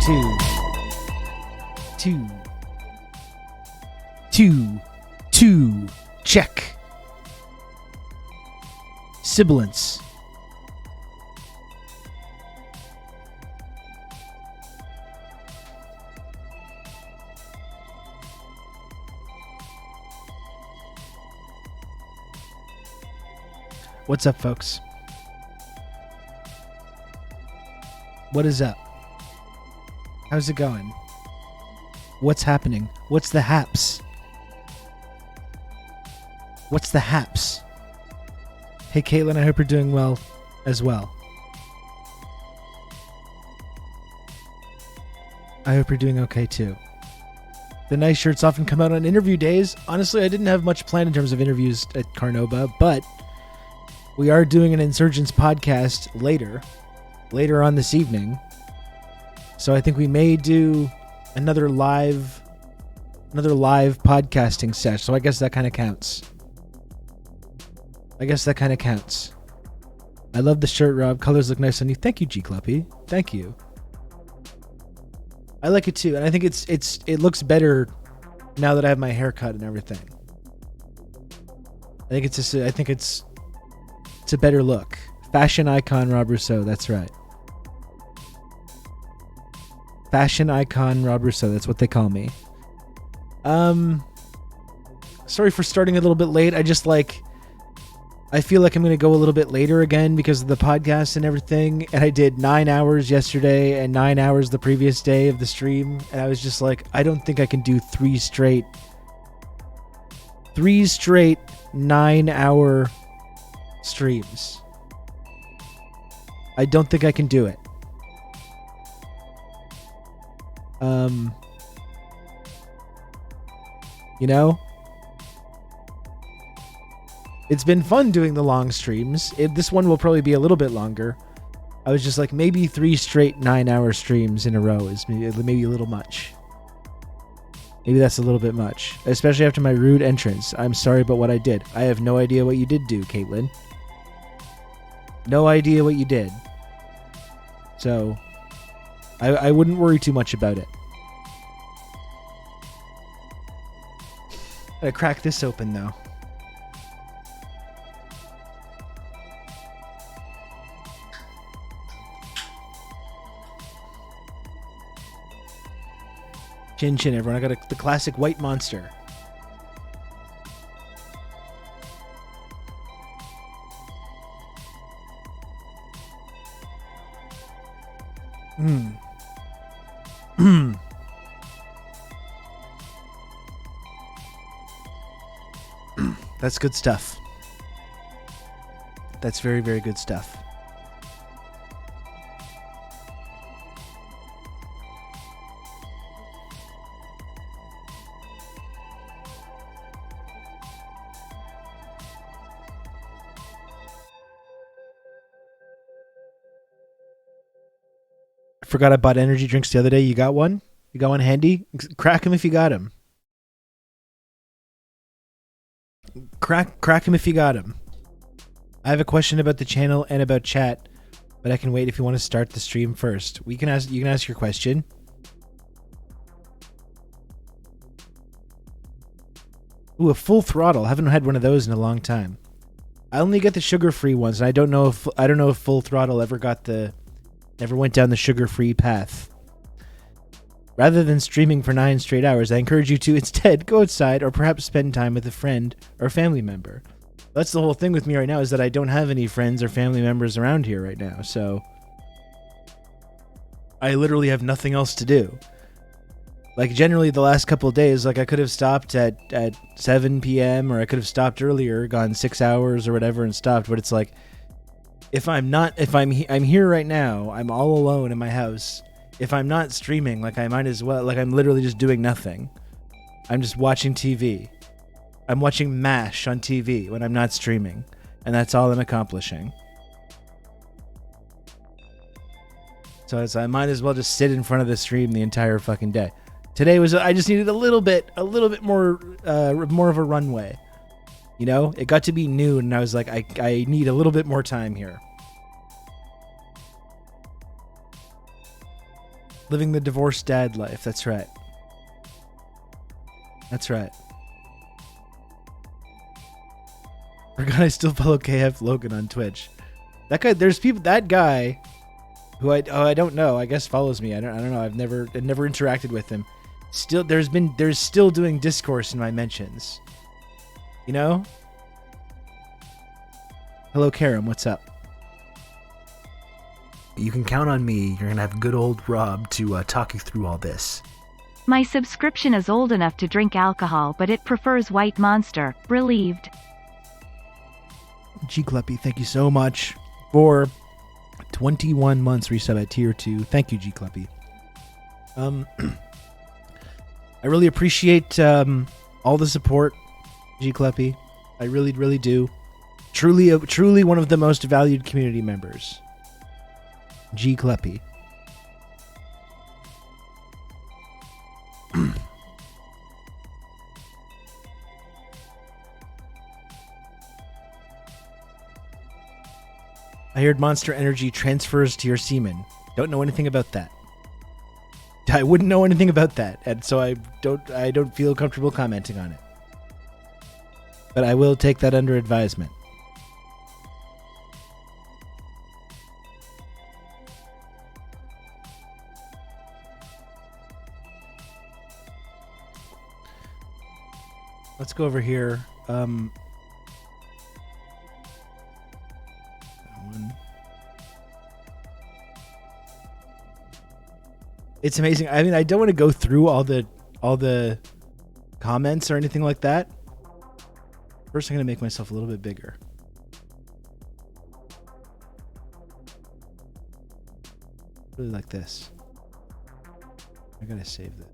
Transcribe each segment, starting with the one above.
two, two, two, two, check. Sibilance. What's up, folks? What is up? How's it going? What's happening? What's the haps? What's the haps? Hey, Caitlin, I hope you're doing well as well. I hope you're doing okay, too. The nice shirts often come out on interview days. Honestly, I didn't have much planned in terms of interviews at Carnova, but we are doing an Insurgents podcast later on this evening. So I think we may do another live podcasting session. So I guess that kind of counts. I love the shirt, Rob. Colors look nice on you. Thank you, G Cluppy. Thank you. I like it too, and I think it looks better now that I have my hair cut and everything. I think it's a better look. Fashion icon Rob Rousseau, that's right. Fashion icon Rob Rousseau, that's what they call me. Sorry for starting a little bit late. I feel like I'm going to go a little bit later again because of the podcast and everything. And I did 9 hours yesterday and 9 hours the previous day of the stream. And I was just like, I don't think I can do three straight 9-hour streams. I don't think I can do it. You know? It's been fun doing the long streams. This one will probably be a little bit longer. I was just like, maybe 3 straight 9-hour streams in a row is maybe a little much. Maybe that's a little bit much. Especially after my rude entrance. I'm sorry about what I did. I have no idea what you did do, Caitlin. No idea what you did. So, I wouldn't worry too much about it. Gotta crack this open, though. Chin chin, everyone. I got the classic white monster. That's good stuff. That's very, very good stuff. Forgot I bought energy drinks the other day. You got one? You got one handy? Crack them if you got them. Crack them if you got them. I have a question about the channel and about chat, but I can wait if you want to start the stream first. You can ask your question. Ooh, a full throttle. Haven't had one of those in a long time. I only get the sugar-free ones, and I don't know if full throttle ever went down the sugar-free path. Rather than streaming for 9 straight hours, I encourage you to instead go outside or perhaps spend time with a friend or family member. That's the whole thing with me right now, is that I don't have any friends or family members around here right now, so I literally have nothing else to do. Like, generally the last couple of days, like, I could have stopped at 7 p.m. or I could have stopped earlier, gone 6 hours or whatever and stopped, but it's like, I'm here right now, I'm all alone in my house. If I'm not streaming, like, I might as well, like, I'm literally just doing nothing. I'm just watching TV. I'm watching MASH on TV when I'm not streaming, and that's all I'm accomplishing. So I might as well just sit in front of the stream the entire fucking day. Today I just needed a little bit more of a runway. You know, it got to be noon, and I was like, I need a little bit more time here. Living the divorced dad life. That's right. That's right. Forgot I still follow KF Logan on Twitch. That guy, there's people, that guy who I don't know, I guess follows me. I don't know. I've never interacted with him. Still, there's still doing discourse in my mentions. You know? Hello, Karam. What's up? You can count on me. You're going to have good old Rob to talk you through all this. My subscription is old enough to drink alcohol, but it prefers White Monster. Relieved. G Cluppy, thank you so much for 21 months resub at tier 2. Thank you, G Cluppy. I really appreciate all the support, G Cluppy. I really, really do. Truly one of the most valued community members. G Cluppy. I heard Monster Energy transfers to your semen. Don't know anything about that. I wouldn't know anything about that, and so I don't feel comfortable commenting on it. But I will take that under advisement. Let's go over here. It's amazing. I mean, I don't want to go through all the comments or anything like that. First, I'm going to make myself a little bit bigger. Really like this. I gotta save that.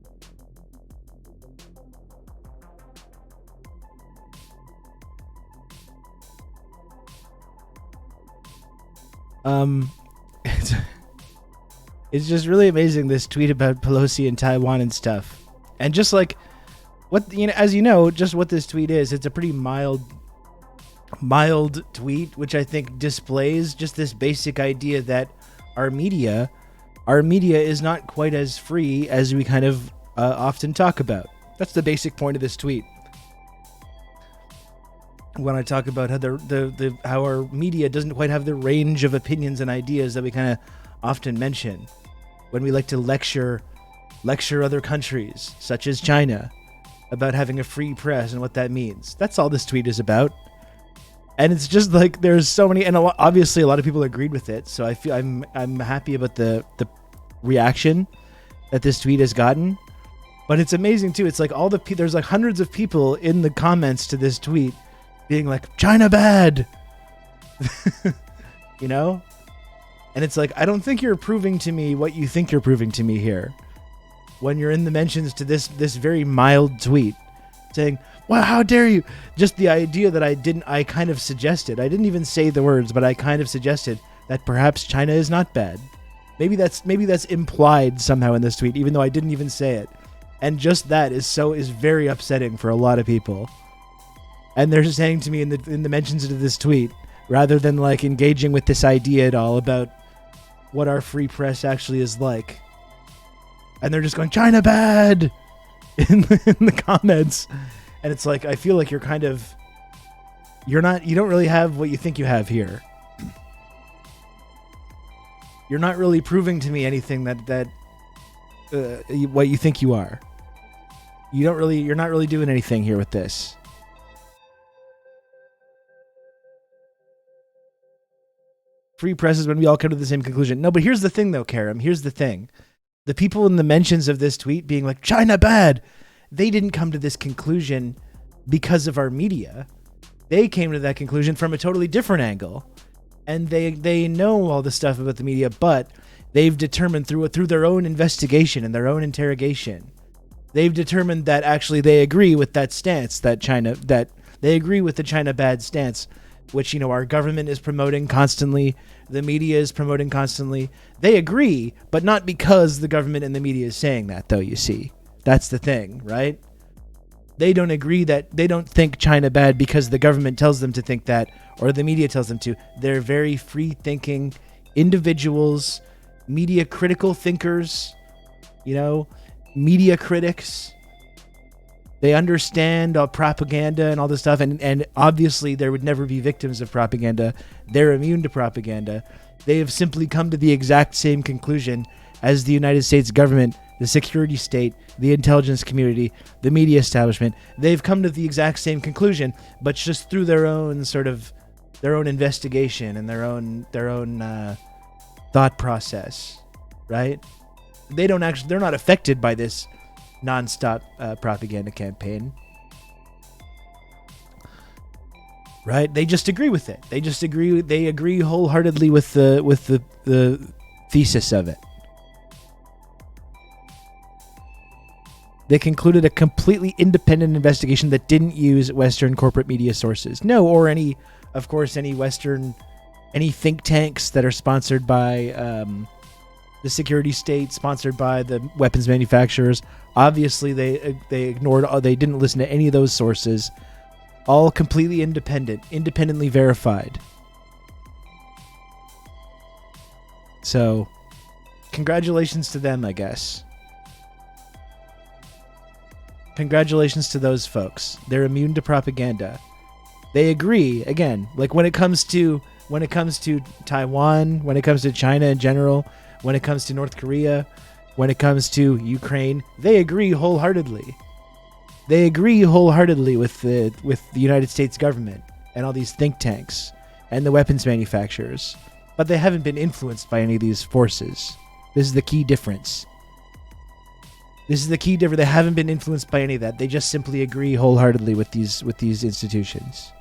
It's just really amazing, this tweet about Pelosi and Taiwan and stuff. And just like what, you know, as you know, just what this tweet is, it's a pretty mild tweet, which I think displays just this basic idea that our media is not quite as free as we kind of often talk about. That's the basic point of this tweet. When I talk about how how our media doesn't quite have the range of opinions and ideas that we kind of often mention when we like to lecture other countries, such as China, about having a free press and what that means. That's all this tweet is about. And it's just like there's so many, and obviously a lot of people agreed with it. So I feel I'm happy about the reaction that this tweet has gotten. But it's amazing too. It's like there's like hundreds of people in the comments to this tweet being like, China bad, you know? And it's like, I don't think you're proving to me what you think you're proving to me here. When you're in the mentions to this very mild tweet saying, well, how dare you? Just the idea that I kind of suggested, I didn't even say the words, but I kind of suggested that perhaps China is not bad. Maybe that's implied somehow in this tweet, even though I didn't even say it. And just that is very upsetting for a lot of people. And they're saying to me in the mentions of this tweet, rather than like engaging with this idea at all about what our free press actually is like, and they're just going, China bad in the comments. And it's like, I feel like you don't really have what you think you have here. You're not really proving to me anything that what you think you are. You're not really doing anything here with this. Free press is when we all come to the same conclusion. No, but here's the thing though, Karam. Here's the thing. The people in the mentions of this tweet being like, China bad, they didn't come to this conclusion because of our media. They came to that conclusion from a totally different angle. And they know all the stuff about the media, but they've determined through their own investigation and their own interrogation, they've determined that actually they agree with that stance, that they agree with the China bad stance, which, you know, our government is promoting constantly, the media is promoting constantly. They agree, but not because the government and the media is saying that, though, you see. That's the thing, right? They don't agree that, they don't think China bad because the government tells them to think that, or the media tells them to. They're very free-thinking individuals, media critical thinkers, you know, media critics. They understand propaganda and all this stuff, and obviously there would never be victims of propaganda. They're immune to propaganda. They have simply come to the exact same conclusion as the United States government, the security state, the intelligence community, the media establishment. They've come to the exact same conclusion, but just through their own investigation and their own thought process, right? They're not affected by this nonstop propaganda campaign, right? They just agree with it. They agree wholeheartedly with the thesis of it. They concluded a completely independent investigation that didn't use Western corporate media sources. No, or any Western, any think tanks that are sponsored by the security state, sponsored by the weapons manufacturers. Obviously, they ignored. They didn't listen to any of those sources. All completely independently verified. So, congratulations to them, I guess. Congratulations to those folks. They're immune to propaganda. They agree, again, like when it comes to Taiwan, when it comes to China in general, when it comes to North Korea, when it comes to Ukraine, they agree wholeheartedly. They agree wholeheartedly with the United States government and all these think tanks and the weapons manufacturers. But they haven't been influenced by any of these forces. This is the key difference. They haven't been influenced by any of that. They just simply agree wholeheartedly with these institutions.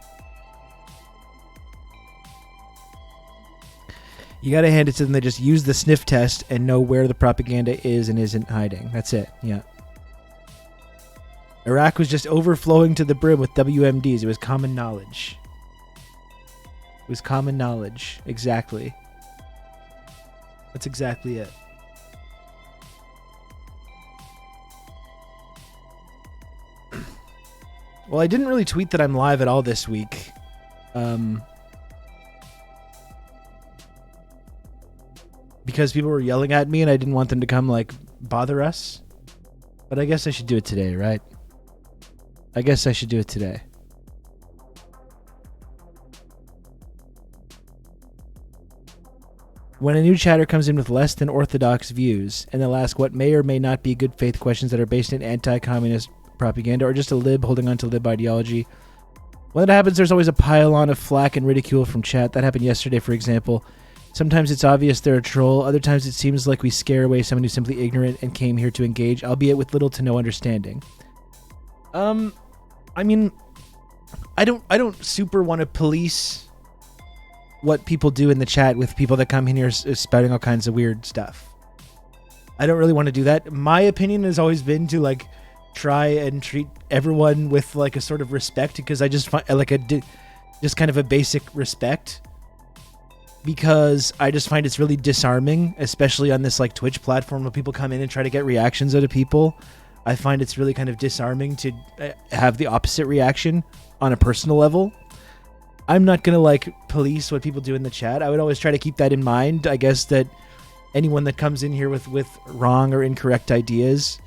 You gotta hand it to them. They just use the sniff test and know where the propaganda is and isn't hiding. That's it. Yeah. Iraq was just overflowing to the brim with WMDs. It was common knowledge. Exactly. That's exactly it. Well, I didn't really tweet that I'm live at all this week. Because people were yelling at me and I didn't want them to come, like, bother us. But I guess I should do it today, right? I guess I should do it today. When a new chatter comes in with less than orthodox views, and they'll ask what may or may not be good faith questions that are based in anti-communist propaganda or just a lib holding on to lib ideology. When that happens, there's always a pile-on of flack and ridicule from chat. That happened yesterday, for example. Sometimes it's obvious they're a troll. Other times it seems like we scare away someone who's simply ignorant and came here to engage, albeit with little to no understanding. I mean, I don't super want to police what people do in the chat with people that come in here spouting all kinds of weird stuff. I don't really want to do that. My opinion has always been to, like, try and treat everyone with, like, a sort of respect, because I just find, like, just kind of a basic respect, because I just find it's really disarming, especially on this, like, Twitch platform where people come in and try to get reactions out of people. I find it's really kind of disarming to have the opposite reaction on a personal level. I'm not going to, like, police what people do in the chat. I would always try to keep that in mind. I guess that anyone that comes in here with wrong or incorrect ideas,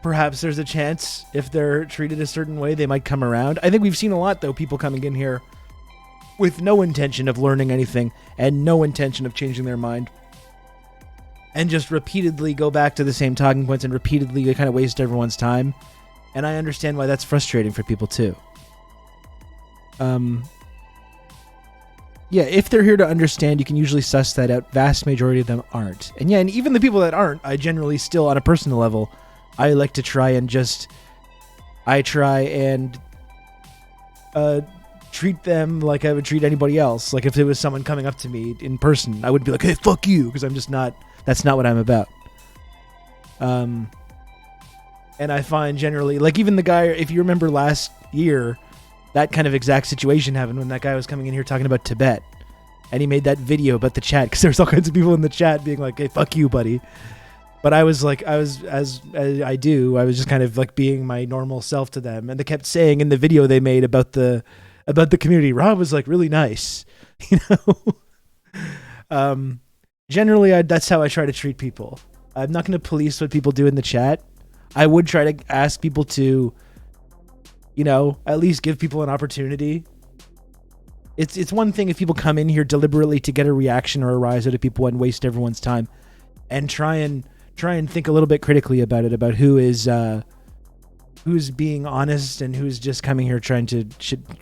perhaps there's a chance if they're treated a certain way, they might come around. I think we've seen a lot, though, people coming in here with no intention of learning anything and no intention of changing their mind, and just repeatedly go back to the same talking points and repeatedly kind of waste everyone's time. And I understand why that's frustrating for people too. Yeah, if they're here to understand, you can usually suss that out. Vast majority of them aren't. And yeah, and even the people that aren't, I generally still, on a personal level, I like to try and treat them like I would treat anybody else. Like if there was someone coming up to me in person, I wouldn't be like, hey, fuck you, because I'm just not, that's not what I'm about. And I find generally, like even the guy, if you remember last year, that kind of exact situation happened when that guy was coming in here talking about Tibet, and he made that video about the chat, because there's all kinds of people in the chat being like, hey, fuck you, buddy. But I was like, as I was just kind of like being my normal self to them, and they kept saying in the video they made about the community, Rob was like really nice, you know. generally, that's how I try to treat people. I'm not going to police what people do in the chat. I would try to ask people to, at least give people an opportunity. It's one thing if people come in here deliberately to get a reaction or a rise out of people and waste everyone's time, and try and think a little bit critically about it, about who's being honest and who's just coming here trying to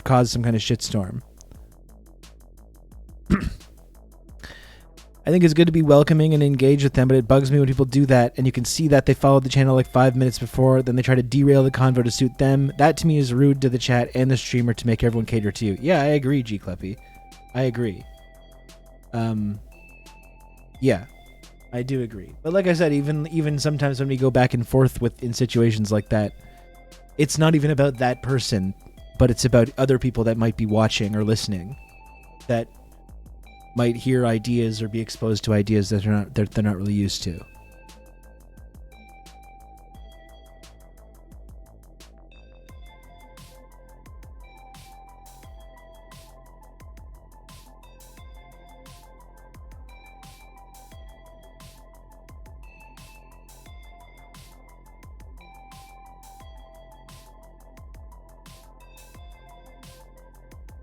cause some kind of shitstorm. I think it's good to be welcoming and engage with them, but it bugs me when people do that, and you can see that they followed the channel like 5 minutes before, then they try to derail the convo to suit them. That to me is rude to the chat and the streamer to make everyone cater to you. Yeah, I agree, G Cleppy. I agree. Yeah, I do agree. But like I said, even sometimes when we go back and forth in situations like that, it's not even about that person, but it's about other people that might be watching or listening, that might hear ideas or be exposed to ideas that they're not really used to.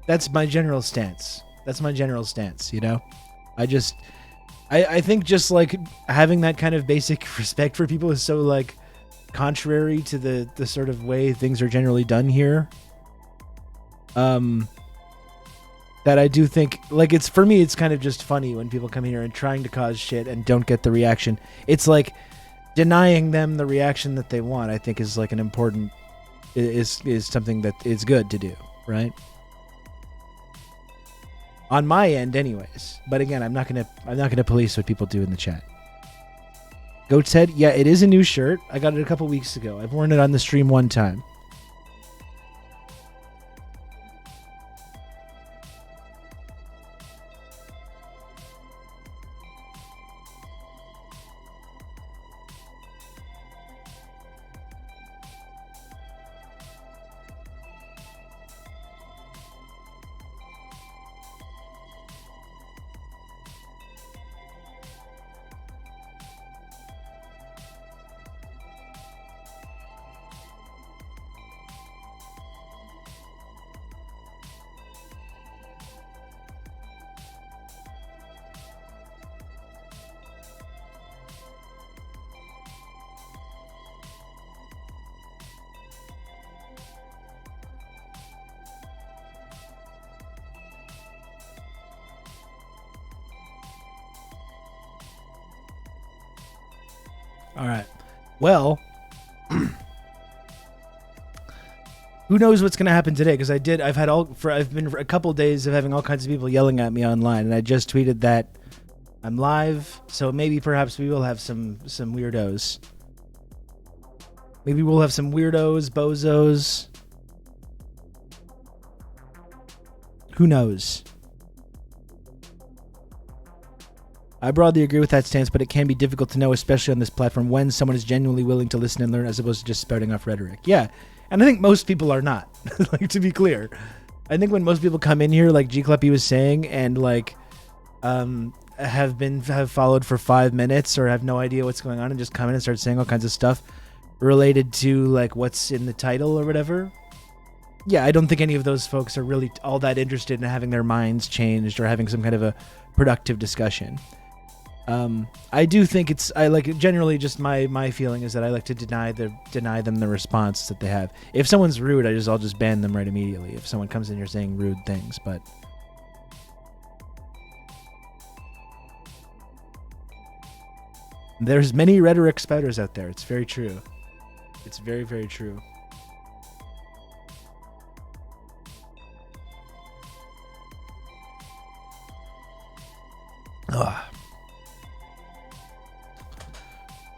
That's my general stance. I think just like having that kind of basic respect for people is so like contrary to the sort of way things are generally done here. That I do think, like, for me it's kind of just funny when people come here and trying to cause shit and don't get the reaction. It's like denying them the reaction that they want, I think is like an important, is something that is good to do, right? On my end, anyways. But again, I'm not gonna police what people do in the chat. Goat's Head, yeah, it is a new shirt. I got it a couple weeks ago. I've worn it on the stream one time. All right. Well, who knows what's going to happen today? Because I've been a couple of days of having all kinds of people yelling at me online, and I just tweeted that I'm live, so maybe perhaps we will have some weirdos. Maybe we'll have some weirdos, bozos. Who knows? I broadly agree with that stance, but it can be difficult to know, especially on this platform, when someone is genuinely willing to listen and learn as opposed to just spouting off rhetoric. Yeah, and I think most people are not, like, to be clear. I think when most people come in here, like G Cleppy was saying, and like have followed for 5 minutes or have no idea what's going on and just come in and start saying all kinds of stuff related to like what's in the title or whatever. Yeah, I don't think any of those folks are really all that interested in having their minds changed or having some kind of a productive discussion. I do think generally just my feeling is that I like to deny them the response that they have. If someone's rude, I'll just ban them right immediately if someone comes in here saying rude things, but there's many rhetoric spouters out there. It's very true. It's very, very true. Ugh.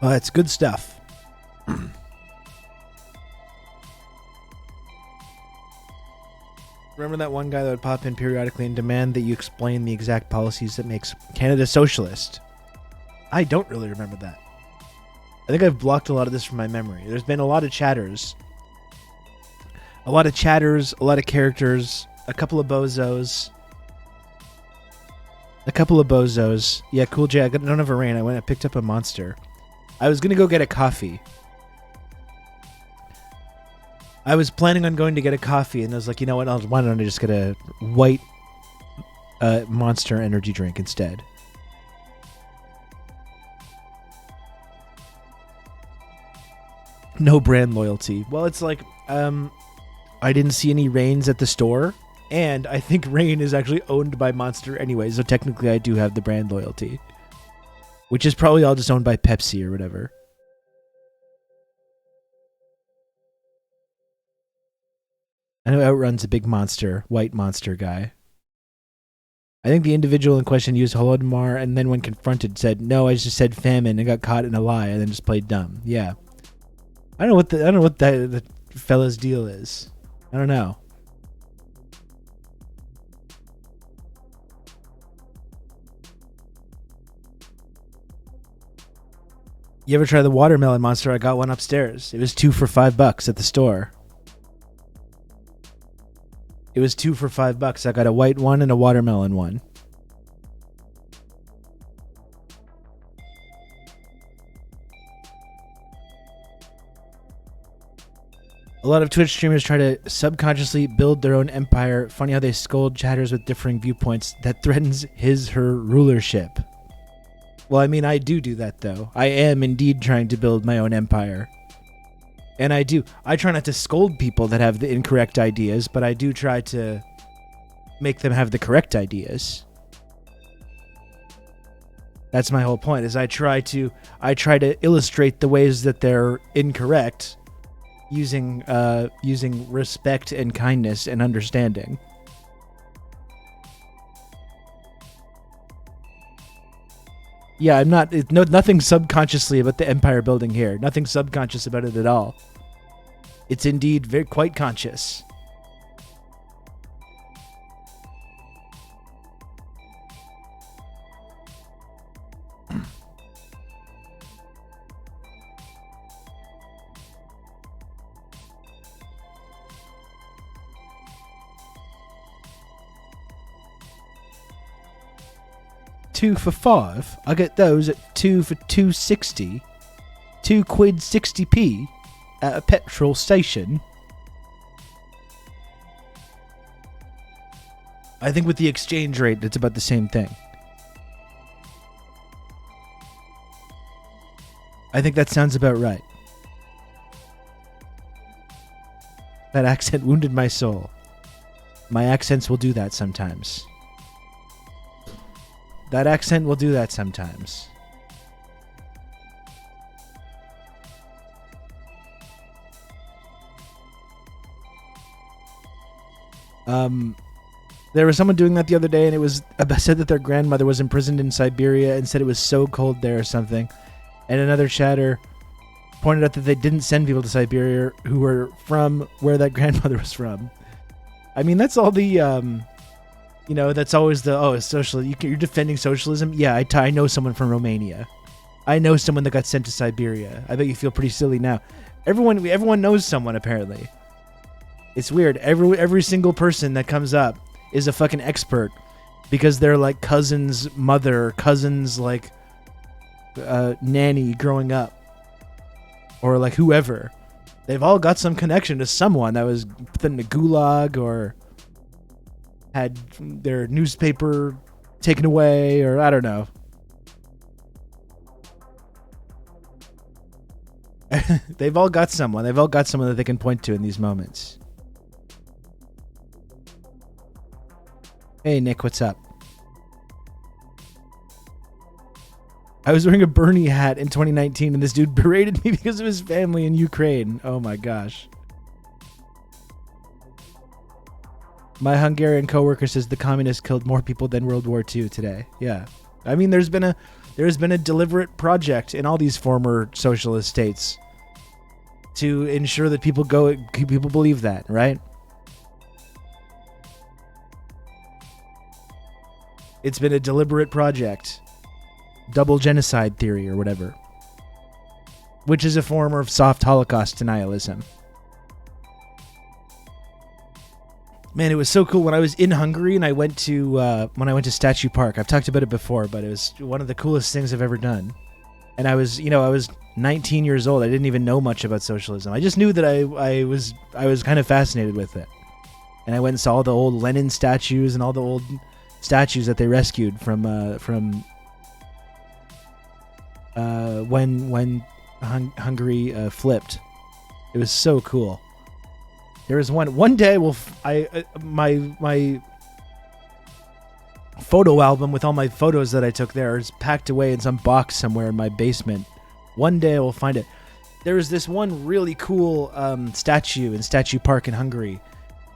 Well, it's good stuff. Remember that one guy that would pop in periodically and demand that you explain the exact policies that makes Canada socialist? I don't really remember that. I think I've blocked a lot of this from my memory. There's been a lot of chatters. A lot of characters, a couple of bozos. A couple of bozos. Yeah, Cool J, I don't have a rain. I went and picked up a monster. I was going to go get a coffee. I was planning on going to get a coffee, and I was like, you know what? Why don't I just get a white Monster energy drink instead? No brand loyalty. Well, it's like, I didn't see any Reigns at the store, and I think Reign is actually owned by Monster anyway, so technically I do have the brand loyalty. Which is probably all just owned by Pepsi or whatever. I know Outrun's a big monster, white monster guy. I think the individual in question used Holodomor and then when confronted said, no, I just said famine and got caught in a lie and then just played dumb. Yeah. I don't know what the fella's deal is. I don't know. You ever try the watermelon monster? I got one upstairs. It was 2 for $5 at the store. It was 2 for $5. I got a white one and a watermelon one. A lot of Twitch streamers try to subconsciously build their own empire. Funny how they scold chatters with differing viewpoints that threatens her rulership. Well, I mean, I do that, though. I am indeed trying to build my own empire. And I do. I try not to scold people that have the incorrect ideas, but I do try to make them have the correct ideas. That's my whole point, is I try to illustrate the ways that they're incorrect using respect and kindness and understanding. Yeah, I'm not... nothing subconsciously about the empire building here. Nothing subconscious about it at all. It's indeed quite conscious. Two for $5. I get those at 2 for £2.60. £2.60 at a petrol station. I think with the exchange rate, it's about the same thing. I think that sounds about right. That accent wounded my soul. My accents will do that sometimes. That accent will do that sometimes. There was someone doing that the other day, and it was said that their grandmother was imprisoned in Siberia and said it was so cold there or something. And another chatter pointed out that they didn't send people to Siberia who were from where that grandmother was from. I mean, that's all the... that's always the, it's social. You're defending socialism? Yeah, I know someone from Romania. I know someone that got sent to Siberia. I bet you feel pretty silly now. Everyone knows someone, apparently. It's weird. Every single person that comes up is a fucking expert because they're like cousin's mother, cousin's like nanny growing up. Or like whoever. They've all got some connection to someone that was put in the gulag or... had their newspaper taken away, or I don't know. They've all got someone. They've all got someone that they can point to in these moments. Hey, Nick, what's up? I was wearing a Bernie hat in 2019, and this dude berated me because of his family in Ukraine. Oh my gosh. My Hungarian coworker says the communists killed more people than World War II today. Yeah. I mean, there's been a deliberate project in all these former socialist states to ensure that people believe that, right? It's been a deliberate project. Double genocide theory or whatever. Which is a form of soft Holocaust denialism. Man, it was so cool when I was in Hungary and I went to Statue Park. I've talked about it before, but it was one of the coolest things I've ever done. And I was 19 years old. I didn't even know much about socialism. I just knew that I was kind of fascinated with it. And I went and saw all the old Lenin statues and all the old statues that they rescued from when Hungary flipped. It was so cool. There was one day my photo album with all my photos that I took there is packed away in some box somewhere in my basement. One day I will find it. There was this one really cool statue in Statue Park in Hungary.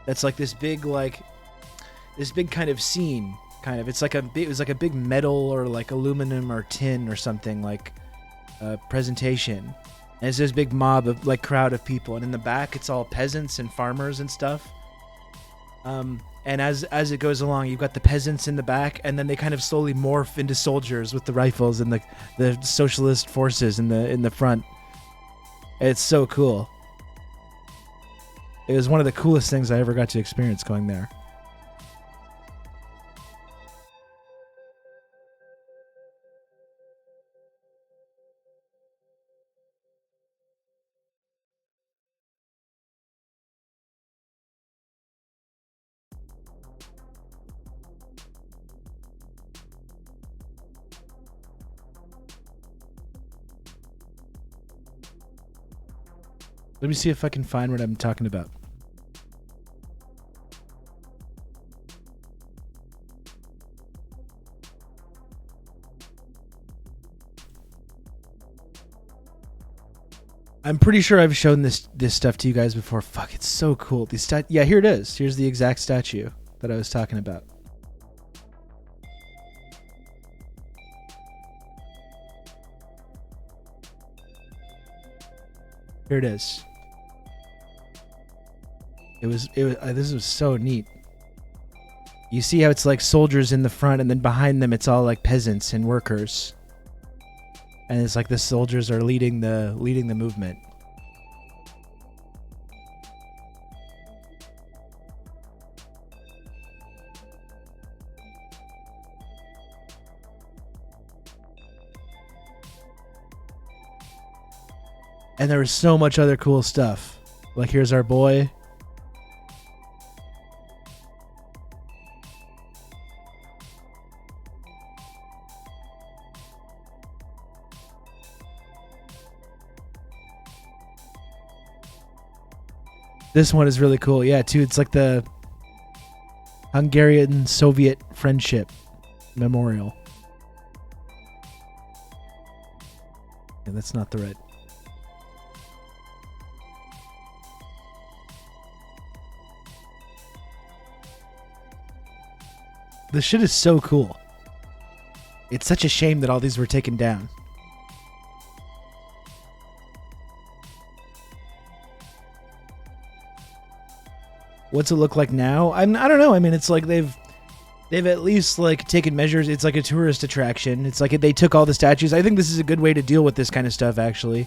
That's like this big kind of scene. Kind of. It was like a big metal or like aluminum or tin or something like presentation. And it's this big mob of like crowd of people, and in the back it's all peasants and farmers and stuff. And as it goes along, you've got the peasants in the back, and then they kind of slowly morph into soldiers with the rifles and the socialist forces in the front. It's so cool. It was one of the coolest things I ever got to experience going there. Let me see if I can find what I'm talking about. I'm pretty sure I've shown this stuff to you guys before. Fuck, it's so cool. Yeah, here it is. Here's the exact statue that I was talking about. Here it is. This was so neat. You see how it's like soldiers in the front, and then behind them it's all like peasants and workers. And it's like the soldiers are leading the movement. And there was so much other cool stuff. Like here's our boy. This one is really cool. Yeah, too. It's like the Hungarian-Soviet Friendship Memorial. Yeah, that's not the right. This shit is so cool. It's such a shame that all these were taken down. What's it look like now? I don't know. I mean, it's like they've at least like taken measures. It's like a tourist attraction. It's like they took all the statues. I think this is a good way to deal with this kind of stuff. Actually,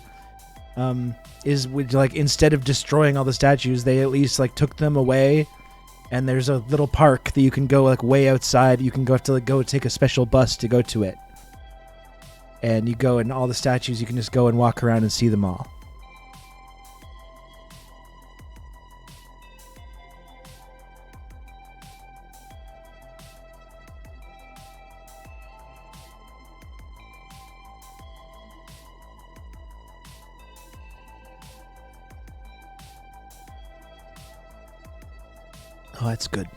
is with like instead of destroying all the statues, they at least like took them away. And there's a little park that you can go like way outside. You can have to like go take a special bus to go to it. And you go, and all the statues you can just go and walk around and see them all. Oh, that's good.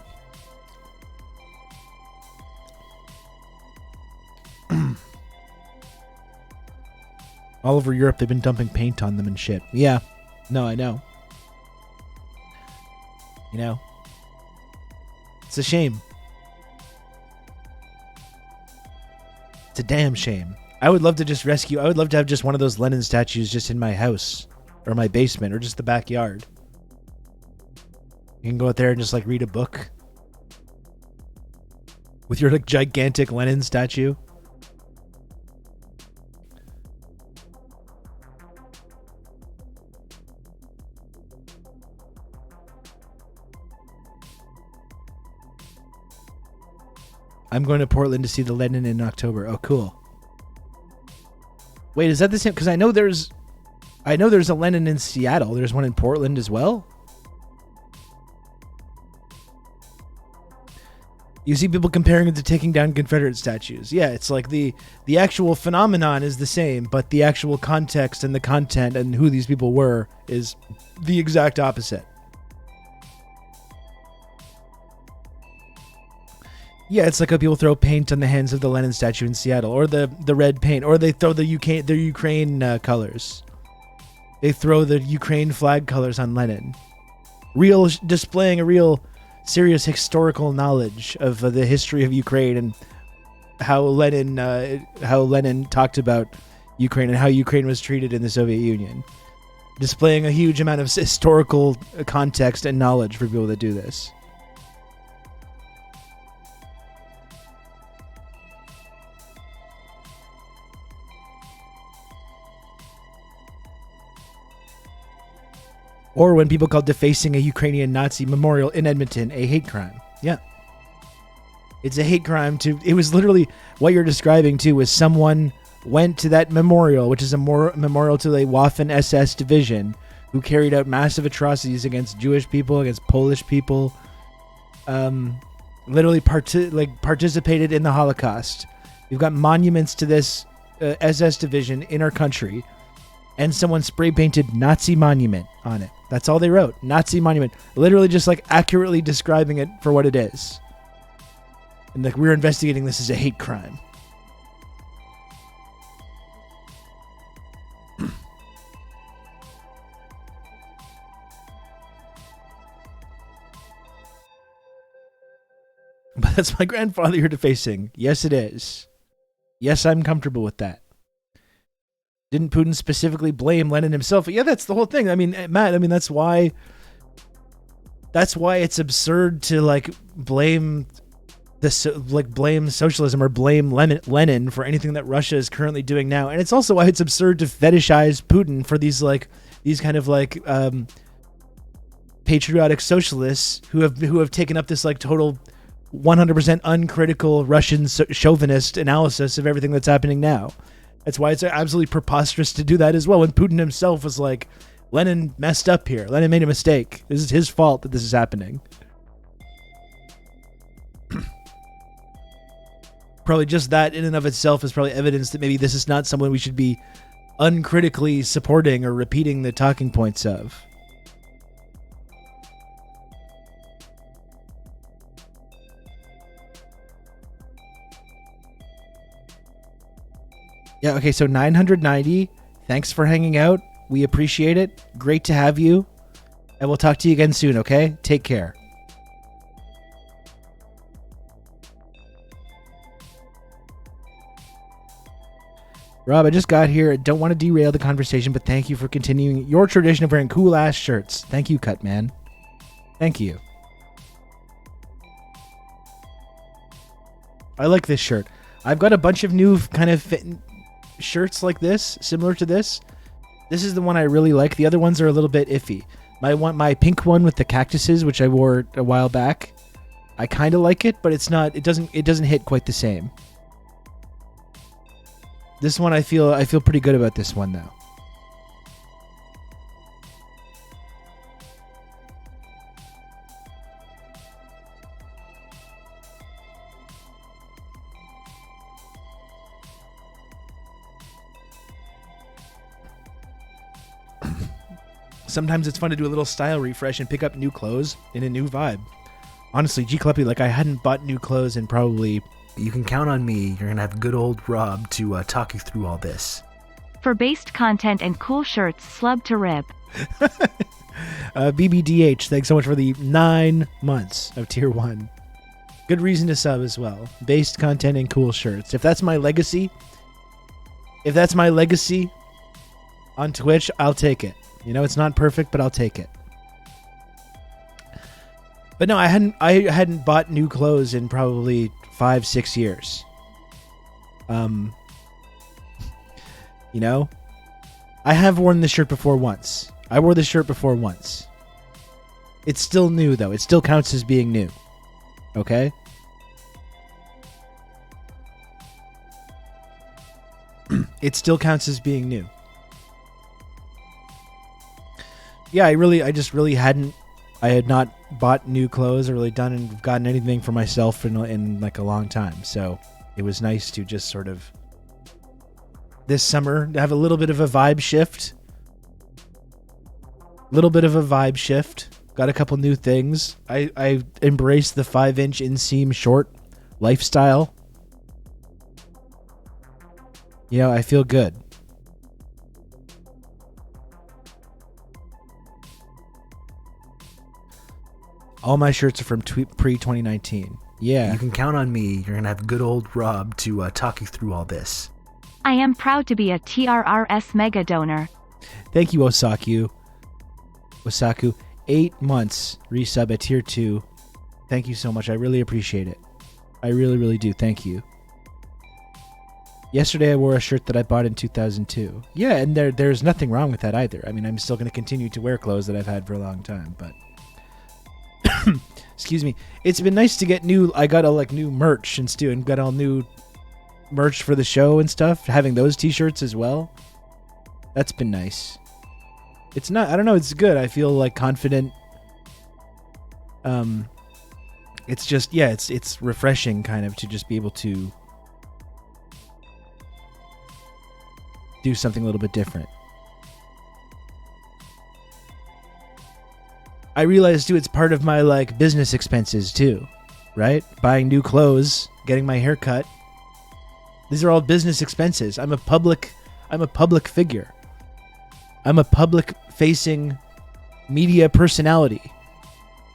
All over Europe, they've been dumping paint on them and shit. Yeah. No, I know. You know? It's a shame. It's a damn shame. I would love to just rescue... I would love to have just one of those Lenin statues just in my house. Or my basement. Or just the backyard. You can go out there and just like read a book with your like gigantic Lenin statue. I'm going to Portland to see the Lenin in October. Oh, cool. Wait, is that the same? Because I know there's a Lenin in Seattle. There's one in Portland as well. You see people comparing it to taking down Confederate statues. Yeah, it's like the actual phenomenon is the same, but the actual context and the content and who these people were is the exact opposite. Yeah, it's like how people throw paint on the hands of the Lenin statue in Seattle, or the red paint, or they throw the Ukraine colors. They throw the Ukraine flag colors on Lenin. Displaying a real serious historical knowledge of the history of Ukraine and how Lenin talked about Ukraine and how Ukraine was treated in the Soviet Union. Displaying a huge amount of historical context and knowledge for people that do this. Or when people call defacing a Ukrainian Nazi memorial in Edmonton a hate crime. Yeah. It's a hate crime to... It was literally... What you're describing, too, was someone went to that memorial, which is a memorial to the Waffen SS division, who carried out massive atrocities against Jewish people, against Polish people, literally participated in the Holocaust. We've got monuments to this SS division in our country, and someone spray painted Nazi monument on it. That's all they wrote. Nazi monument. Literally just like accurately describing it for what it is. And like, we're investigating this as a hate crime. But that's my grandfather you're defacing. Yes, it is. Yes, I'm comfortable with that. Didn't Putin specifically blame Lenin himself? Yeah, that's the whole thing. I mean, Matt, that's why it's absurd to like blame socialism or blame Lenin for anything that Russia is currently doing now. And it's also why it's absurd to fetishize Putin for these kind of patriotic socialists who have taken up this like total 100% uncritical Russian chauvinist analysis of everything that's happening now. That's why it's absolutely preposterous to do that as well. When Putin himself was like, Lenin messed up here. Lenin made a mistake. This is his fault that this is happening. Probably just that in and of itself is probably evidence that maybe this is not someone we should be uncritically supporting or repeating the talking points of. Yeah, okay, so 990, thanks for hanging out. We appreciate it. Great to have you. And we'll talk to you again soon, okay? Take care. Rob, I just got here. I don't want to derail the conversation, but thank you for continuing your tradition of wearing cool-ass shirts. Thank you, Cut Man. Thank you. I like this shirt. I've got a bunch of new kind of shirts like this, similar to this. This is the one I really like. The other ones are a little bit iffy. My pink one with the cactuses, which I wore a while back, I kind of like it, but it's not. It doesn't hit quite the same. This one I feel pretty good about this one though. Sometimes it's fun to do a little style refresh and pick up new clothes in a new vibe. Honestly, G Cluppy, like I hadn't bought new clothes in probably... You can count on me. You're going to have good old Rob to talk you through all this. For based content and cool shirts, slub to rib. BBDH, thanks so much for the 9 months of Tier 1. Good reason to sub as well. Based content and cool shirts. If that's my legacy on Twitch, I'll take it. You know, it's not perfect, but I'll take it. But no, I hadn't bought new clothes in probably 5-6 years. You know, I have worn this shirt before once. I wore this shirt before once. It's still new though. It still counts as being new. Okay? it still counts as being new. Yeah, I had not bought new clothes or really done and gotten anything for myself in like a long time. So it was nice to just sort of this summer have a little bit of a vibe shift. Got a couple new things. I embraced the 5-inch inseam short lifestyle. You know, I feel good. All my shirts are from pre-2019. Yeah. You can count on me. You're going to have good old Rob to talk you through all this. I am proud to be a TRRS mega donor. Thank you, Osaku. 8 months resub at tier 2. Thank you so much. I really appreciate it. I really, really do. Thank you. Yesterday I wore a shirt that I bought in 2002. Yeah, and there's nothing wrong with that either. I mean, I'm still going to continue to wear clothes that I've had for a long time, but excuse me. It's been nice to get I got new merch and got all new merch for the show and stuff. Having those t-shirts as well. That's been nice. It's not, I don't know, it's good. I feel like confident. It's just, yeah, it's refreshing kind of to just be able to do something a little bit different. I realized too, it's part of my like business expenses too, right? Buying new clothes, getting my hair cut. These are all business expenses. I'm a public figure. I'm a public-facing media personality.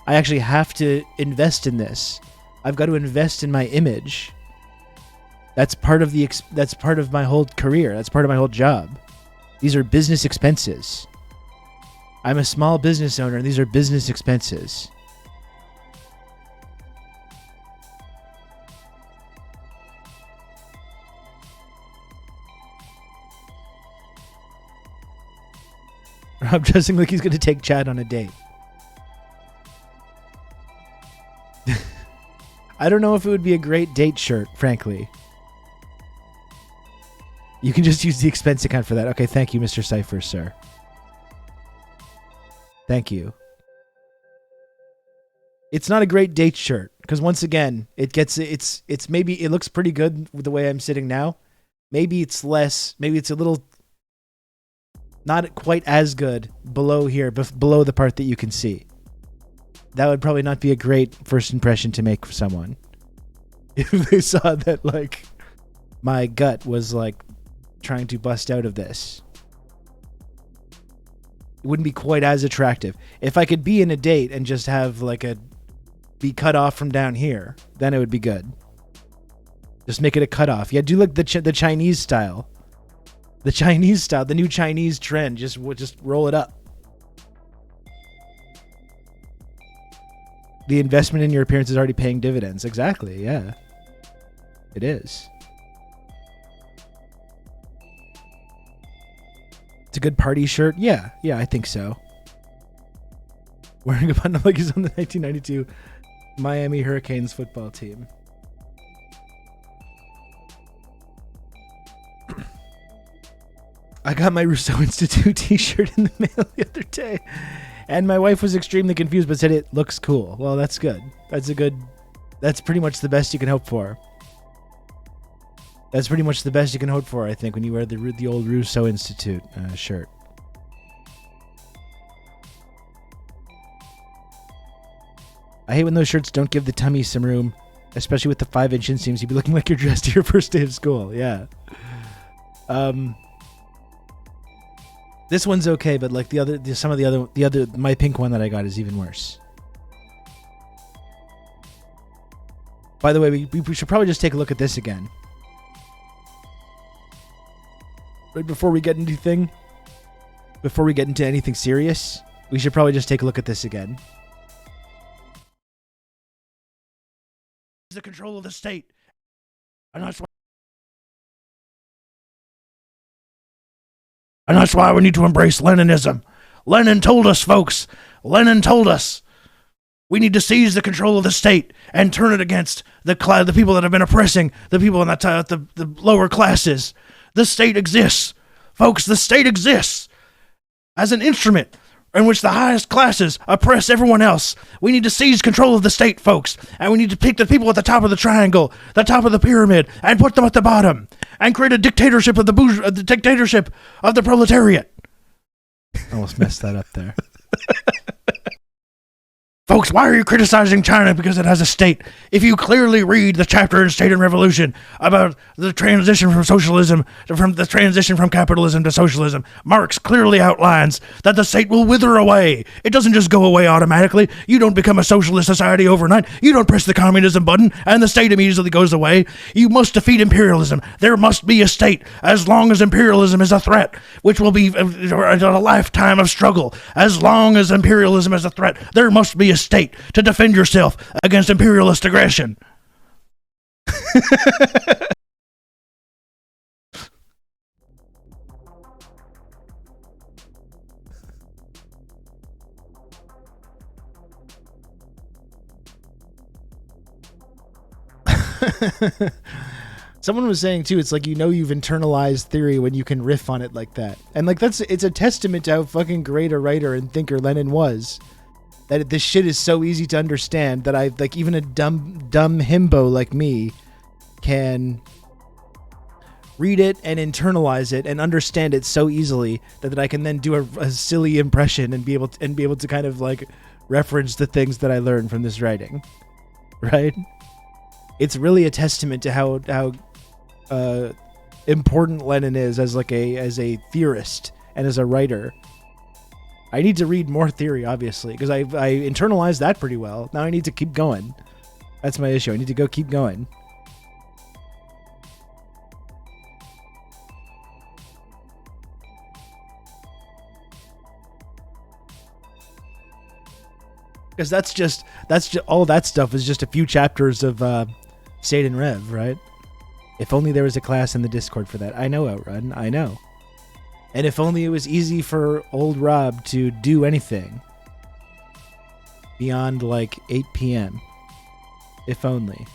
I actually have to invest in this. I've got to invest in my image. That's part of that's part of my whole career. That's part of my whole job. These are business expenses. I'm a small business owner, and these are business expenses. Rob dressing like he's going to take Chad on a date. I don't know if it would be a great date shirt, frankly. You can just use the expense account for that. Okay, thank you, Mr. Cypher, sir. Thank you. It's not a great date shirt because once again, it's maybe it looks pretty good with the way I'm sitting now. Maybe it's a little not quite as good below here, below the part that you can see. That would probably not be a great first impression to make for someone. If they saw that, like, my gut was, like, trying to bust out of this. It wouldn't be quite as attractive. If I could be in a date and just have, like, be cut off from down here, then it would be good. Just make it a cutoff. Yeah, do, like, the Chinese style. The Chinese style, the new Chinese trend. Just roll it up. The investment in your appearance is already paying dividends. Exactly, yeah. It is. It's a good party shirt. Yeah, I think so. Wearing a button like he's on the 1992 Miami Hurricanes football team. I got my Rousseau Institute t-shirt in the mail the other day, and my wife was extremely confused but said it looks cool. Well, that's good. That's pretty much the best you can hope for. That's pretty much the best you can hope for, I think, when you wear the old Rousseau Institute shirt. I hate when those shirts don't give the tummy some room, especially with the 5-inch inseams. You'd be looking like you're dressed to your first day of school. Yeah. This one's okay, but like the other, my pink one that I got is even worse. By the way, we should probably just take a look at this again. Right before we get into anything serious, we should probably just take a look at this again. The control of the state. And that's why we need to embrace Leninism. Lenin told us, folks. Lenin told us. We need to seize the control of the state and turn it against the people that have been oppressing the people in the lower classes. the state exists. Folks, the state exists as an instrument in which the highest classes oppress everyone else. We need to seize control of the state, folks, and we need to pick the people at the top of the triangle, the top of the pyramid, and put them at the bottom, and create a dictatorship of the dictatorship of the proletariat. Almost messed that up there. Folks, why are you criticizing China because it has a state? If you clearly read the chapter in State and Revolution about the transition from socialism, from the transition from capitalism to socialism, Marx clearly outlines that the state will wither away. It doesn't just go away automatically. You don't become a socialist society overnight. You don't press the communism button and the state immediately goes away. You must defeat imperialism. There must be a state as long as imperialism is a threat, which will be a lifetime of struggle. As long as imperialism is a threat, there must be a state to defend yourself against imperialist aggression. Someone was saying too, it's like, you know, you've internalized theory when you can riff on it like that. And like, it's a testament to how fucking great a writer and thinker Lenin was. That this shit is so easy to understand that even a dumb himbo like me can read it and internalize it and understand it so easily that I can then do a silly impression and be able to kind of like reference the things that I learned from this writing, right? It's really a testament to how important Lenin is as a theorist and as a writer. I need to read more theory, obviously, because I internalized that pretty well. Now I need to keep going. That's my issue. I need to keep going. Because that's just all that stuff is just a few chapters of State and Rev, right? If only there was a class in the Discord for that. I know, Outrun. I know. And if only it was easy for old Rob to do anything beyond like 8 p.m. If only.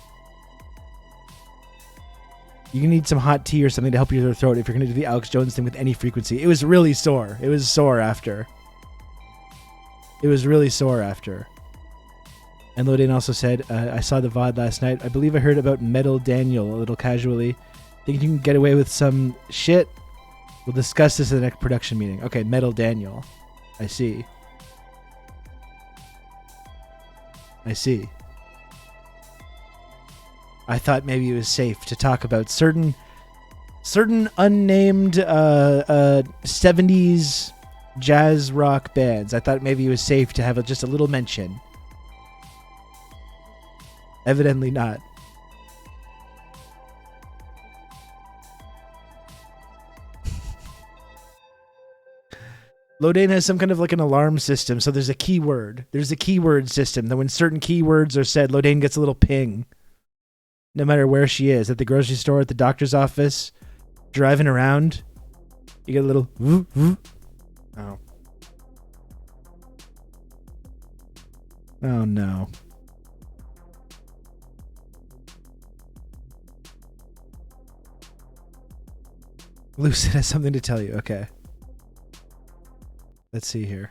You need some hot tea or something to help your throat if you're going to do the Alex Jones thing with any frequency. It was really sore. It was sore after. It was really sore after. And Lodin also said, I saw the VOD last night. I believe I heard about Metal Daniel a little casually. Think you can get away with some shit? We'll discuss this in the next production meeting. Okay, Metal Daniel. I see. I see. I thought maybe it was safe to talk about certain unnamed 70s jazz rock bands. I thought maybe it was safe to have just a little mention. Evidently not. Lodane has some kind of like an alarm system, so there's a keyword. There's a keyword system that when certain keywords are said, Lodane gets a little ping. No matter where she is, at the grocery store, at the doctor's office, driving around, you get a little whoop, whoop. Oh. Oh no. Lucid has something to tell you. Okay. Let's see here.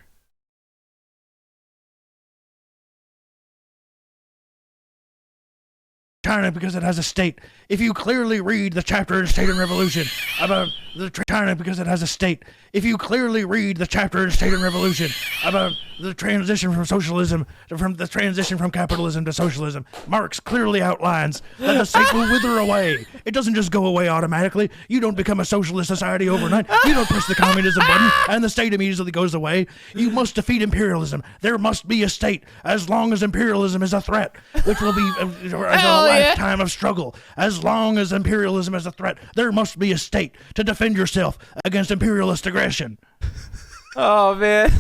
China because it has a state. If you clearly read the chapter in State and Revolution about the China because it has a state. If you clearly read the chapter in State and Revolution about the transition from socialism, from the transition from capitalism to socialism, Marx clearly outlines that the state will wither away. It doesn't just go away automatically. You don't become a socialist society overnight. You don't press the communism button and the state immediately goes away. You must defeat imperialism. There must be a state as long as imperialism is a threat, which will be a lifetime of struggle. As long as imperialism is a threat, there must be a state to defend yourself against imperialist aggression. Oh, man.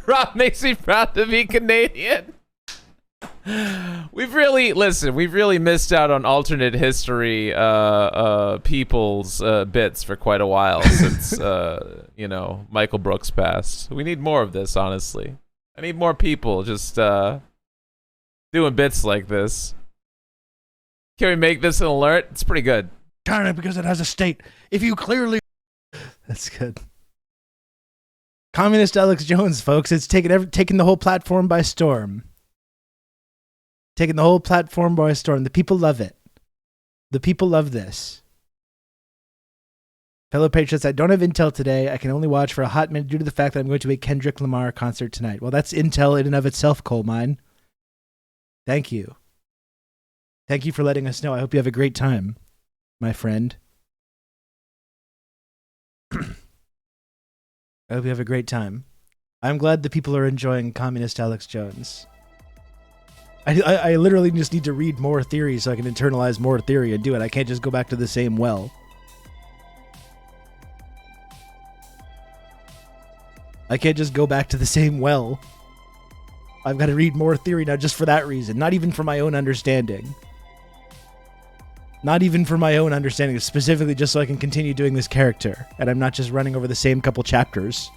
Rob makes me proud to be Canadian. We've really missed out on alternate history people's bits for quite a while since Michael Brooks passed. We need more of this, honestly. I need more people just doing bits like this. Can we make this an alert? It's pretty good. China because it has a state. If you clearly... That's good. Communist Alex Jones, folks. It's taken the whole platform by storm. Taking the whole platform by storm. The people love it. The people love this. Fellow patriots, I don't have intel today. I can only watch for a hot minute due to the fact that I'm going to a Kendrick Lamar concert tonight. Well, that's intel in and of itself, Coal Mine. Thank you. Thank you for letting us know. I hope you have a great time, my friend. I hope you have a great time. I'm glad the people are enjoying Communist Alex Jones. I literally just need to read more theory so I can internalize more theory and do it. I can't just go back to the same well. I can't just go back to the same well. I've got to read more theory now just for that reason. Not even for my own understanding. Not even for my own understanding. Specifically just so I can continue doing this character. And I'm not just running over the same couple chapters.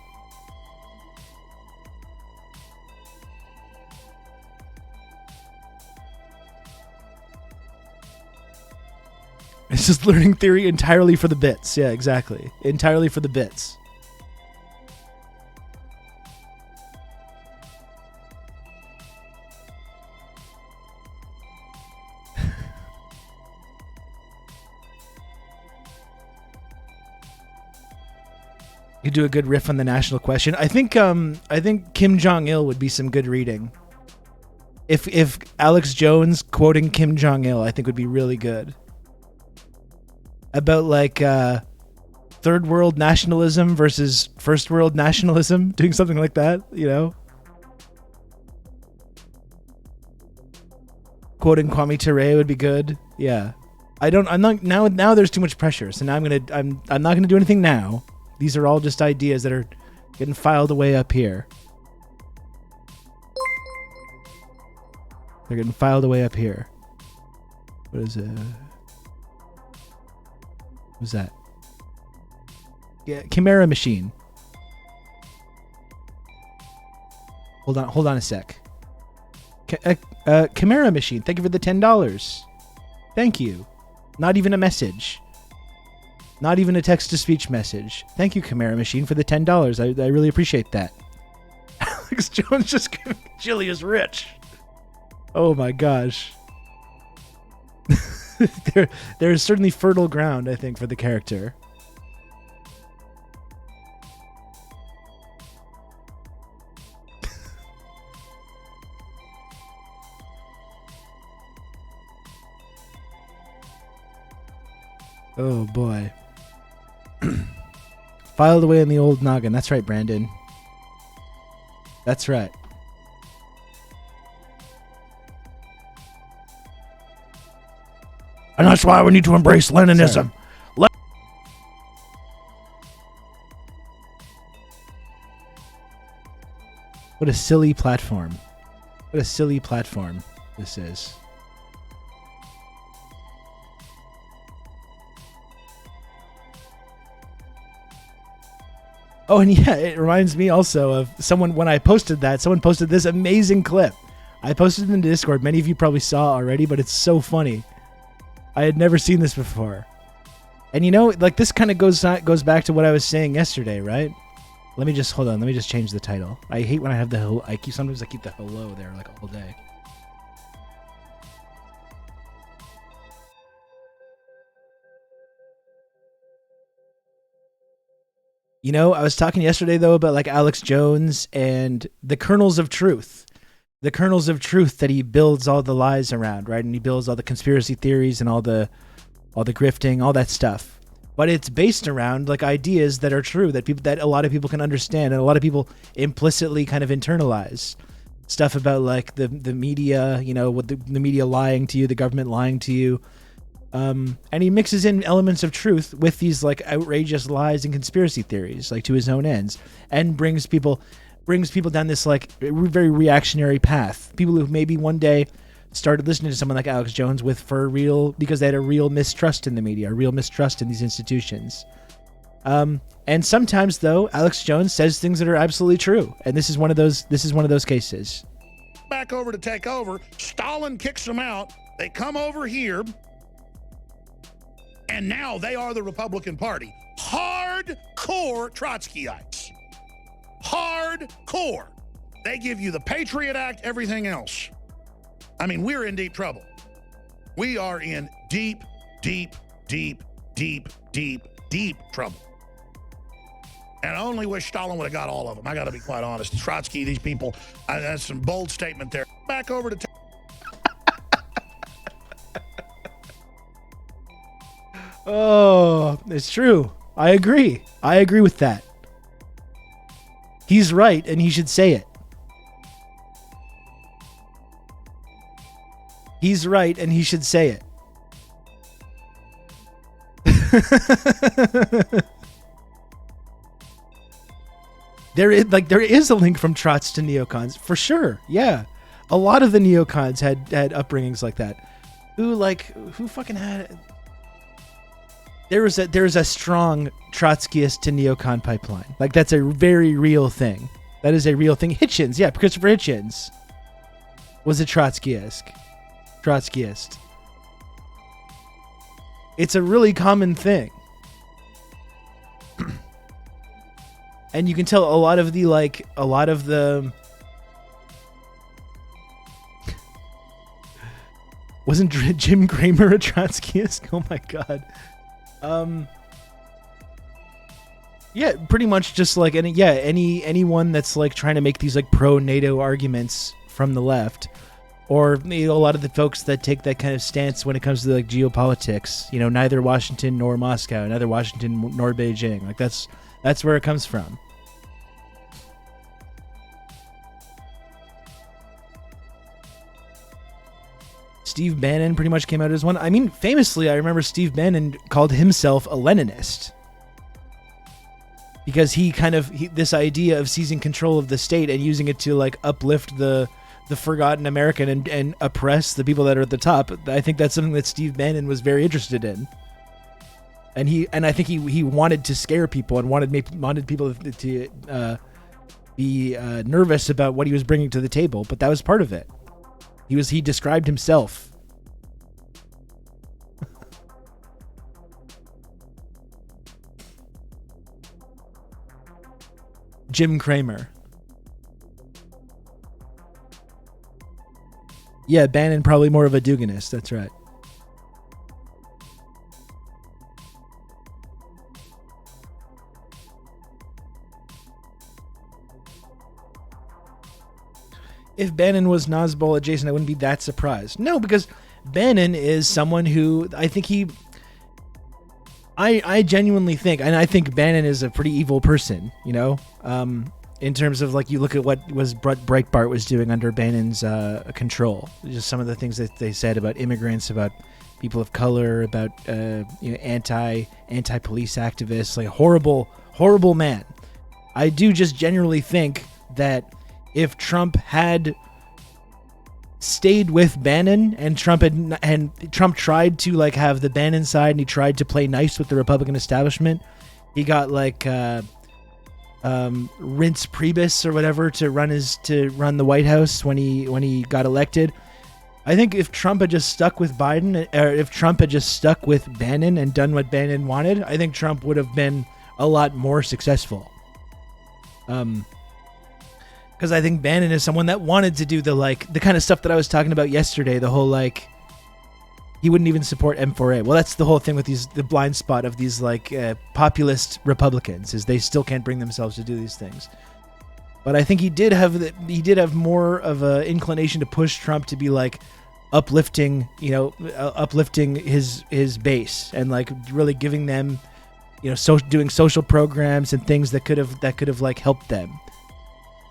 It's just learning theory entirely for the bits. Yeah, exactly. Entirely for the bits. You do a good riff on the national question. I think Kim Jong-il would be some good reading. If Alex Jones quoting Kim Jong-il, I think would be really good. About like third world nationalism versus first world nationalism, doing something like that, you know? Quoting Kwame Ture would be good. Yeah. I'm not now there's too much pressure. So now I'm not going to do anything now. These are all just ideas that are getting filed away up here. They're getting filed away up here. What is it? What's that? Yeah, Chimera Machine. Hold on a sec. Chimera Machine, thank you for the $10. Thank you. Not even a message. Not even a text-to-speech message. Thank you, Chimera Machine, for the $10. I really appreciate that. Alex Jones just giving Julius Rich. Oh my gosh. There is certainly fertile ground, I think, for the character. Oh boy. Filed away in the old noggin. That's right, Brandon. That's right. And that's why we need to embrace Leninism. What a silly platform. What a silly platform this is. Oh, and yeah, it reminds me also of someone, when I posted that, someone posted this amazing clip. I posted it in Discord. Many of you probably saw already, but it's so funny. I had never seen this before. And you know, like this kind of goes back to what I was saying yesterday, right? Let me just, hold on, let me just change the title. I hate when I have the, sometimes I keep the hello there like all day. You know, I was talking yesterday, though, about like Alex Jones and the kernels of truth. The kernels of truth that he builds all the lies around, right? And he builds all the conspiracy theories and all the grifting, all that stuff. But it's based around like ideas that are true, that a lot of people can understand, and a lot of people implicitly kind of internalize. Stuff about like the media, you know, what the media lying to you, the government lying to you. And he mixes in elements of truth with these like outrageous lies and conspiracy theories, like to his own ends, and brings people down this like very reactionary path. People who maybe one day started listening to someone like Alex Jones because they had a real mistrust in the media, a real mistrust in these institutions. And sometimes though, Alex Jones says things that are absolutely true, and this is one of those cases. Back over to take over. Stalin kicks them out. They come over here. And now they are the Republican Party. Hardcore Trotskyites. Hardcore. They give you the Patriot Act, everything else. I mean, we're in deep trouble. We are in deep, deep, deep, deep, deep, deep trouble. And I only wish Stalin would have got all of them. I got to be quite honest. Trotsky, these people, that's some bold statement there. Back over to... Oh, it's true. I agree. I agree with that. He's right, and he should say it. He's right, and he should say it. There is a link from Trots to neocons for sure. Yeah, a lot of the neocons had upbringings like that. Who fucking had it? There's a strong Trotskyist to neocon pipeline. Like, that's a very real thing. That is a real thing. Hitchens, yeah, Christopher Hitchens was a Trotskyist. It's a really common thing. And you can tell a lot of the wasn't Jim Cramer a Trotskyist? Oh my god. Yeah, pretty much just like anyone that's like trying to make these like pro NATO arguments from the left, or a lot of the folks that take that kind of stance when it comes to like geopolitics. Neither Washington nor Moscow, neither Washington nor Beijing. Like that's where it comes from. Steve Bannon pretty much came out as one. I mean, famously, I remember Steve Bannon called himself a Leninist because this idea of seizing control of the state and using it to like uplift the forgotten American and oppress the people that are at the top. I think that's something that Steve Bannon was very interested in, and I think he wanted to scare people and wanted people to be nervous about what he was bringing to the table. But that was part of it. He described himself. Jim Cramer. Yeah, Bannon probably more of a Duganist. That's right. If Bannon was Nazbol adjacent, I wouldn't be that surprised. No, because Bannon is someone who I think I genuinely think, and I think Bannon is a pretty evil person, in terms of like you look at what Breitbart was doing under Bannon's control. Just some of the things that they said about immigrants, about people of color, about anti-police activists, like horrible man. I do just generally think that if Trump had stayed with Bannon and Trump tried to like have the Bannon side and he tried to play nice with the Republican establishment, he got like Reince Priebus or whatever to run the White House when he got elected. I think if Trump had just stuck with Biden, or if Trump had just stuck with Bannon and done what Bannon wanted, I think Trump would have been a lot more successful. Because I think Bannon is someone that wanted to do the kind of stuff that I was talking about yesterday. The whole he wouldn't even support M4A. Well, that's the whole thing with the blind spot of these populist Republicans, is they still can't bring themselves to do these things. But I think he did have more of an inclination to push Trump to be uplifting his base and really giving them, doing social programs and things that could have helped them.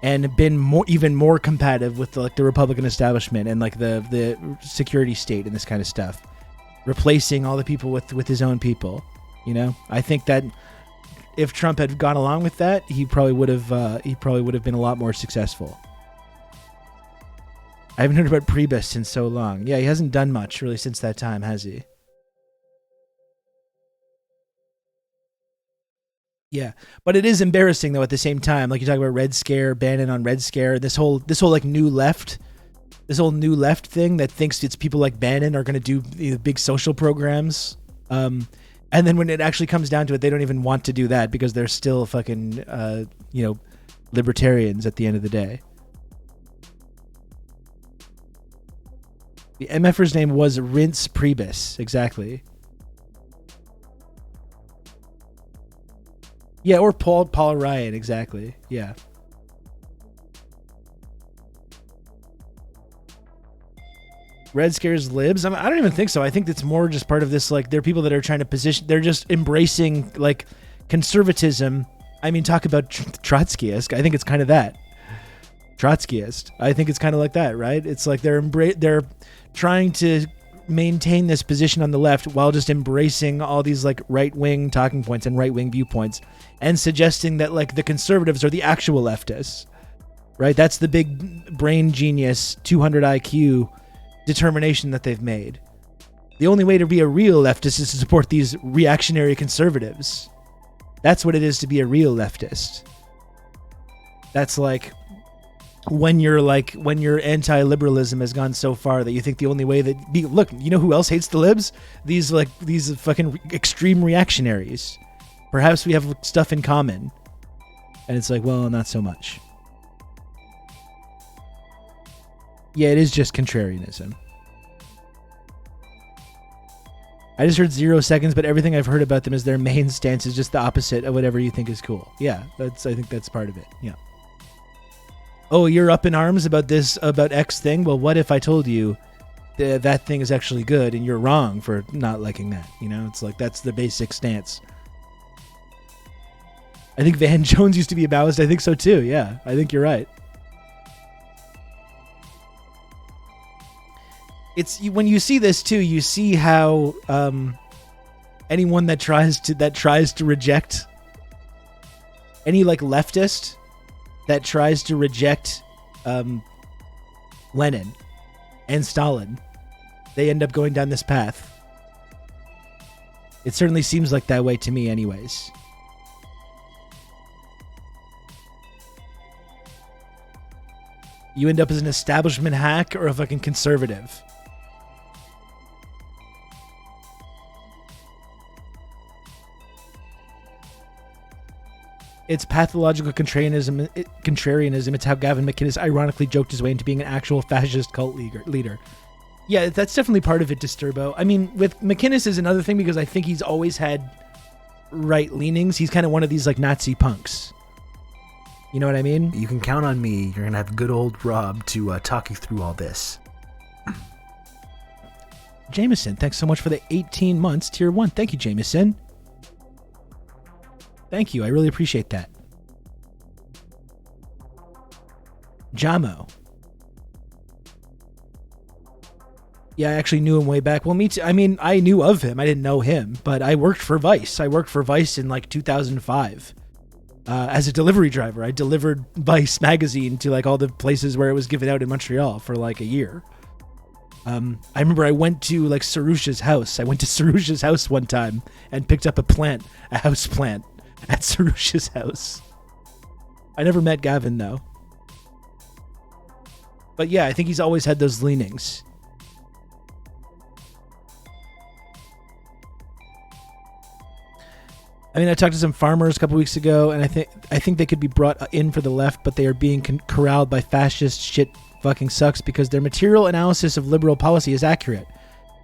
And been even more combative with the Republican establishment and the security state and this kind of stuff, replacing all the people with his own people. I think that if Trump had gone along with that, he probably would have been a lot more successful. I haven't heard about Priebus in so long. Yeah, he hasn't done much really since that time, has he? Yeah, but it is embarrassing though. At the same time, you talk about Red Scare, Bannon on Red Scare, this whole new left thing that thinks it's people like Bannon are going to do big social programs. And then when it actually comes down to it, they don't even want to do that because they're still fucking, libertarians at the end of the day. The MFer's name was Rince Priebus. Exactly. Yeah, or Paul Ryan. Exactly. Yeah. Red scares libs? I don't even think so. I think it's more just part of this, like, there are people that are trying to position, they're just embracing, like, conservatism. I mean, talk about Trotskyist. I think it's kind of that. Trotskyist. I think it's kind of like that, right? It's like they're trying to maintain this position on the left while just embracing all these, like, right-wing talking points and right-wing viewpoints and suggesting that, like, the conservatives are the actual leftists, right? That's the big brain genius, 200 IQ determination that they've made. The only way to be a real leftist is to support these reactionary conservatives. That's what it is to be a real leftist. That's like when your anti-liberalism has gone so far that you think the only way that look, you know who else hates the libs? These fucking extreme reactionaries. Perhaps we have stuff in common. And it's like, well, not so much. Yeah, it is just contrarianism. I just heard 0 seconds, but everything I've heard about them is their main stance is just the opposite of whatever you think is cool. Yeah, I think that's part of it. Yeah. Oh, you're up in arms about X thing? Well, what if I told you that thing is actually good and you're wrong for not liking that? You know, it's like that's the basic stance. I think Van Jones used to be a Maoist. I think so too. Yeah, I think you're right. It's when you see this too, you see how anyone that tries to reject any like leftist that tries to reject Lenin and Stalin, they end up going down this path. It certainly seems like that way to me anyways. You end up as an establishment hack or a fucking conservative. It's pathological contrarianism. It's how Gavin McInnes ironically joked his way into being an actual fascist cult leader. Yeah, that's definitely part of it, Disturbo. I mean, with McInnes is another thing because I think he's always had right leanings. He's kind of one of these like Nazi punks. You know what I mean? You can count on me. You're going to have good old Rob to talk you through all this. Jameson, thanks so much for the 18 months, tier 1. Thank you, Jameson. Thank you. I really appreciate that. Jamo. Yeah, I actually knew him way back. Well, me too. I mean, I knew of him. I didn't know him, but I worked for Vice. I worked for Vice in like 2005 as a delivery driver. I delivered Vice magazine to like all the places where it was given out in Montreal for like a year. I remember I went to like Sarusha's house. I went to Sarusha's house one time and picked up a house plant at Sarusha's house. I never met Gavin though. But yeah, I think he's always had those leanings. I mean, I talked to some farmers a couple weeks ago, and I think they could be brought in for the left, but they are being corralled by fascist shit. Fucking sucks because their material analysis of liberal policy is accurate.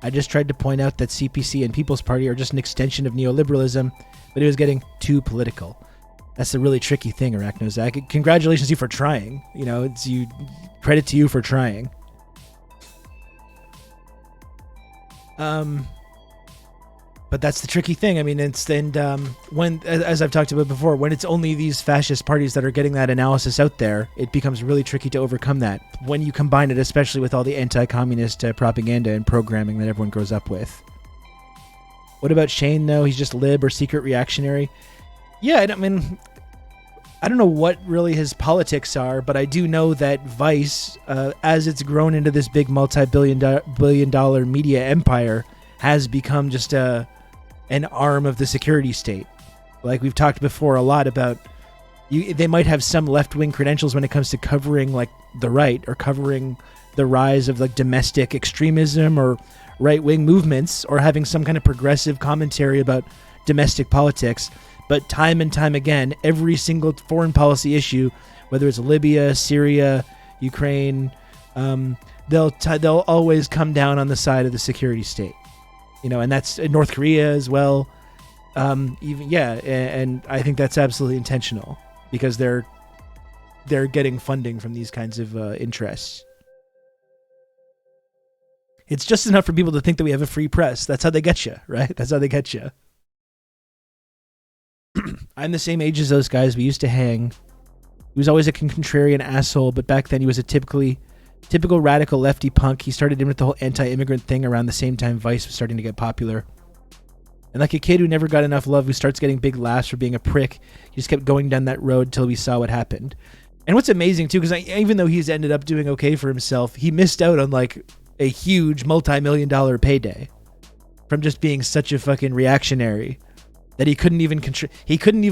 I just tried to point out that CPC and People's Party are just an extension of neoliberalism, but it was getting too political. That's the really tricky thing, Arachnozak. Congratulations you for trying. You know, credit to you for trying. But that's the tricky thing. I mean, when, as I've talked about before, when it's only these fascist parties that are getting that analysis out there, it becomes really tricky to overcome that. When you combine it, especially with all the anti-communist propaganda and programming that everyone grows up with. What about Shane, though? He's just lib or secret reactionary? Yeah, I mean, I don't know what really his politics are, but I do know that Vice, as it's grown into this big multi-billion dollar media empire, has become just an arm of the security state. Like we've talked before a lot about, they might have some left-wing credentials when it comes to covering like the right or covering the rise of like domestic extremism or right-wing movements, or having some kind of progressive commentary about domestic politics. But time and time again, every single foreign policy issue, whether it's Libya, Syria, Ukraine, they'll always come down on the side of the security state, and that's North Korea as well. And I think that's absolutely intentional, because they're getting funding from these kinds of interests. It's just enough for people to think that we have a free press. That's how they get you, right? That's how they get you. I'm the same age as those guys. We used to hang. He was always a contrarian asshole, but back then he was a typical radical lefty punk. He started in with the whole anti-immigrant thing around the same time Vice was starting to get popular. And like a kid who never got enough love, who starts getting big laughs for being a prick, he just kept going down that road till we saw what happened. And what's amazing too, because even though he's ended up doing okay for himself, he missed out on like a huge multi-million-dollar payday from just being such a fucking reactionary that he couldn't even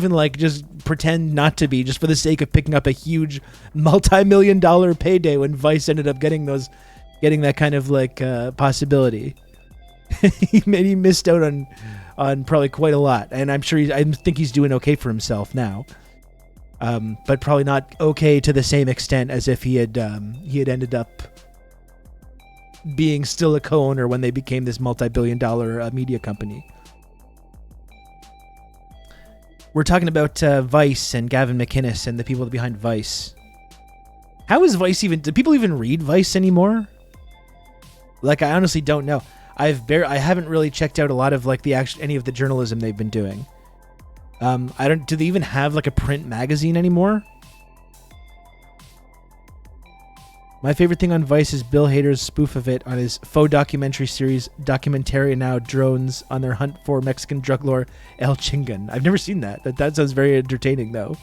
like just pretend not to be, just for the sake of picking up a huge multi-million-dollar payday when Vice ended up getting that kind of like possibility. he missed out on probably quite a lot, and I'm sure I think he's doing okay for himself now, but probably not okay to the same extent as if he had ended up being still a co-owner when they became this multi-billion-dollar media company. We're talking about Vice and Gavin McInnes and the people behind Vice. How is Vice even? Do people even read Vice anymore? Like, I honestly don't know. I haven't really checked out a lot of like any of the journalism they've been doing. Do they even have like a print magazine anymore? My favorite thing on Vice is Bill Hader's spoof of it on his faux documentary series Documentaria Now Drones on their hunt for Mexican drug lord El Chingan. I've never seen that. That sounds very entertaining though.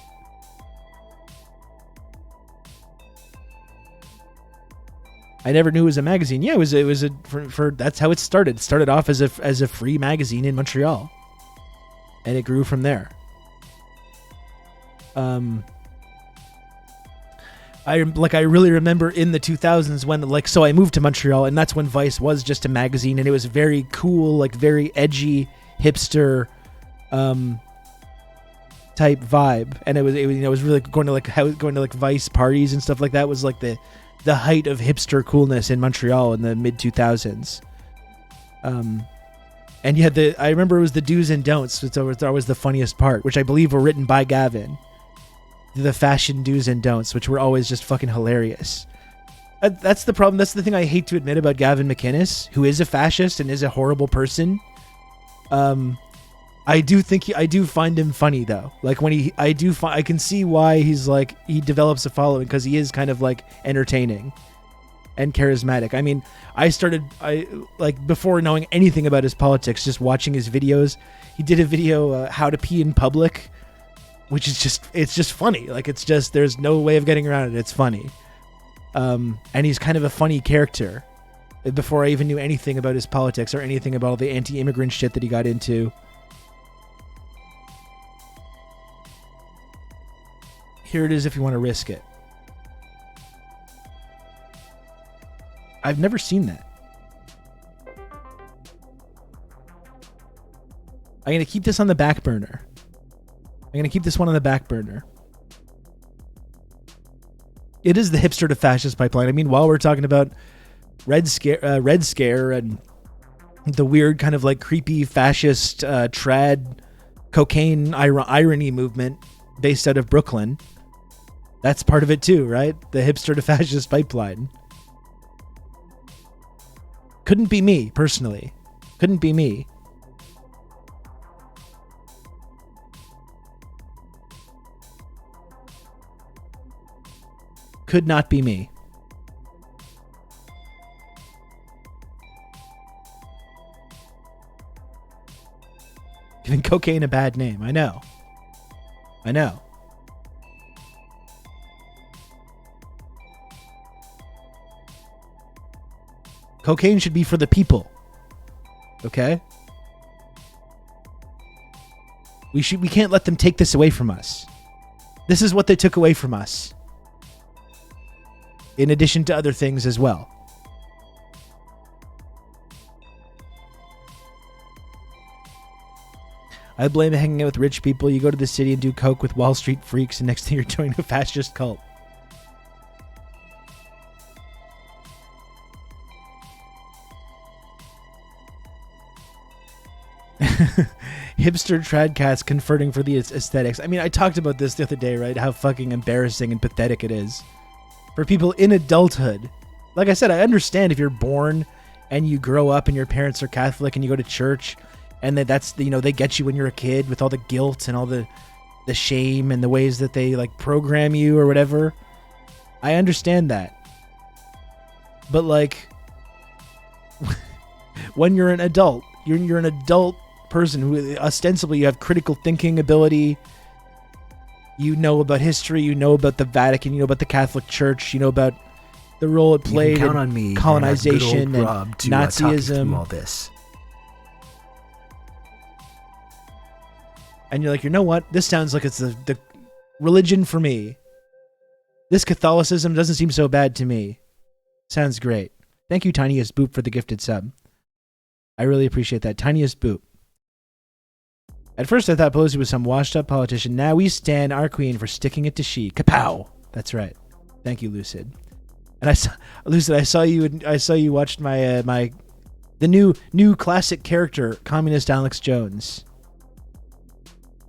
I never knew it was a magazine. Yeah, it was that's how it started. It started off as a free magazine in Montreal, and it grew from there. I really remember in the 2000s when so I moved to Montreal, and that's when Vice was just a magazine, and it was very cool, like very edgy hipster type vibe, and it was really going to Vice parties and stuff like that. Was like the height of hipster coolness in Montreal in the mid 2000s. And I remember it was the do's and don'ts. It's always the funniest part, which I believe were written by Gavin. The fashion do's and don'ts, which were always just fucking hilarious. That's the problem. That's the thing I hate to admit about Gavin McInnes, who is a fascist and is a horrible person. I do find him funny though. Like when I can see why he develops a following, because he is kind of like entertaining and charismatic. I mean, before knowing anything about his politics, just watching his videos. He did a video, how to pee in public, which is just funny. Like, it's just, there's no way of getting around it. It's funny. And he's kind of a funny character. Before I even knew anything about his politics or anything about all the anti-immigrant shit that he got into. Here it is if you want to risk it. I've never seen that. I'm going to keep this on the back burner. I'm going to keep this one on the back burner. It is the hipster to fascist pipeline. I mean, while we're talking about Red Scare and the weird kind of like creepy fascist trad cocaine irony movement based out of Brooklyn, that's part of it too, right? The hipster to fascist pipeline. Couldn't be me, personally. Couldn't be me. Could not be me. Giving cocaine a bad name. I know. Cocaine should be for the people. Okay? We can't let them take this away from us. This is what they took away from us. in addition to other things as well. I blame hanging out with rich people. You go to the city and do coke with Wall Street freaks, and next thing you're joining a fascist cult. Hipster trad cats converting for the aesthetics. I mean, I talked about this the other day, right? How fucking embarrassing and pathetic it is for people in adulthood. Like I said, I understand if you're born and you grow up and your parents are Catholic and you go to church, and that's, you know, they get you when you're a kid with all the guilt and all the shame and the ways that they like program you or whatever. I understand that. But like, when you're an adult, you're an adult person who ostensibly you have critical thinking ability. You know about history, you know about the Vatican, you know about the Catholic Church, you know about the role it played in colonization and Nazism. All this. And you're like, you know what? This sounds like it's the religion for me. This Catholicism doesn't seem so bad to me. Sounds great. Thank you, Tiniest Boop, for the gifted sub. I really appreciate that. Tiniest Boop. At first I thought Pelosi was some washed up politician. Now we stand our queen for sticking it to she. Kapow! That's right. Thank you, Lucid. And Lucid, I saw you watched my the new classic character, Communist Alex Jones.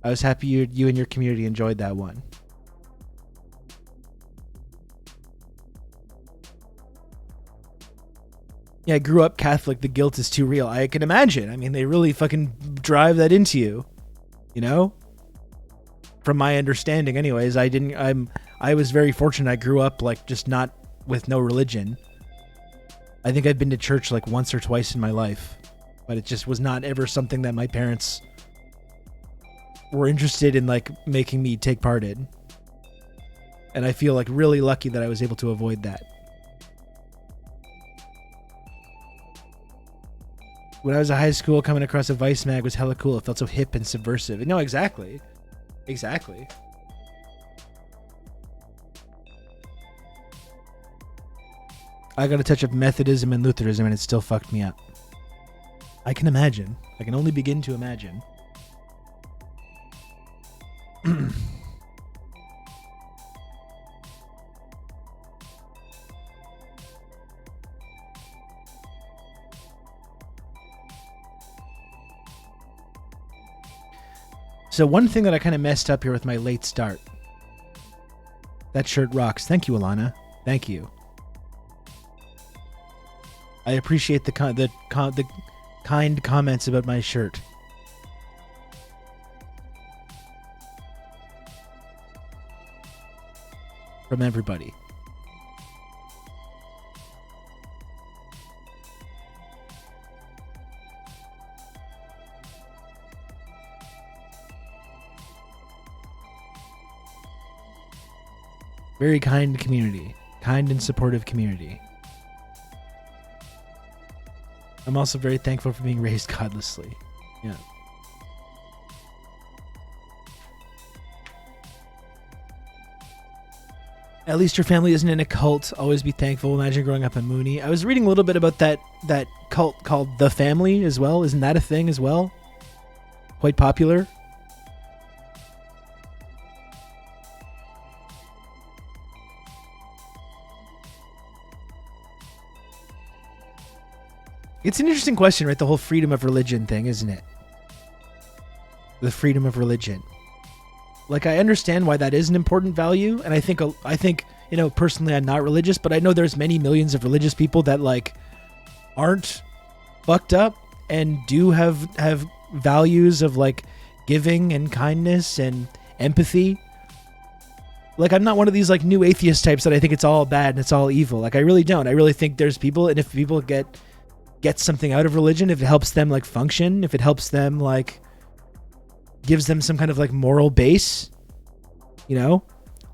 I was happy you and your community enjoyed that one. Yeah, I grew up Catholic. The guilt is too real. I can imagine. I mean, they really fucking drive that into you. You know? From my understanding, anyways, I was very fortunate. I grew up like just not with no religion. I think I've been to church like once or twice in my life, but it just was not ever something that my parents were interested in like making me take part in. And I feel like really lucky that I was able to avoid that. When I was in high school, coming across a Vice mag was hella cool. It felt so hip and subversive. No, exactly. Exactly. I got a touch of Methodism and Lutheranism and it still fucked me up. I can imagine. I can only begin to imagine. So one thing that I kind of messed up here with my late start. That shirt rocks. Thank you, Alana. Thank you. I appreciate the kind comments about my shirt. From everybody. Very kind community. Kind and supportive community. I'm also very thankful for being raised godlessly. Yeah. At least your family isn't in a cult. Always be thankful. Imagine growing up a Mooney. I was reading a little bit about that cult called The Family as well. Isn't that a thing as well? Quite popular. It's an interesting question, right? The whole freedom of religion thing, isn't it? The freedom of religion. Like, I understand why that is an important value, and I think, you know, personally, I'm not religious, but I know there's many millions of religious people that like aren't fucked up and do have values of like giving and kindness and empathy. Like, I'm not one of these like new atheist types that I think it's all bad and it's all evil. Like, I really don't. I really think there's people, and if people get something out of religion, if it helps them like function, if it helps them like gives them some kind of like moral base, you know,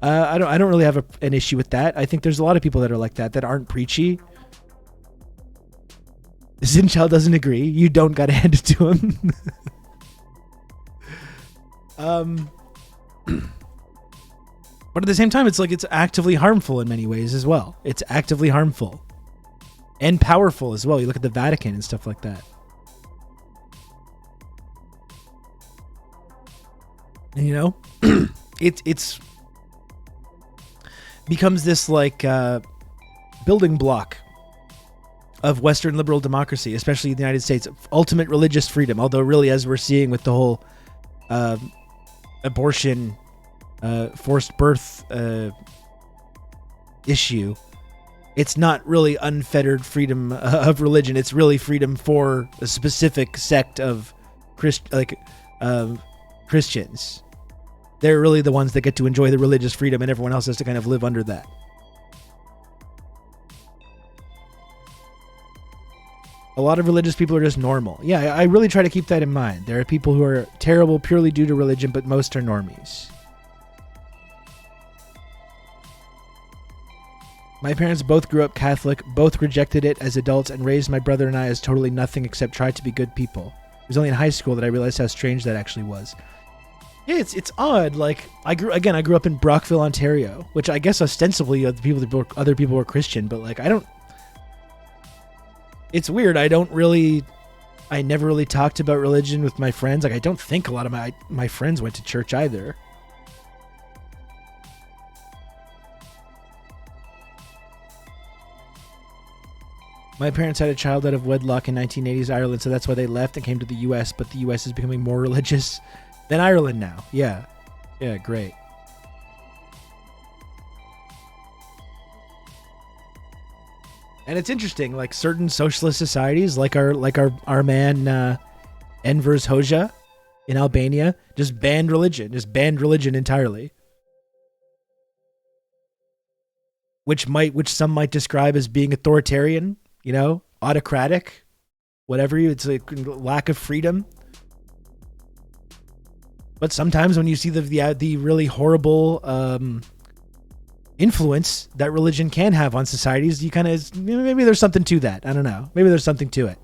I don't really have an issue with that. I think there's a lot of people that are like that aren't preachy. Zinchal doesn't agree. You don't gotta hand it to him. But at the same time, it's like it's actively harmful in many ways as well. It's actively harmful and powerful as well. You look at the Vatican and stuff like that. And, you know, it's becomes this like building block of Western liberal democracy, especially in the United States, ultimate religious freedom. Although really, as we're seeing with the whole abortion, forced birth issue, it's not really unfettered freedom of religion. It's really freedom for a specific sect of Christians. They're really the ones that get to enjoy the religious freedom, and everyone else has to kind of live under that. A lot of religious people are just normal. Yeah, I really try to keep that in mind. There are people who are terrible purely due to religion, but most are normies. My parents both grew up Catholic, both rejected it as adults, and raised my brother and I as totally nothing except try to be good people. It was only in high school that I realized how strange that actually was. Yeah, it's odd. Like I grew up in Brockville, Ontario, which I guess ostensibly other people were Christian, but like it's weird. I never really talked about religion with my friends. Like I don't think a lot of my friends went to church either. My parents had a child out of wedlock in 1980s Ireland, so that's why they left and came to the U.S., but the U.S. is becoming more religious than Ireland now. Yeah, great. And it's interesting, like certain socialist societies, like our man Enver's Hoxha in Albania, just banned religion entirely. Which some might describe as being authoritarian, you know, autocratic, whatever it's like lack of freedom. But sometimes when you see the really horrible influence that religion can have on societies, you kind of, maybe there's something to that. I don't know. Maybe there's something to it.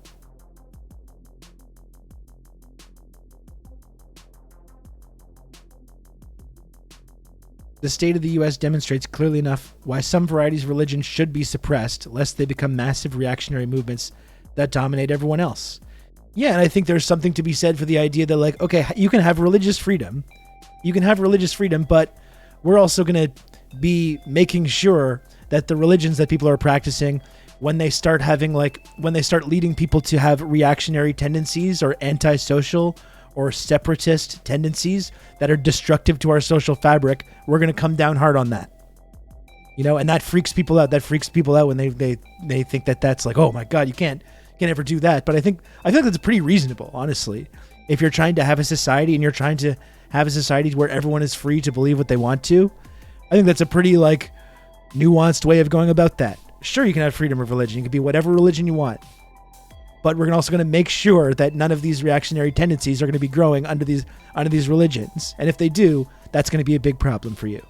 The state of the U.S. demonstrates clearly enough why some varieties of religion should be suppressed, lest they become massive reactionary movements that dominate everyone else. Yeah, and I think there's something to be said for the idea that, like, okay, you can have religious freedom. But we're also going to be making sure that the religions that people are practicing, when they start leading people to have reactionary tendencies or antisocial or separatist tendencies that are destructive to our social fabric, we're going to come down hard on that. You know, and that freaks people out. When they think that that's like, oh my God, you can't ever do that. But I feel like that's pretty reasonable, honestly. If you're trying to have a society and you're trying to have a society where everyone is free to believe what they want to, I think that's a pretty like nuanced way of going about that. Sure, you can have freedom of religion. You can be whatever religion you want. But we're also going to make sure that none of these reactionary tendencies are going to be growing under these religions. And if they do, that's going to be a big problem for you.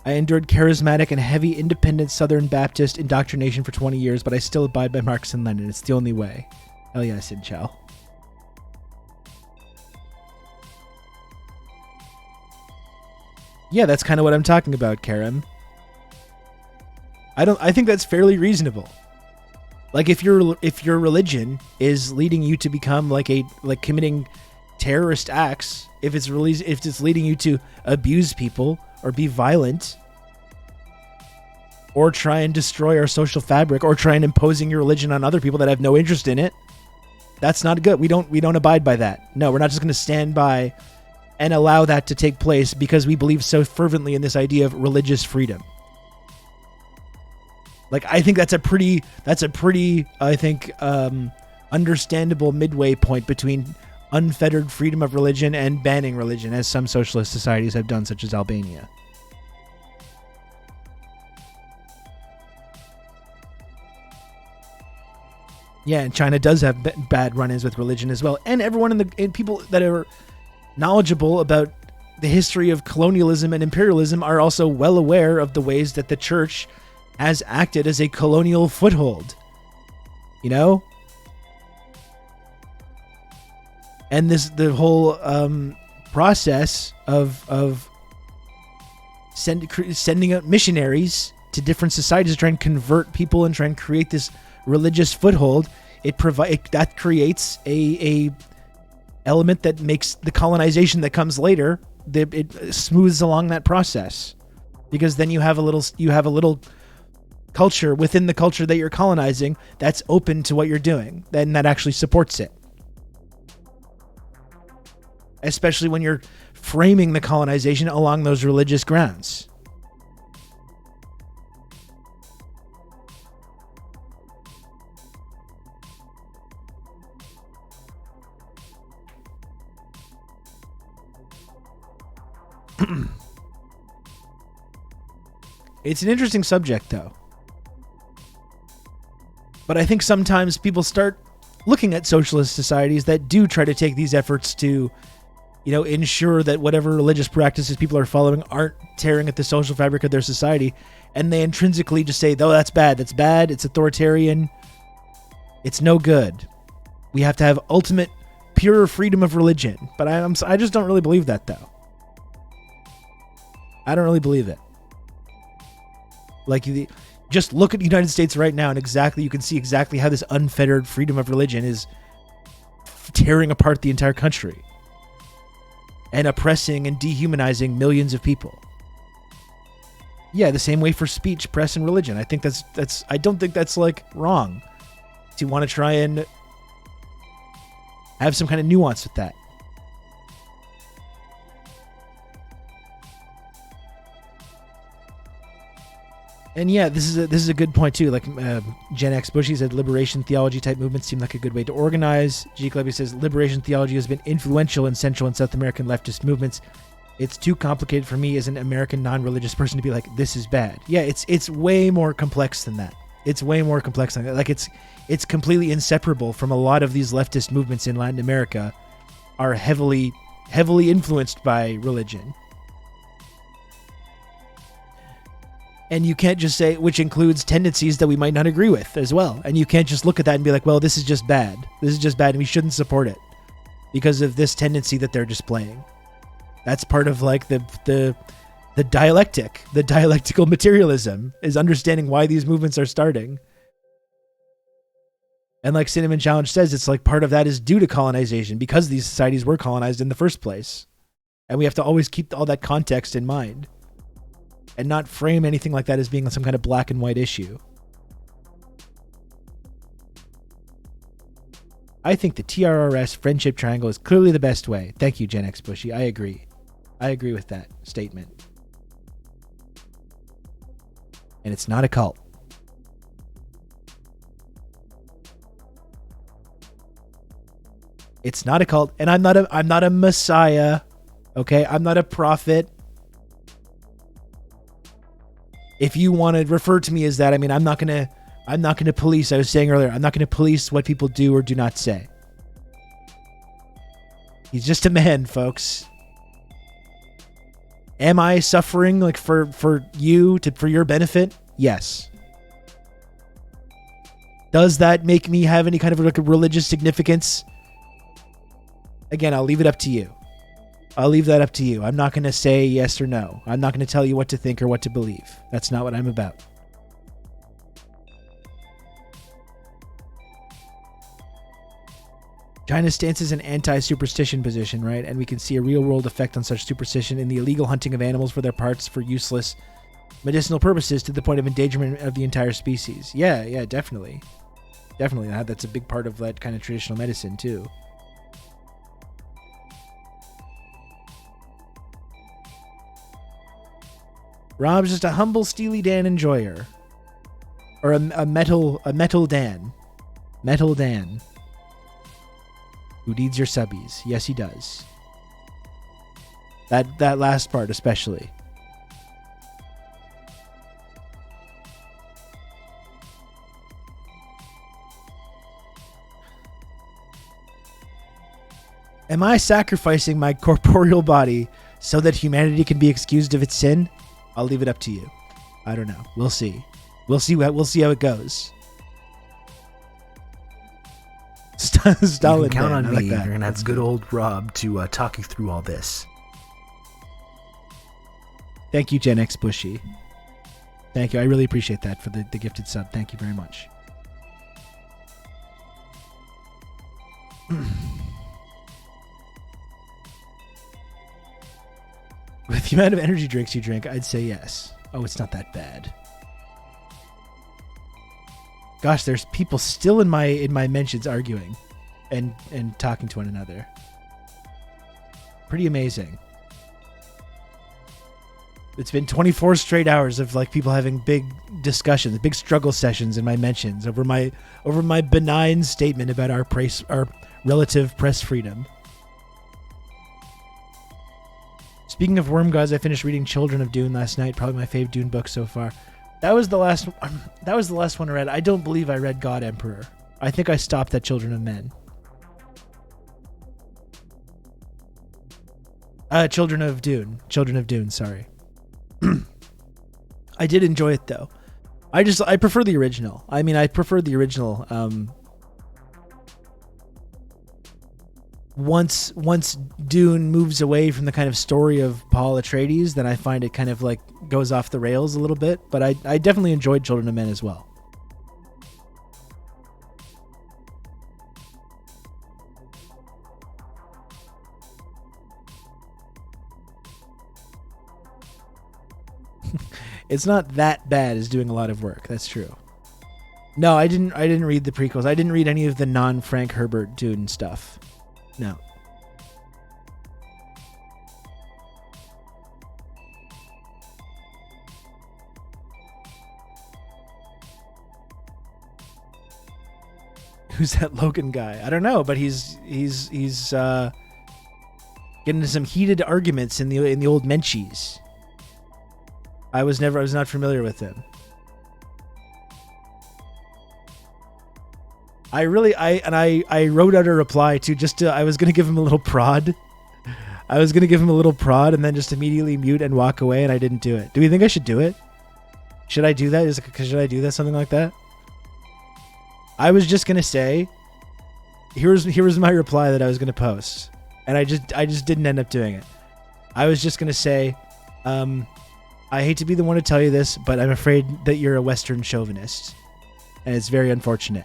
I endured charismatic and heavy independent Southern Baptist indoctrination for 20 years, but I still abide by Marx and Lenin. It's the only way. Hell yeah, Sin Chow. Yeah, that's kind of what I'm talking about, Karim. I think that's fairly reasonable. Like if your religion is leading you to become like committing terrorist acts, if it's leading you to abuse people or be violent or try and destroy our social fabric or try and imposing your religion on other people that have no interest in it, that's not good. We don't abide by that. No, we're not just going to stand by and allow that to take place because we believe so fervently in this idea of religious freedom. Like, I think that's a pretty, I think, understandable midway point between unfettered freedom of religion and banning religion, as some socialist societies have done, such as Albania. Yeah, and China does have bad run-ins with religion as well. And everyone and people that are knowledgeable about the history of colonialism and imperialism are also well aware of the ways that the church has acted as a colonial foothold. You know? And the whole process of sending out missionaries to different societies to try and convert people and try and create this religious foothold, that creates a element that makes the colonization that comes later, it smooths along that process, because then you have a little culture within the culture that you're colonizing that's open to what you're doing, then that actually supports it. Especially when you're framing the colonization along those religious grounds. It's an interesting subject, though. But I think sometimes people start looking at socialist societies that do try to take these efforts to, ensure that whatever religious practices people are following aren't tearing at the social fabric of their society, and they intrinsically just say, "Oh, that's bad. That's bad. It's authoritarian. It's no good. We have to have ultimate, pure freedom of religion." But I just don't really believe that, though. I don't really believe it. Like, just look at the United States right now, and you can see exactly how this unfettered freedom of religion is tearing apart the entire country and oppressing and dehumanizing millions of people. Yeah, the same way for speech, press, and religion. I think I don't think that's like wrong to want to try and have some kind of nuance with that. And yeah, this is a good point too. Like Gen X Bushy said, liberation theology type movements seem like a good way to organize. G. Clevy says liberation theology has been influential in Central and South American leftist movements. It's too complicated for me as an American non-religious person to be like, this is bad. Yeah, it's way more complex than that. It's way more complex than that. Like it's completely inseparable from a lot of these leftist movements in Latin America are heavily influenced by religion. And you can't just say, which includes tendencies that we might not agree with as well. And you can't just look at that and be like, well, this is just bad. This is just bad and we shouldn't support it because of this tendency that they're displaying. That's part of like the dialectic, the dialectical materialism is understanding why these movements are starting. And like Cinnamon Challenge says, it's like part of that is due to colonization because these societies were colonized in the first place. And we have to always keep all that context in mind. And not frame anything like that as being some kind of black and white issue. I think the TRRS friendship triangle is clearly the best way. Thank you, Gen X Bushy. I agree. I agree with that statement. And it's not a cult. It's not a cult, and I'm not a messiah. Okay, I'm not a prophet. If you want to refer to me as that, I mean, I'm not gonna police. I was saying earlier, I'm not gonna police what people do or do not say. He's just a man, folks. Am I suffering like for your benefit? Yes. Does that make me have any kind of like a religious significance? Again, I'll leave it up to you. I'll leave that up to you. I'm not going to say yes or no. I'm not going to tell you what to think or what to believe. That's not what I'm about. China's stance is an anti-superstition position, right? And we can see a real-world effect on such superstition in the illegal hunting of animals for their parts for useless medicinal purposes to the point of endangerment of the entire species. Yeah, definitely. Definitely. That's a big part of that kind of traditional medicine, too. Rob's just a humble Steely Dan enjoyer. Or a metal Dan. Metal Dan. Who needs your subbies. Yes, he does. That last part especially. Am I sacrificing my corporeal body so that humanity can be excused of its sin? I'll leave it up to you. I don't know. We'll see. We'll see how it goes. Stalin. You can count man. on I me. like that. You're gonna have That's good good. old Rob to talk you through all this. Thank you, Gen X Bushy. Thank you. I really appreciate that for the gifted sub. Thank you very much. With the amount of energy drinks you drink, I'd say yes. Oh, it's not that bad. Gosh, there's people still in my mentions arguing and talking to one another. Pretty amazing. It's been 24 straight hours of like people having big discussions, big struggle sessions in my mentions over my benign statement about our relative press freedom. Speaking of worm gods, I finished reading Children of Dune last night. Probably my favorite Dune book so far. That was the last one I read. I don't believe I read God Emperor. I think I stopped at Children of Men. Children of Dune, sorry. I did enjoy it though. I prefer the original. I mean, I prefer the original. Once Dune moves away from the kind of story of Paul Atreides, then I find it kind of like goes off the rails a little bit. But I definitely enjoyed Children of Men as well. It's not that bad as doing a lot of work. That's true. No, I didn't read the prequels. I didn't read any of the non-Frank Herbert Dune stuff. No. Who's that Logan guy? I don't know, but he's getting into some heated arguments in the old Menchies. I was not familiar with him. I wrote out a reply to I was going to give him a little prod. And then just immediately mute and walk away, and I didn't do it. Do you think I should do it? Should I do that? Should I do that? Something like that? I was just going to say, here was my reply that I was going to post. And I just didn't end up doing it. I was just going to say, I hate to be the one to tell you this, but I'm afraid that you're a Western chauvinist. And it's very unfortunate.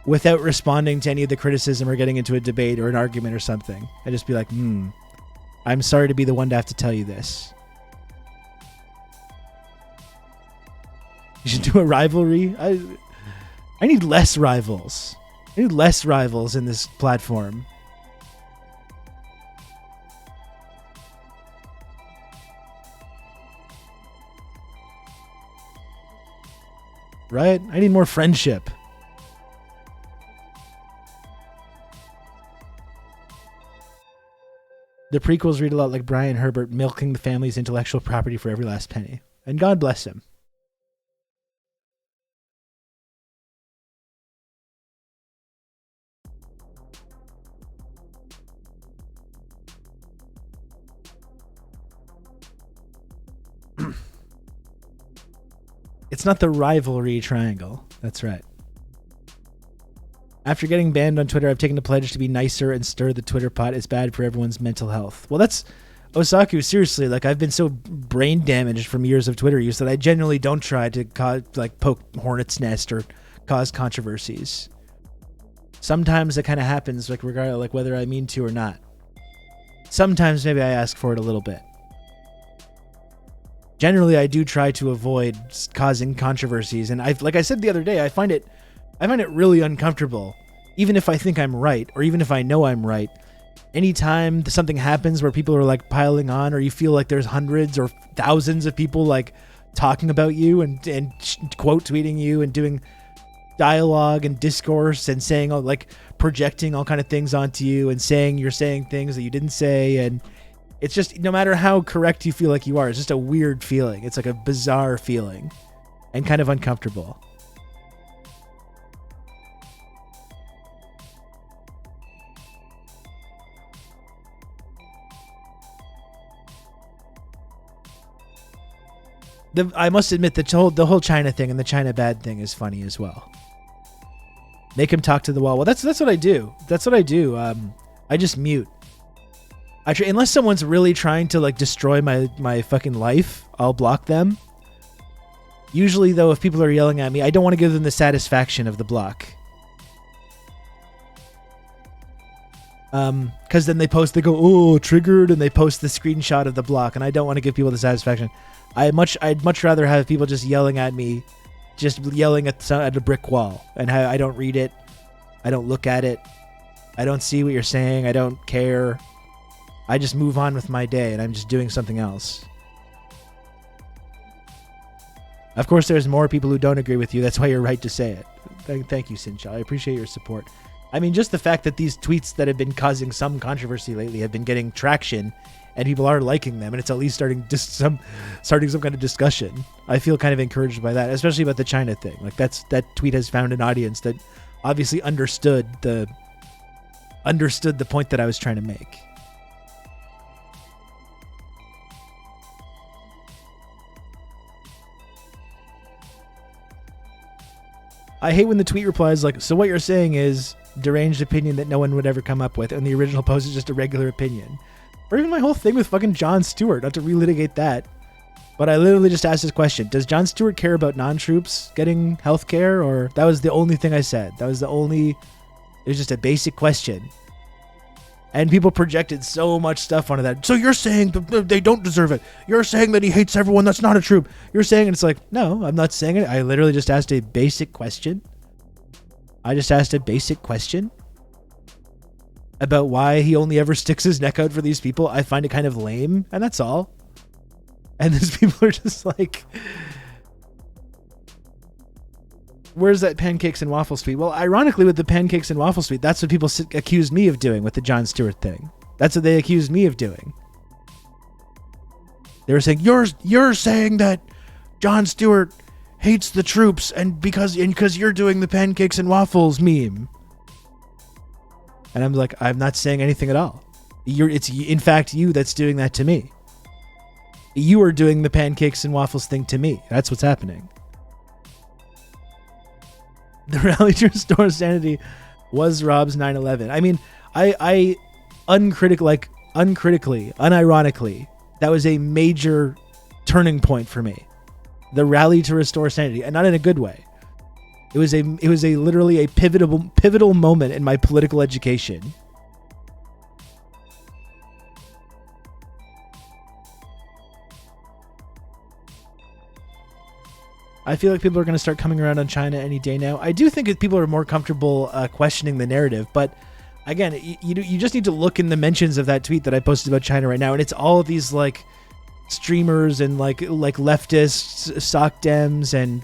Without responding to any of the criticism or getting into a debate or an argument or something. I'd just be like, I'm sorry to be the one to have to tell you this. You should do a rivalry. I need less rivals. I need less rivals in this platform. Right? I need more friendship. The prequels read a lot like Brian Herbert milking the family's intellectual property for every last penny. And God bless him. It's not the rivalry triangle. That's right. After getting banned on Twitter, I've taken a pledge to be nicer and stir the Twitter pot. It's bad for everyone's mental health. Well, that's Osaku. Seriously, like I've been so brain damaged from years of Twitter use that I genuinely don't try to poke hornet's nest or cause controversies. Sometimes it kind of happens, like regardless, like whether I mean to or not. Sometimes maybe I ask for it a little bit. Generally, I do try to avoid causing controversies, and like I said the other day, I find it really uncomfortable, even if I think I'm right, or even if I know I'm right. Anytime something happens where people are like piling on, or you feel like there's hundreds or thousands of people like talking about you and quote tweeting you and doing dialogue and discourse and saying like projecting all kind of things onto you and saying you're saying things that you didn't say, and it's just, no matter how correct you feel like you are, it's just a weird feeling. It's like a bizarre feeling and kind of uncomfortable. I must admit that the whole China thing and the China bad thing is funny as well. Make him talk to the wall. Well, that's what I do. That's what I do. I just mute. Unless someone's really trying to like destroy my fucking life, I'll block them. Usually, though, if people are yelling at me, I don't want to give them the satisfaction of the block. Because then they go, oh, triggered, and they post the screenshot of the block, and I don't want to give people the satisfaction. I'd much rather have people just yelling at me, just yelling at a brick wall, and I don't read it, I don't look at it, I don't see what you're saying, I don't care. I just move on with my day, and I'm just doing something else. Of course, there's more people who don't agree with you. That's why you're right to say it. Thank you, Sincha. I appreciate your support. I mean, just the fact that these tweets that have been causing some controversy lately have been getting traction, and people are liking them, and it's at least starting some kind of discussion. I feel kind of encouraged by that, especially about the China thing. Like that tweet has found an audience that obviously understood the point that I was trying to make. I hate when the tweet replies like, so what you're saying is deranged opinion that no one would ever come up with, and the original post is just a regular opinion. Or even my whole thing with fucking Jon Stewart, not to relitigate that. But I literally just asked this question. Does Jon Stewart care about non-troops getting health care? Or that was the only thing I said. It was just a basic question. And people projected so much stuff onto that. So you're saying they don't deserve it. You're saying that he hates everyone that's not a troop. You're saying, and it's like, no, I'm not saying it. I literally just asked a basic question. About why he only ever sticks his neck out for these people. I find it kind of lame, and that's all. And these people are just like, where's that pancakes and waffles tweet? Well, ironically, with the pancakes and waffles tweet, that's what people accused me of doing with the Jon Stewart thing. That's what they accused me of doing. They were saying, you're saying that Jon Stewart hates the troops and because you're doing the pancakes and waffles meme. And I'm like, I'm not saying anything at all. It's in fact you that's doing that to me. You are doing the pancakes and waffles thing to me. That's what's happening. The rally to restore sanity was Rob's 9/11. I mean, I unironically, that was a major turning point for me. The rally to restore sanity, and not in a good way. It was literally a pivotal moment in my political education. I feel like people are going to start coming around on China any day now. I do think that people are more comfortable questioning the narrative, but again, you just need to look in the mentions of that tweet that I posted about China right now, and it's all of these like streamers and like leftists, sock dems, and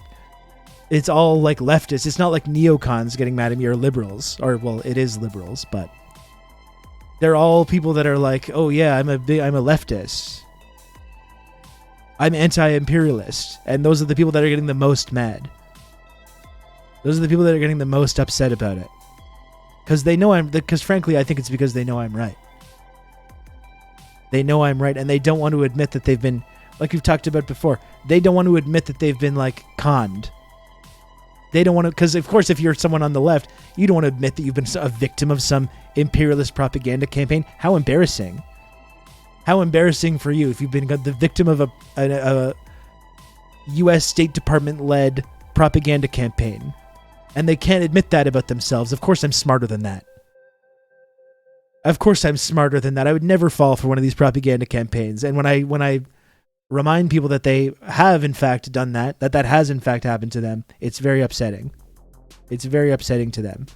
it's all like leftists. It's not like neocons getting mad at me or liberals, or well, it is liberals, but they're all people that are like, oh yeah, I'm a leftist. I'm anti-imperialist, and those are the people that are getting the most mad. Those are the people that are getting the most upset about it, because frankly, I think it's because they know I'm right. They know I'm right, and they don't want to admit that they've been, like we've talked about before. They don't want to admit that they've been like conned. They don't want to, because of course, if you're someone on the left, you don't want to admit that you've been a victim of some imperialist propaganda campaign. How embarrassing! How embarrassing for you if you've been the victim of a U.S. State Department-led propaganda campaign. And they can't admit that about themselves. Of course I'm smarter than that. Of course I'm smarter than that. I would never fall for one of these propaganda campaigns. And when I remind people that they have in fact done that has in fact happened to them, it's very upsetting. It's very upsetting to them.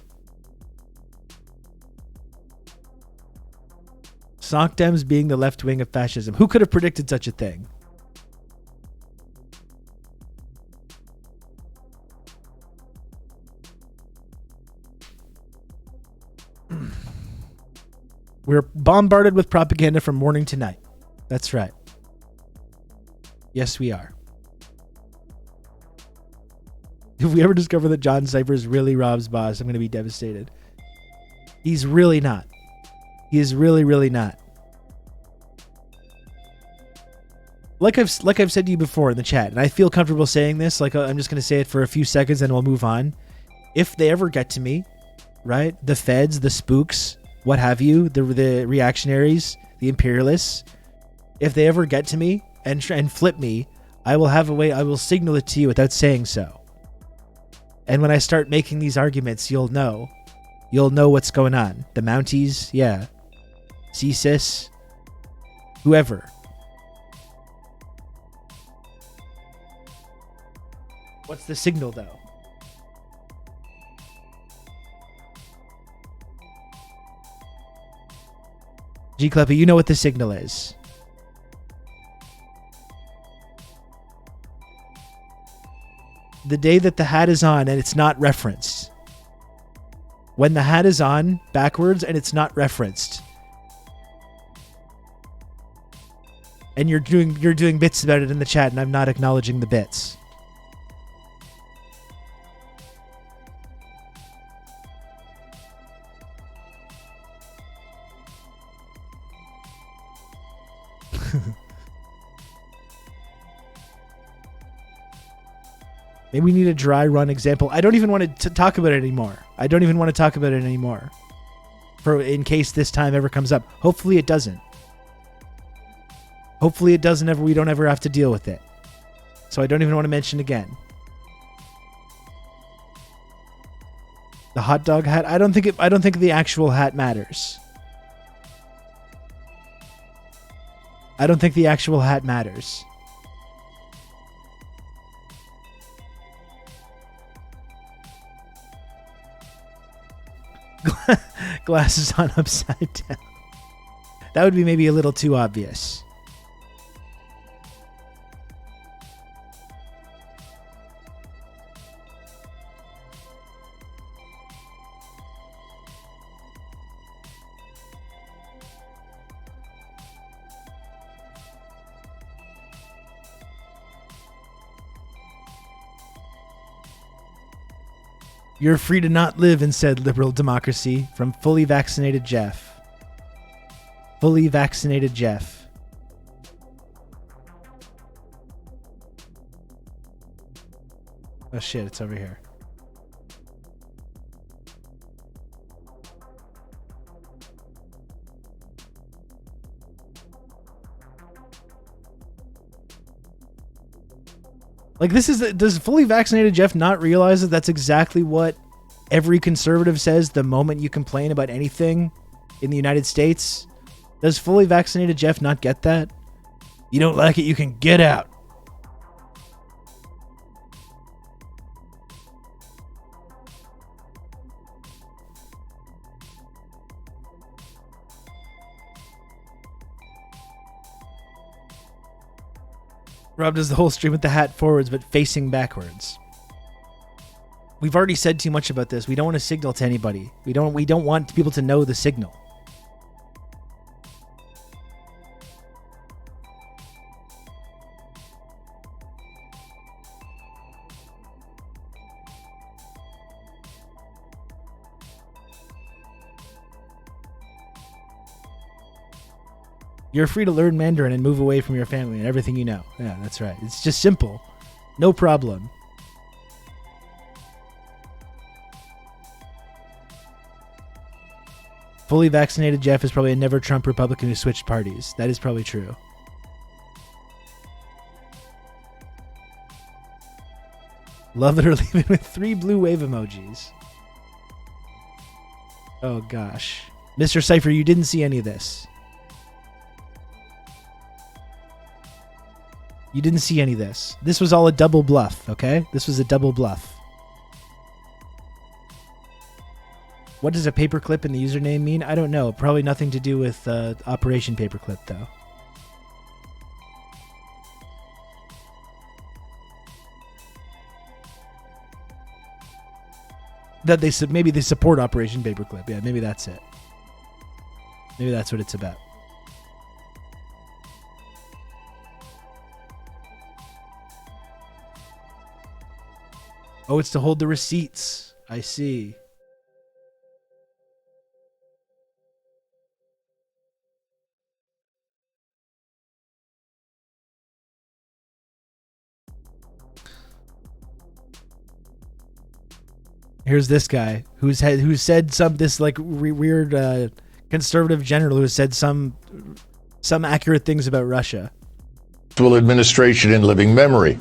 Sock Dems being the left wing of fascism. Who could have predicted such a thing? We're bombarded with propaganda from morning to night. That's right. Yes, we are. If we ever discover that John Cypher is really Rob's boss, I'm going to be devastated. He's really not. He is really, really not. Like I've said to you before in the chat, and I feel comfortable saying this, like I'm just going to say it for a few seconds and we'll move on. if they ever get to me, right? The feds, the spooks, what have you, the reactionaries, the imperialists, if they ever get to me and flip me, I will have a way, I will signal it to you without saying so. And when I start making these arguments, you'll know what's going on. The Mounties, yeah. CSIS, whoever. What's the signal, though? G-Cluppy, you know what the signal is. The day that the hat is on and it's not referenced. When the hat is on backwards and it's not referenced. And you're doing bits about it in the chat and I'm not acknowledging the bits. Maybe we need a dry run example. I don't even want to talk about it anymore. For in case this time ever comes up. Hopefully it doesn't. Hopefully it doesn't ever. We don't ever have to deal with it. So I don't even want to mention again. The hot dog hat. I don't think the actual hat matters. I don't think the actual hat matters. Glasses on upside down. That would be maybe a little too obvious. You're free to not live in said liberal democracy. From fully vaccinated Jeff. Fully vaccinated Jeff. Oh shit, it's over here. Like, this is, does fully vaccinated Jeff not realize that that's exactly what every conservative says the moment you complain about anything in the United States? Does fully vaccinated Jeff not get that? You don't like it, you can get out. Rob does the whole stream with the hat forwards but facing backwards. We've already said too much about this. We don't want to signal to anybody. We don't want people to know the signal. You're free to learn Mandarin and move away from your family and everything you know. Yeah, that's right. It's just simple. No problem. Fully vaccinated Jeff is probably a never Trump Republican who switched parties. That is probably true. Love it or leave it with 3 blue wave emojis. Oh gosh. Mr. Cypher, you didn't see any of this. You didn't see any of this. This was all a double bluff, okay? This was a double bluff. What does a paperclip in the username mean? I don't know. Probably nothing to do with Operation Paperclip, though. That maybe they support Operation Paperclip. Yeah, maybe that's it. Maybe that's what it's about. Oh, it's to hold the receipts. I see. Here's this guy who said this like weird conservative general who has said some accurate things about Russia. Administration in living memory.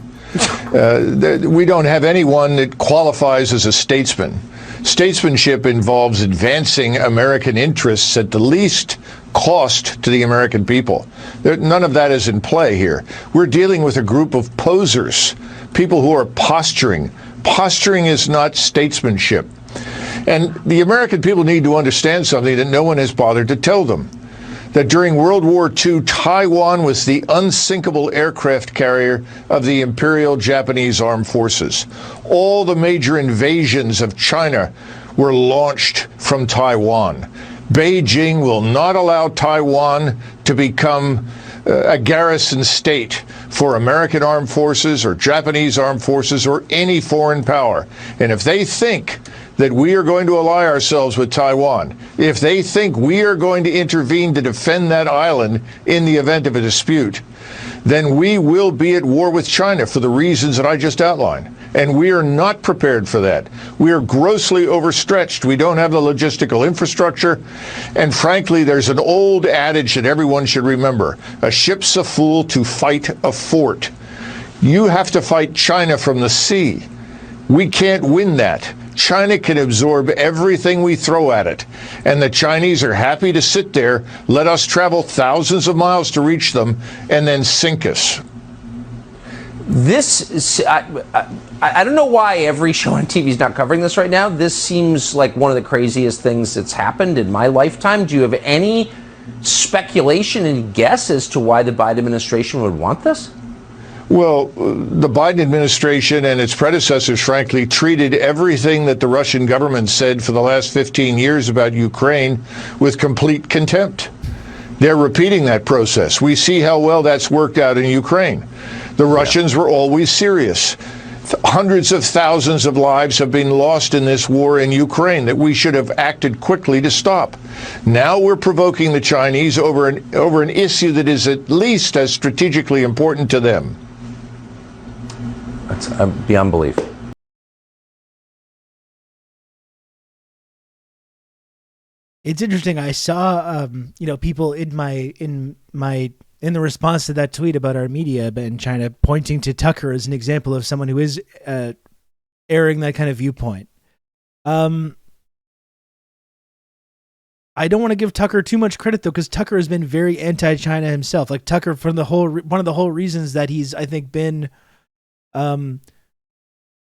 We don't have anyone that qualifies as a statesman. Statesmanship involves advancing American interests at the least cost to the American people. None of that is in play here. We're dealing with a group of posers, people who are posturing. Posturing is not statesmanship. And the American people need to understand something that no one has bothered to tell them. That during World War II, Taiwan was the unsinkable aircraft carrier of the Imperial Japanese Armed Forces. All the major invasions of China were launched from Taiwan. Beijing will not allow Taiwan to become a garrison state for American armed forces or Japanese armed forces or any foreign power. And if they think that we are going to ally ourselves with Taiwan, if they think we are going to intervene to defend that island in the event of a dispute, then we will be at war with China for the reasons that I just outlined. And we are not prepared for that. We are grossly overstretched. We don't have the logistical infrastructure. And frankly, there's an old adage that everyone should remember. A ship's a fool to fight a fort. You have to fight China from the sea. We can't win that. China can absorb everything we throw at it. And the Chinese are happy to sit there, let us travel thousands of miles to reach them, and then sink us. I don't know why every show on TV is not covering this right now. This seems like one of the craziest things that's happened in my lifetime. Do you have any speculation and guess as to why the Biden administration would want this? Well, the Biden administration and its predecessors, frankly, treated everything that the Russian government said for the last 15 years about Ukraine with complete contempt. They're repeating that process. We see how well that's worked out in Ukraine. The Russians were always serious. Hundreds of thousands of lives have been lost in this war in Ukraine that we should have acted quickly to stop. Now we're provoking the Chinese over an issue that is at least as strategically important to them. That's beyond belief. It's interesting. I saw, people in the response to that tweet about our media in China pointing to Tucker as an example of someone who is airing that kind of viewpoint. I don't want to give Tucker too much credit though, because Tucker has been very anti-China himself. Like Tucker, one of the whole reasons that he's, I think, been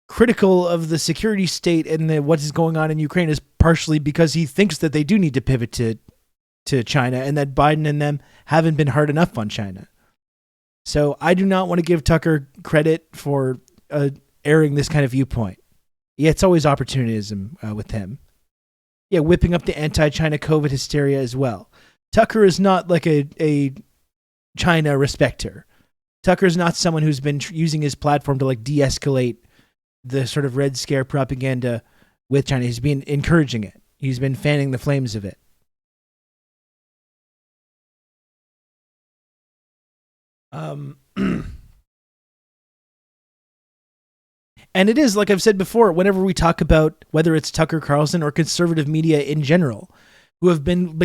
critical of the security state and what is going on in Ukraine is partially because he thinks that they do need to pivot to China and that Biden and them haven't been hard enough on China. So I do not want to give Tucker credit for airing this kind of viewpoint. Yeah, it's always opportunism with him. Yeah, whipping up the anti-China COVID hysteria as well. Tucker is not like a China respecter. Tucker is not someone who's been using his platform to like de-escalate the sort of Red Scare propaganda with China. He's been encouraging it. He's been fanning the flames of it. And it is, like I've said before, whenever we talk about whether it's Tucker Carlson or conservative media in general, who have been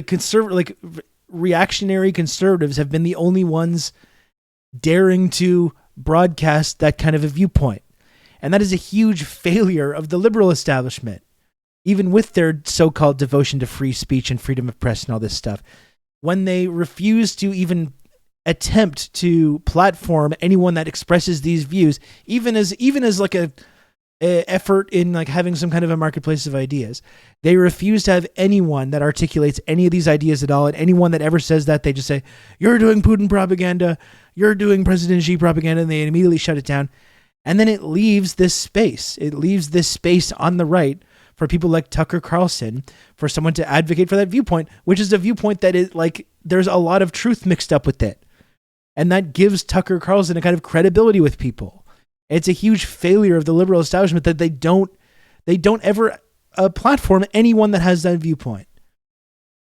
reactionary conservatives have been the only ones daring to broadcast that kind of a viewpoint. And that is a huge failure of the liberal establishment, even with their so-called devotion to free speech and freedom of press and all this stuff. When they refuse to even attempt to platform anyone that expresses these views, even as like a effort in like having some kind of a marketplace of ideas, they refuse to have anyone that articulates any of these ideas at all. And anyone that ever says that, they just say, "You're doing Putin propaganda, you're doing President Xi propaganda," and they immediately shut it down. And then it leaves this space. It leaves this space on the right for people like Tucker Carlson, for someone to advocate for that viewpoint, which is a viewpoint that is like, there's a lot of truth mixed up with it. And that gives Tucker Carlson a kind of credibility with people. It's a huge failure of the liberal establishment that they don't ever platform anyone that has that viewpoint.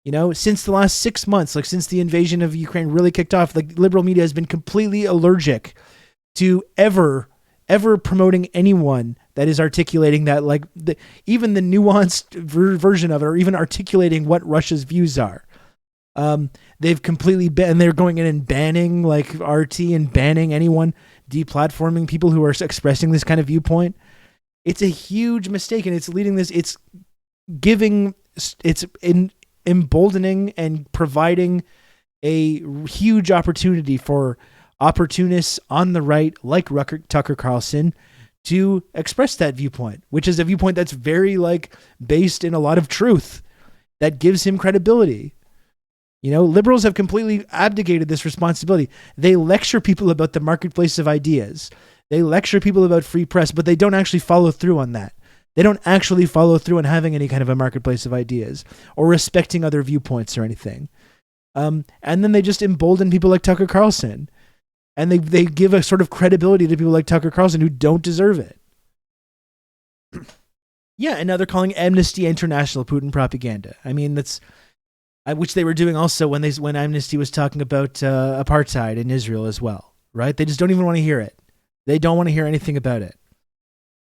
You know, since the last 6 months, like since the invasion of Ukraine really kicked off, like liberal media has been completely allergic to ever promoting anyone that is articulating that, like, even the nuanced version of it, or even articulating what Russia's views are. They've completely and they're going in and banning like RT and banning anyone, deplatforming people who are expressing this kind of viewpoint. It's a huge mistake, and it's leading this. It's emboldening and providing a huge opportunity for opportunists on the right, like Tucker Carlson, to express that viewpoint, which is a viewpoint that's very like based in a lot of truth, that gives him credibility. You know, liberals have completely abdicated this responsibility. They lecture people about the marketplace of ideas. They lecture people about free press, but they don't actually follow through on that. They don't actually follow through on having any kind of a marketplace of ideas or respecting other viewpoints or anything. And then they just embolden people like Tucker Carlson. And they give a sort of credibility to people like Tucker Carlson who don't deserve it. Yeah, and now they're calling Amnesty International Putin propaganda. I mean, that's... which they were doing also when Amnesty was talking about apartheid in Israel as well, right? They just don't even want to hear it. They don't want to hear anything about it.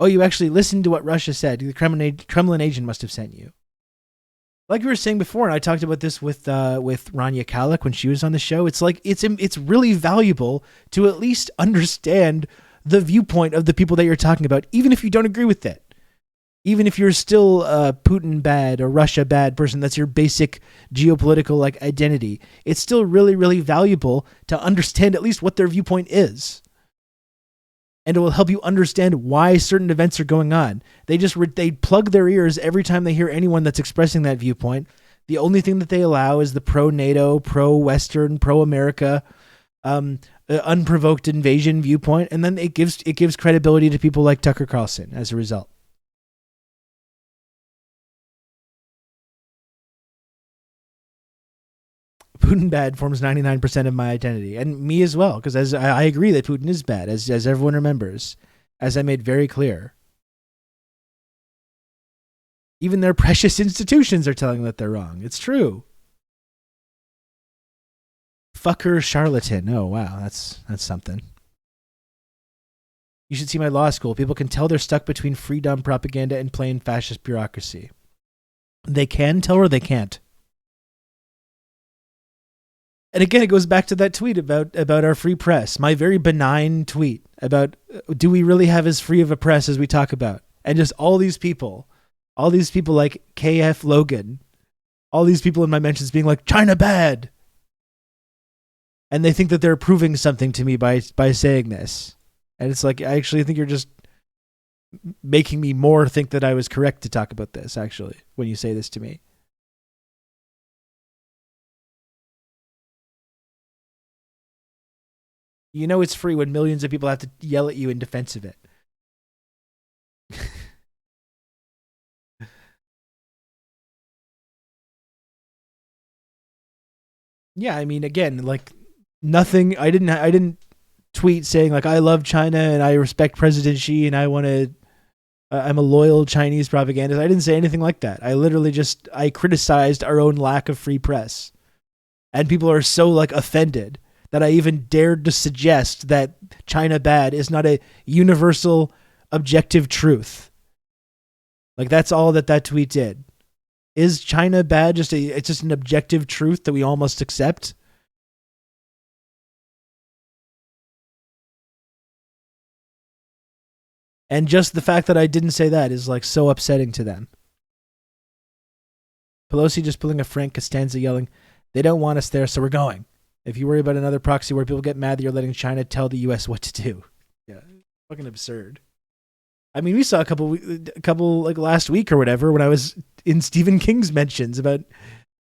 Oh, you actually listened to what Russia said. The Kremlin agent must have sent you. Like we were saying before, and I talked about this with Rania Khalek when she was on the show. It's like it's really valuable to at least understand the viewpoint of the people that you're talking about, even if you don't agree with it. Even if you're still a Putin bad or Russia bad person, that's your basic geopolitical like identity. It's still really, really valuable to understand at least what their viewpoint is. And it will help you understand why certain events are going on. They plug their ears every time they hear anyone that's expressing that viewpoint. The only thing that they allow is the pro-NATO, pro-Western, pro-America, unprovoked invasion viewpoint. And then it gives credibility to people like Tucker Carlson as a result. Putin bad forms 99% of my identity, and me as well, because as I agree that Putin is bad, as everyone remembers, as I made very clear. Even their precious institutions are telling them that they're wrong. It's true. Fucker charlatan. Oh, wow, that's something. You should see my law school. People can tell they're stuck between freedom propaganda and plain fascist bureaucracy. They can tell or they can't. And again, it goes back to that tweet about our free press, my very benign tweet about, do we really have as free of a press as we talk about? And just all these people like KF Logan, all these people in my mentions being like, China bad. And they think that they're proving something to me by saying this. And it's like, I actually think you're just making me more think that I was correct to talk about this, actually, when you say this to me. You know it's free when millions of people have to yell at you in defense of it. Yeah, I mean, again, like nothing. I didn't tweet saying like I love China and I respect President Xi and I'm a loyal Chinese propagandist. I didn't say anything like that. I literally I criticized our own lack of free press, and people are so like offended that I even dared to suggest that China bad is not a universal objective truth. Like that's all that tweet did. Is China bad it's just an objective truth that we all must accept? And just the fact that I didn't say that is like so upsetting to them. Pelosi just pulling a Frank Costanza yelling, they don't want us there, so we're going. If you worry about another proxy where people get mad that you're letting China tell the U.S. what to do. Yeah, fucking absurd. I mean, we saw a couple like last week or whatever when I was in Stephen King's mentions about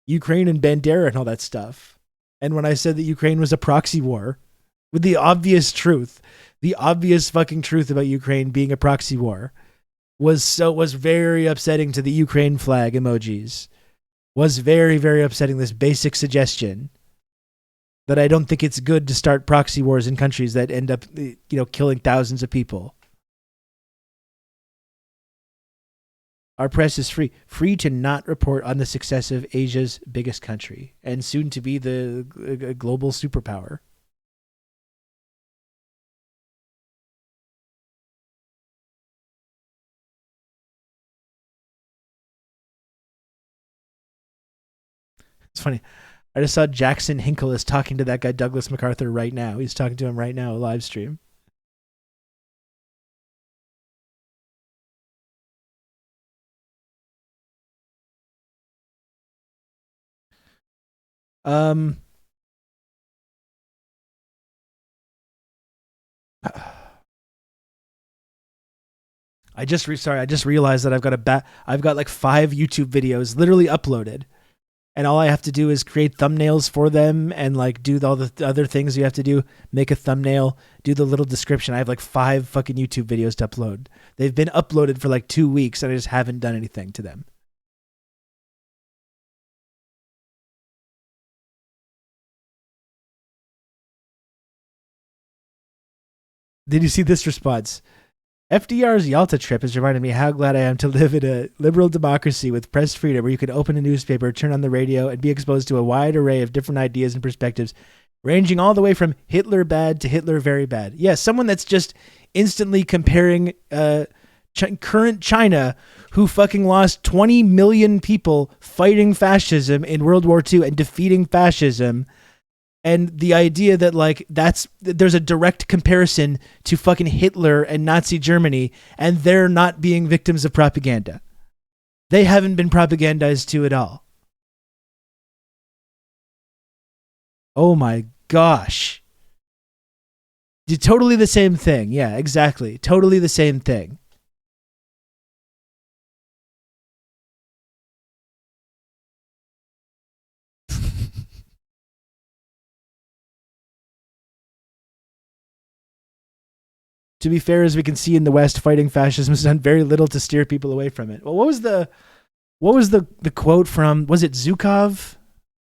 Ukraine and Bandera and all that stuff. And when I said that Ukraine was a proxy war with the obvious truth, the obvious fucking truth about Ukraine being a proxy war was very upsetting to the Ukraine flag emojis. Was very, very upsetting, this basic suggestion that I don't think it's good to start proxy wars in countries that end up, killing thousands of people. Our press is free to not report on the success of Asia's biggest country and soon to be the global superpower. It's funny. I just saw Jackson Hinkle is talking to that guy Douglas MacArthur right now. He's talking to him right now, a live stream. I just realized that I've got like 5 YouTube videos literally uploaded, and all I have to do is create thumbnails for them and like do all the other things you have to do. Make a thumbnail, do the little description. I have like 5 fucking YouTube videos to upload. They've been uploaded for like 2 weeks, and I just haven't done anything to them. Did you see this response? FDR's Yalta trip has reminded me how glad I am to live in a liberal democracy with press freedom where you can open a newspaper, turn on the radio, and be exposed to a wide array of different ideas and perspectives, ranging all the way from Hitler bad to Hitler very bad. Yeah, someone that's just instantly comparing current China, who fucking lost 20 million people fighting fascism in World War II and defeating fascism, and the idea that like there's a direct comparison to fucking Hitler and Nazi Germany, and they're not being victims of propaganda. They haven't been propagandized to at all. Oh my gosh. Totally the same thing. Yeah, exactly. Totally the same thing. To be fair, as we can see in the West, fighting fascism has done very little to steer people away from it. Well, what was the quote from, was it Zhukov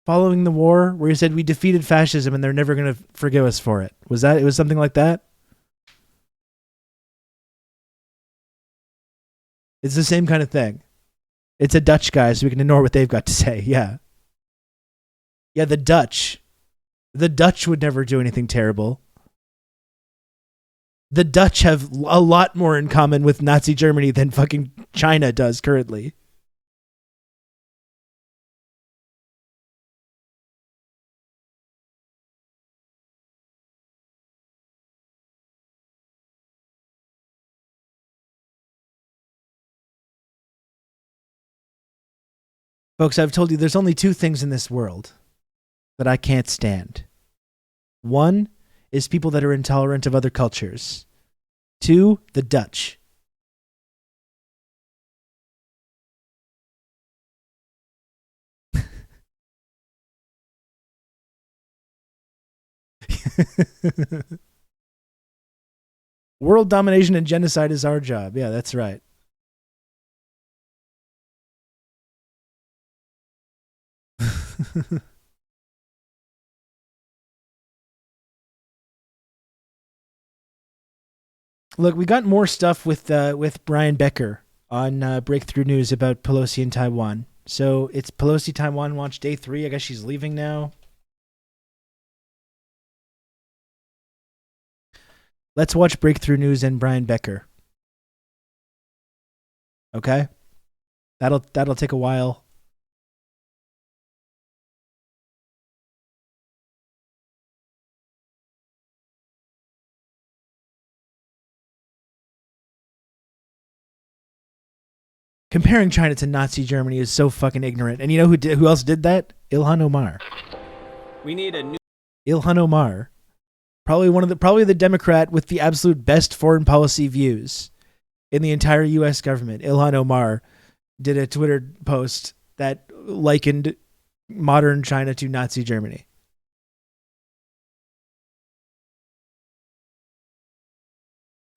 following the war, where he said, we defeated fascism and they're never going to forgive us for it? It was something like that? It's the same kind of thing. It's a Dutch guy, so we can ignore what they've got to say. Yeah. Yeah, the Dutch. The Dutch would never do anything terrible. The Dutch have a lot more in common with Nazi Germany than fucking China does currently. Folks, I've told you there's only 2 things in this world that I can't stand. 1 is people that are intolerant of other cultures. 2, the Dutch. World domination and genocide is our job. Yeah, that's right. Look, we got more stuff with Brian Becker on Breakthrough News about Pelosi in Taiwan. So it's Pelosi Taiwan Watch Day 3. I guess she's leaving now. Let's watch Breakthrough News and Brian Becker. Okay? That'll take a while. Comparing China to Nazi Germany is so fucking ignorant. And you know who else did that? Ilhan Omar. We need a new Ilhan Omar. Probably the Democrat with the absolute best foreign policy views in the entire US government. Ilhan Omar did a Twitter post that likened modern China to Nazi Germany.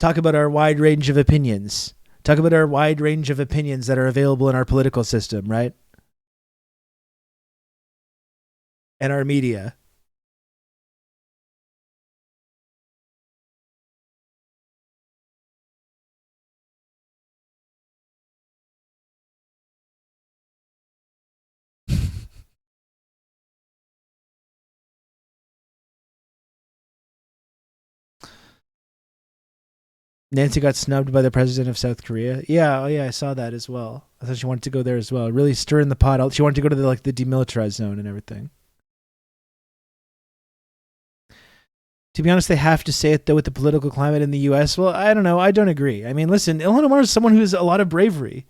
Talk about our wide range of opinions. Talk about our wide range of opinions that are available in our political system, right? And our media. Nancy got snubbed by the president of South Korea. Yeah, I saw that as well. I thought she wanted to go there as well. Really stirring the pot. She wanted to go to the demilitarized zone and everything. To be honest, they have to say it, though, with the political climate in the U.S. Well, I don't know. I don't agree. I mean, listen, Ilhan Omar is someone who has a lot of bravery.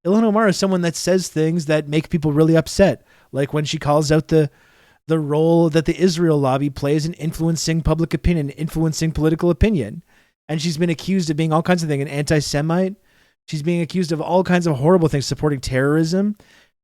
Ilhan Omar is someone that says things that make people really upset. Like when she calls out the role that the Israel lobby plays in influencing public opinion, influencing political opinion. And she's been accused of being all kinds of things, an anti-Semite. She's being accused of all kinds of horrible things, supporting terrorism.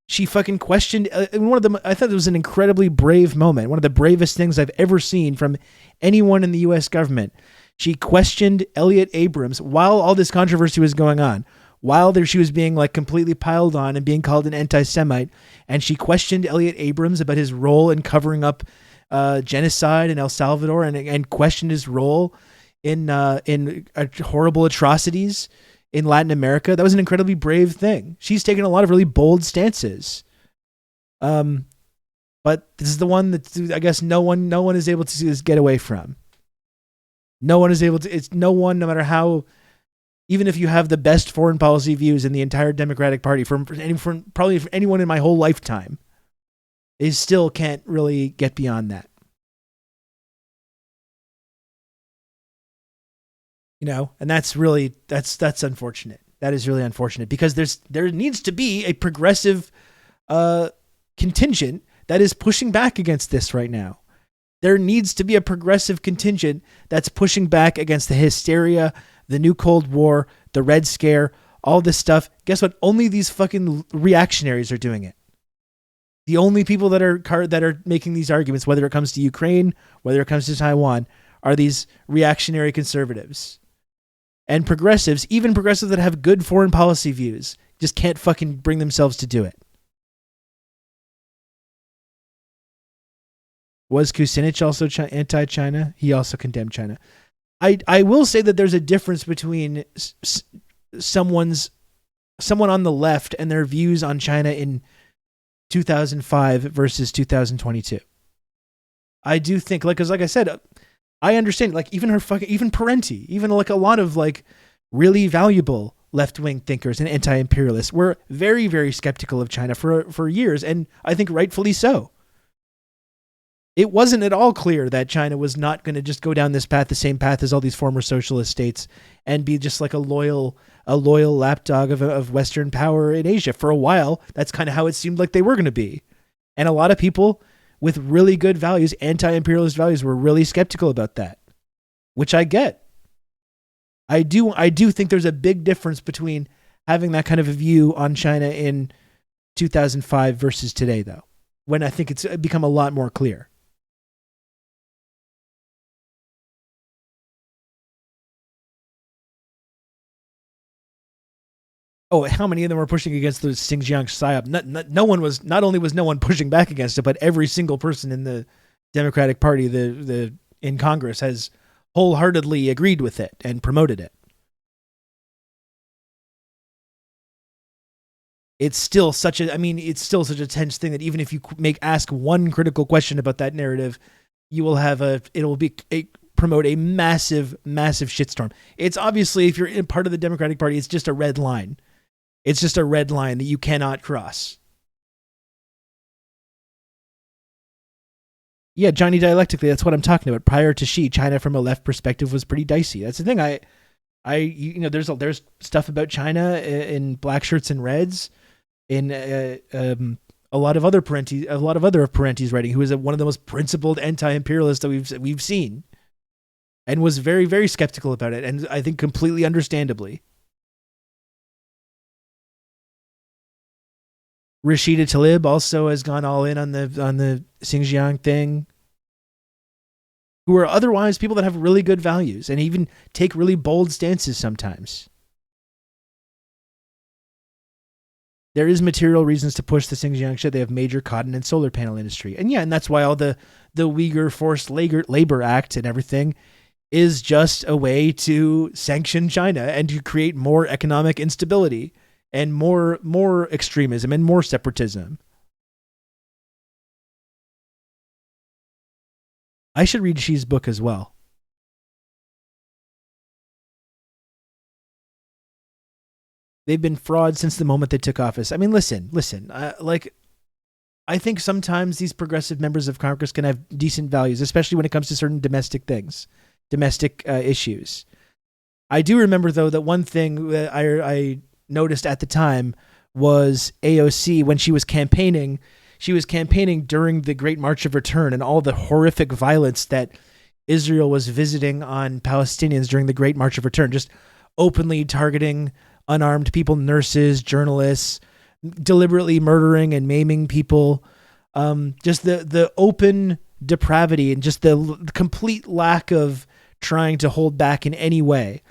She fucking questioned one of them. I thought it was an incredibly brave moment. One of the bravest things I've ever seen from anyone in the U.S. government. She questioned Elliot Abrams while all this controversy was going on, while she was being completely piled on and being called an anti-Semite. And she questioned Elliot Abrams about his role in covering up genocide in El Salvador and questioned his role in horrible atrocities in Latin America. That was an incredibly brave thing. She's taken a lot of really bold stances. But this is the one that I guess no one is able to get away from. No one is able to. It's no one, no matter how, even if you have the best foreign policy views in the entire Democratic Party, from probably for anyone in my whole lifetime, they still can't really get beyond that. And that's really that's unfortunate. That is really unfortunate because there needs to be a progressive contingent that is pushing back against this right now. There needs to be a progressive contingent that's pushing back against the hysteria, the new Cold War, the Red Scare, all this stuff. Guess what? Only these fucking reactionaries are doing it. The only people that are making these arguments, whether it comes to Ukraine, whether it comes to Taiwan, are these reactionary conservatives. And progressives, even progressives that have good foreign policy views, just can't fucking bring themselves to do it. Was Kucinich also anti-China? He also condemned China. I will say that there's a difference between someone on the left and their views on China in 2005 versus 2022. I do think, because like I said, I understand, even Parenti, even a lot of really valuable left-wing thinkers and anti-imperialists were very, very skeptical of China for years, and I think rightfully so. It wasn't at all clear that China was not going to just go down this path, the same path as all these former socialist states, and be just a loyal lapdog of Western power in Asia. For a while, that's kind of how it seemed like they were going to be. And a lot of people with really good values, anti-imperialist values, were really skeptical about that, which I get. I do think there's a big difference between having that kind of a view on China in 2005 versus today, though, when I think it's become a lot more clear. Oh, how many of them were pushing against the Xinjiang PSYOP? Not only was no one pushing back against it, but every single person in the Democratic Party, in Congress, has wholeheartedly agreed with it and promoted it. It's still such a tense thing that even if you ask one critical question about that narrative, you will have promote a massive, massive shitstorm. It's obviously, if you're in part of the Democratic Party, it's just a red line. It's just a red line that you cannot cross. Yeah, Johnny, dialectically, that's what I'm talking about. Prior to Xi, China from a left perspective was pretty dicey. That's the thing. There's stuff about China in Black Shirts and Reds, in a lot of other of Parenti's writing, who is one of the most principled anti-imperialists that we've seen, and was very, very skeptical about it, and I think completely understandably. Rashida Tlaib also has gone all in on the Xinjiang thing, who are otherwise people that have really good values and even take really bold stances sometimes. There is material reasons to push the Xinjiang shit. They have major cotton and solar panel industry. And that's why all the Uyghur Forced Labor Act and everything is just a way to sanction China and to create more economic instability and more extremism and more separatism. I should read Xi's book as well. They've been frauds since the moment they took office. I mean, listen. Like, I think sometimes these progressive members of Congress can have decent values, especially when it comes to certain domestic things, domestic issues. I do remember, though, that one thing that I noticed at the time was AOC, when she was campaigning during the Great March of Return and all the horrific violence that Israel was visiting on Palestinians during the Great March of Return, just openly targeting unarmed people, nurses, journalists, deliberately murdering and maiming people. Just the open depravity and just the complete lack of trying to hold back in any way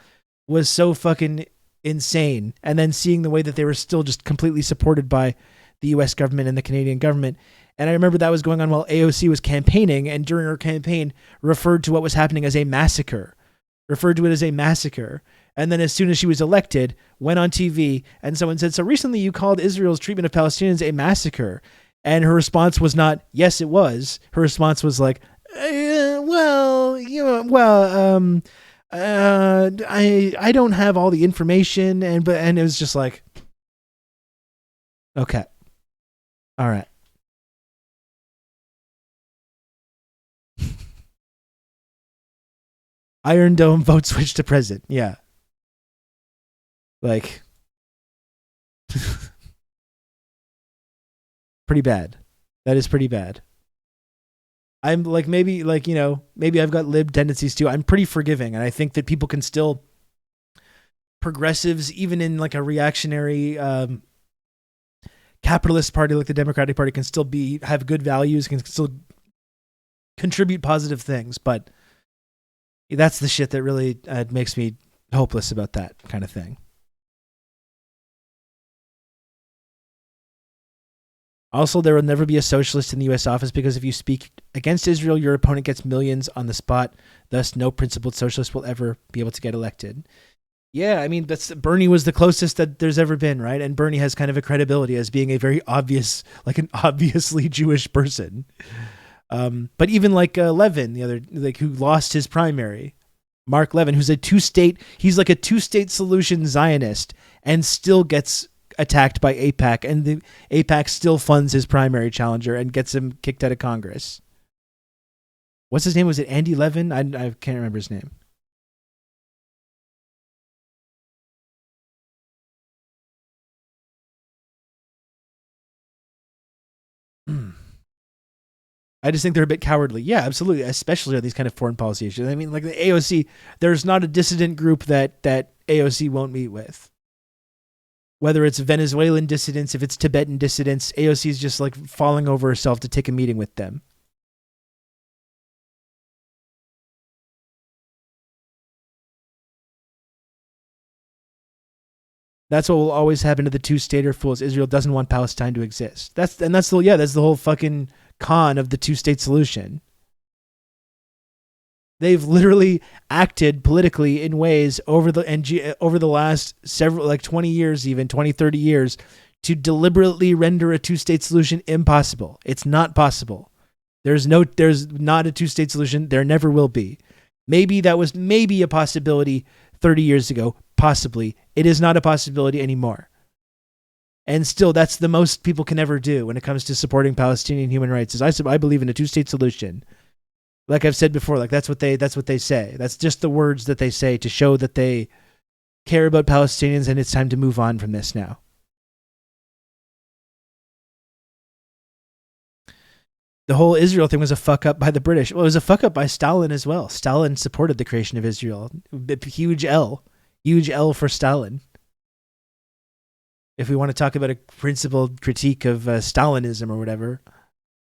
was so fucking insane. And then seeing the way that they were still just completely supported by the US government and the Canadian government. And I remember that was going on while AOC was campaigning, and during her campaign referred to what was happening as a massacre. And then as soon as she was elected, went on TV and someone said, "So recently you called Israel's treatment of Palestinians a massacre." And her response was not, "Yes, it was." Her response was like, I don't have all the information. And it was just like, okay. All right. Iron Dome vote switch to president. Yeah. Like, pretty bad. That is pretty bad. I'm like, maybe I've got lib tendencies too. I'm pretty forgiving. And I think that people can still, progressives, even in like a reactionary capitalist party like the Democratic Party, can still have good values, can still contribute positive things. But that's the shit that really makes me hopeless about that kind of thing. Also, there will never be a socialist in the U.S. office because if you speak against Israel, your opponent gets millions on the spot. Thus, no principled socialist will ever be able to get elected. Yeah, I mean, Bernie was the closest that there's ever been, right? And Bernie has kind of a credibility as being a very obvious, like an obviously Jewish person. But even like Levin, who lost his primary, Mark Levin, who's he's like a two-state solution Zionist and still gets attacked by AIPAC, and the AIPAC still funds his primary challenger and gets him kicked out of Congress. What's his name? Was it Andy Levin? I can't remember his name. I just think they're a bit cowardly. Yeah, absolutely. Especially on these kind of foreign policy issues. I mean, like the AOC, there's not a dissident group that AOC won't meet with. Whether it's Venezuelan dissidents, if it's Tibetan dissidents, AOC is just like falling over herself to take a meeting with them. That's what will always happen to the two-stater fools. Israel doesn't want Palestine to exist. That's the whole fucking con of the two-state solution. They've literally acted politically in ways over the last several, like 20 years, even 20, 30 years, to deliberately render a two-state solution impossible. It's not possible. There's not a two-state solution. There never will be. Maybe that was a possibility 30 years ago. Possibly. It is not a possibility anymore. And still, that's the most people can ever do when it comes to supporting Palestinian human rights. I believe in a two-state solution. Like I've said before, like that's what they say. That's just the words that they say to show that they care about Palestinians, and it's time to move on from this now. The whole Israel thing was a fuck up by the British. Well, it was a fuck up by Stalin as well. Stalin supported the creation of Israel. Huge L for Stalin. If we want to talk about a principled critique of Stalinism or whatever,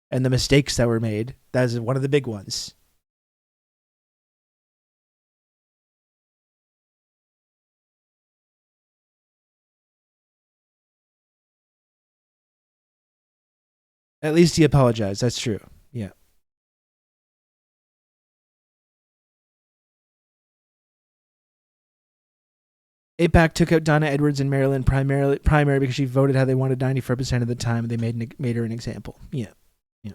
and the mistakes that were made, that is one of the big ones. At least he apologized. That's true. Yeah. AIPAC took out Donna Edwards in Maryland primary because she voted how they wanted 94% of the time. They made her an example. Yeah. Yeah.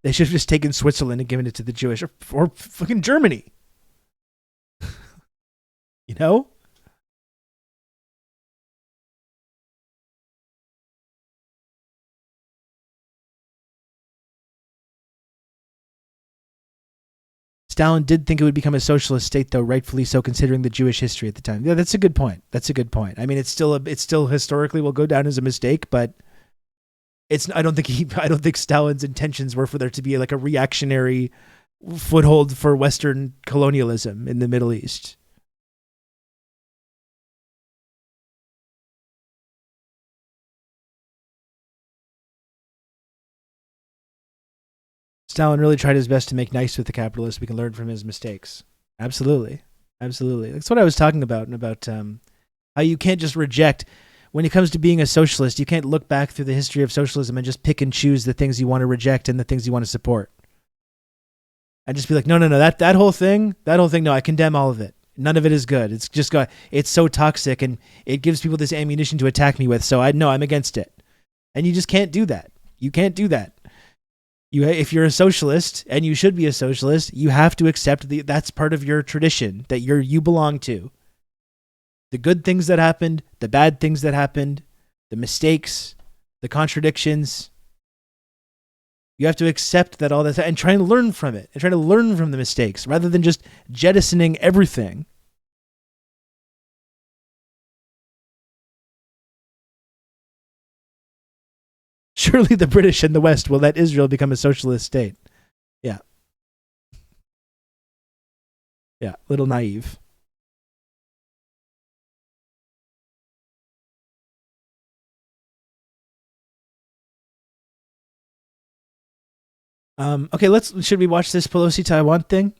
They should have just taken Switzerland and given it to the Jewish, or fucking Germany. You know? Stalin did think it would become a socialist state, though, rightfully so, considering the Jewish history at the time. Yeah, that's a good point. That's a good point. I mean, it's still historically will go down as a mistake, but I don't think Stalin's intentions were for there to be like a reactionary foothold for Western colonialism in the Middle East. Stalin really tried his best to make nice with the capitalists. We can learn from his mistakes. Absolutely. Absolutely. That's what I was talking about how you can't just reject. When it comes to being a socialist, you can't look back through the history of socialism and just pick and choose the things you want to reject and the things you want to support. And just be like, no, that whole thing, no, I condemn all of it. None of it is good. It's so toxic and it gives people this ammunition to attack me with. So I'm against it. And you just can't do that. You can't do that. If you're a socialist, and you should be a socialist, you have to accept that's part of your tradition that you belong to. The good things that happened, the bad things that happened, the mistakes, the contradictions. You have to accept that all that and try and learn from it, and try to learn from the mistakes rather than just jettisoning everything. Surely the British and the West will let Israel become a socialist state. Yeah. Yeah, a little naive. Okay, should we watch this Pelosi Taiwan thing?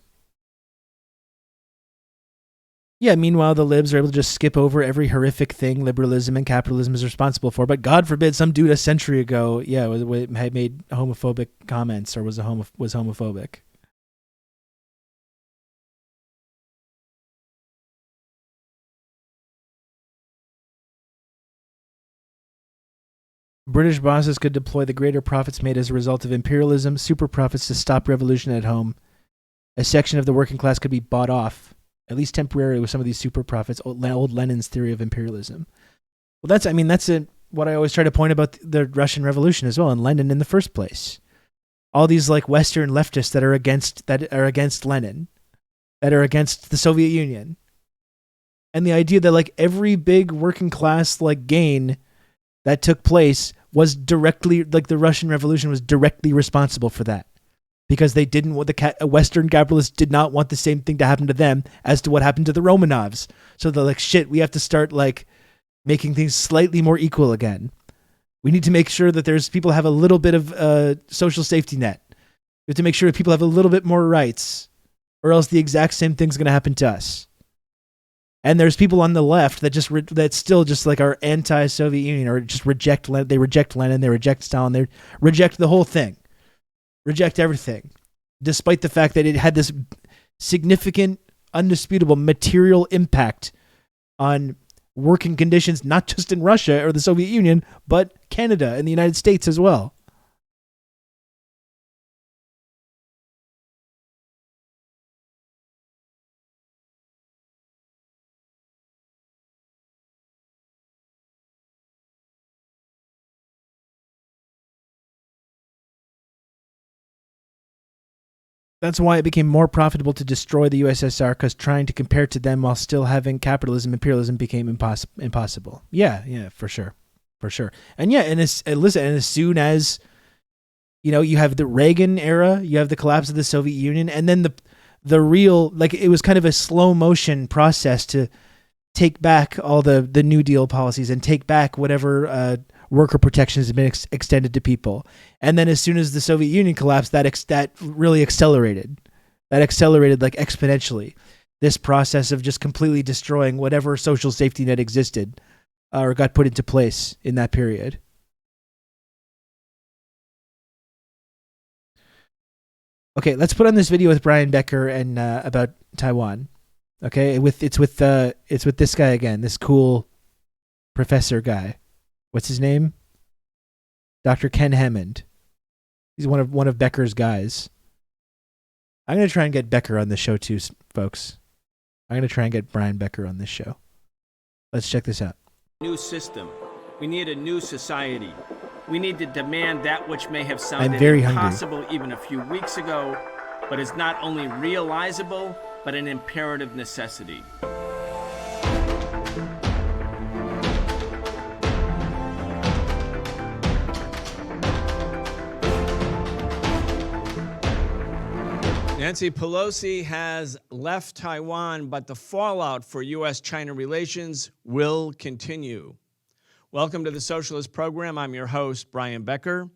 Yeah, meanwhile, the libs are able to just skip over every horrific thing liberalism and capitalism is responsible for. But God forbid some dude a century ago, had made homophobic comments or was homophobic. British bosses could deploy the greater profits made as a result of imperialism, super profits to stop revolution at home. A section of the working class could be bought off, at least temporarily, with some of these super profits. Old Lenin's theory of imperialism. Well, that's what I always try to point about the Russian Revolution as well, and Lenin in the first place. All these like Western leftists that are against Lenin, that are against the Soviet Union, and the idea that like every big working class like gain that took place was directly, like the Russian Revolution was directly responsible for that. Because they didn't want Western capitalists did not want the same thing to happen to them as to what happened to the Romanovs. So they're like, shit, we have to start like making things slightly more equal again. We need to make sure that people have a little bit of social safety net. We have to make sure that people have a little bit more rights, or else the exact same thing's going to happen to us. And there's people on the left that still just like are anti-Soviet Union, or just reject Lenin. They reject Lenin. They reject Stalin. They reject the whole thing. Reject everything, despite the fact that it had this significant, undisputable material impact on working conditions, not just in Russia or the Soviet Union, but Canada and the United States as well. That's why it became more profitable to destroy the USSR, because trying to compare to them while still having capitalism, imperialism became impossible. Yeah, for sure. And as soon as you have the Reagan era, you have the collapse of the Soviet Union, and then the real, like, it was kind of a slow motion process to take back all the New Deal policies and take back whatever worker protections have been extended to people. And then as soon as the Soviet Union collapsed, that really accelerated. That accelerated like exponentially. This process of just completely destroying whatever social safety net existed or got put into place in that period. Okay, let's put on this video with Brian Becker and about Taiwan. Okay, it's with this guy again, this cool professor guy. What's his name? Dr. Ken Hammond. He's one of Becker's guys. I'm going to try and get Becker on the show too, folks. I'm going to try and get Brian Becker on this show. Let's check this out. New system. We need a new society. We need to demand that which may have sounded impossible even a few weeks ago, but is not only realizable, but an imperative necessity. Nancy Pelosi has left Taiwan, but the fallout for U.S.-China relations will continue. Welcome to the Socialist Program. I'm your host, Brian Becker.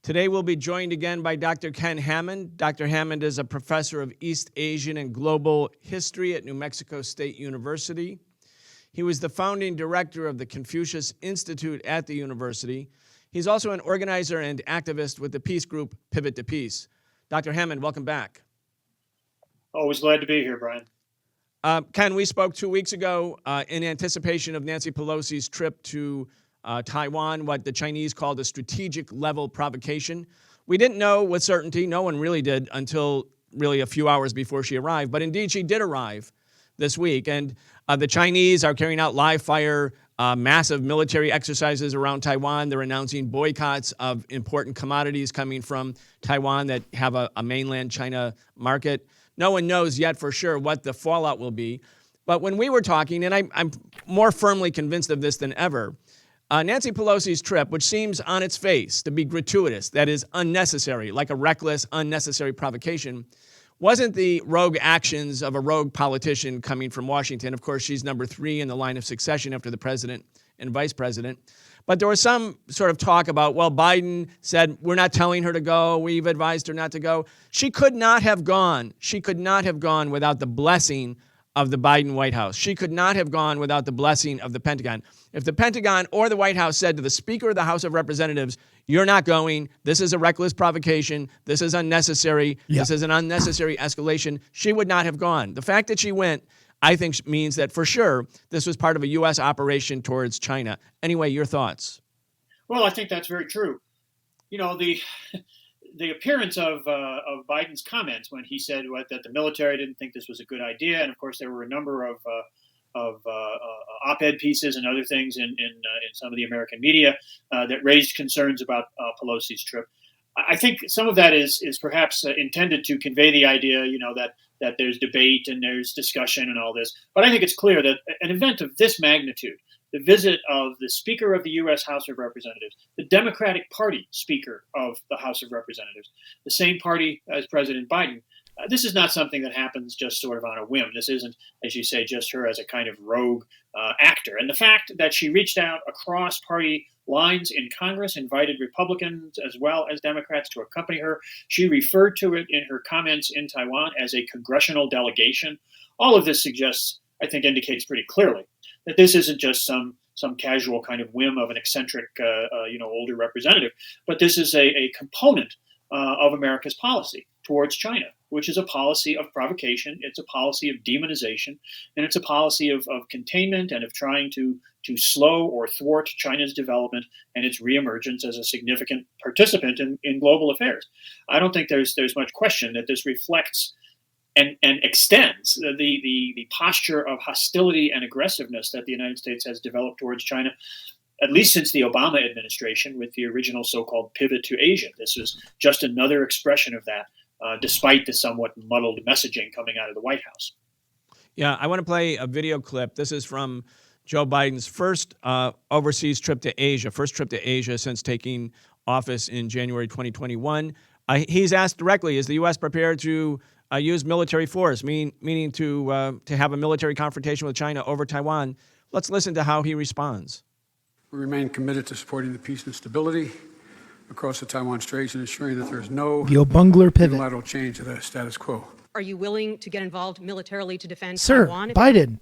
Today we'll be joined again by Dr. Ken Hammond. Dr. Hammond is a professor of East Asian and Global History at New Mexico State University. He was the founding director of the Confucius Institute at the university. He's also an organizer and activist with the peace group Pivot to Peace. Dr. Hammond, welcome back. Always glad to be here, Brian. Ken, we spoke 2 weeks ago in anticipation of Nancy Pelosi's trip to Taiwan, what the Chinese called a strategic level provocation. We didn't know with certainty, no one really did until really a few hours before she arrived, but indeed she did arrive this week. And the Chinese are carrying out live fire, massive military exercises around Taiwan. They're announcing boycotts of important commodities coming from Taiwan that have a mainland China market. No one knows yet for sure what the fallout will be. But when we were talking, and I'm more firmly convinced of this than ever, Nancy Pelosi's trip, which seems on its face to be gratuitous, that is unnecessary, like a reckless, unnecessary provocation, wasn't the rogue actions of a rogue politician coming from Washington. Of course, she's number 3 in the line of succession after the president and vice president. But there was some sort of talk about, well, Biden said, we're not telling her to go. We've advised her not to go. She could not have gone. She could not have gone without the blessing of the Biden White House. She could not have gone without the blessing of the Pentagon. If the Pentagon or the White House said to the Speaker of the House of Representatives, you're not going, this is a reckless provocation, this is unnecessary, this is an unnecessary escalation, she would not have gone. The fact that she went, I think, means that for sure this was part of a U.S. operation towards China. Anyway, your thoughts? Well, I think that's very true. You know, the appearance of Biden's comments when he said that the military didn't think this was a good idea, and of course there were a number of op-ed pieces and other things in some of the American media that raised concerns about Pelosi's trip. I think some of that is perhaps intended to convey the idea, you know, that there's debate and there's discussion and all this. But I think it's clear that an event of this magnitude, the visit of the Speaker of the U.S. House of Representatives, the Democratic Party Speaker of the House of Representatives, the same party as President Biden, this is not something that happens just sort of on a whim. This isn't, as you say, just her as a kind of rogue actor. And the fact that she reached out across party lines in Congress, invited Republicans as well as Democrats to accompany her. She referred to it in her comments in Taiwan as a congressional delegation. All of this suggests, I think, indicates pretty clearly that this isn't just some casual kind of whim of an eccentric, older representative, but this is a component of America's policy towards China, which is a policy of provocation. It's a policy of demonization, and it's a policy of containment and of trying to slow or thwart China's development and its reemergence as a significant participant in global affairs. I don't think there's much question that this reflects and extends the posture of hostility and aggressiveness that the United States has developed towards China, at least since the Obama administration with the original so-called pivot to Asia. This is just another expression of that, despite the somewhat muddled messaging coming out of the White House. Yeah, I want to play a video clip. This is from Joe Biden's first overseas trip to Asia, first trip to Asia since taking office in January 2021. He's asked directly, is the U.S. prepared to use military force, meaning to have a military confrontation with China over Taiwan? Let's listen to how he responds. We remain committed to supporting the peace and stability across the Taiwan Straits and ensuring that there is no unilateral change to the status quo. Are you willing to get involved militarily to defend Sir, Taiwan? Biden,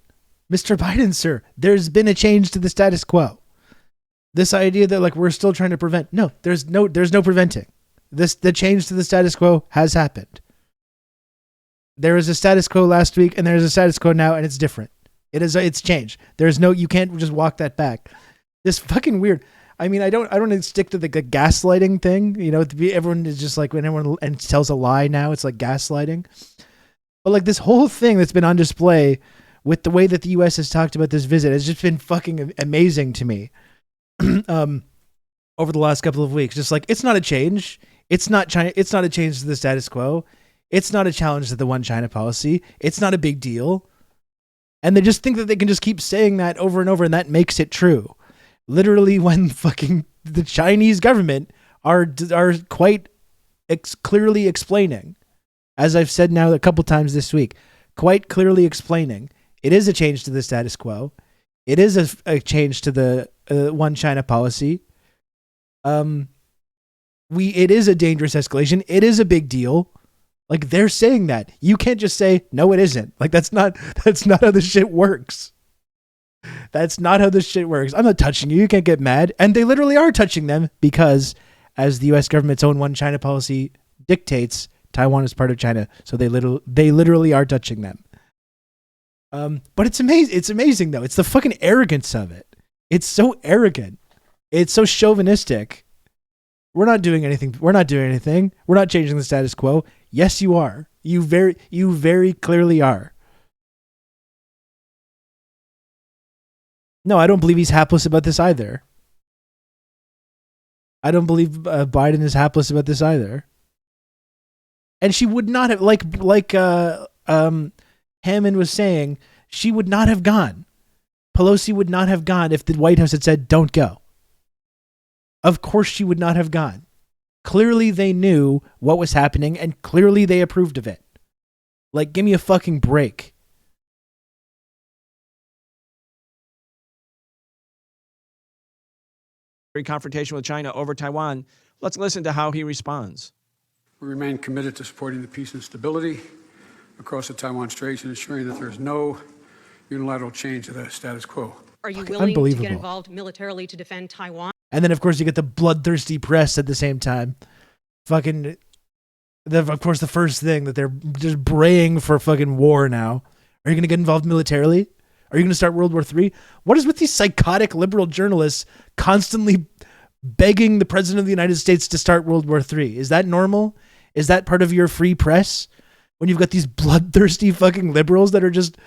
Mr. Biden, sir, there's been a change to the status quo. This idea that we're still trying to prevent, no, there's no preventing. The change to the status quo has happened. There was a status quo last week and there's a status quo now and it's different. It's changed. You can't just walk that back. This fucking weird. I mean, I don't want to stick to the gaslighting thing. You know, everyone is just like, when everyone tells a lie now, it's like gaslighting. But like this whole thing that's been on display with the way that the U.S. has talked about this visit has just been fucking amazing to me. Over the last couple of weeks, just like, it's not a change. It's not China. It's not a change to the status quo. It's not a challenge to the one China policy. It's not a big deal. And they just think that they can just keep saying that over and over, and that makes it true. Literally, when fucking the Chinese government are quite clearly explaining, as I've said now a couple times this week, quite clearly explaining, it is a change to the status quo. It is a change to the one China policy. It is a dangerous escalation. It is a big deal. Like, they're saying that. You can't just say, no, it isn't. Like, that's not how this shit works. That's not how this shit works. I'm not touching you. You can't get mad. And they literally are touching them because, as the U.S. government's own one China policy dictates, Taiwan is part of China. So they literally are touching them. But it's amazing. It's amazing, though. It's the fucking arrogance of it. It's so arrogant. It's so chauvinistic. We're not doing anything. We're not doing anything. We're not changing the status quo. Yes, you are. You very clearly are. No, I don't believe he's hapless about this either. I don't believe Biden is hapless about this either. And she would not have, like Hammond was saying, she would not have gone. Pelosi would not have gone if the White House had said, don't go. Of course she would not have gone. Clearly they knew what was happening, and clearly they approved of it. Like, give me a fucking break. Confrontation with China over Taiwan. Let's listen to how he responds. We remain committed to supporting the peace and stability across the Taiwan Straits and ensuring that there is no unilateral change to the status quo. Are you willing to get involved militarily to defend Taiwan? And then, of course, you get the bloodthirsty press at the same time. Fucking, of course, the first thing that they're just braying for fucking war now. Are you going to get involved militarily? Are you going to start World War III? What is with these psychotic liberal journalists constantly begging the president of the United States to start World War III? Is that normal? Is that part of your free press? When you've got these bloodthirsty fucking liberals that are just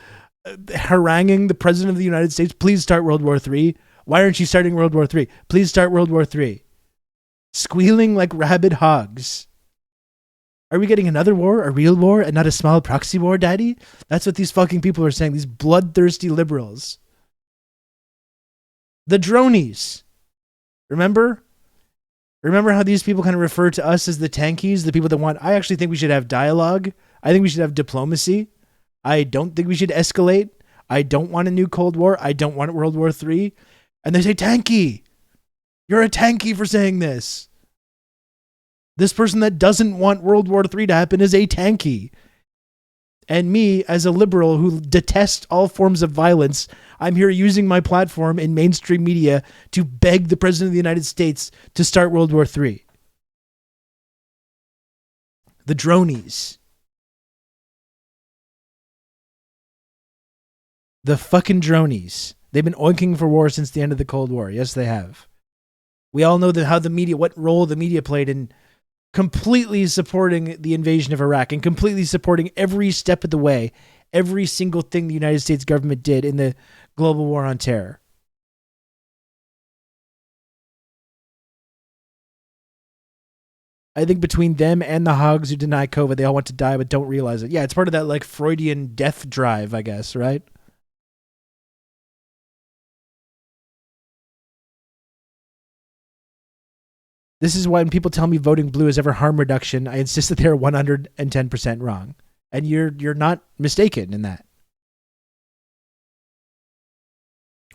haranguing the president of the United States, please start World War III. Why aren't you starting World War III? Please start World War III. Squealing like rabid hogs. Are we getting another war, a real war, and not a small proxy war, daddy? That's what these fucking people are saying, these bloodthirsty liberals. The dronies. Remember? Remember how these people kind of refer to us as the tankies, the people that want... I actually think we should have dialogue. I think we should have diplomacy. I don't think we should escalate. I don't want a new Cold War. I don't want World War III. And they say, tanky. You're a tanky for saying this. This person that doesn't want World War III to happen is a tanky. And me, as a liberal who detests all forms of violence, I'm here using my platform in mainstream media to beg the president of the United States to start World War III. The dronies. The fucking dronies. They've been oinking for war since the end of the Cold War. Yes, they have. We all know how the media, what role the media played in completely supporting the invasion of Iraq and completely supporting every step of the way, every single thing the United States government did in the global war on terror. I think between them and the hogs who deny COVID, they all want to die but don't realize it. Yeah, it's part of that like Freudian death drive, I guess, right? This is why when people tell me voting blue is ever harm reduction, I insist that they're 110% wrong. And you're not mistaken in that.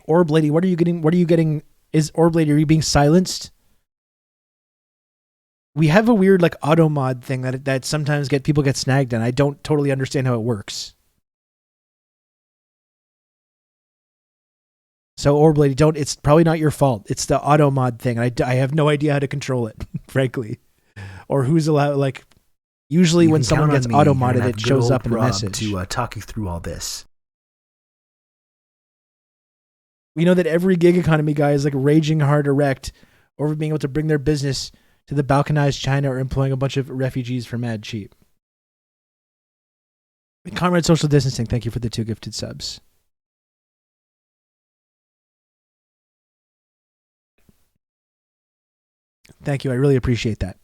Orb Lady, what are you getting? Is Orb Lady, are you being silenced? We have a weird like auto mod thing that sometimes people get snagged in. I don't totally understand how it works. So Orb Lady, it's probably not your fault. It's the auto mod thing. I have no idea how to control it, frankly. Or who's allowed, like, usually when someone gets auto modded, it shows up in the message. To talk you through all this. We know that every gig economy guy is like raging hard erect over being able to bring their business to the balkanized China or employing a bunch of refugees for mad cheap. Comrade Social Distancing, thank you for the 2 gifted subs. Thank you. I really appreciate that.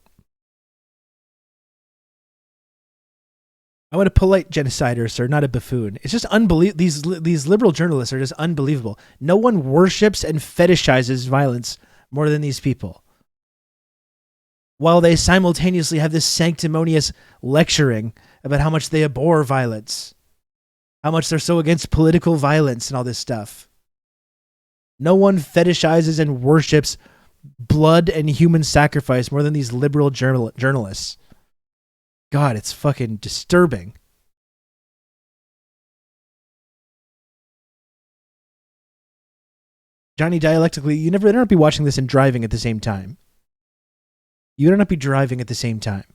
I'm a polite genocider, sir, not a buffoon. It's just unbelievable. These liberal journalists are just unbelievable. No one worships and fetishizes violence more than these people, while they simultaneously have this sanctimonious lecturing about how much they abhor violence, how much they're so against political violence and all this stuff. No one fetishizes and worships blood and human sacrifice more than these liberal journalists. God, it's fucking disturbing. Johnny, dialectically, you never not be watching this and driving at the same time. You don't not be driving at the same time.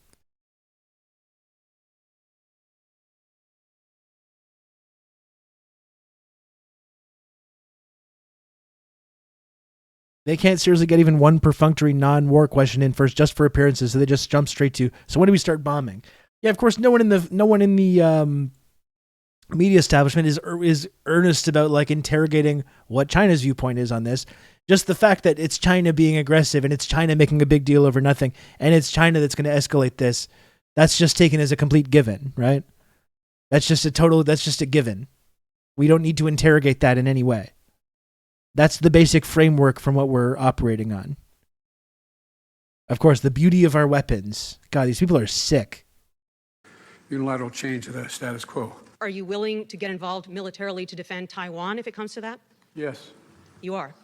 They can't seriously get even one perfunctory non-war question in first, just for appearances, so they just jump straight to, so when do we start bombing? Yeah, of course, no one in the media establishment is earnest about like interrogating what China's viewpoint is on this. Just the fact that it's China being aggressive and it's China making a big deal over nothing, and it's China that's going to escalate this, that's just taken as a complete given, right? That's just a given. We don't need to interrogate that in any way. That's the basic framework from what we're operating on. Of course, the beauty of our weapons. God, these people are sick. Unilateral change of the status quo. Are you willing to get involved militarily to defend Taiwan if it comes to that? Yes. You are.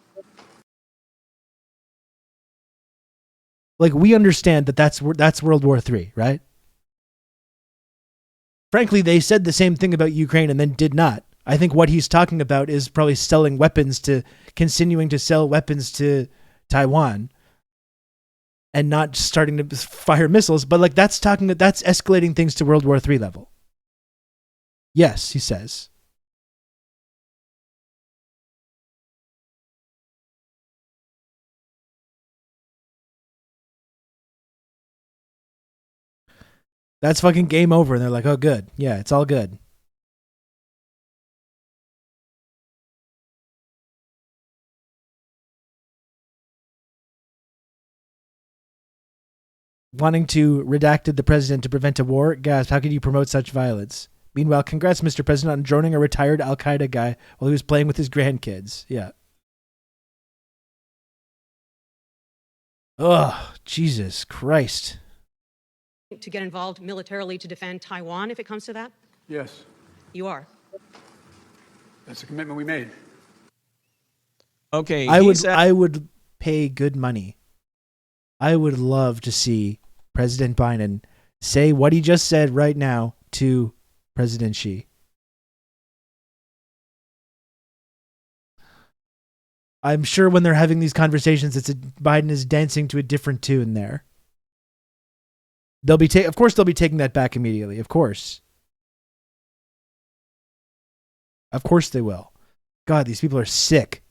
Like, we understand that that's World War III, right? Frankly, they said the same thing about Ukraine and then did not. I think what he's talking about is probably continuing to sell weapons to Taiwan and not starting to fire missiles. But like that's escalating things to World War III level. Yes, he says. That's fucking game over. And they're like, oh, good. Yeah, it's all good. Wanting to redacted the president to prevent a war? Gasp, how could you promote such violence? Meanwhile, congrats, Mr. President, on droning a retired Al-Qaeda guy while he was playing with his grandkids. Yeah. Oh, Jesus Christ. To get involved militarily to defend Taiwan if it comes to that? Yes. You are. That's a commitment we made. Okay. I would pay good money. I would love to see President Biden say what he just said right now to President Xi. I'm sure when they're having these conversations, Biden is dancing to a different tune there. Of course they'll be taking that back immediately. Of course. Of course they will. God, these people are sick.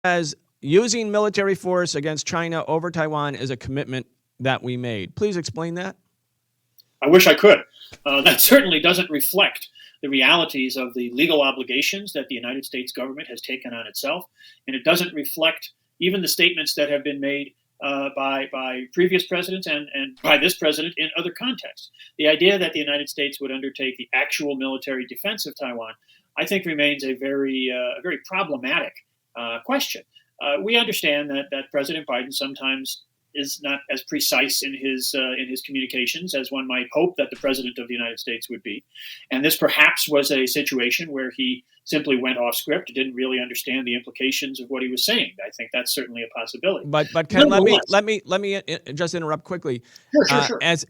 As using military force against China over Taiwan is a commitment that we made. Please explain that. I wish I could. That certainly doesn't reflect the realities of the legal obligations that the United States government has taken on itself, and it doesn't reflect even the statements that have been made by previous presidents and by this president in other contexts. The idea that the United States would undertake the actual military defense of Taiwan, I think, remains a very problematic question. We understand that President Biden sometimes is not as precise in his communications as one might hope that the president of the United States would be, and this perhaps was a situation where he simply went off script, didn't really understand the implications of what he was saying. I think that's certainly a possibility. But Ken, let me just interrupt quickly. Sure. As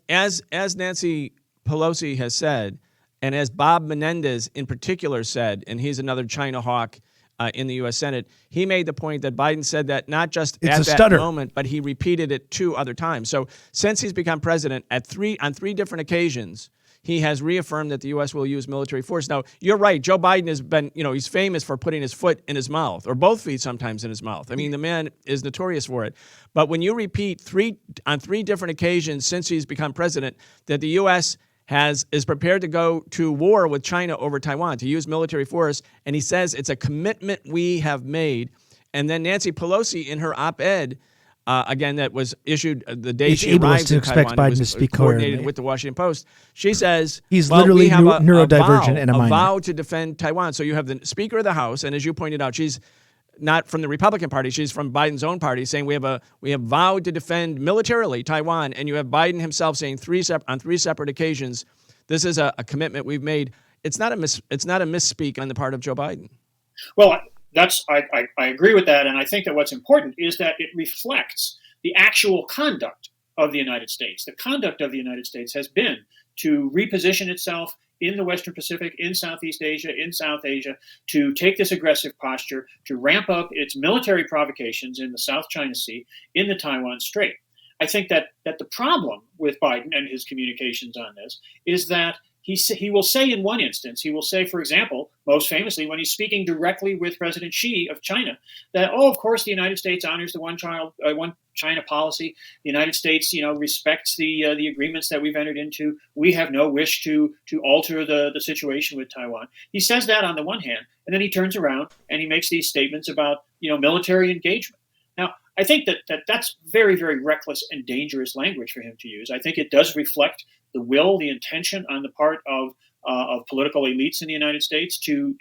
Nancy Pelosi has said, and as Bob Menendez in particular said, and he's another China hawk in the U.S. Senate, he made the point that Biden said that not just at that moment, but he repeated it 2 other times. So since he's become president on three different occasions, he has reaffirmed that the U.S. will use military force. Now, you're right. Joe Biden has been, he's famous for putting his foot in his mouth, or both feet sometimes in his mouth. I mean, the man is notorious for it. But when you repeat on three different occasions since he's become president that the U.S. is prepared to go to war with China over Taiwan, to use military force, and he says it's a commitment we have made. And then Nancy Pelosi, in her op-ed, again, that was issued the day she arrived in Taiwan, Biden to speak coordinated with the Washington Post. She says he's literally neurodivergent and a minor. A vow to defend Taiwan. So you have the Speaker of the House, and as you pointed out, she's not from the Republican Party. She's from Biden's own party, saying we have vowed to defend militarily Taiwan. And you have Biden himself saying on three separate occasions, this is a commitment we've made. It's not a misspeak on the part of Joe Biden. Well, I agree with that, and I think that what's important is that it reflects the actual conduct of the United States. The conduct of the United States has been to reposition itself in the Western Pacific, in Southeast Asia, in South Asia, to take this aggressive posture, to ramp up its military provocations in the South China Sea, in the Taiwan Strait. I think that the problem with Biden and his communications on this is that he will say in one instance, he will say, for example, most famously, when he's speaking directly with President Xi of China, that, of course, the United States honors the one China policy. The United States, respects the agreements that we've entered into. We have no wish to alter the situation with Taiwan. He says that on the one hand, and then he turns around and he makes these statements about, military engagement. Now, I think that's very, very reckless and dangerous language for him to use. I think it does reflect the will, the intention on the part of political elites in the United States to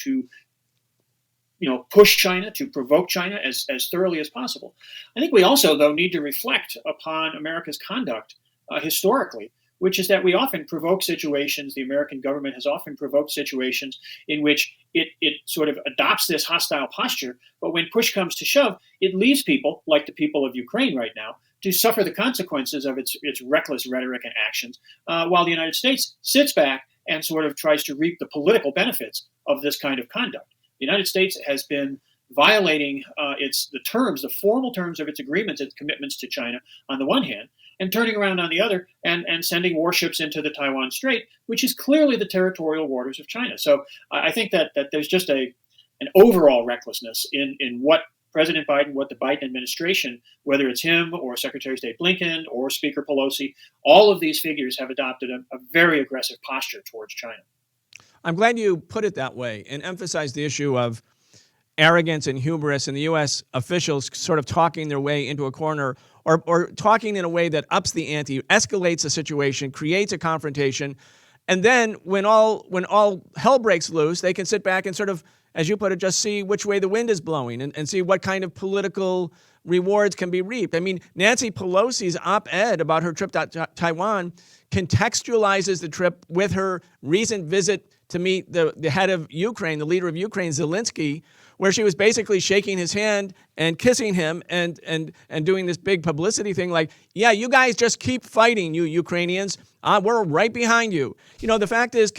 push China, to provoke China as thoroughly as possible. I think we also, though, need to reflect upon America's conduct historically, which is that we often provoke situations, the American government has often provoked situations in which it sort of adopts this hostile posture, but when push comes to shove, it leaves people, like the people of Ukraine right now, to suffer the consequences of its reckless rhetoric and actions, while the United States sits back and sort of tries to reap the political benefits of this kind of conduct. The United States has been violating the formal terms of its agreements, its commitments to China on the one hand, and turning around on the other and sending warships into the Taiwan Strait, which is clearly the territorial waters of China. So I think that there's just an overall recklessness in what President Biden, what the Biden administration, whether it's him or Secretary of State Blinken or Speaker Pelosi, all of these figures have adopted a very aggressive posture towards China. I'm glad you put it that way and emphasized the issue of arrogance and hubris and the U.S. officials sort of talking their way into a corner or talking in a way that ups the ante, escalates the situation, creates a confrontation. And then when all hell breaks loose, they can sit back and sort of, as you put it, just see which way the wind is blowing and see what kind of political rewards can be reaped. I mean, Nancy Pelosi's op-ed about her trip to Taiwan contextualizes the trip with her recent visit to meet the head of Ukraine, the leader of Ukraine, Zelensky, where she was basically shaking his hand and kissing him and doing this big publicity thing like, yeah, you guys just keep fighting, you Ukrainians. We're right behind you. The fact is,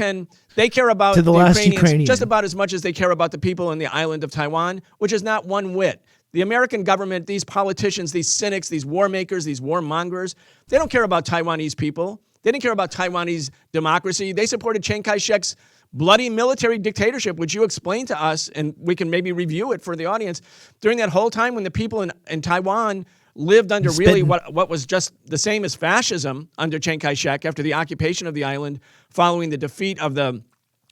they care about the Ukrainians just about as much as they care about the people in the island of Taiwan, which is not one whit. The American government, these politicians, these cynics, these war makers, these warmongers, they don't care about Taiwanese people. They didn't care about Taiwanese democracy. They supported Chiang Kai-shek's bloody military dictatorship, which you explained to us, and we can maybe review it for the audience. During that whole time when the people in Taiwan lived under really what was just the same as fascism under Chiang Kai-shek after the occupation of the island following the defeat of the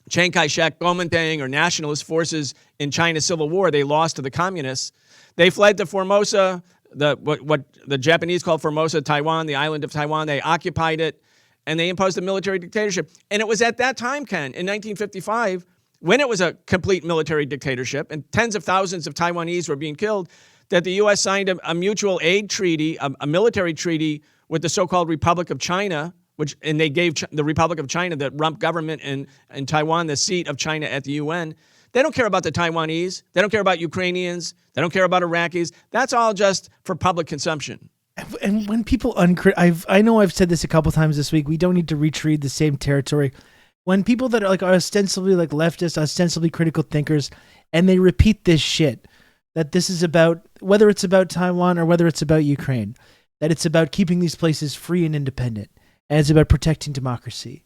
Chiang Kai-shek Kuomintang or nationalist forces in China's civil war. They lost to the communists. They fled to Formosa, what the Japanese called Formosa, Taiwan, the island of Taiwan. They occupied it, and they imposed a military dictatorship. And it was at that time, Ken, in 1955, when it was a complete military dictatorship and tens of thousands of Taiwanese were being killed, that the U.S. signed a mutual aid treaty, a military treaty with the so-called Republic of China, and they gave the Republic of China, the rump government in Taiwan, the seat of China at the UN. They don't care about the Taiwanese. They don't care about Ukrainians. They don't care about Iraqis. That's all just for public consumption. And when people I know I've said this a couple times this week, we don't need to retread the same territory. When people that are ostensibly leftists, ostensibly critical thinkers, and they repeat this shit, that this is about, whether it's about Taiwan or whether it's about Ukraine, that it's about keeping these places free and independent, and it's about protecting democracy.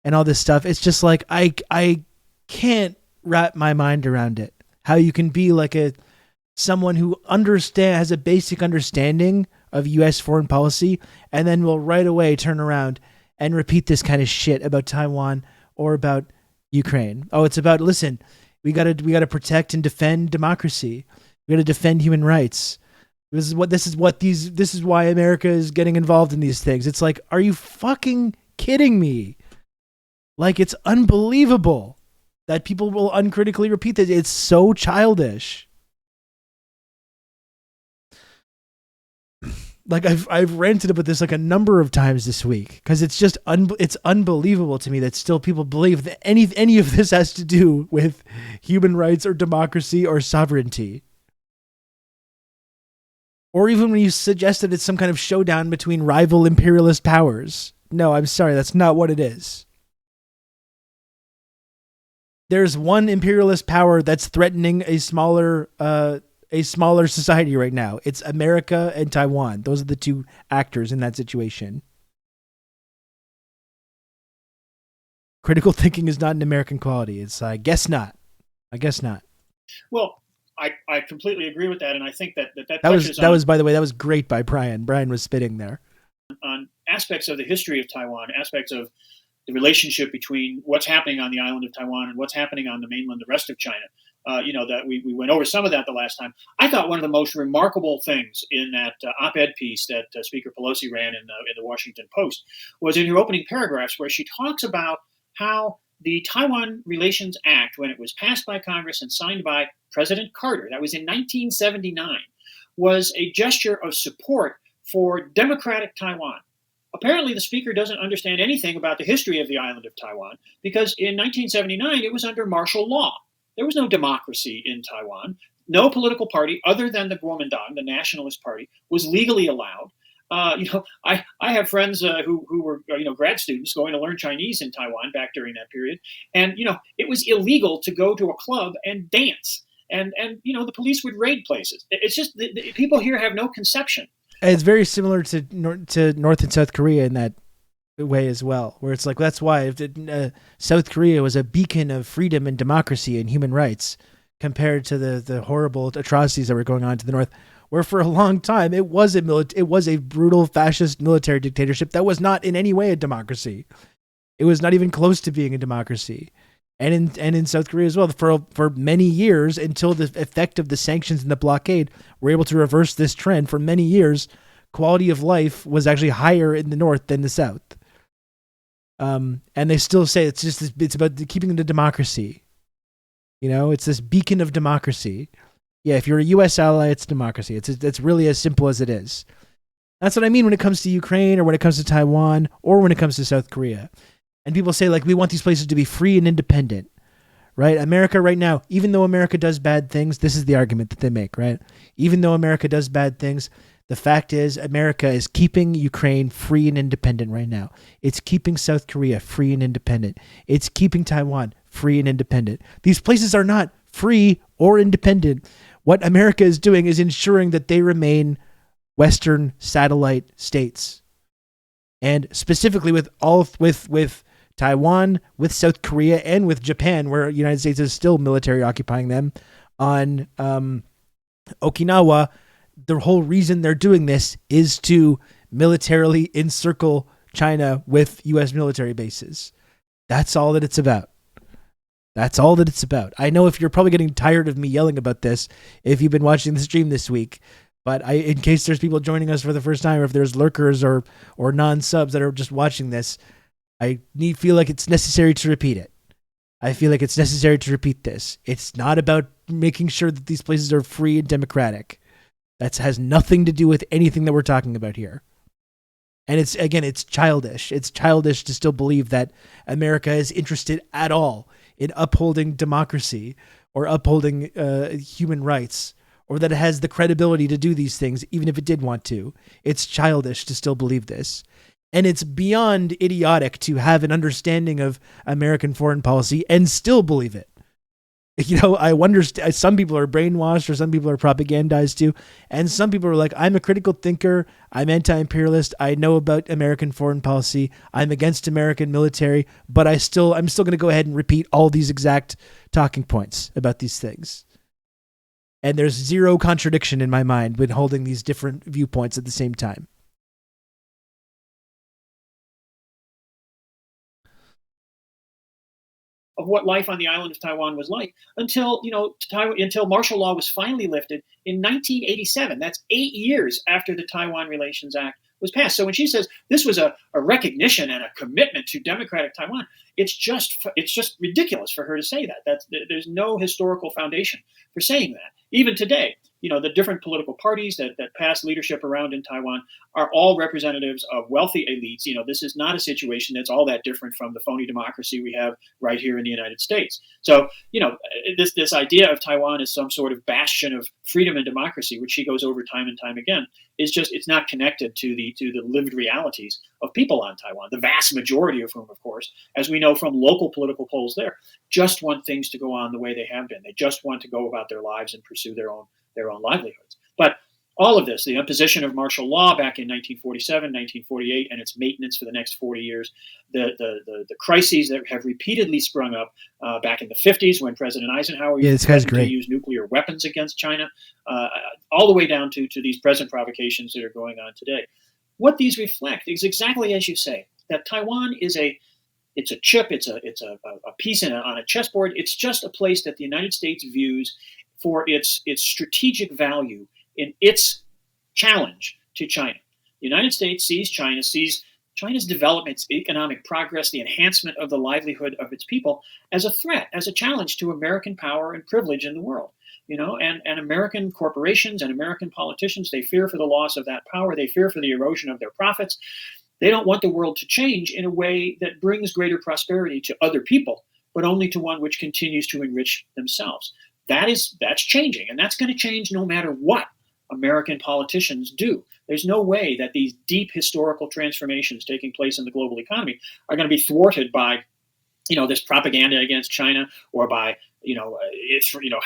and all this stuff. It's just like I can't wrap my mind around it. How you can be like someone who has a basic understanding of U.S. foreign policy, and then will right away turn around and repeat this kind of shit about Taiwan or about Ukraine. Oh, it's about, listen, we gotta protect and defend democracy. We gotta defend human rights. This is why America is getting involved in these things. It's like, are you fucking kidding me? Like, it's unbelievable that people will uncritically repeat this. It's so childish. Like, I've ranted about this like a number of times this week because it's just it's unbelievable to me that still people believe that any of this has to do with human rights or democracy or sovereignty. Or even when you suggest that it's some kind of showdown between rival imperialist powers. No, I'm sorry, that's not what it is. There's one imperialist power that's threatening a smaller society right now. It's America and Taiwan. Those are the two actors in that situation. Critical thinking is not an American quality. It's, I guess not. Well, I completely agree with that, and I think that was by the way, that was great by Brian. Brian was spitting there on aspects of the history of Taiwan, aspects of the relationship between what's happening on the island of Taiwan and what's happening on the mainland, the rest of China. That we went over some of that the last time. I thought one of the most remarkable things in that op-ed piece that Speaker Pelosi ran in the Washington Post was in her opening paragraphs, where she talks about how the Taiwan Relations Act, when it was passed by Congress and signed by President Carter, that was in 1979, was a gesture of support for democratic Taiwan. Apparently, the speaker doesn't understand anything about the history of the island of Taiwan, because in 1979, it was under martial law. There was no democracy in Taiwan. No political party other than the Kuomintang, the Nationalist Party, was legally allowed. I have friends who were grad students going to learn Chinese in Taiwan back during that period, and it was illegal to go to a club and dance, and the police would raid places. It's just the people here have no conception. It's very similar to North and South Korea in that way as well, where it's like, that's why South Korea was a beacon of freedom and democracy and human rights compared to the horrible atrocities that were going on to the north, where for a long time it was a brutal fascist military dictatorship that was not in any way a democracy. It was not even close to being a democracy. And in South Korea as well, for many years, until the effect of the sanctions and the blockade were able to reverse this trend. For many years, quality of life was actually higher in the north than the south. And they still say it's about keeping the democracy. It's this beacon of democracy. Yeah, if you're a U.S. ally, it's democracy. It's really as simple as it is. That's what I mean when it comes to Ukraine, or when it comes to Taiwan, or when it comes to South Korea. And people say, like, we want these places to be free and independent, right? America right now, even though America does bad things, this is the argument that they make, right? Even though America does bad things, the fact is America is keeping Ukraine free and independent right now. It's keeping South Korea free and independent. It's keeping Taiwan free and independent. These places are not free or independent. What America is doing is ensuring that they remain Western satellite states. And specifically with Taiwan, with South Korea, and with Japan, where the United States is still military occupying them, on Okinawa, the whole reason they're doing this is to militarily encircle China with U.S. military bases. That's all that it's about. That's all that it's about. I know if you're probably getting tired of me yelling about this, if you've been watching the stream this week, but in case there's people joining us for the first time, or if there's lurkers or non-subs that are just watching this, I feel like it's necessary to repeat it. I feel like it's necessary to repeat this. It's not about making sure that these places are free and democratic. That has nothing to do with anything that we're talking about here. And it's childish. It's childish to still believe that America is interested at all in upholding democracy or upholding human rights, or that it has the credibility to do these things, even if it did want to. It's childish to still believe this. And it's beyond idiotic to have an understanding of American foreign policy and still believe it. I wonder, some people are brainwashed or some people are propagandized too. And some people are like, I'm a critical thinker. I'm anti-imperialist. I know about American foreign policy. I'm against American military, but I'm still going to go ahead and repeat all these exact talking points about these things. And there's zero contradiction in my mind with holding these different viewpoints at the same time. Of what life on the island of Taiwan was like until until martial law was finally lifted in 1987. That's 8 years after the Taiwan Relations Act was passed. So when she says this was a recognition and a commitment to democratic Taiwan, it's just ridiculous for her to say that. There's no historical foundation for saying that. Even today, the different political parties that pass leadership around in Taiwan are all representatives of wealthy elites. This is not a situation that's all that different from the phony democracy we have right here in the United States. So, this idea of Taiwan as some sort of bastion of freedom and democracy, which she goes over time and time again, it's not connected to the lived realities of people on Taiwan. The vast majority of whom, of course, as we know from local political polls there, just want things to go on the way they have been. They just want to go about their lives and pursue their own livelihoods. But all of this, the imposition of martial law back in 1947, 1948, and its maintenance for the next 40 years, the crises that have repeatedly sprung up back in the 50s when President Eisenhower used to use nuclear weapons against China, all the way down to these present provocations that are going on today. What these reflect is exactly as you say, that Taiwan is it's a chip, it's a piece on a chessboard. It's just a place that the United States views for its strategic value in its challenge to China. The United States sees China's development, its economic progress, the enhancement of the livelihood of its people as a threat, as a challenge to American power and privilege in the world. And American corporations and American politicians, they fear for the loss of that power. They fear for the erosion of their profits. They don't want the world to change in a way that brings greater prosperity to other people, but only to one which continues to enrich themselves. That's changing, and that's going to change no matter what American politicians do. There's no way that these deep historical transformations taking place in the global economy are going to be thwarted by, this propaganda against China, or by,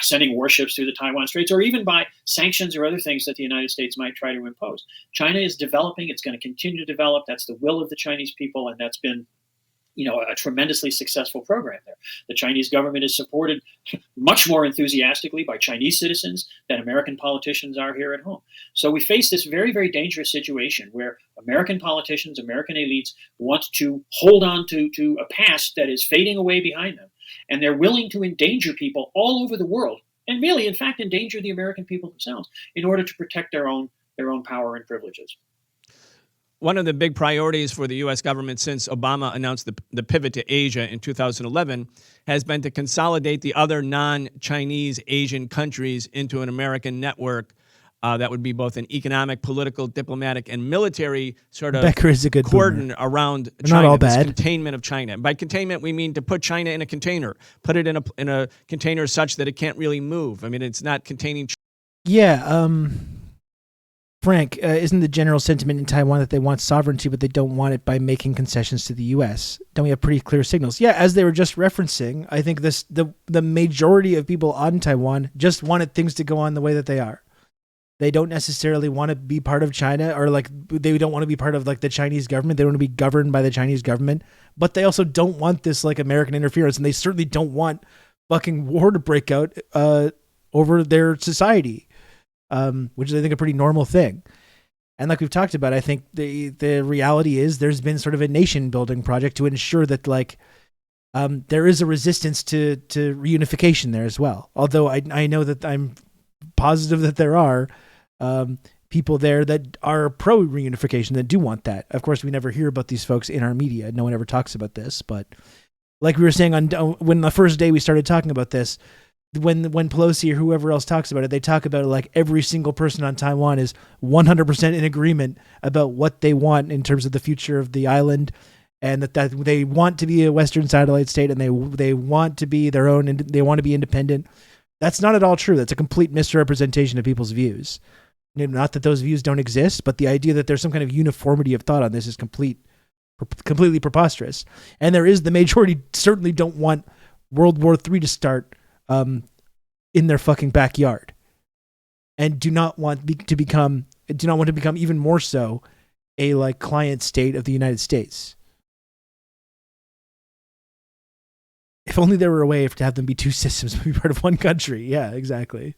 sending warships through the Taiwan Straits, or even by sanctions or other things that the United States might try to impose. China is developing. It's going to continue to develop. That's the will of the Chinese people, and that's been a tremendously successful program there. The Chinese government is supported much more enthusiastically by Chinese citizens than American politicians are here at home. So we face this very, very dangerous situation where American politicians, American elites want to hold on to a past that is fading away behind them. And they're willing to endanger people all over the world, and really, in fact, endanger the American people themselves in order to protect their own power and privileges. One of the big priorities for the U.S. government since Obama announced the pivot to Asia in 2011 has been to consolidate the other non-Chinese Asian countries into an American network that would be both an economic, political, diplomatic, and military sort of cordon around China. Not all bad. Containment of China. And by containment, we mean to put China in a container, put it in a container such that it can't really move. I mean, it's not containing. Yeah. Frank, isn't the general sentiment in Taiwan that they want sovereignty, but they don't want it by making concessions to the U.S.? Don't we have pretty clear signals? Yeah, as they were just referencing, I think the majority of people on Taiwan just wanted things to go on the way that they are. They don't necessarily want to be part of China, or they don't want to be part of the Chinese government. They don't want to be governed by the Chinese government, but they also don't want this American interference, and they certainly don't want fucking war to break out over their society. Which is, I think, a pretty normal thing. And like we've talked about, I think the reality is there's been sort of a nation building project to ensure that there is a resistance to reunification there as well. Although I know that I'm positive that there are people there that are pro reunification that do want that. Of course, we never hear about these folks in our media. No one ever talks about this. But like we were saying when the first day we started talking about this, when Pelosi or whoever else talks about it, they talk about it every single person on Taiwan is 100% in agreement about what they want in terms of the future of the island, and that they want to be a Western satellite state, and they want to be their own, and they want to be independent. That's not at all true. That's a complete misrepresentation of people's views. Not that those views don't exist, but the idea that there's some kind of uniformity of thought on this is completely preposterous. And the majority certainly don't want World War III to start in their fucking backyard, and do not want to become even more so a like client state of the United States. If only there were a way to have them be two systems, but be part of one country. Yeah, exactly.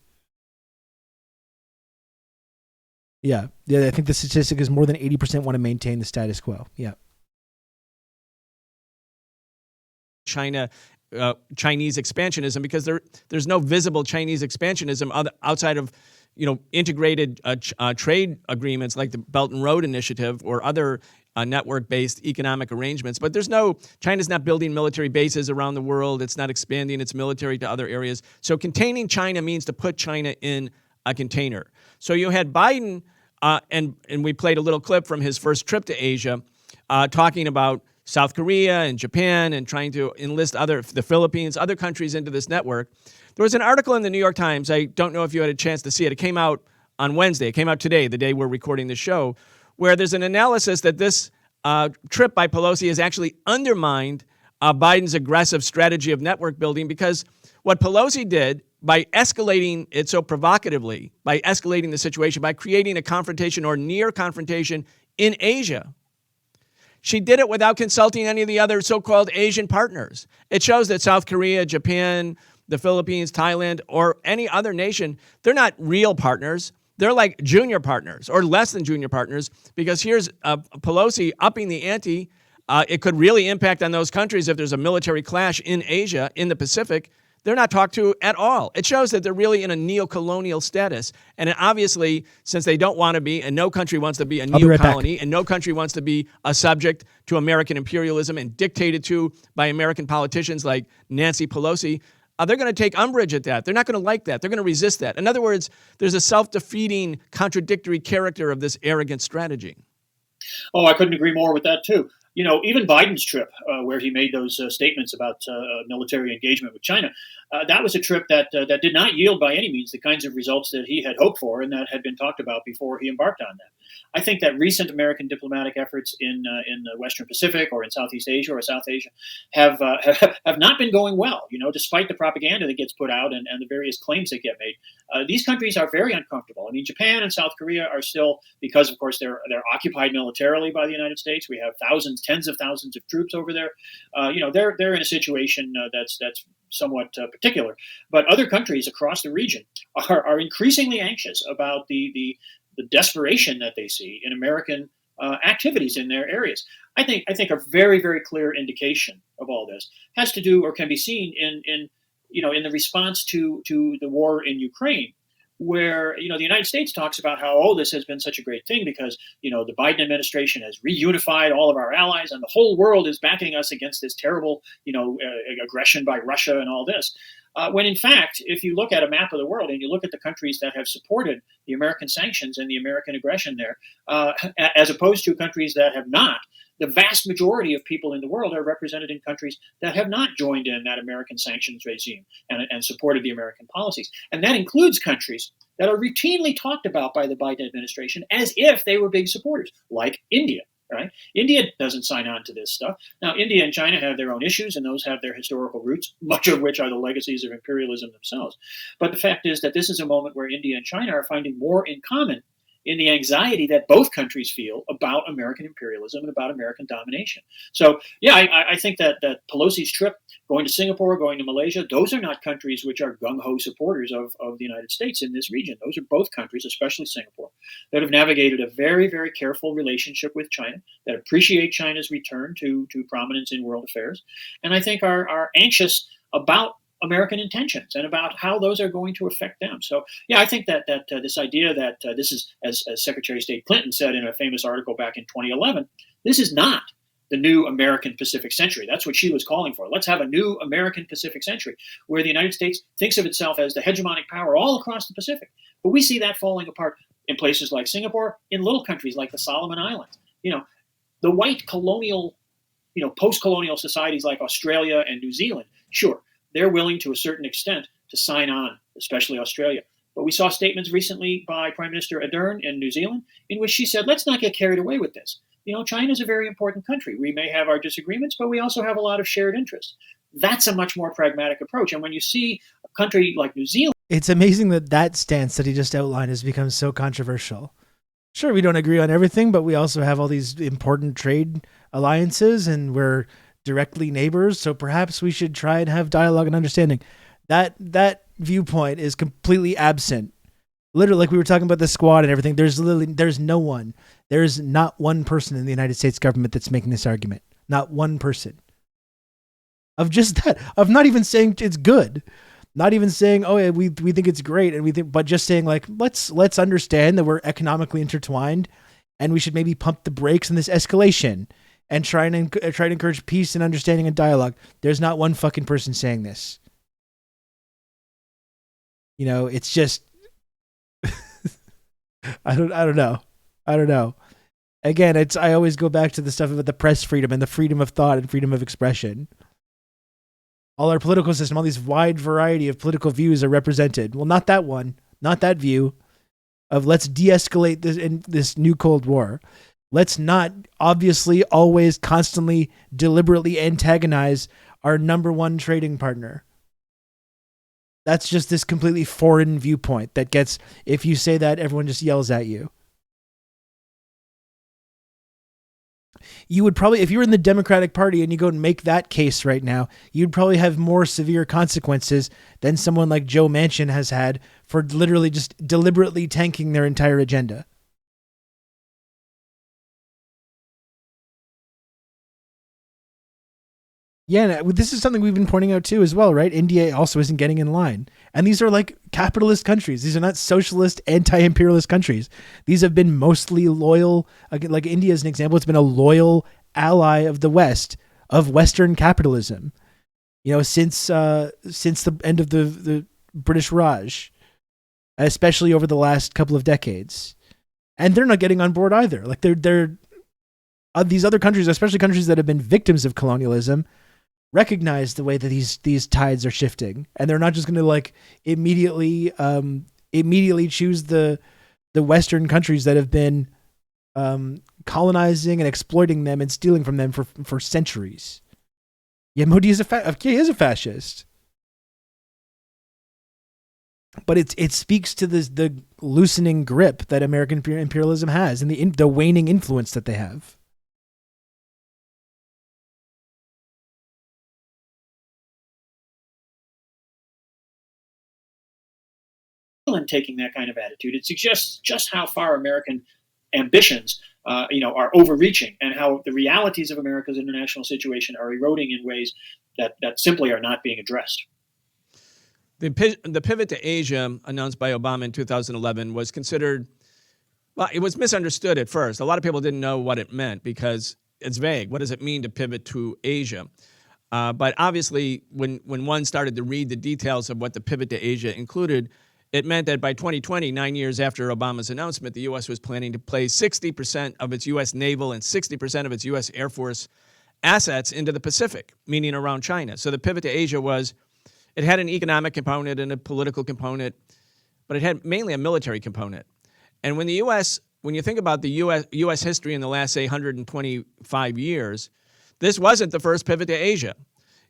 Yeah, I think the statistic is more than 80% want to maintain the status quo. Yeah. Chinese expansionism, because there's no visible Chinese expansionism outside of integrated trade agreements like the Belt and Road Initiative or other network-based economic arrangements. But China's not building military bases around the world. It's not expanding its military to other areas. So containing China means to put China in a container. So you had Biden, and we played a little clip from his first trip to Asia, talking about South Korea and Japan and trying to enlist the Philippines, other countries into this network. There was an article in the New York Times. I don't know if you had a chance to see it. It came out on Wednesday. It came out today, the day we're recording the show, where there's an analysis that this trip by Pelosi has actually undermined Biden's aggressive strategy of network building, because what Pelosi did by escalating it so provocatively, by escalating the situation, by creating a confrontation or near confrontation in Asia, she did it without consulting any of the other so-called Asian partners. It shows that South Korea, Japan, the Philippines, Thailand, or any other nation, they're not real partners. They're like junior partners or less than junior partners, because here's Pelosi upping the ante. It could really impact on those countries if there's a military clash in Asia, in the Pacific. They're not talked to at all. It shows that they're really in a neo-colonial status. And obviously, since they don't want to be, and no country wants to be a neo-colony, and no country wants to be a subject to American imperialism and dictated to by American politicians like Nancy Pelosi, they're going to take umbrage at that. They're not going to like that. They're going to resist that. In other words, there's a self-defeating, contradictory character of this arrogant strategy. Oh, I couldn't agree more with that, too. Even Biden's trip, where he made those statements about military engagement with China, that was a trip that did not yield by any means the kinds of results that he had hoped for and that had been talked about before he embarked on that. I think that recent American diplomatic efforts in the Western Pacific or in Southeast Asia or South Asia have not been going well. Despite the propaganda that gets put out and the various claims that get made, these countries are very uncomfortable. I mean, Japan and South Korea are still, because of course they're occupied militarily by the United States. We have tens of thousands of troops over there. They're in a situation that's somewhat particular. But other countries across the region are increasingly anxious about the desperation that they see in American activities in their areas. I think a very, very clear indication of all this has to do, or can be seen in the response to the war in Ukraine, where the United States talks about how this has been such a great thing because the Biden administration has reunified all of our allies and the whole world is backing us against this terrible aggression by Russia and all this. When in fact, if you look at a map of the world and you look at the countries that have supported the American sanctions and the American aggression there, as opposed to countries that have not, the vast majority of people in the world are represented in countries that have not joined in that American sanctions regime and supported the American policies. And that includes countries that are routinely talked about by the Biden administration as if they were big supporters, like India. Right? India doesn't sign on to this stuff. Now, India and China have their own issues, and those have their historical roots, much of which are the legacies of imperialism themselves. But the fact is that this is a moment where India and China are finding more in common in the anxiety that both countries feel about American imperialism and about American domination. So, yeah, I think that Pelosi's trip, going to Singapore, going to Malaysia, those are not countries which are gung-ho supporters of the United States in this region. Those are both countries, especially Singapore, that have navigated a very, very careful relationship with China, that appreciate China's return to prominence in world affairs, and I think are anxious about American intentions and about how those are going to affect them. So, yeah, I think that this idea that this is, as Secretary of State Clinton said in a famous article back in 2011, this is not the new American Pacific century. That's what she was calling for. Let's have a new American Pacific century where the United States thinks of itself as the hegemonic power all across the Pacific. But we see that falling apart in places like Singapore, in little countries like the Solomon Islands. The white colonial, post-colonial societies like Australia and New Zealand, sure, they're willing to a certain extent to sign on, especially Australia. But we saw statements recently by Prime Minister Ardern in New Zealand in which she said, let's not get carried away with this. China is a very important country. We may have our disagreements, but we also have a lot of shared interests. That's a much more pragmatic approach. And when you see country like New Zealand. It's amazing that stance that he just outlined has become so controversial. Sure, we don't agree on everything, but we also have all these important trade alliances and we're directly neighbors. So perhaps we should try and have dialogue and understanding. That viewpoint is completely absent. Literally, like we were talking about the squad and everything, there's no one. There's not one person in the United States government that's making this argument. Not one person. Of just that, of not even saying it's good. Not even saying, oh, yeah, we think it's great, but just saying like, let's understand that we're economically intertwined, and we should maybe pump the brakes on this escalation and try to encourage peace and understanding and dialogue. There's not one fucking person saying this. You know, it's just, I don't know. Again, I always go back to the stuff about the press freedom and the freedom of thought and freedom of expression. All our political system, all these wide variety of political views are represented. Well, not that one, not that view of let's de-escalate this new Cold War. Let's not obviously always constantly deliberately antagonize our number one trading partner. That's just this completely foreign viewpoint that gets, if you say that, everyone just yells at you. You would probably, if you were in the Democratic Party and you go and make that case right now, you'd probably have more severe consequences than someone like Joe Manchin has had for literally just deliberately tanking their entire agenda. Yeah, this is something we've been pointing out too as well, right? India also isn't getting in line. And these are like capitalist countries. These are not socialist, anti-imperialist countries. These have been mostly loyal. Like India is an example. It's been a loyal ally of the West, of Western capitalism, you know, since the end of the British Raj, especially over the last couple of decades. And they're not getting on board either. Like they're these other countries, especially countries that have been victims of colonialism, recognize the way that these tides are shifting, and they're not just going to like immediately choose the Western countries that have been colonizing and exploiting them and stealing from them for centuries. Yeah, Modi is he is a fascist, but it speaks to the loosening grip that American imperialism has and the waning influence that they have. Taking that kind of attitude, it suggests just how far American ambitions, are overreaching, and how the realities of America's international situation are eroding in ways that simply are not being addressed. The pivot to Asia announced by Obama in 2011 was considered, well, it was misunderstood at first. A lot of people didn't know what it meant because it's vague. What does it mean to pivot to Asia? But obviously, when one started to read the details of what the pivot to Asia included, it meant that by 2020, 9 years after Obama's announcement, the U.S. was planning to place 60% of its U.S. naval and 60% of its U.S. Air Force assets into the Pacific, meaning around China. So the pivot to Asia it had an economic component and a political component, but it had mainly a military component. And when you think about the U.S. history in the last, say, 125 years, this wasn't the first pivot to Asia.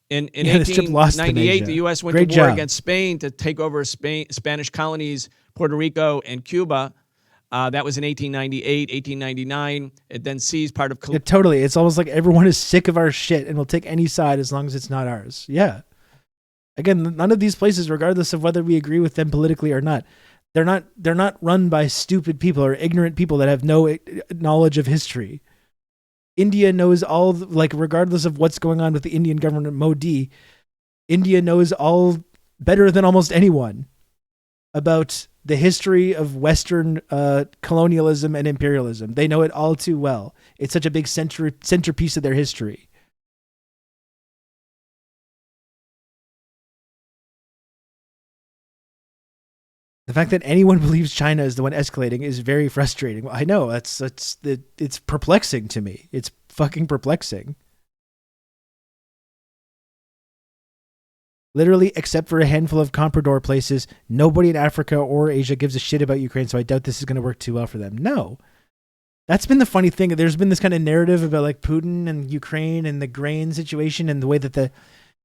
In 1898, the U.S. went to war against Spain to take over Spanish colonies, Puerto Rico and Cuba. That was in 1898, 1899. It then seized part of... Yeah, totally. It's almost like everyone is sick of our shit and will take any side as long as it's not ours. Yeah. Again, none of these places, regardless of whether we agree with them politically or not, they're not run by stupid people or ignorant people that have no knowledge of history. India knows all, like, regardless of what's going on with the Indian government, Modi, India knows all better than almost anyone about the history of Western colonialism and imperialism. They know it all too well. It's such a big centerpiece of their history. The fact that anyone believes China is the one escalating is very frustrating. Well, I know it's perplexing to me. It's fucking perplexing. Literally, except for a handful of comprador places, nobody in Africa or Asia gives a shit about Ukraine, so I doubt this is going to work too well for them. No. That's been the funny thing. There's been this kind of narrative about like Putin and Ukraine and the grain situation and the way that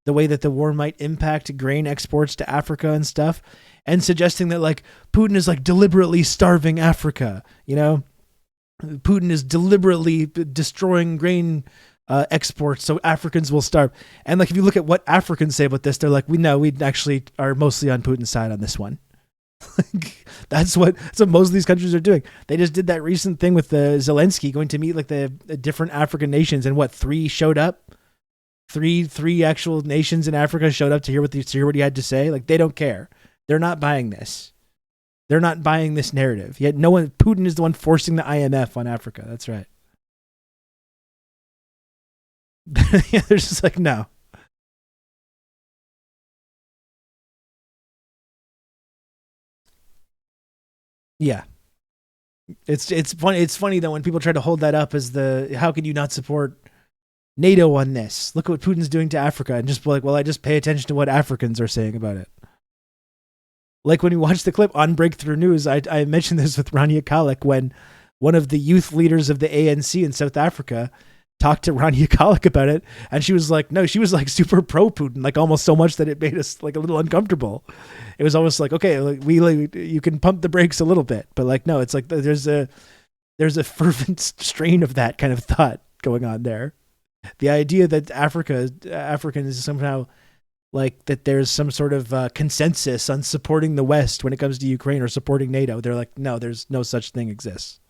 the way that the war might impact grain exports to Africa and stuff, and suggesting that like Putin is like deliberately starving Africa, you know, Putin is deliberately destroying grain exports so Africans will starve. And like if you look at what Africans say about this, they're like, we actually are mostly on Putin's side on this one. That's what most of these countries are doing. They just did that recent thing with Zelensky going to meet like the different African nations, and what, 3 showed up? Three actual nations in Africa showed up to hear what he had to say. Like, they don't care. They're not buying this. They're not buying this narrative. Yet Putin is the one forcing the IMF on Africa. That's right. Yeah, they're just like, no. Yeah. It's funny. It's funny though when people try to hold that up as how can you not support NATO on this? Look at what Putin's doing to Africa, and just be like, well, I just pay attention to what Africans are saying about it. Like when we watched the clip on Breakthrough News, I mentioned this with Rania Khalek when one of the youth leaders of the ANC in South Africa talked to Rania Khalek about it, and she was like, no, she was like super pro Putin, like almost so much that it made us like a little uncomfortable. It was almost like, okay, like, you can pump the brakes a little bit, but like, no, it's like there's a fervent strain of that kind of thought going on there. The idea that African is somehow like that there's some sort of consensus on supporting the West when it comes to Ukraine or supporting NATO. They're like, no, there's no such thing exists.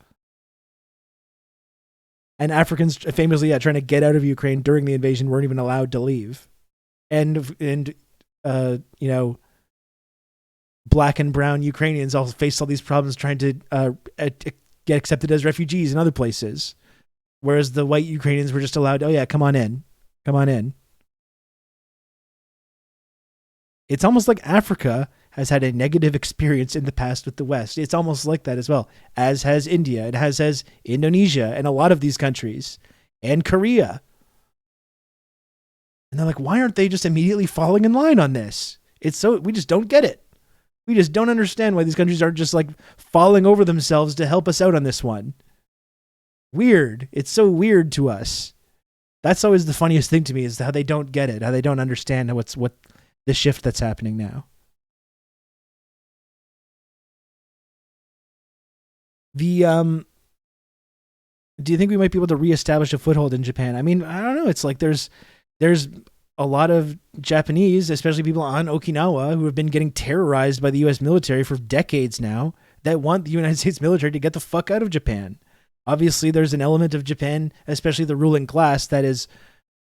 And Africans famously, trying to get out of Ukraine during the invasion weren't even allowed to leave. And you know, black and brown Ukrainians all faced all these problems trying to get accepted as refugees in other places. Whereas the white Ukrainians were just allowed, oh yeah, come on in. Come on in. It's almost like Africa has had a negative experience in the past with the West. It's almost like that as well, as has India, and has Indonesia, and a lot of these countries, and Korea. And they're like, why aren't they just immediately falling in line on this? We just don't get it. We just don't understand why these countries are just like falling over themselves to help us out on this one. Weird. It's so weird to us. That's always the funniest thing to me, is how they don't get it, how they don't understand what the shift that's happening now. Do you think we might be able to reestablish a foothold in Japan? I mean, I don't know. It's like there's a lot of Japanese, especially people on Okinawa, who have been getting terrorized by the U.S. military for decades now, that want the United States military to get the fuck out of Japan. Obviously, there's an element of Japan, especially the ruling class, that is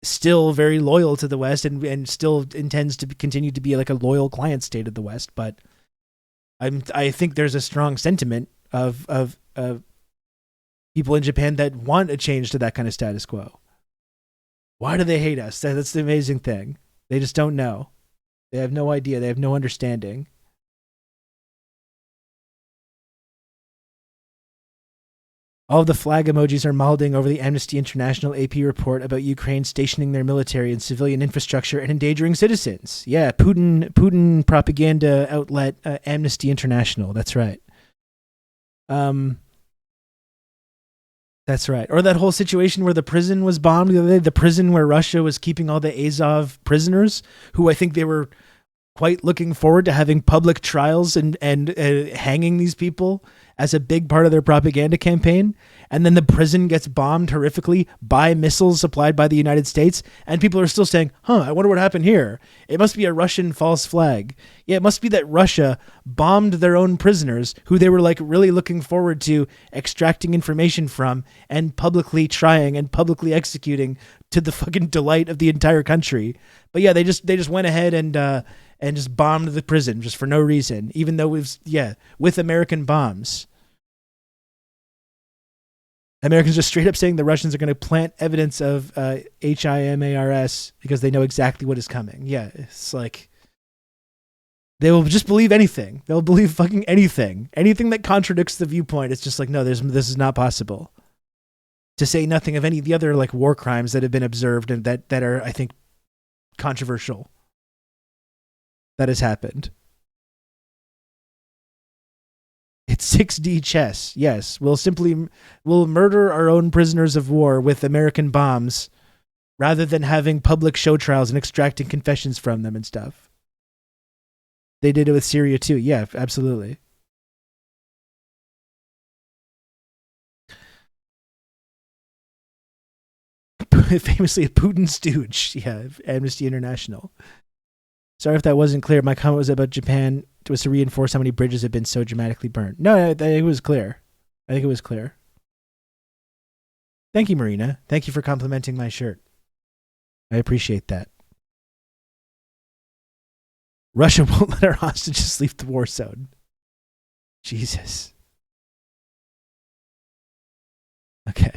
still very loyal to the West and still intends to continue to be like a loyal client state of the West. But I think there's a strong sentiment of people in Japan that want a change to that kind of status quo. Why do they hate us? That's the amazing thing. They just don't know. They have no idea. They have no understanding. All of the flag emojis are moulding over the Amnesty International AP report about Ukraine stationing their military and civilian infrastructure and endangering citizens. Yeah, Putin propaganda outlet, Amnesty International. That's right. That's right. Or that whole situation where the prison was bombed the other day, the prison where Russia was keeping all the Azov prisoners, who I think they were quite looking forward to having public trials and hanging these people as a big part of their propaganda campaign. And then the prison gets bombed horrifically by missiles supplied by the United States. And people are still saying, I wonder what happened here. It must be a Russian false flag. Yeah, it must be that Russia bombed their own prisoners who they were like really looking forward to extracting information from and publicly trying and publicly executing to the fucking delight of the entire country. But yeah, they just went ahead and just bombed the prison just for no reason, even though with American bombs. Americans just straight up saying the Russians are going to plant evidence of HIMARS because they know exactly what is coming. Yeah, it's like they will just believe anything. They'll believe fucking anything. Anything that contradicts the viewpoint, it's just like, no, this is not possible. To say nothing of any of the other like war crimes that have been observed and that are, I think, controversial. That has happened. It's 6D chess. Yes, we'll murder our own prisoners of war with American bombs rather than having public show trials and extracting confessions from them and stuff. They did it with Syria too. Yeah, absolutely. Famously a Putin stooge. Yeah, Amnesty International. Sorry if that wasn't clear. My comment was about Japan was to reinforce how many bridges have been so dramatically burned. No, it was clear. I think it was clear. Thank you, Marina. Thank you for complimenting my shirt. I appreciate that. Russia won't let our hostages leave the war zone. Jesus. Okay.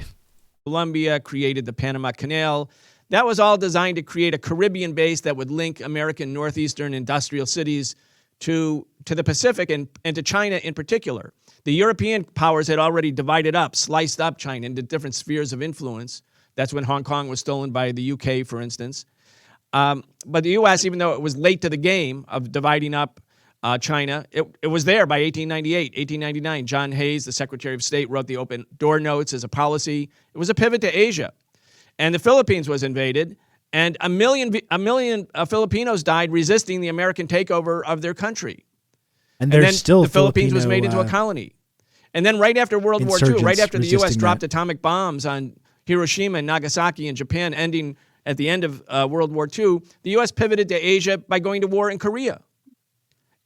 Colombia created the Panama Canal. That was all designed to create a Caribbean base that would link American northeastern industrial cities to the Pacific and to China in particular. The European powers had already divided up, sliced up China into different spheres of influence. That's when Hong Kong was stolen by the UK, for instance. But the U.S., even though it was late to the game of dividing up China, it was there by 1898, 1899. John Hayes, the Secretary of State, wrote the Open Door Notes as a policy. It was a pivot to Asia. And the Philippines was invaded, and a million Filipinos died resisting the American takeover of their country. And then still the Philippines was made into a colony. And then right after World War II, right after the U.S. dropped atomic bombs on Hiroshima and Nagasaki in Japan, ending at the end of World War II, the U.S. pivoted to Asia by going to war in Korea.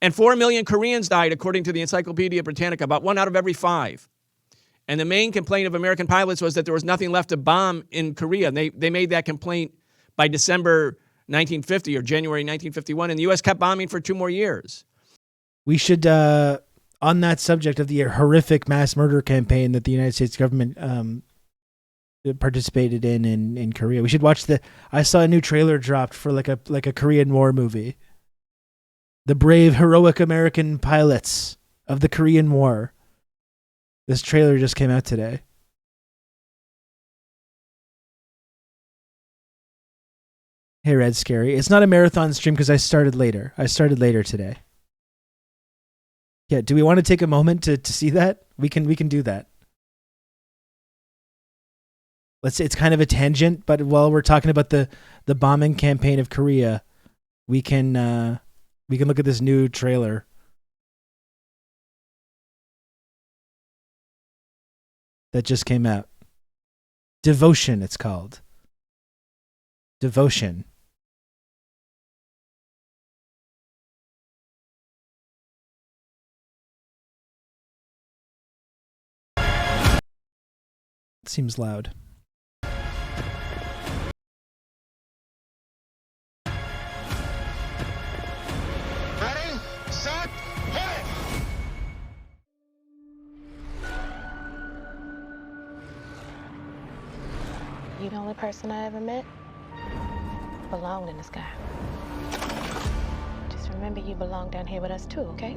And 4 million Koreans died, according to the Encyclopedia Britannica, about 1 out of every 5. And the main complaint of American pilots was that there was nothing left to bomb in Korea. And they made that complaint by December 1950 or January 1951, and the U.S. kept bombing for 2 more years. We should, on that subject of the horrific mass murder campaign that the United States government participated in Korea, we should watch I saw a new trailer dropped for like a Korean War movie. The brave, heroic American pilots of the Korean War. This trailer just came out today. Hey, Red Scary. It's not a marathon stream because I started later. I started later today. Yeah, do we want to take a moment to see that? We can do that. It's kind of a tangent, but while we're talking about the bombing campaign of Korea, we can look at this new trailer. That just came out. Devotion, it's called. Devotion. It seems loud. Ready, set, hit! You the only person I ever met belonged in the sky. Just remember you belong down here with us too, okay?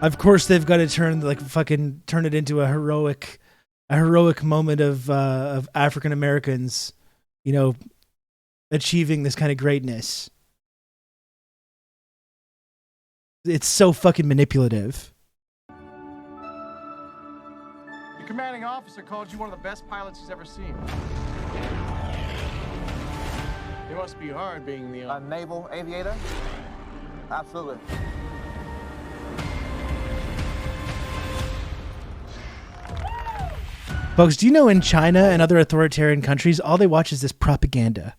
Of course, they've got to turn it into a heroic moment of African Americans, achieving this kind of greatness. It's so fucking manipulative. Your commanding officer called you one of the best pilots he's ever seen. It must be hard being the naval aviator? Absolutely. Folks, do you know in China and other authoritarian countries, all they watch is this propaganda.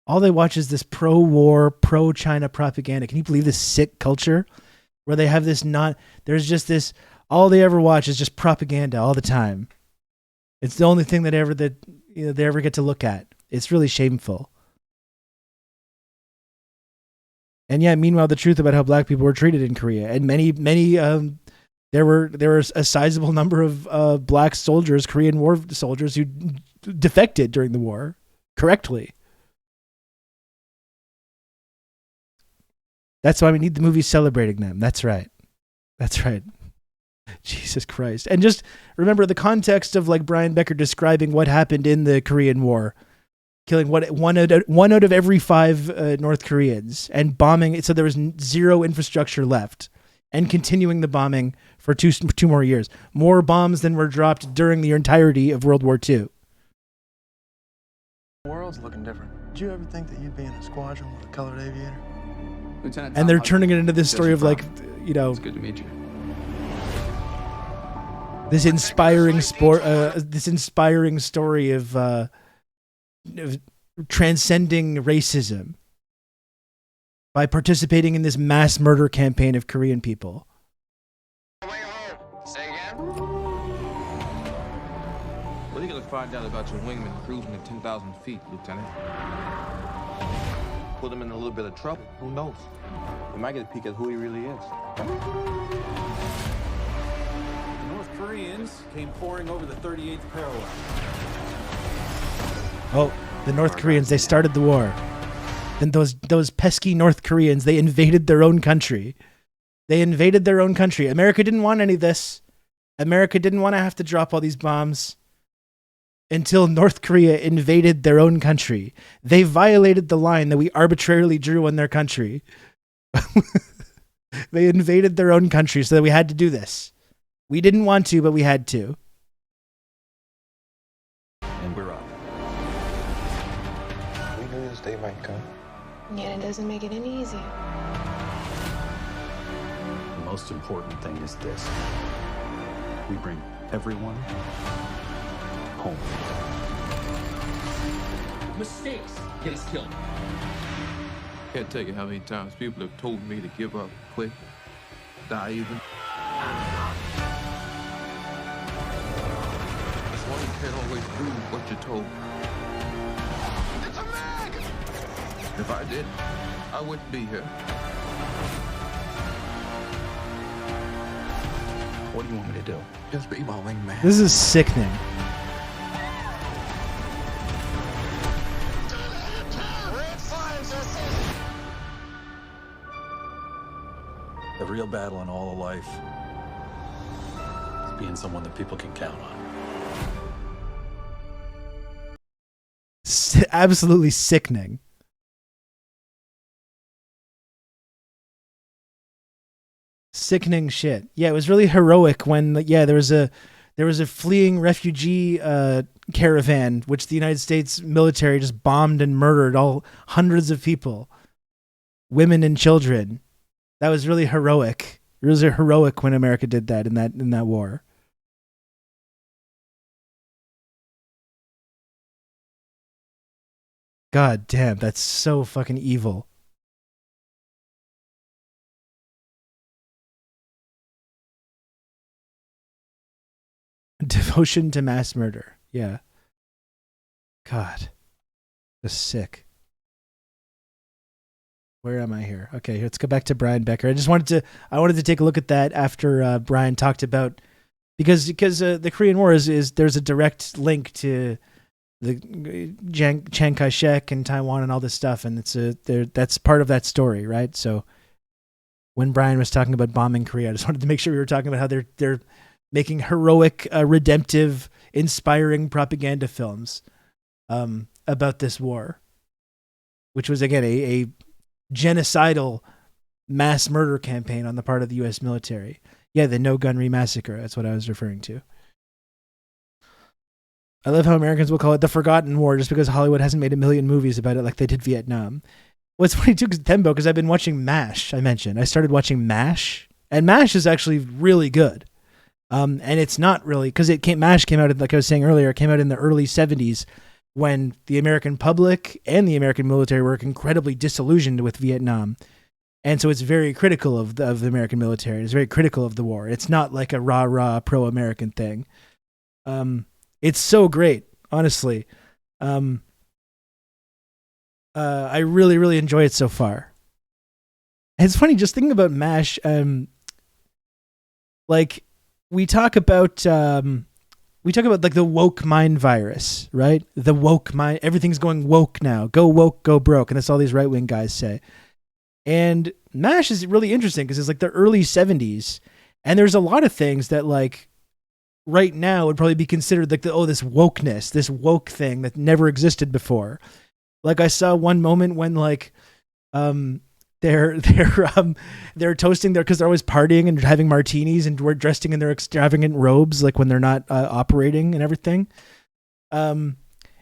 All they watch is this pro-war, pro-China propaganda. Can you believe this sick culture where they have there's just this, all they ever watch is just propaganda all the time. It's the only thing they ever get to look at. It's really shameful. And yeah, meanwhile, the truth about how black people were treated in Korea, and many there were a sizable number of black soldiers, Korean War soldiers, who defected during the war correctly. That's why we need the movies celebrating them. That's right. That's right. Jesus Christ. And just remember the context of Brian Becker describing what happened in the Korean War, killing one out of every 5 North Koreans and bombing. So there was zero infrastructure left. and continuing the bombing for two more years. More bombs than were dropped during the entirety of World War II. The world's looking different. Did you ever think that you'd be in a squadron with a colored aviator? Lieutenant And they're turning it into this story of like, you know, it's good to meet you. This inspiring story of transcending racism by participating in this mass murder campaign of Korean people. Say again? What are you going to find out about your wingman cruising at 10,000 feet, Lieutenant? Put him in a little bit of trouble. Who knows? We might get a peek at who he really is. North Koreans came pouring over the 38th parallel. Oh, the North Koreans, they started the war. And those pesky North Koreans, they invaded their own country. America didn't want any of this. America didn't want to have to drop all these bombs until North Korea invaded their own country. They violated the line that we arbitrarily drew on their country. They invaded their own country, so that we had to do this. We didn't want to, but we had to. And we're up. We knew this day might come. Yet it doesn't make it any easier. The most important thing is this. We bring everyone home. Mistakes get us killed. Can't tell you how many times people have told me to give up, quit, die even. That's why you can't always do what you're told. It's a mag! If I did, I wouldn't be here. What do you want me to do? Just be my wingman. This is sickening. The real battle in all of life is being someone that people can count on. Absolutely sickening. Sickening shit. Yeah, it was really heroic when there was a fleeing refugee caravan which the United States military just bombed and murdered all hundreds of people, women and children. That was really heroic. It was heroic when America did that in that war. God damn, that's so fucking evil. Devotion to mass murder. Yeah. God. Just sick. Where am I here? Okay, let's go back to Brian Becker. I wanted to take a look at that after Brian talked about because the Korean War is there's a direct link to the Chiang Kai-shek and Taiwan and all this stuff, and that's part of that story, right? So when Brian was talking about bombing Korea, I just wanted to make sure we were talking about how they're making heroic, redemptive, inspiring propaganda films about this war, which was again a genocidal mass murder campaign on the part of the U.S. military. Yeah, the No Gun Remassacre. That's what I was referring to. I love how Americans will call it the Forgotten War just because Hollywood hasn't made a million movies about it like they did Vietnam. What's funny too, Tembo, because I've been watching MASH. I started watching MASH, and MASH is actually really good. And it's not really because MASH came out, like I was saying earlier, it came out in the early 70s when the American public and the American military were incredibly disillusioned with Vietnam. And so it's very critical of the American military. It's very critical of the war. It's not like a rah-rah pro-American thing. It's so great, honestly. I really, really enjoy it so far. And it's funny, just thinking about MASH, like we talk about like the woke mind virus, right? The woke mind, everything's going woke now. Go woke, go broke. And that's all these right-wing guys say. And MASH is really interesting because it's like the early 70s. And there's a lot of things that like right now would probably be considered like this wokeness, this woke thing that never existed before. Like I saw one moment when like, they're toasting because they're always partying and having martinis and we're dressing in their extravagant robes, like when they're not operating and everything. And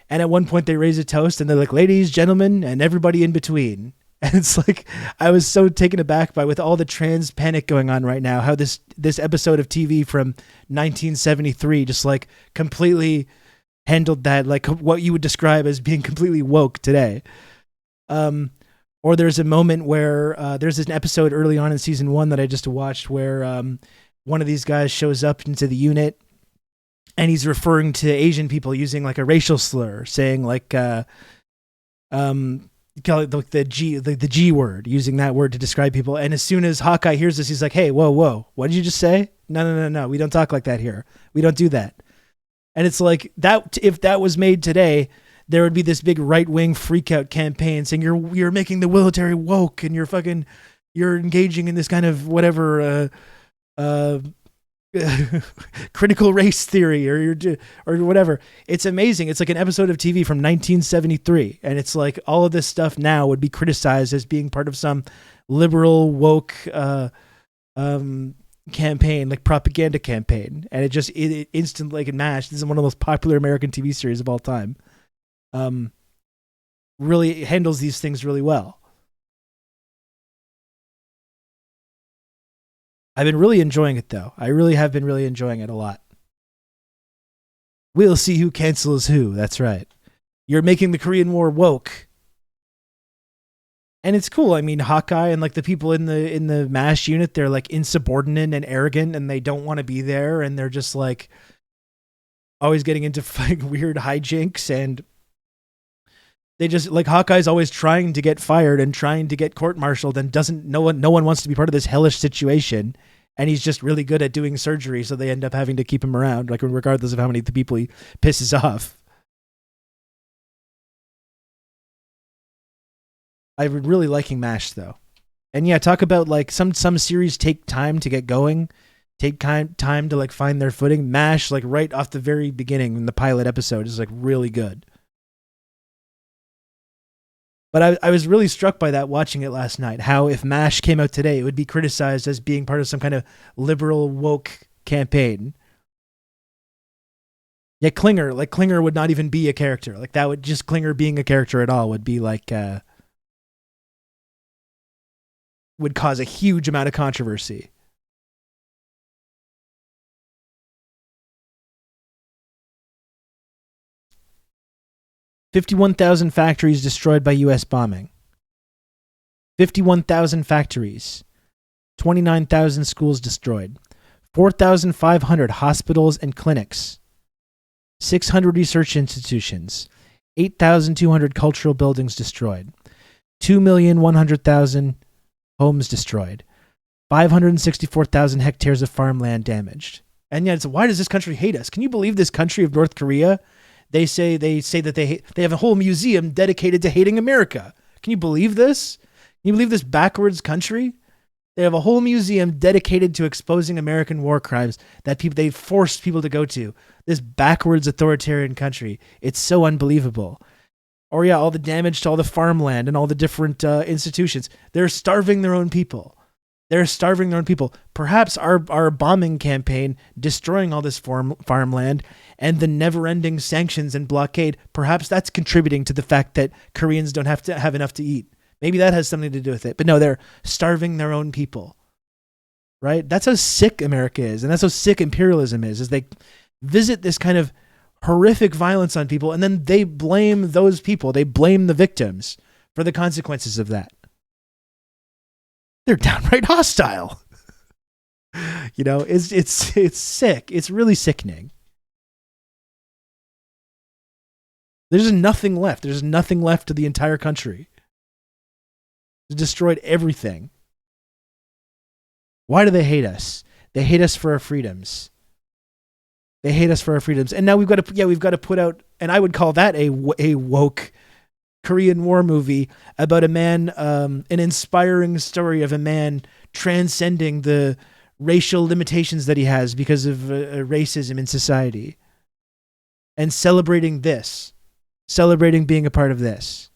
at one point they raise a toast and they're like, ladies, gentlemen, and everybody in between. And it's like, I was so taken aback by, with all the trans panic going on right now, how this episode of TV from 1973 just like completely handled that, like what you would describe as being completely woke today. Or there's a moment where there's an episode early on in season 1 that I just watched where one of these guys shows up into the unit and he's referring to Asian people using like a racial slur, saying like call it the G word, using that word to describe people. And as soon as Hawkeye hears this, he's like, hey, whoa, what did you just say? No, we don't talk like that here. We don't do that. And it's like that, if that was made today, there would be this big right-wing freakout campaign saying you're making the military woke and you're engaging in this kind of whatever critical race theory or whatever. It's amazing. It's like an episode of TV from 1973, and it's like all of this stuff now would be criticized as being part of some liberal woke campaign, like propaganda campaign, and it instantly, like in MASH, this is one of the most popular American TV series of all time. Really handles these things really well. I've been really enjoying it, though. I really have been really enjoying it a lot. We'll see who cancels who. That's right. You're making the Korean War woke. And it's cool. I mean, Hawkeye and like the people in the MASH unit, they're like insubordinate and arrogant and they don't want to be there. And they're just like always getting into like weird hijinks, and they just like Hawkeye's always trying to get fired and trying to get court-martialed, and no one wants to be part of this hellish situation. And he's just really good at doing surgery, so they end up having to keep him around, like regardless of how many people he pisses off. I've been really liking MASH though. And yeah, talk about like some series take time to get going, take time to like find their footing. MASH, like right off the very beginning in the pilot episode, is like really good. But I was really struck by that watching it last night, how if MASH came out today, it would be criticized as being part of some kind of liberal woke campaign. Yeah, Klinger would not even be a character. Like that would just, Klinger being a character at all would be like, would cause a huge amount of controversy. $51,000 factories destroyed by U.S. bombing. 51,000 factories. 29,000 schools destroyed. 4,500 hospitals and clinics. 600 research institutions. 8,200 cultural buildings destroyed. 2,100,000 homes destroyed. 564,000 hectares of farmland damaged. And yet, why does this country hate us? Can you believe this country of North Korea? They say that they have a whole museum dedicated to hating America. Can you believe this? Can you believe this backwards country? They have a whole museum dedicated to exposing American war crimes that they forced people to go to. This backwards authoritarian country. It's so unbelievable. Or yeah, all the damage to all the farmland and all the different institutions. They're starving their own people. Perhaps our bombing campaign, destroying all this farmland, and the never-ending sanctions and blockade, perhaps that's contributing to the fact that Koreans don't have to have enough to eat. Maybe that has something to do with it. But no, they're starving their own people. Right? That's how sick America is, and that's how sick imperialism is they visit this kind of horrific violence on people, and then they blame those people. They blame the victims for the consequences of that. They're downright hostile. You know, it's sick. It's really sickening. There's nothing left. There's nothing left to the entire country. It's destroyed everything. Why do they hate us? They hate us for our freedoms. And now we've got to put out, and I would call that a woke Korean War movie about a man, an inspiring story of a man transcending the racial limitations that he has because of racism in society, and celebrating being a part of this.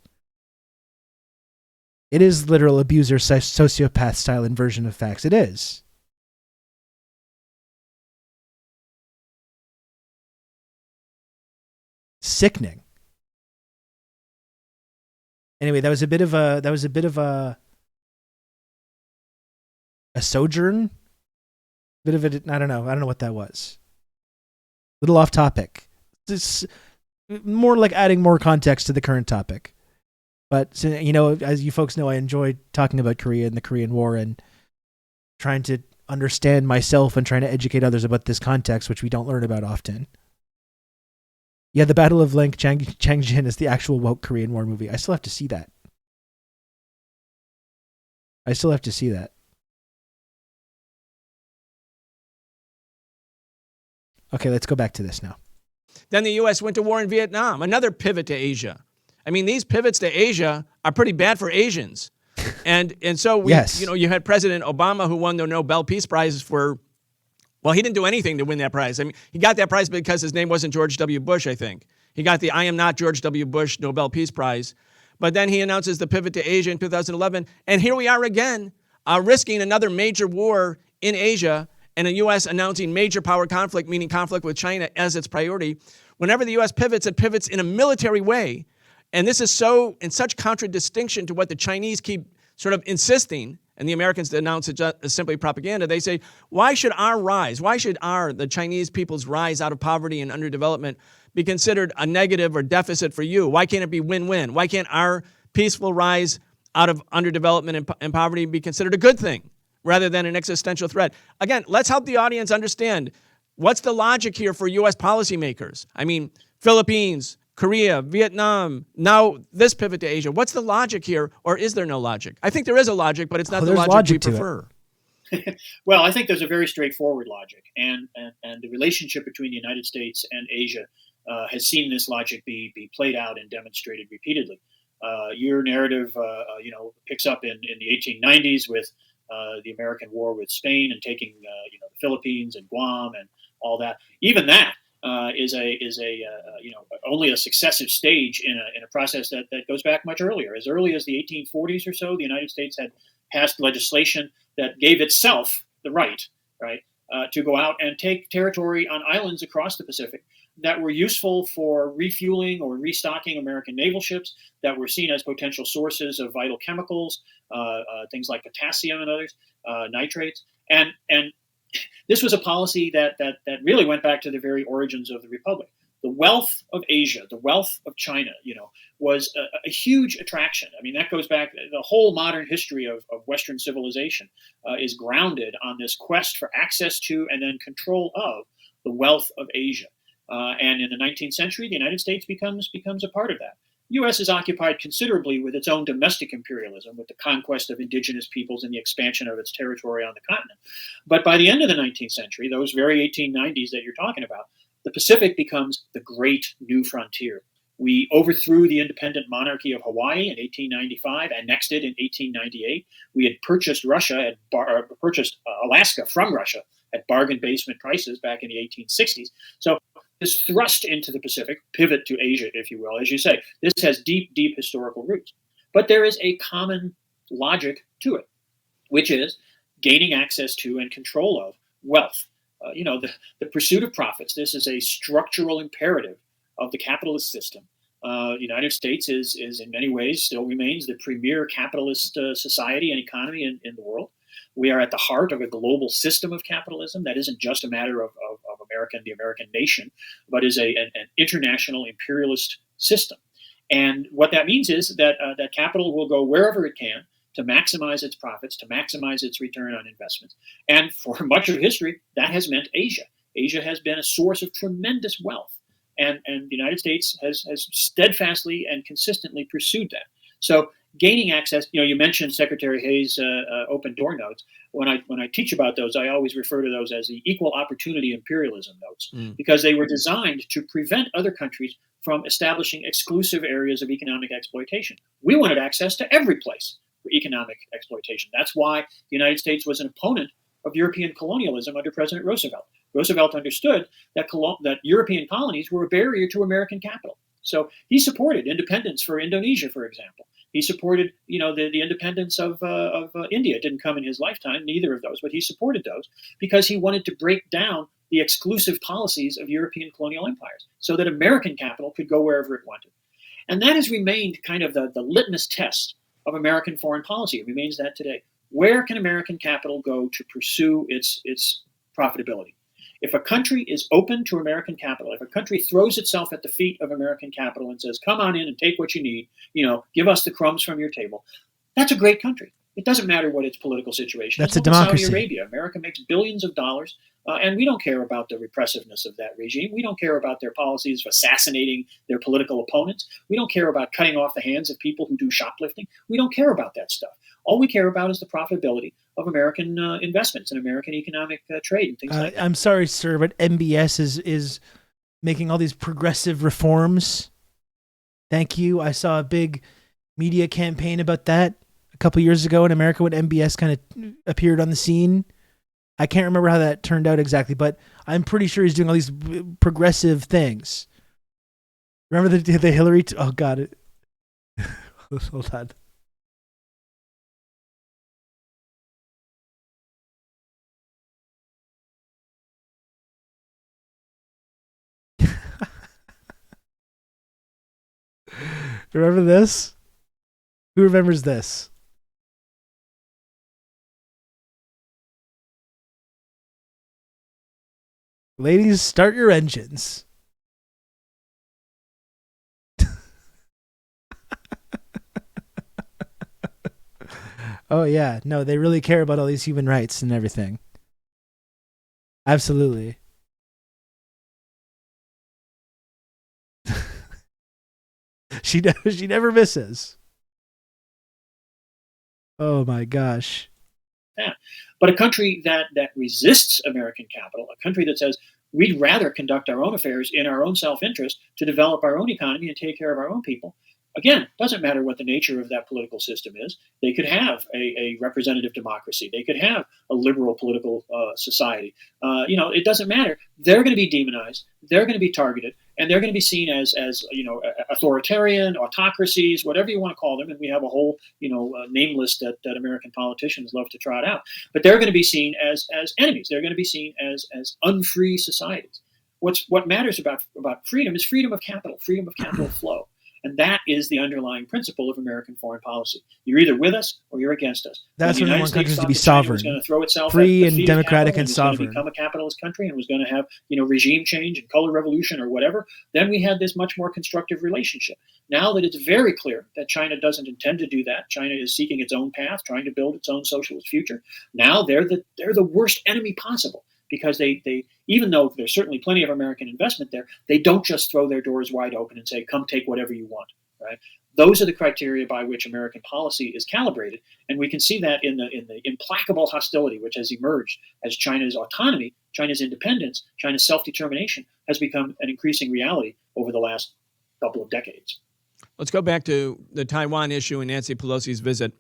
It is literal abuser sociopath style inversion of facts. It is. Sickening. Anyway, that was a bit of a sojourn. Bit of a, I don't know what that was. A little off topic. This more like adding more context to the current topic. But, you know, as you folks know, I enjoy talking about Korea and the Korean War and trying to understand myself and trying to educate others about this context, which we don't learn about often. Yeah, the Battle of Lake Changjin is the actual woke Korean War movie. I still have to see that. Okay, let's go back to this now. Then the U.S. went to war in Vietnam, another pivot to Asia. I mean, these pivots to Asia are pretty bad for Asians. And so we, yes. You know, you had President Obama who won the Nobel Peace Prize for, well, he didn't do anything to win that prize. I mean, he got that prize because his name wasn't George W. Bush, I think. He got the I am not George W. Bush Nobel Peace Prize. But then he announces the pivot to Asia in 2011. And here we are again, risking another major war in Asia and the U.S. announcing major power conflict, meaning conflict with China as its priority. Whenever the U.S. pivots, it pivots in a military way. And this is so in such contradistinction to what the Chinese keep sort of insisting, and the Americans announce it as simply propaganda. They say, why should the Chinese people's rise out of poverty and underdevelopment be considered a negative or deficit for you? Why can't it be win-win? Why can't our peaceful rise out of underdevelopment and poverty be considered a good thing rather than an existential threat? Again, let's help the audience understand what's the logic here for U.S. policymakers. I mean, Philippines, Korea, Vietnam, now this pivot to Asia. What's the logic here, or is there no logic? I think there is a logic, but it's not the logic we prefer. Well, I think there's a very straightforward logic, and the relationship between the United States and Asia has seen this logic be played out and demonstrated repeatedly. Your narrative, picks up in the 1890s with the American war with Spain and taking the Philippines and Guam and all that. Even that is only a successive stage in a process that goes back much earlier. As early as the 1840s or so, the United States had passed legislation that gave itself the right to go out and take territory on islands across the Pacific that were useful for refueling or restocking American naval ships, that were seen as potential sources of vital chemicals, things like potassium and others, nitrates. And this was a policy that really went back to the very origins of the Republic. The wealth of Asia, the wealth of China, was a huge attraction. I mean, that goes back, the whole modern history of Western civilization is grounded on this quest for access to and then control of the wealth of Asia. And in the 19th century, the United States becomes a part of that. The U.S. is occupied considerably with its own domestic imperialism, with the conquest of indigenous peoples and the expansion of its territory on the continent. But by the end of the 19th century, those very 1890s that you're talking about, the Pacific becomes the great new frontier. We overthrew the independent monarchy of Hawaii in 1895, annexed it in 1898. We had purchased Alaska from Russia at bargain basement prices back in the 1860s. So this thrust into the Pacific, pivot to Asia, if you will, as you say, this has deep, deep historical roots. But there is a common logic to it, which is gaining access to and control of wealth. The pursuit of profits. This is a structural imperative of the capitalist system. The United States is in many ways still remains the premier capitalist society and economy in the world. We are at the heart of a global system of capitalism that isn't just a matter of the American nation, but is an international imperialist system. And what that means is that capital will go wherever it can to maximize its profits, to maximize its return on investments. And for much of history, that has meant Asia. Asia has been a source of tremendous wealth. And the United States has steadfastly and consistently pursued that. So gaining access, you mentioned Secretary Hayes' open door notes. When I teach about those, I always refer to those as the equal opportunity imperialism notes, because they were designed to prevent other countries from establishing exclusive areas of economic exploitation. We wanted access to every place for economic exploitation. That's why the United States was an opponent of European colonialism under President Roosevelt. Roosevelt understood that European colonies were a barrier to American capital. So he supported independence for Indonesia, for example. He supported, the independence of India. It didn't come in his lifetime, neither of those, but he supported those because he wanted to break down the exclusive policies of European colonial empires so that American capital could go wherever it wanted. And that has remained kind of the litmus test of American foreign policy. It remains that today. Where can American capital go to pursue its profitability? If a country is open to American capital, if a country throws itself at the feet of American capital and says, come on in and take what you need, give us the crumbs from your table, that's a great country. It doesn't matter what its political situation is. That's a democracy. Saudi Arabia. America makes billions of dollars, and we don't care about the repressiveness of that regime. We don't care about their policies of assassinating their political opponents. We don't care about cutting off the hands of people who do shoplifting. We don't care about that stuff. All we care about is the profitability of American investments and American economic trade and things like that. I'm sorry, sir, but MBS is making all these progressive reforms. Thank you. I saw a big media campaign about that a couple years ago in America when MBS kind of appeared on the scene. I can't remember how that turned out exactly, but I'm pretty sure he's doing all these progressive things. Remember the Hillary? Oh, God. Hold on. Remember this? Who remembers this? Ladies, start your engines. Oh, yeah. No, they really care about all these human rights and everything. Absolutely. She never misses. Oh my gosh. Yeah. But a country that resists American capital, a country that says we'd rather conduct our own affairs in our own self-interest to develop our own economy and take care of our own people. Again, doesn't matter what the nature of that political system is. They could have a representative democracy. They could have a liberal political society. It doesn't matter. They're going to be demonized. They're going to be targeted, and they're going to be seen as authoritarian, autocracies, whatever you want to call them. And we have a whole name list that American politicians love to trot out. But they're going to be seen as enemies. They're going to be seen as unfree societies. What matters about freedom is freedom of capital flow. And that is the underlying principle of American foreign policy. You're either with us or you're against us. That's when we want countries to be sovereign, sovereign, going to throw itself free at the and feet democratic of and capital, sovereign. was going to become a capitalist country and was going to have regime change and color revolution or whatever. Then we had this much more constructive relationship. Now that it's very clear that China doesn't intend to do that, China is seeking its own path, trying to build its own socialist future. Now they're the worst enemy possible. Because they even though there's certainly plenty of American investment there, they don't just throw their doors wide open and say, come take whatever you want, right? Those are the criteria by which American policy is calibrated. And we can see that in the implacable hostility which has emerged as China's autonomy, China's independence, China's self-determination has become an increasing reality over the last couple of decades. Let's go back to the Taiwan issue and Nancy Pelosi's visit.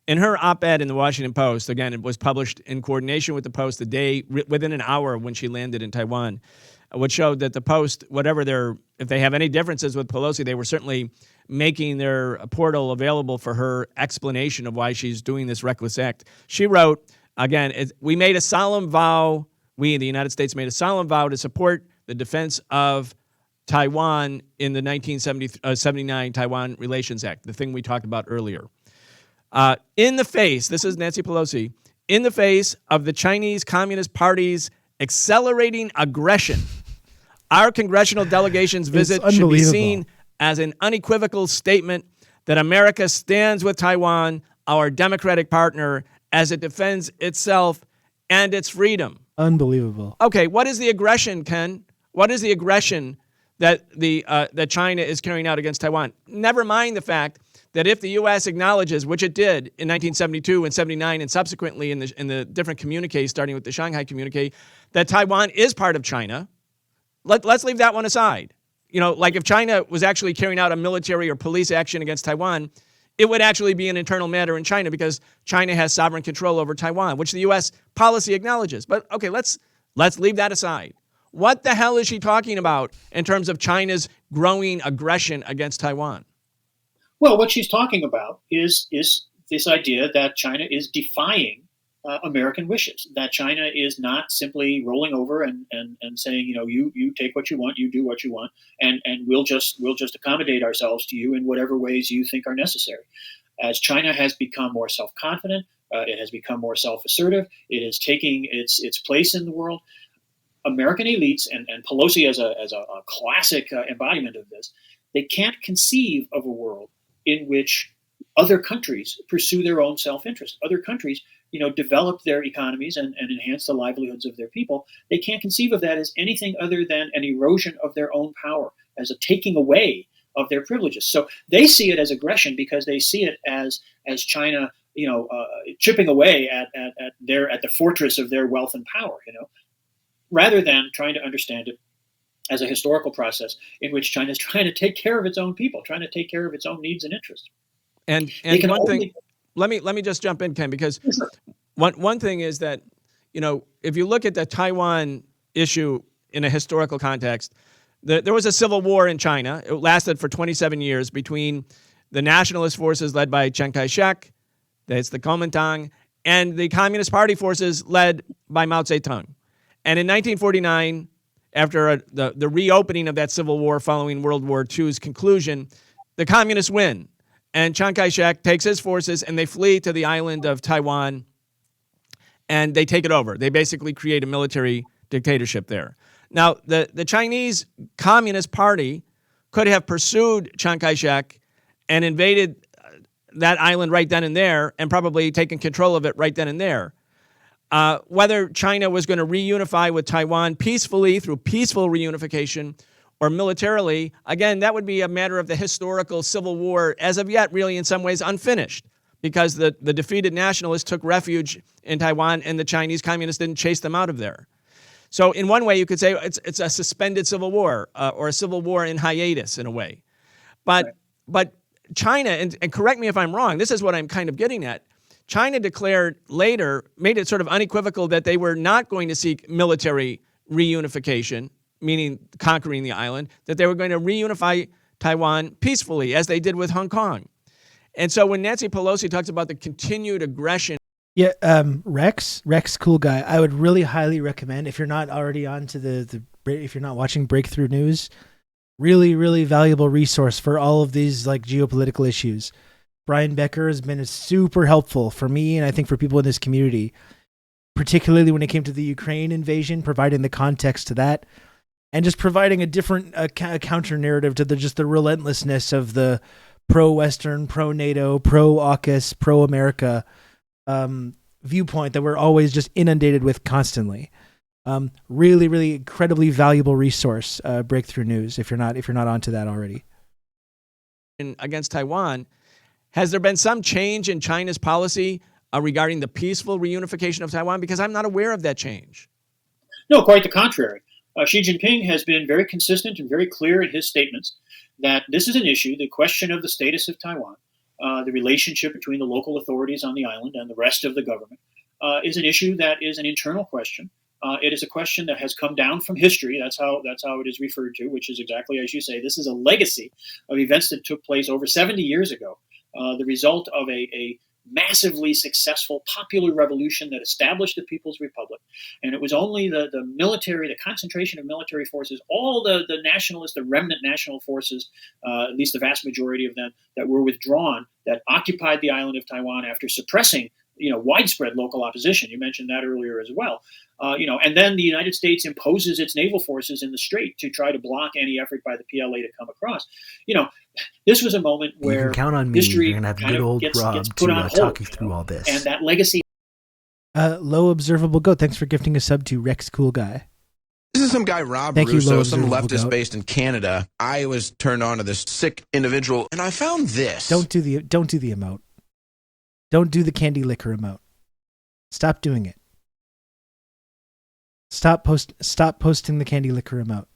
In her op-ed in the Washington Post, again, it was published in coordination with the Post the day within an hour when she landed in Taiwan, which showed that the Post, if they have any differences with Pelosi, they were certainly making their portal available for her explanation of why she's doing this reckless act. She wrote, again, we made a solemn vow, we in the United States made a solemn vow to support the defense of Taiwan in the 1979 Taiwan Relations Act, the thing we talked about earlier. In the face, this is Nancy Pelosi, in the face of the Chinese Communist Party's accelerating aggression, our congressional delegation's visit should be seen as an unequivocal statement that America stands with Taiwan, our democratic partner, as it defends itself and its freedom. Unbelievable. Okay, what is the aggression, Ken? What is the aggression that that China is carrying out against Taiwan? Never mind the fact that if the U.S. acknowledges, which it did in 1972 and 79 and subsequently in the different communiques, starting with the Shanghai communique, that Taiwan is part of China, let's leave that one aside. Like if China was actually carrying out a military or police action against Taiwan, it would actually be an internal matter in China because China has sovereign control over Taiwan, which the U.S. policy acknowledges. But okay, let's leave that aside. What the hell is she talking about in terms of China's growing aggression against Taiwan? Well, what she's talking about is this idea that China is defying American wishes, that China is not simply rolling over and saying, you take what you want, you do what you want, and we'll just accommodate ourselves to you in whatever ways you think are necessary. As China has become more self-confident, it has become more self-assertive, it is taking its place in the world. American elites, and Pelosi as a classic embodiment of this, they can't conceive of a world in which other countries pursue their own self-interest. Other countries, develop their economies and enhance the livelihoods of their people. They can't conceive of that as anything other than an erosion of their own power, as a taking away of their privileges. So they see it as aggression because they see it as China, chipping away at the fortress of their wealth and power. Rather than trying to understand it as a historical process in which China is trying to take care of its own people, trying to take care of its own needs and interests. And one thing, let me just jump in, Ken, because one thing is that, if you look at the Taiwan issue in a historical context, there was a civil war in China. It lasted for 27 years between the nationalist forces led by Chiang Kai-shek, that's the Kuomintang, and the Communist Party forces led by Mao Zedong. And in 1949, after the reopening of that civil war following World War II's conclusion, the communists win. And Chiang Kai-shek takes his forces and they flee to the island of Taiwan and they take it over. They basically create a military dictatorship there. Now, the Chinese Communist Party could have pursued Chiang Kai-shek and invaded that island right then and there and probably taken control of it right then and there. Whether China was going to reunify with Taiwan peacefully through peaceful reunification or militarily, again, that would be a matter of the historical civil war, as of yet really in some ways unfinished, because the defeated nationalists took refuge in Taiwan and the Chinese communists didn't chase them out of there. So in one way, you could say it's a suspended civil war or a civil war in hiatus in a way. But China, and correct me if I'm wrong, this is what I'm kind of getting at, China declared later, made it sort of unequivocal that they were not going to seek military reunification, meaning conquering the island, that they were going to reunify Taiwan peacefully, as they did with Hong Kong. And so when Nancy Pelosi talks about the continued aggression. Yeah, Rex, cool guy. I would really highly recommend, if you're not already on to if you're not watching Breakthrough News, really, really valuable resource for all of these like geopolitical issues. Brian Becker has been super helpful for me and I think for people in this community, particularly when it came to the Ukraine invasion, providing the context to that and just providing a different counter narrative to the relentlessness of the pro-Western, pro-NATO, pro-AUKUS, pro-America viewpoint that we're always just inundated with constantly. Really, really incredibly valuable resource, Breakthrough News, if you're not onto that already. Against Taiwan, has there been some change in China's policy regarding the peaceful reunification of Taiwan? Because I'm not aware of that change. No, quite the contrary. Xi Jinping has been very consistent and very clear in his statements that this is an issue, the question of the status of Taiwan, the relationship between the local authorities on the island and the rest of the government, is an issue that is an internal question. It is a question that has come down from history. That's how it is referred to, which is exactly as you say. This is a legacy of events that took place over 70 years ago. The result of a massively successful popular revolution that established the People's Republic. And it was only the military, the concentration of military forces, all the nationalists, the remnant national forces, at least the vast majority of them, that were withdrawn, that occupied the island of Taiwan after suppressing widespread local opposition. You mentioned that earlier as well. And then the United States imposes its naval forces in the strait to try to block any effort by the PLA to come across. This was a moment where you can count on me. History You're gonna have good old Rob gets put on to hold, talk you through all this. and that legacy. Low Observable Goat, thanks for gifting a sub to Rex Cool Guy. This is some guy, Rob Thank Russo, you, some Observable leftist Goat. based in Canada. I was turned on to this sick individual, and I found this. Don't do the emote. Don't do the candy liquor emote. Stop doing it. Stop posting the candy liquor emote.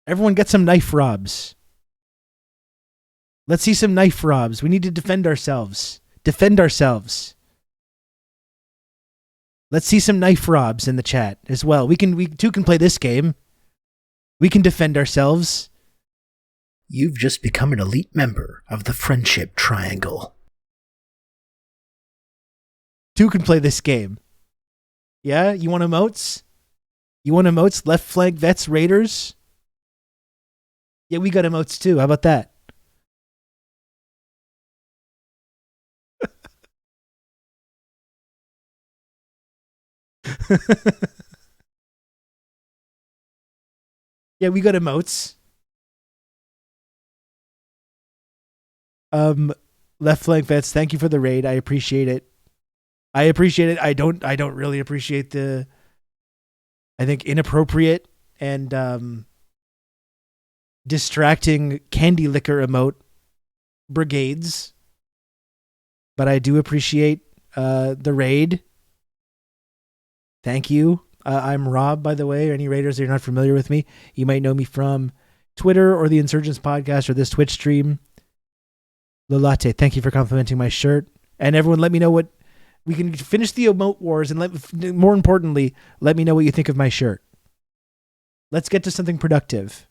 Everyone get some knife Robs. Let's see some knife robs. We need to defend ourselves. Defend ourselves. Let's see some knife robs in the chat as well. We too can play this game. We can defend ourselves. You've just become an elite member of the Friendship Triangle. Two can play this game. Yeah? You want emotes? You want emotes? Left flank vets, raiders? Yeah, we got emotes too. How about that? Yeah, we got emotes. Left flank vets, thank you for the raid. I appreciate it. I don't really appreciate the, I think, inappropriate and distracting candy liquor emote brigades. But I do appreciate the raid. Thank you. I'm Rob, by the way. Any raiders that are not familiar with me, you might know me from Twitter or the Insurgents podcast or this Twitch stream. Lolate, thank you for complimenting my shirt. And everyone, let me know what we can finish the emote wars, and more importantly, let me know what you think of my shirt. Let's get to something productive.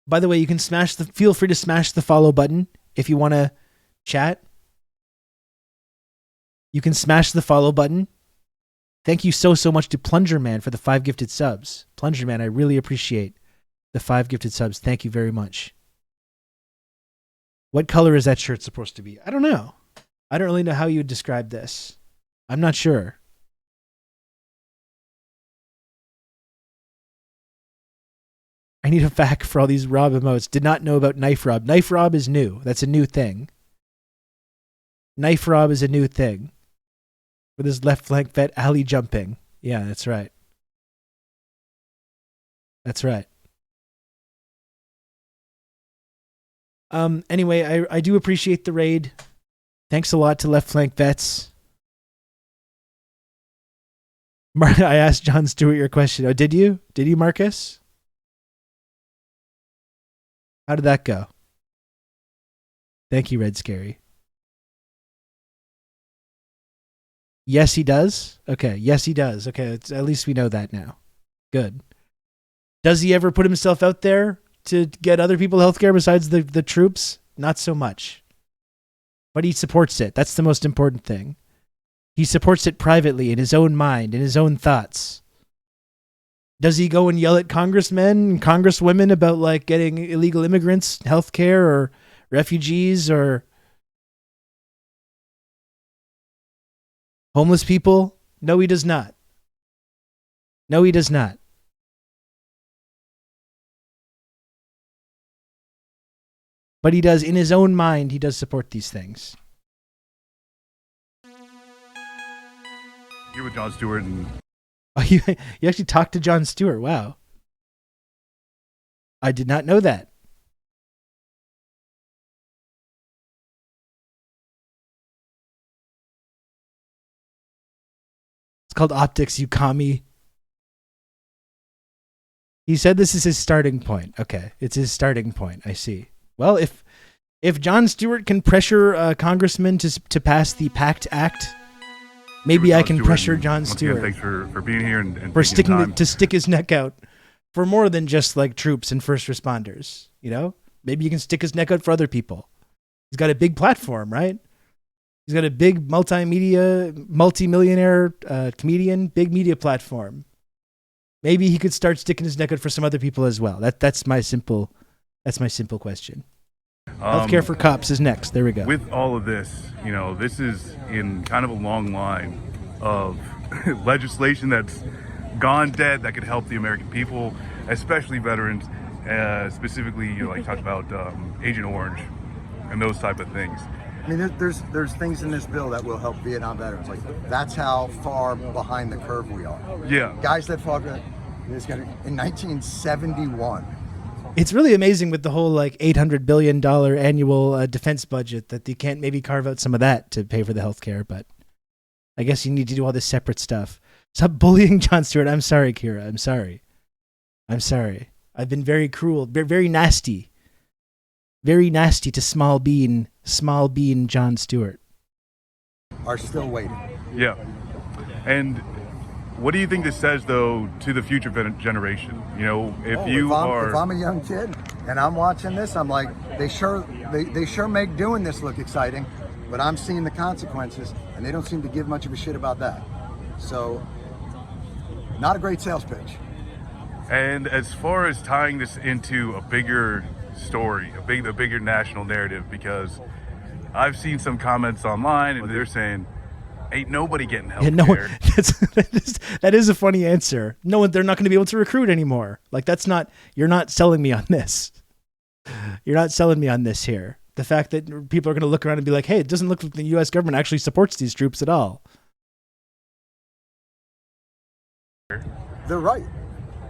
By the way, you can feel free to smash the follow button if you want to chat. You can smash the follow button. Thank you so much to Plunger Man for the 5 gifted subs. Plunger Man, I really appreciate the 5 gifted subs. Thank you very much. What color is that shirt supposed to be? I don't know. I don't really know how you would describe this. I'm not sure. I need a fact for all these Rob emotes. Did not know about Knife Rob. Knife Rob is new. That's a new thing. Knife Rob is a new thing. With his left flank vet alley jumping. Yeah, that's right. That's right. Anyway, I do appreciate the raid. Thanks a lot to left flank vets. I asked John Stewart your question. Oh, did you? Did you, Marcus? How did that go? Thank you, Red Scary. Yes, he does? Okay, yes, he does. Okay, at least we know that now. Good. Does he ever put himself out there to get other people healthcare besides the troops? Not so much. But he supports it. That's the most important thing. He supports it privately, in his own mind, in his own thoughts. Does he go and yell at congressmen and congresswomen about like getting illegal immigrants healthcare or refugees or homeless people? No, he does not. No, he does not. But he does, in his own mind, he does support these things. You're with Jon Stewart and... Oh, you actually talked to Jon Stewart. Wow. I did not know that. It's called optics, you commie. He said this is his starting point. Okay, it's his starting point. I see. Well, if Jon Stewart can pressure congressmen to pass the PACT Act, maybe I can pressure Jon Stewart. Again, thanks for being here and for sticking to stick his neck out for more than just like troops and first responders. You know, maybe you can stick his neck out for other people. He's got a big platform, right? He's got a big multi-millionaire comedian, big media platform. Maybe he could start sticking his neck out for some other people as well. That's my simple question. Healthcare for cops is next. There we go. With all of this, you know, this is in kind of a long line of legislation that's gone dead that could help the American people, especially veterans, specifically, you know, like talked about Agent Orange and those type of things. I mean, there's things in this bill that will help Vietnam veterans. Like, that's how far behind the curve we are. Yeah. Guys that fought in 1971. It's really amazing with the whole like $800 billion annual defense budget that they can't maybe carve out some of that to pay for the healthcare. But I guess you need to do all this separate stuff. Stop bullying Jon Stewart. I'm sorry, Kira. I'm sorry. I've been very cruel, very nasty. Very nasty to small bean Jon Stewart. Are still waiting. Yeah. And what do you think this says, though, to the future generation? You know, if I'm a young kid and I'm watching this, I'm like, they sure make doing this look exciting, but I'm seeing the consequences, and they don't seem to give much of a shit about that. So, not a great sales pitch. And as far as tying this into a bigger story, a bigger national narrative, because I've seen some comments online and they're saying, ain't nobody getting health care. That is a funny answer. No, they're not going to be able to recruit anymore. Like, you're not selling me on this. You're not selling me on this here. The fact that people are going to look around and be like, hey, it doesn't look like the U.S. government actually supports these troops at all. They're right.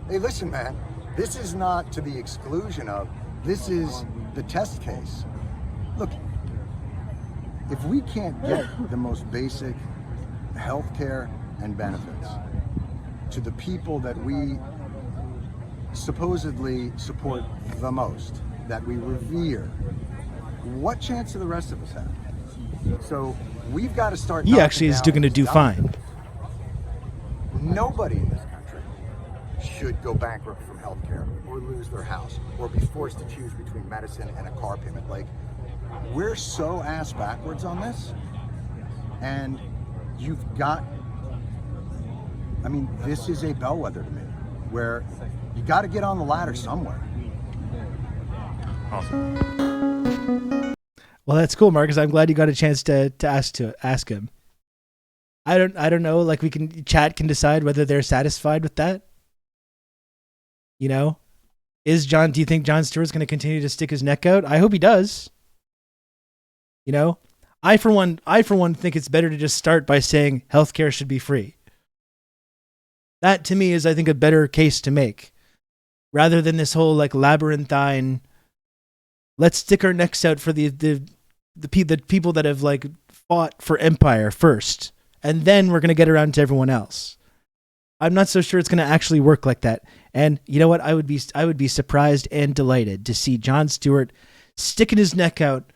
Hey, listen, man, this is not to the exclusion of, this is the test case. Look, if we can't get the most basic health care and benefits to the people that we supposedly support the most, that we revere, what chance do the rest of us have? So we've got to start. He actually is going to do fine. Nobody in this country should go bankrupt from health care or lose their house or be forced to choose between medicine and a car payment. Like, we're so ass backwards on this, and this is a bellwether to me, where you got to get on the ladder somewhere. Awesome. Well, that's cool, Marcus. I'm glad you got a chance to ask him. I don't know. Like, chat can decide whether they're satisfied with that. You know, do you think Jon Stewart's going to continue to stick his neck out? I hope he does. You know, I for one think it's better to just start by saying healthcare should be free. That to me is, I think, a better case to make, rather than this whole like labyrinthine. Let's stick our necks out for the people that have like fought for empire first, and then we're gonna get around to everyone else. I'm not so sure it's gonna actually work like that. And you know what? I would be surprised and delighted to see Jon Stewart sticking his neck out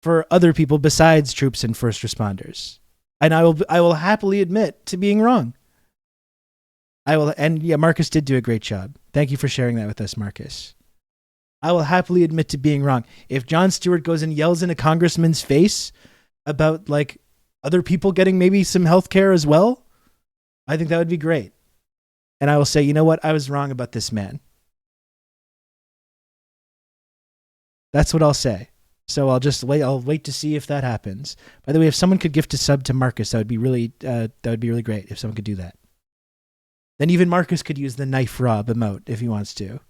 for other people besides troops and first responders. And I will happily admit to being wrong. Marcus did do a great job. Thank you for sharing that with us, Marcus. I will happily admit to being wrong. If Jon Stewart goes and yells in a congressman's face about like other people getting maybe some health care as well, I think that would be great. And I will say, you know what? I was wrong about this man. That's what I'll say. So I'll wait to see if that happens. By the way, if someone could gift a sub to Marcus, that would be really great if someone could do that. Then even Marcus could use the knife rob emote if he wants to.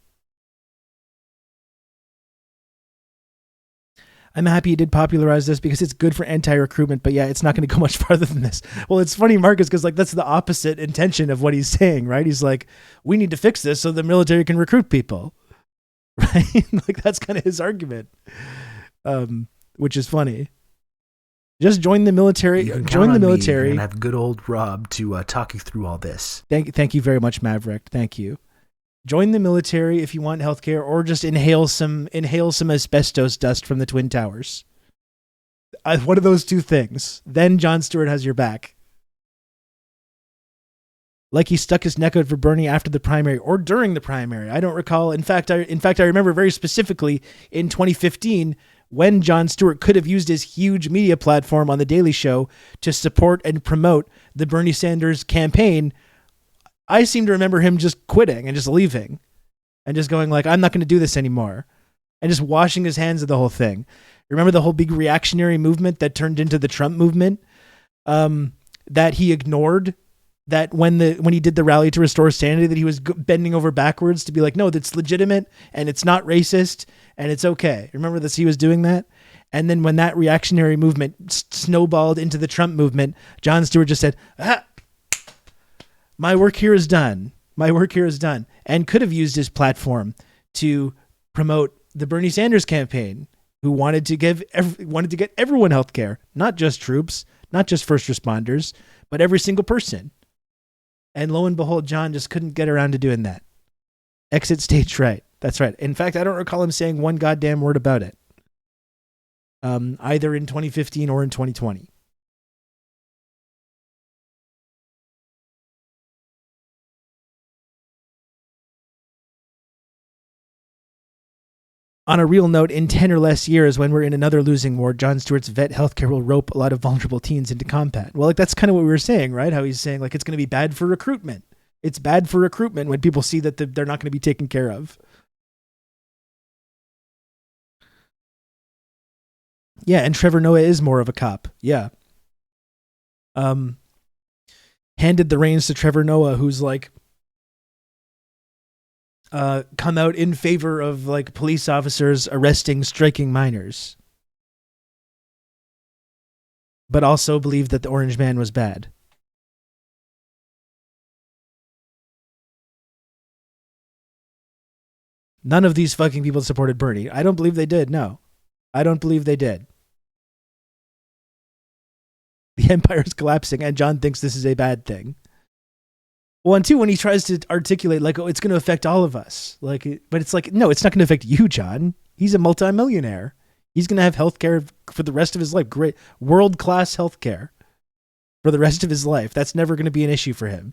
I'm happy you did popularize this because it's good for anti-recruitment, but yeah, it's not going to go much farther than this. Well, it's funny, Marcus, because like that's the opposite intention of what he's saying, right? He's like, we need to fix this so the military can recruit people, right? Like that's kind of his argument, which is funny. Just join the military. Join the military. And have good old Rob to talk you through all this. Thank you very much, Maverick. Thank you. Join the military if you want healthcare, or just inhale some asbestos dust from the Twin Towers. One of those two things. Then Jon Stewart has your back. Like he stuck his neck out for Bernie after the primary or during the primary. I don't recall. In fact, I remember very specifically in 2015 when Jon Stewart could have used his huge media platform on The Daily Show to support and promote the Bernie Sanders campaign. I seem to remember him just quitting and just leaving and just going like, I'm not going to do this anymore, and just washing his hands of the whole thing. Remember the whole big reactionary movement that turned into the Trump movement, that he ignored, that when he did the rally to restore sanity, that he was bending over backwards to be like, no, that's legitimate and it's not racist and it's okay. Remember this? He was doing that. And then when that reactionary movement snowballed into the Trump movement, Jon Stewart just said, my work here is done. My work here is done. And could have used his platform to promote the Bernie Sanders campaign, who wanted to get everyone health care, not just troops, not just first responders, but every single person. And lo and behold, John just couldn't get around to doing that. Exit stage right. That's right. In fact, I don't recall him saying one goddamn word about it. Either in 2015 or in 2020. On a real note, in 10 or less years, when we're in another losing war, Jon Stewart's vet healthcare will rope a lot of vulnerable teens into combat. Well, like that's kind of what we were saying, right? How he's saying like it's going to be bad for recruitment. It's bad for recruitment when people see that they're not going to be taken care of. Yeah, and Trevor Noah is more of a cop. Yeah. Handed the reins to Trevor Noah, who's like come out in favor of like police officers arresting striking minors, but also believed that the Orange Man was bad. None of these fucking people supported Bernie. I don't believe they did. No, I don't believe they did. The empire is collapsing, and John thinks this is a bad thing. Well, and two, when he tries to articulate like, oh, it's going to affect all of us, like, but it's like, no, it's not going to affect you, John. He's a multimillionaire. He's going to have healthcare for the rest of his life. Great, world-class healthcare for the rest of his life. That's never going to be an issue for him.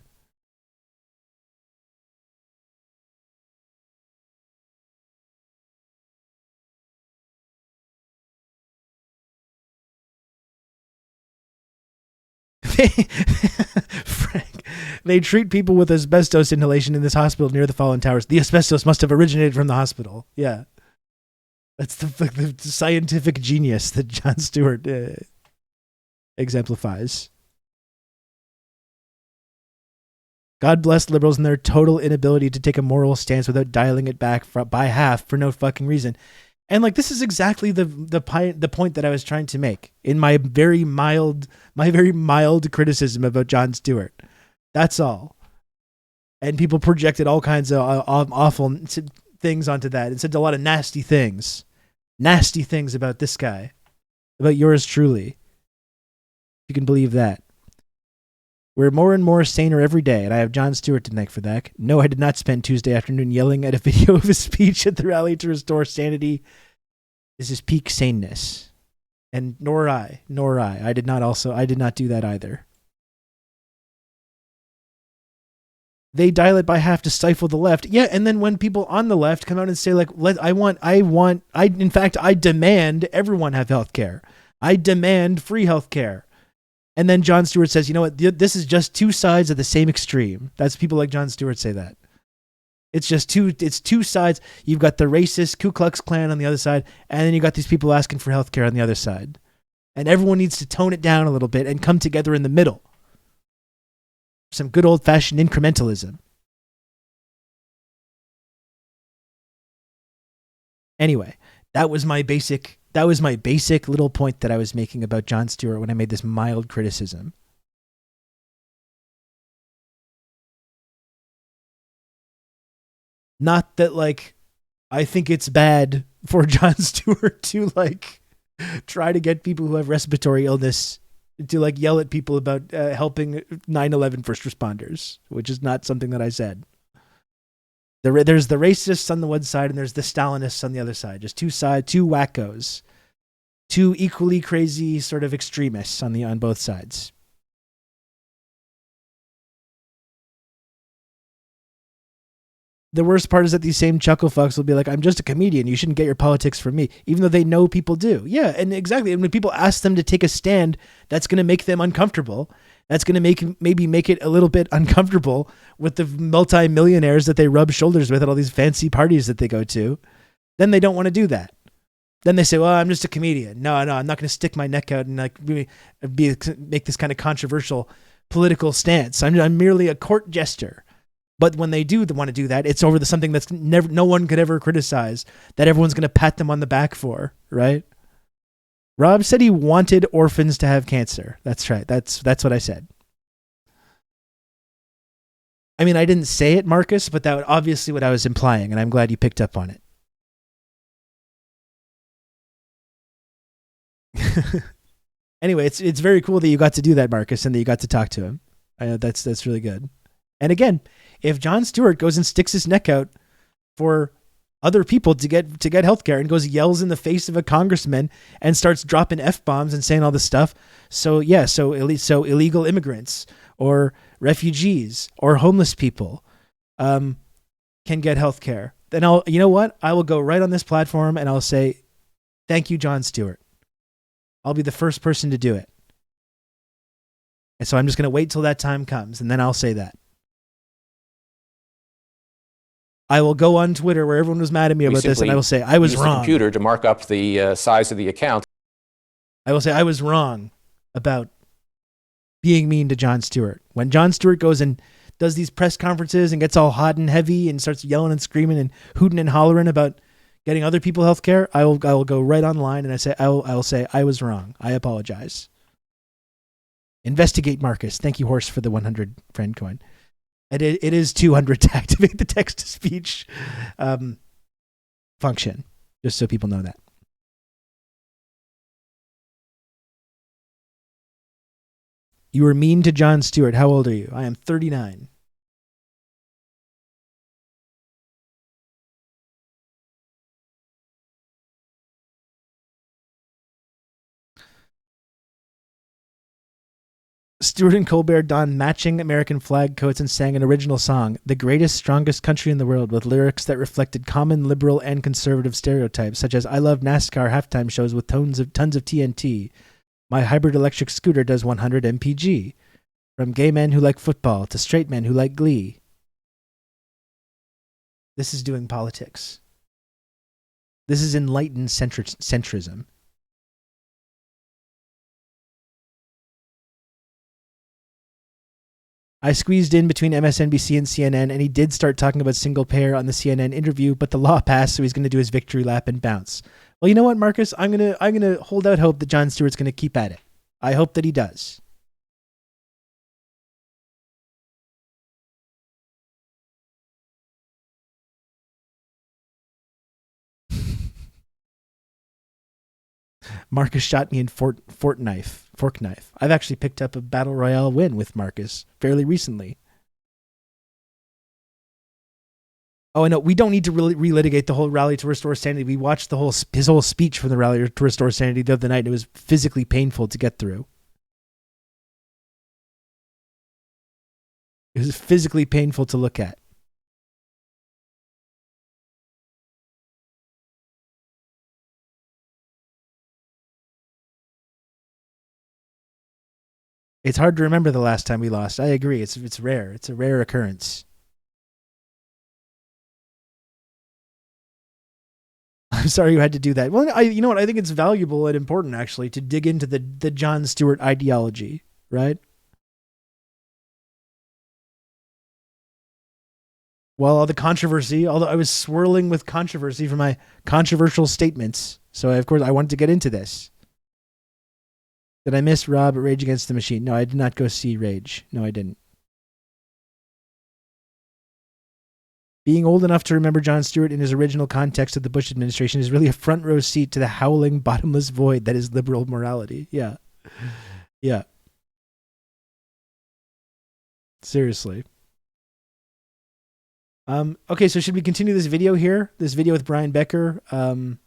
Frank, they treat people with asbestos inhalation in this hospital near the fallen towers. The asbestos must have originated from the hospital. Yeah. That's the scientific genius that Jon Stewart exemplifies. God bless liberals and their total inability to take a moral stance without dialing it back by half for no fucking reason. And like this is exactly the point that I was trying to make in my very mild criticism about Jon Stewart. That's all. And people projected all kinds of awful things onto that and said a lot of nasty things about this guy, about yours truly. You can believe that. We're more and more saner every day, and I have Jon Stewart to thank for that. No, I did not spend Tuesday afternoon yelling at a video of his speech at the rally to restore sanity. This is peak saneness. And nor I. I did not do that either. They dial it by half to stifle the left. Yeah, and then when people on the left come out and say like, in fact, I demand everyone have health care. I demand free health care. And then Jon Stewart says, you know what, this is just two sides of the same extreme. That's people like Jon Stewart say that. It's two sides. You've got the racist Ku Klux Klan on the other side, and then you got these people asking for healthcare on the other side. And everyone needs to tone it down a little bit and come together in the middle. Some good old-fashioned incrementalism. Anyway, that was my basic little point that I was making about Jon Stewart when I made this mild criticism. Not that, like, I think it's bad for Jon Stewart to, like, try to get people who have respiratory illness to, like, yell at people about helping 9/11 first responders, which is not something that I said. There's the racists on the one side and there's the Stalinists on the other side. Just two wackos. Two equally crazy sort of extremists on both sides. The worst part is that these same chuckle fucks will be like, I'm just a comedian. You shouldn't get your politics from me, even though they know people do. Yeah, and exactly. And when people ask them to take a stand, that's going to make them uncomfortable. That's going to maybe make it a little bit uncomfortable with the multi-millionaires that they rub shoulders with at all these fancy parties that they go to. Then they don't want to do that. Then they say, well, I'm just a comedian. No, I'm not going to stick my neck out and like make this kind of controversial political stance. I'm merely a court jester. But when they do want to do that, it's over something that's no one could ever criticize, that everyone's going to pat them on the back for, right? Rob said he wanted orphans to have cancer. That's right. That's what I said. I mean, I didn't say it, Marcus, but that was obviously what I was implying, and I'm glad you picked up on it. Anyway, it's very cool that you got to do that, Marcus, and that you got to talk to him. That's really good. And again, if Jon Stewart goes and sticks his neck out for other people to get healthcare and goes yells in the face of a congressman and starts dropping F-bombs and saying all this stuff. So illegal immigrants or refugees or homeless people can get healthcare. Then I will go right on this platform and I'll say, thank you, Jon Stewart. I'll be the first person to do it. And so I'm just going to wait till that time comes and then I'll say that. I will go on Twitter where everyone was mad at me about this and I will say, I was wrong. The computer to mark up the size of the account. I will say I was wrong about being mean to Jon Stewart. When Jon Stewart goes and does these press conferences and gets all hot and heavy and starts yelling and screaming and hooting and hollering about getting other people health care, I will go right online and I will say I was wrong. I apologize. Investigate Marcus. Thank you, Horse, for the 100 friend coin. It is 200 to activate the text-to-speech function, just so people know that. You were mean to Jon Stewart. How old are you? I am 39. Stewart and Colbert donned matching American flag coats and sang an original song, The Greatest, Strongest Country in the World, with lyrics that reflected common liberal and conservative stereotypes, such as I love NASCAR halftime shows with tons of TNT. My hybrid electric scooter does 100 mpg. From gay men who like football to straight men who like Glee. This is doing politics. This is enlightened centrism. I squeezed in between MSNBC and CNN, and he did start talking about single payer on the CNN interview, but the law passed, so he's going to do his victory lap and bounce. Well, you know what, Marcus? I'm gonna hold out hope that Jon Stewart's going to keep at it. I hope that he does. Marcus shot me in fork knife. I've actually picked up a battle royale win with Marcus fairly recently. Oh, I know. We don't need to relitigate the whole rally to restore sanity. We watched his whole speech from the rally to restore sanity the other night, and it was physically painful to get through. It was physically painful to look at. It's hard to remember the last time we lost. I agree. It's rare. It's a rare occurrence. I'm sorry you had to do that. Well, you know what? I think it's valuable and important, actually, to dig into the Jon Stewart ideology, right? Well, all the controversy, although I was swirling with controversy for my controversial statements. So, of course, I wanted to get into this. Did I miss Rob at Rage Against the Machine? No, I did not go see Rage. No, I didn't. Being old enough to remember Jon Stewart in his original context of the Bush administration is really a front row seat to the howling, bottomless void that is liberal morality. Yeah. Yeah. Seriously. Okay, so should we continue this video here? This video with Brian Becker, talking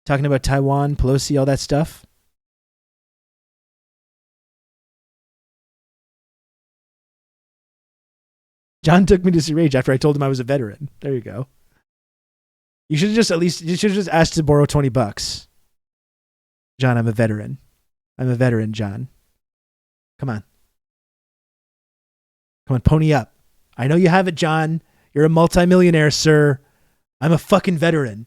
about Taiwan, Pelosi, all that stuff? John took me to see Rage after I told him I was a veteran. There you go. You should have just asked to borrow $20. John, I'm a veteran. I'm a veteran, John. Come on. Come on, pony up. I know you have it, John. You're a multimillionaire, sir. I'm a fucking veteran.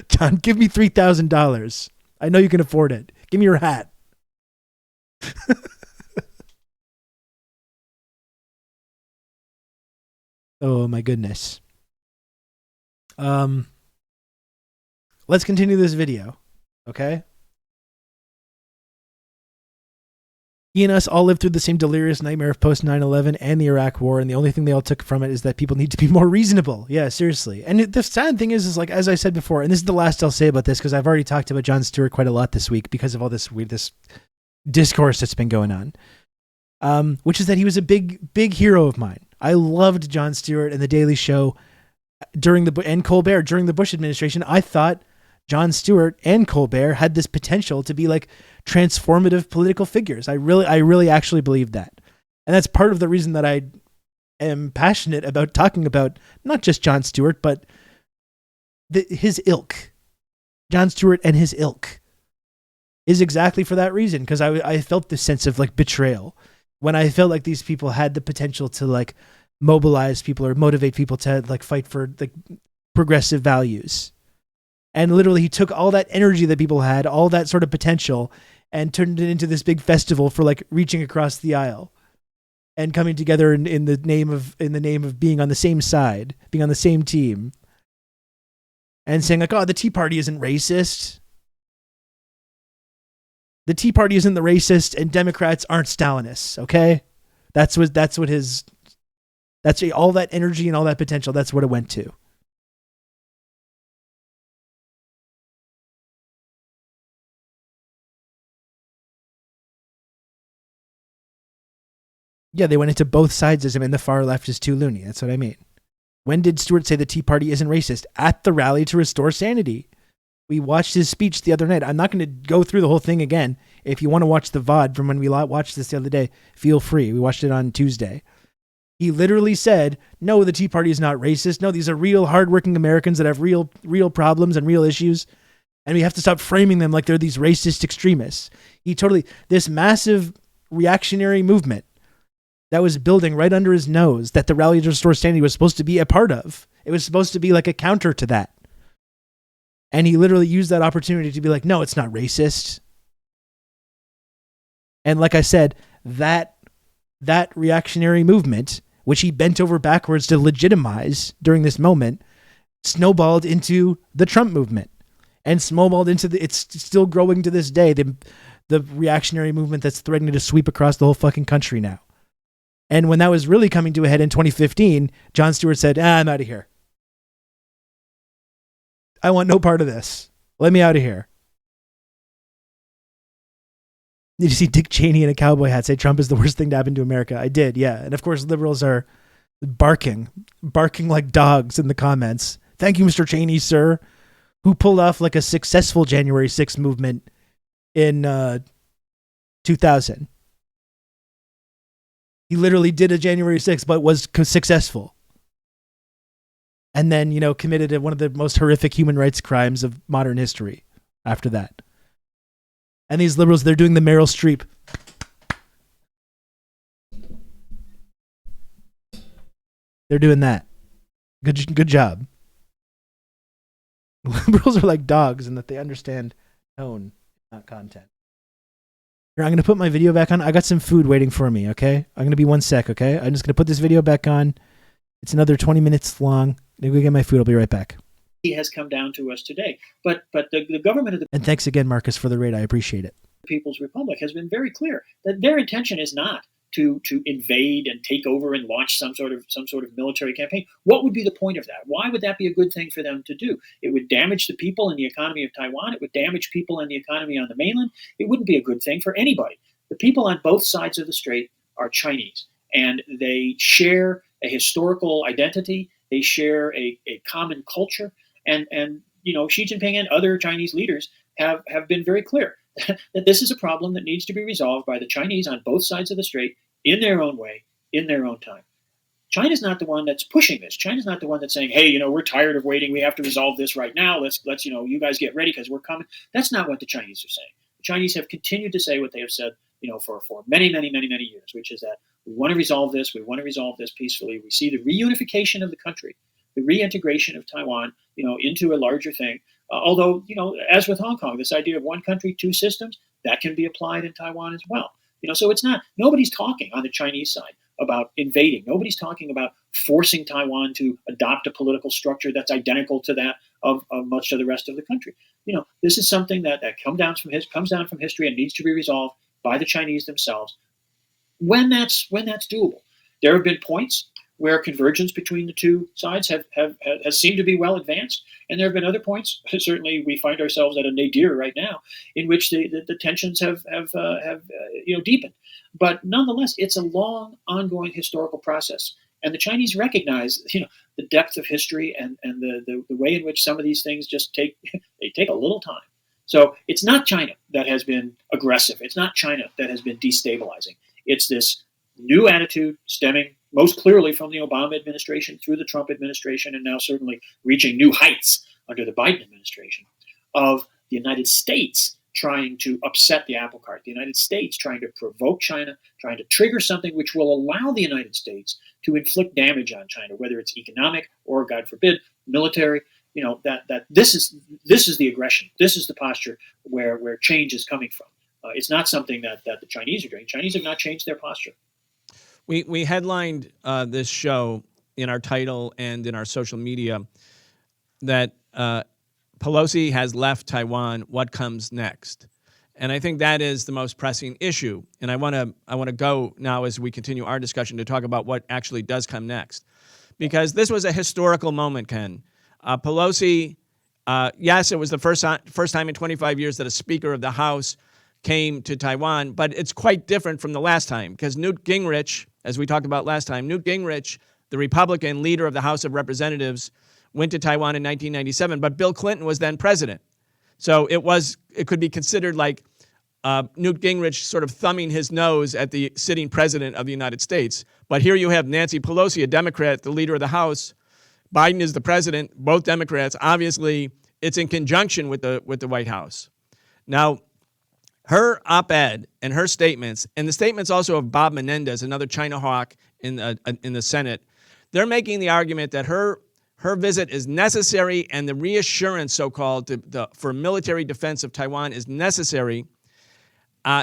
John, give me $3,000. I know you can afford it. Give me your hat. Oh my goodness. Let's continue this video. Okay? He and us all lived through the same delirious nightmare of post 9/11 and the Iraq War, and the only thing they all took from it is that people need to be more reasonable. Yeah, seriously. And the sad thing is like, as I said before, and this is the last I'll say about this because I've already talked about Jon Stewart quite a lot this week because of all this discourse that's been going on, which is that he was a big hero of mine. I loved Jon Stewart and The Daily Show and Colbert during the Bush administration. I thought Jon Stewart and Colbert had this potential to be like transformative political figures. I really actually believed that. And that's part of the reason that I am passionate about talking about not just Jon Stewart, but his ilk. Jon Stewart and his ilk is exactly for that reason, because I felt this sense of like betrayal when I felt like these people had the potential to like mobilize people or motivate people to like fight for like progressive values. And literally he took all that energy that people had, all that sort of potential, and turned it into this big festival for like reaching across the aisle and coming together in the name of being on the same side, being on the same team, and saying like, oh, the Tea Party isn't racist. The Tea Party isn't the racist, and Democrats aren't Stalinists. Okay, that's all that energy and all that potential. That's what it went to. Yeah, they went into both sidesism, and the far left is too loony. That's what I mean. When did Stewart say the Tea Party isn't racist? At the rally to restore sanity. We watched his speech the other night. I'm not going to go through the whole thing again. If you want to watch the VOD from when we watched this the other day, feel free. We watched it on Tuesday. He literally said, no, the Tea Party is not racist. No, these are real hardworking Americans that have real problems and real issues. And we have to stop framing them like they're these racist extremists. This massive reactionary movement that was building right under his nose that the Rally to Restore Sanity was supposed to be a part of. It was supposed to be like a counter to that. And he literally used that opportunity to be like, no, it's not racist. And like I said, that reactionary movement, which he bent over backwards to legitimize during this moment, snowballed into the Trump movement and snowballed into it's still growing to this day, the reactionary movement that's threatening to sweep across the whole fucking country now. And when that was really coming to a head in 2015, Jon Stewart said, I'm out of here. I want no part of this. Let me out of here. Did you see Dick Cheney in a cowboy hat say Trump is the worst thing to happen to America? I did, yeah. And of course, liberals are barking like dogs in the comments. Thank you, Mr. Cheney, sir, who pulled off like a successful January 6th movement in 2000. He literally did a January 6th, but was successful. And then, committed one of the most horrific human rights crimes of modern history after that. And these liberals, they're doing the Meryl Streep. They're doing that. Good job. Liberals are like dogs in that they understand tone, not content. Here, I'm going to put my video back on. I got some food waiting for me, okay? I'm going to be 1 sec, okay? I'm just going to put this video back on. It's another 20 minutes long. I'm going to go get my food. I'll be right back. He has come down to us today. But the government of the And thanks again, Marcus, for the raid. I appreciate it. People's Republic has been very clear that their intention is not to invade and take over and launch some sort of military campaign. What would be the point of that? Why would that be a good thing for them to do? It would damage the people and the economy of Taiwan. It would damage people and the economy on the mainland. It wouldn't be a good thing for anybody. The people on both sides of the strait are Chinese, and they share a historical identity. They share a common culture, and Xi Jinping and other Chinese leaders have been very clear that this is a problem that needs to be resolved by the Chinese on both sides of the strait in their own way, in their own time. China's not the one that's pushing this. China's not the one that's saying, hey, we're tired of waiting. We have to resolve this right now. Let's you guys get ready because we're coming. That's not what the Chinese are saying. The Chinese have continued to say what they have said, for many, many, many, many years, which is that we want to resolve this. We want to resolve this peacefully. We see the reunification of the country, the reintegration of Taiwan, into a larger thing. Although, as with Hong Kong, this idea of one country, two systems, that can be applied in Taiwan as well. So it's not, nobody's talking on the Chinese side about invading. Nobody's talking about forcing Taiwan to adopt a political structure that's identical to that of much of the rest of the country. This is something that comes down from history and needs to be resolved by the Chinese themselves when that's doable. There have been points where convergence between the two sides has seemed to be well advanced, and there have been other points. Certainly, we find ourselves at a nadir right now, in which the tensions have deepened. But nonetheless, it's a long, ongoing historical process, and the Chinese recognize the depth of history and the way in which some of these things just take a little time. So it's not China that has been aggressive. It's not China that has been destabilizing. It's this new attitude stemming most clearly from the Obama administration through the Trump administration, and now certainly reaching new heights under the Biden administration, of the United States trying to upset the apple cart, the United States trying to provoke China, trying to trigger something which will allow the United States to inflict damage on China, whether it's economic or, God forbid, military. That this is the aggression. This is the posture where change is coming from. It's not something that the Chinese are doing. Chinese have not changed their posture. We headlined this show in our title and in our social media that Pelosi has left Taiwan. What comes next? And I think that is the most pressing issue. And I want to go now, as we continue our discussion, to talk about what actually does come next, because this was a historical moment, Ken. Pelosi, yes, it was the first time in 25 years that a Speaker of the House came to Taiwan, but it's quite different from the last time, because Newt Gingrich, as we talked about last time, Newt Gingrich, the Republican leader of the House of Representatives, went to Taiwan in 1997, but Bill Clinton was then president. So it could be considered like Newt Gingrich sort of thumbing his nose at the sitting president of the United States. But here you have Nancy Pelosi, a Democrat, the leader of the House. Biden is the president, both Democrats. Obviously, it's in conjunction with the White House. Now, her op-ed and her statements, and the statements also of Bob Menendez, another China hawk in the Senate, they're making the argument that her visit is necessary, and the reassurance, so-called, for military defense of Taiwan is necessary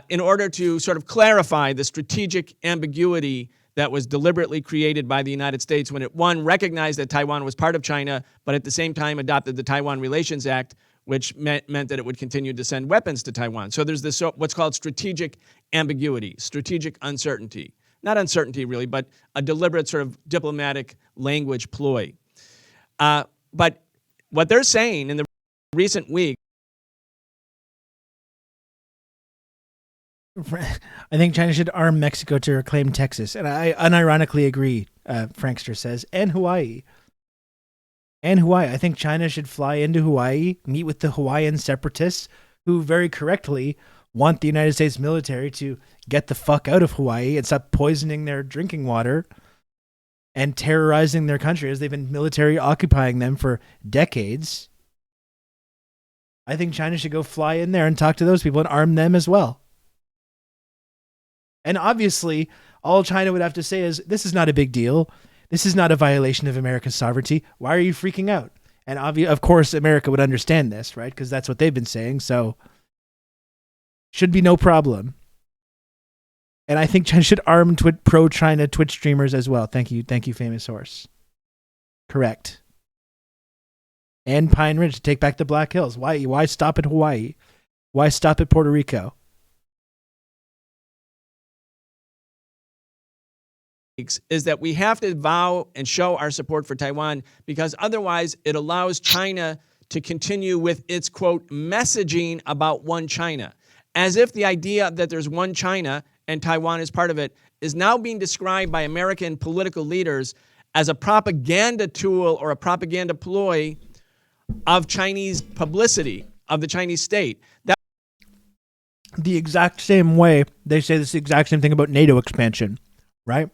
in order to sort of clarify the strategic ambiguity that was deliberately created by the United States when it, one, recognized that Taiwan was part of China, but at the same time adopted the Taiwan Relations Act, which meant that it would continue to send weapons to Taiwan. So there's this what's called strategic ambiguity, strategic uncertainty. Not uncertainty, really, but a deliberate sort of diplomatic language ploy. But what they're saying in the recent week, I think China should arm Mexico to reclaim Texas. And I unironically agree, Frankster says, and Hawaii. I think China should fly into Hawaii, meet with the Hawaiian separatists, who very correctly want the United States military to get the fuck out of Hawaii and stop poisoning their drinking water and terrorizing their country, as they've been military occupying them for decades. I think China should go fly in there and talk to those people and arm them as well. And obviously, all China would have to say is, this is not a big deal. This is not a violation of America's sovereignty. Why are you freaking out? And of course, America would understand this, right? Because that's what they've been saying. So, should be no problem. And I think China should arm pro-China Twitch streamers as well. Thank you, famous horse. Correct. And Pine Ridge to take back the Black Hills. Why stop at Hawaii? Why stop at Puerto Rico? Is that we have to vow and show our support for Taiwan, because otherwise it allows China to continue with its, quote, messaging about one China, as if the idea that there's one China and Taiwan is part of it is now being described by American political leaders as a propaganda tool or a propaganda ploy of Chinese publicity, of the Chinese state. The exact same way they say this exact same thing about NATO expansion, right?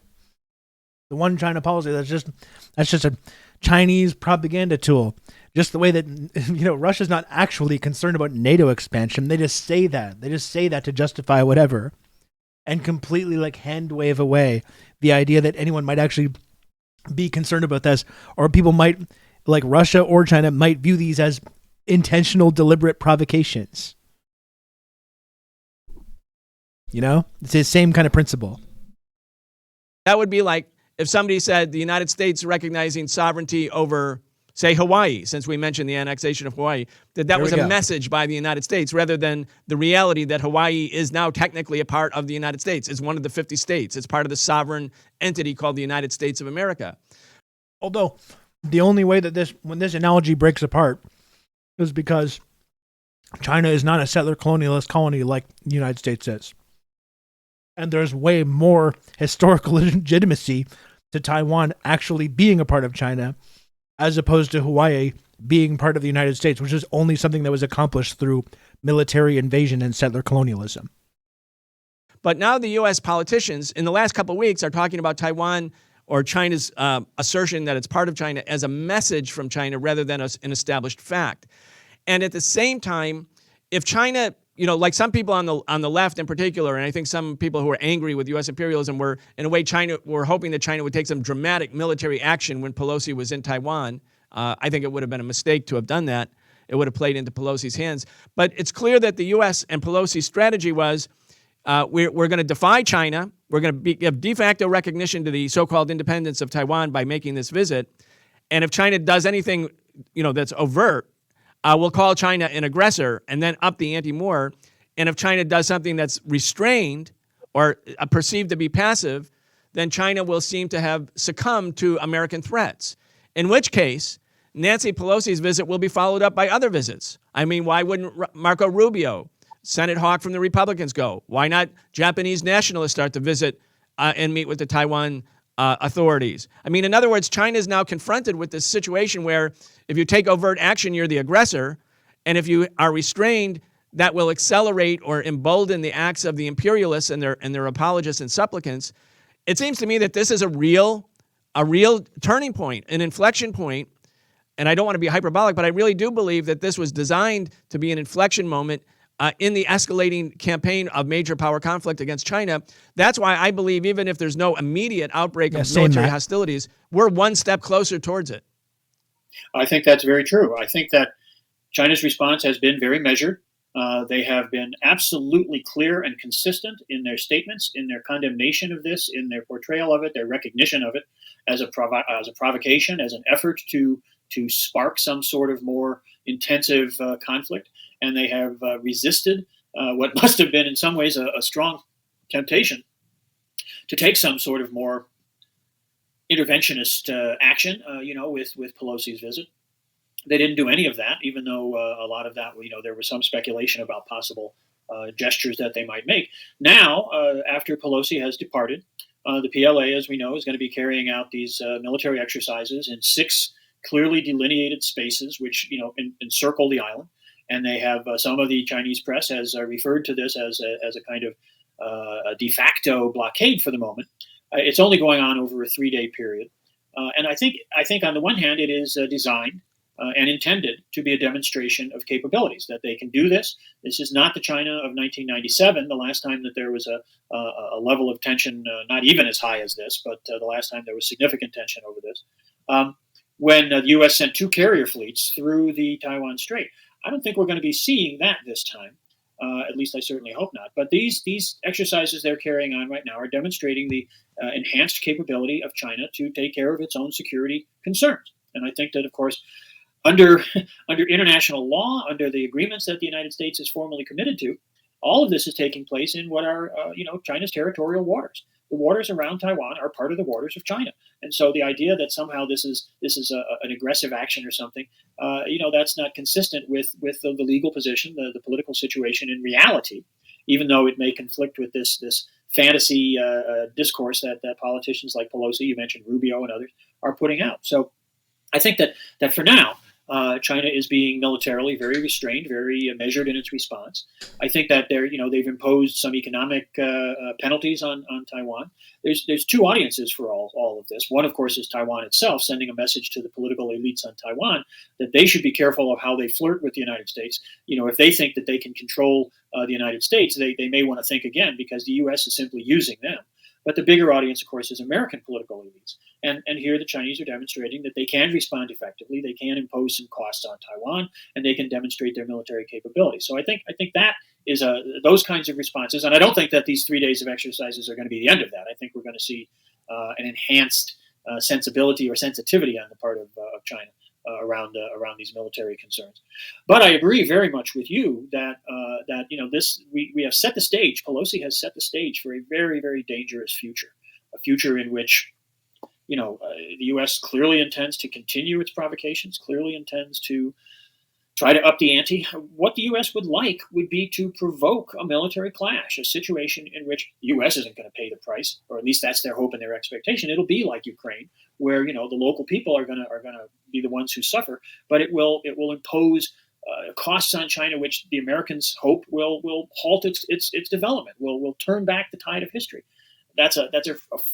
The one China policy, that's just a Chinese propaganda tool. Just the way that, Russia's not actually concerned about NATO expansion. They just say that. They just say that to justify whatever, and completely hand wave away the idea that anyone might actually be concerned about this, or people might, like Russia or China, might view these as intentional, deliberate provocations. It's the same kind of principle. That would be like if somebody said the United States recognizing sovereignty over say Hawaii, since we mentioned the annexation of Hawaii, that was a message by the United States rather than the reality that Hawaii is now technically a part of the United States. It's one of the 50 states. It's part of the sovereign entity called the United States of America. Although the only way that when this analogy breaks apart is because China is not a settler colonialist colony like the United States is. And there's way more historical legitimacy to Taiwan actually being a part of China as opposed to Hawaii being part of the United States, which is only something that was accomplished through military invasion and settler colonialism. But now the U.S. politicians in the last couple of weeks are talking about Taiwan or China's assertion that it's part of China as a message from China rather than an established fact. And at the same time, if China, like some people on the left in particular, and I think some people who are angry with U.S. imperialism were, in a way, were hoping that China would take some dramatic military action when Pelosi was in Taiwan. I think it would have been a mistake to have done that. It would have played into Pelosi's hands. But it's clear that the U.S. and Pelosi's strategy was we're going to defy China. We're going to give de facto recognition to the so-called independence of Taiwan by making this visit. And if China does anything, that's overt, we'll call China an aggressor and then up the ante more. And if China does something that's restrained or perceived to be passive, then China will seem to have succumbed to American threats. In which case, Nancy Pelosi's visit will be followed up by other visits. I mean, why wouldn't Marco Rubio, Senate hawk from the Republicans, go? Why not Japanese nationalists start to visit and meet with the Taiwan authorities? I mean, in other words, China is now confronted with this situation where if you take overt action, you're the aggressor. And if you are restrained, that will accelerate or embolden the acts of the imperialists and their apologists and supplicants. It seems to me that this is a real turning point, an inflection point. And I don't want to be hyperbolic, but I really do believe that this was designed to be an inflection moment in the escalating campaign of major power conflict against China. That's why I believe even if there's no immediate outbreak of military hostilities, we're one step closer towards it. I think that's very true. I think that China's response has been very measured. They have been absolutely clear and consistent in their statements, in their condemnation of this, in their portrayal of it, their recognition of it as a provocation, as an effort to spark some sort of more intensive conflict. And they have resisted what must have been in some ways a strong temptation to take some sort of more interventionist action, with Pelosi's visit. They didn't do any of that, even though a lot of that, there was some speculation about possible gestures that they might make. Now, after Pelosi has departed, the PLA, as we know, is going to be carrying out these military exercises in 6 clearly delineated spaces, which, encircle the island. And they have some of the Chinese press has referred to this as a kind of a de facto blockade for the moment. It's only going on over a 3-day period. And I think on the one hand, it is designed and intended to be a demonstration of capabilities, that they can do this. This is not the China of 1997, the last time that there was a level of tension, not even as high as this, but the last time there was significant tension over this, when the U.S. sent 2 carrier fleets through the Taiwan Strait. I don't think we're going to be seeing that this time. At least I certainly hope not. But these exercises they're carrying on right now are demonstrating the enhanced capability of China to take care of its own security concerns. And I think that, of course, under international law, under the agreements that the United States is formally committed to, all of this is taking place in what are China's territorial waters. The waters around Taiwan are part of the waters of China. And so the idea that somehow this is an aggressive action or something, that's not consistent with the legal position, the political situation in reality, even though it may conflict with this fantasy discourse that politicians like Pelosi, you mentioned Rubio and others, are putting out. So I think that for now, China is being militarily very restrained, very measured in its response. I think that they've imposed some economic penalties on Taiwan. There's 2 audiences for all of this. One, of course, is Taiwan itself, sending a message to the political elites on Taiwan that they should be careful of how they flirt with the United States. If they think that they can control the United States, they may want to think again, because the U.S. is simply using them. But the bigger audience, of course, is American political elites. And here the Chinese are demonstrating that they can respond effectively, they can impose some costs on Taiwan, and they can demonstrate their military capability. So I think that is those kinds of responses. And I don't think that these 3 days of exercises are going to be the end of that. I think we're going to see an enhanced sensibility or sensitivity on the part of China around these military concerns. But I agree very much with you that we have set the stage. Pelosi has set the stage for a very, very dangerous future, a future in which the U.S. clearly intends to continue its provocations, clearly intends to try to up the ante. What the U.S. would like would be to provoke a military clash, a situation in which the U.S. isn't going to pay the price, or at least that's their hope and their expectation. It'll be like Ukraine, where the local people are going to be the ones who suffer, but it will impose costs on China, which the Americans hope will halt its development, will turn back the tide of history. That's a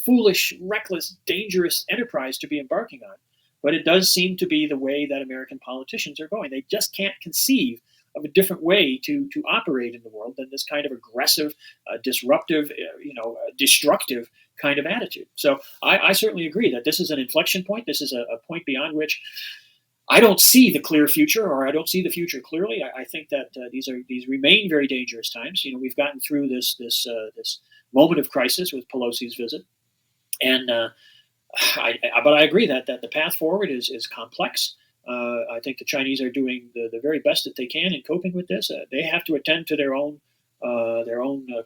foolish, reckless, dangerous enterprise to be embarking on. But it does seem to be the way that American politicians are going. They just can't conceive of a different way to operate in the world than this kind of aggressive, disruptive, destructive kind of attitude. So I certainly agree that this is an inflection point. This is a point beyond which I don't see the clear future, or I don't see the future clearly. I think that these remain very dangerous times. We've gotten through this moment of crisis with Pelosi's visit, and but I agree that the path forward is complex. I think the Chinese are doing the very best that they can in coping with this. They have to attend to their own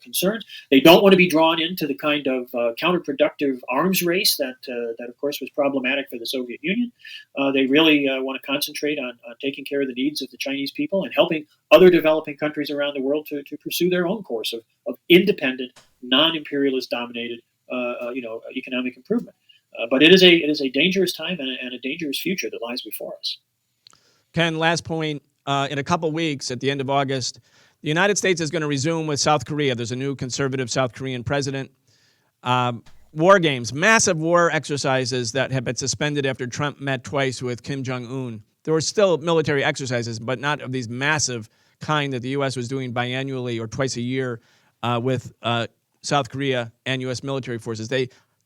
concerns. They don't want to be drawn into the kind of counterproductive arms race that of course was problematic for the Soviet Union. They really want to concentrate on taking care of the needs of the Chinese people and helping other developing countries around the world to pursue their own course of independent, non-imperialist dominated economic improvement. But it is a dangerous time and a dangerous future that lies before us. Ken, last point. In a couple weeks, at the end of August, the United States is going to resume with South Korea. There's a new conservative South Korean president. War games, massive war exercises that have been suspended after Trump met twice with Kim Jong-un. There were still military exercises, but not of these massive kind that the U.S. was doing biannually or twice a year with South Korea and U.S. military forces.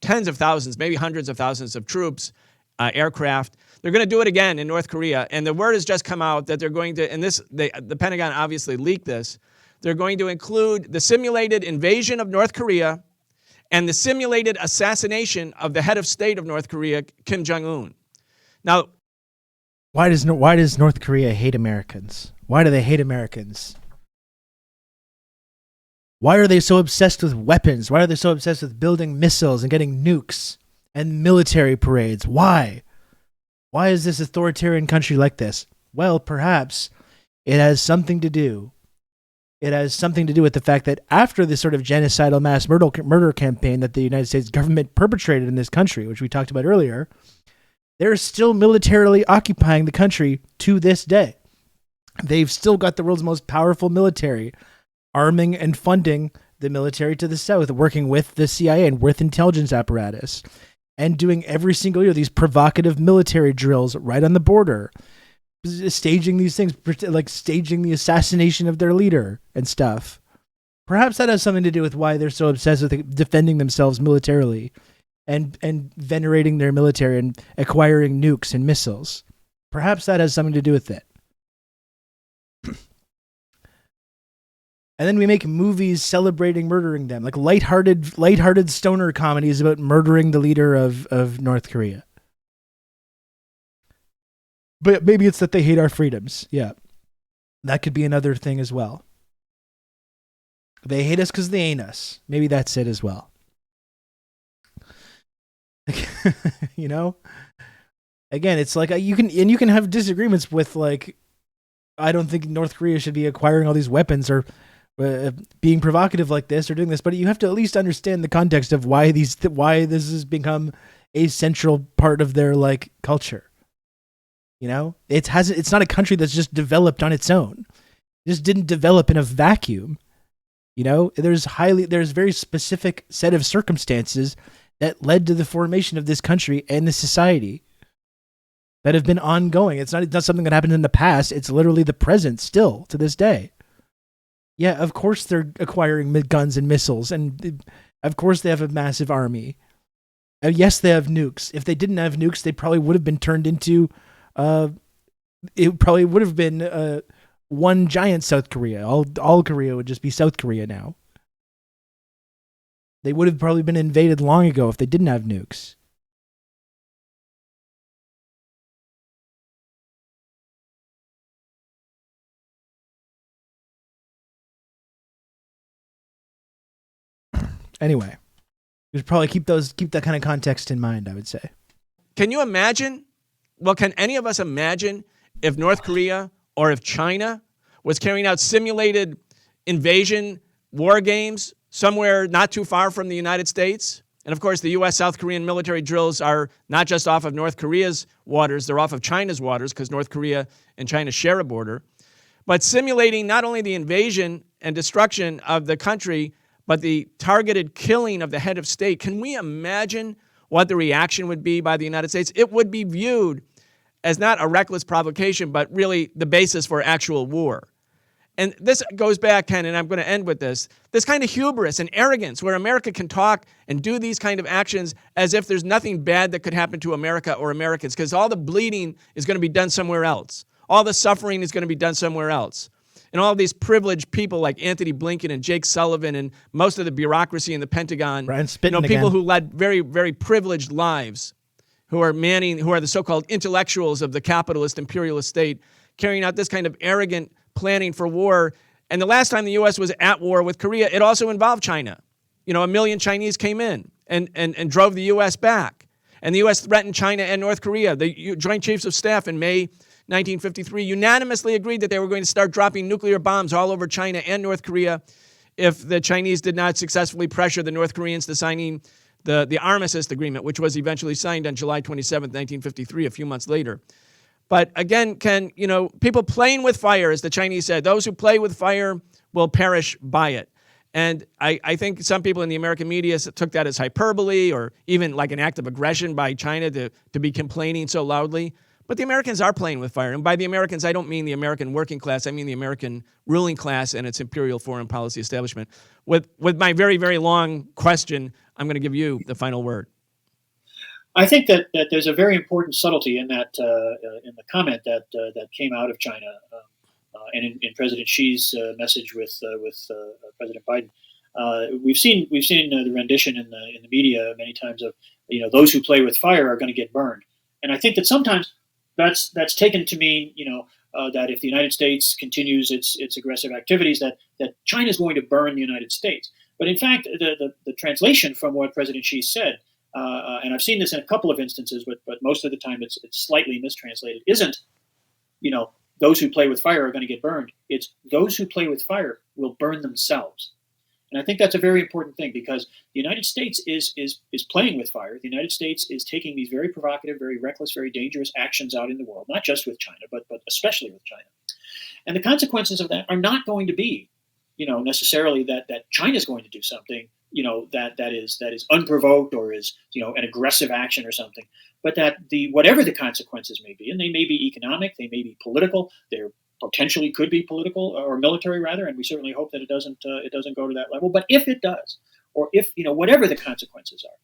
Tens of thousands, maybe hundreds of thousands of troops, aircraft. They're going to do it again in North Korea. And the word has just come out that they're going to, and the Pentagon obviously leaked this, they're going to include the simulated invasion of North Korea and the simulated assassination of the head of state of North Korea, Kim Jong-un. Now, why does North Korea hate Americans? Why do they hate Americans? Why are they so obsessed with weapons? Why are they so obsessed with building missiles and getting nukes and military parades? Why? Why is this authoritarian country like this? Well, perhaps it has something to do. It has something to do with the fact that after this sort of genocidal mass murder campaign that the United States government perpetrated in this country, which we talked about earlier, they're still militarily occupying the country to this day. They've still got the world's most powerful military, arming and funding the military to the south, working with the CIA and with intelligence apparatus, and doing every single year these provocative military drills right on the border, staging these things, like staging the assassination of their leader and stuff. Perhaps that has something to do with why they're so obsessed with defending themselves militarily and venerating their military and acquiring nukes and missiles. Perhaps that has something to do with it. And then we make movies celebrating murdering them, like lighthearted stoner comedies about murdering the leader of North Korea. But maybe it's that they hate our freedoms. Yeah. That could be another thing as well. They hate us because they ain't us. Maybe that's it as well. You know? Again, it's like you can have disagreements with, like, I don't think North Korea should be acquiring all these weapons or being provocative like this or doing this, but you have to at least understand the context of why this has become a central part of their, like, culture. You know, it's not a country that's just developed on its own. It just didn't develop in a vacuum. You know, there's very specific set of circumstances that led to the formation of this country and this society that have been ongoing. It's not something that happened in the past. It's literally the present still to this day. Yeah, of course they're acquiring guns and missiles, and of course they have a massive army. Yes, they have nukes. If they didn't have nukes, they probably would have been turned into it probably would have been one giant South Korea. All Korea would just be South Korea now. They would have probably been invaded long ago if they didn't have nukes. Anyway, you should probably keep that kind of context in mind, I would say. Can you imagine? Well, can any of us imagine if North Korea or if China was carrying out simulated invasion war games somewhere not too far from the United States? And of course, the U.S.-South Korean military drills are not just off of North Korea's waters, they're off of China's waters because North Korea and China share a border. But simulating not only the invasion and destruction of the country, but the targeted killing of the head of state. Can we imagine what the reaction would be by the United States? It would be viewed as not a reckless provocation, but really the basis for actual war. And this goes back, Ken, and I'm going to end with this kind of hubris and arrogance where America can talk and do these kind of actions as if there's nothing bad that could happen to America or Americans, because all the bleeding is going to be done somewhere else. All the suffering is going to be done somewhere else. And all of these privileged people like Anthony Blinken and Jake Sullivan and most of the bureaucracy in the Pentagon, people who led very, very privileged lives, who are the so-called intellectuals of the capitalist imperialist state, carrying out this kind of arrogant planning for war. And the last time the U.S. was at war with Korea, it also involved China. 1 million Chinese came in and drove the U.S. back. And the U.S. threatened China and North Korea. The Joint Chiefs of Staff in May 1953 unanimously agreed that they were going to start dropping nuclear bombs all over China and North Korea if the Chinese did not successfully pressure the North Koreans to signing the Armistice Agreement, which was eventually signed on July 27, 1953, a few months later. But again, Ken, people playing with fire, as the Chinese said, those who play with fire will perish by it. And I think some people in the American media took that as hyperbole or even like an act of aggression by China to be complaining so loudly. But the Americans are playing with fire. And by the Americans, I don't mean the American working class. I mean the American ruling class and its imperial foreign policy establishment. With my very, very long question, I'm going to give you the final word. I think that there's a very important subtlety in that in the comment that came out of China and in President Xi's message with President Biden. We've seen the rendition in the media many times of those who play with fire are going to get burned, and I think that sometimes that's taken to mean that if the United States continues its aggressive activities, that China is going to burn the United States. But in fact, the translation from what President Xi said. And I've seen this in a couple of instances, but most of the time it's slightly mistranslated. Isn't, those who play with fire are going to get burned. It's those who play with fire will burn themselves. And I think that's a very important thing because the United States is playing with fire. The United States is taking these very provocative, very reckless, very dangerous actions out in the world, not just with China, but especially with China. And the consequences of that are not going to be, necessarily that China is going to do something that is unprovoked or is an aggressive action or something, but that whatever the consequences may be, and they may be economic, they may be political, there potentially could be political or military rather, and we certainly hope that it doesn't go to that level. But if it does, or if whatever the consequences are,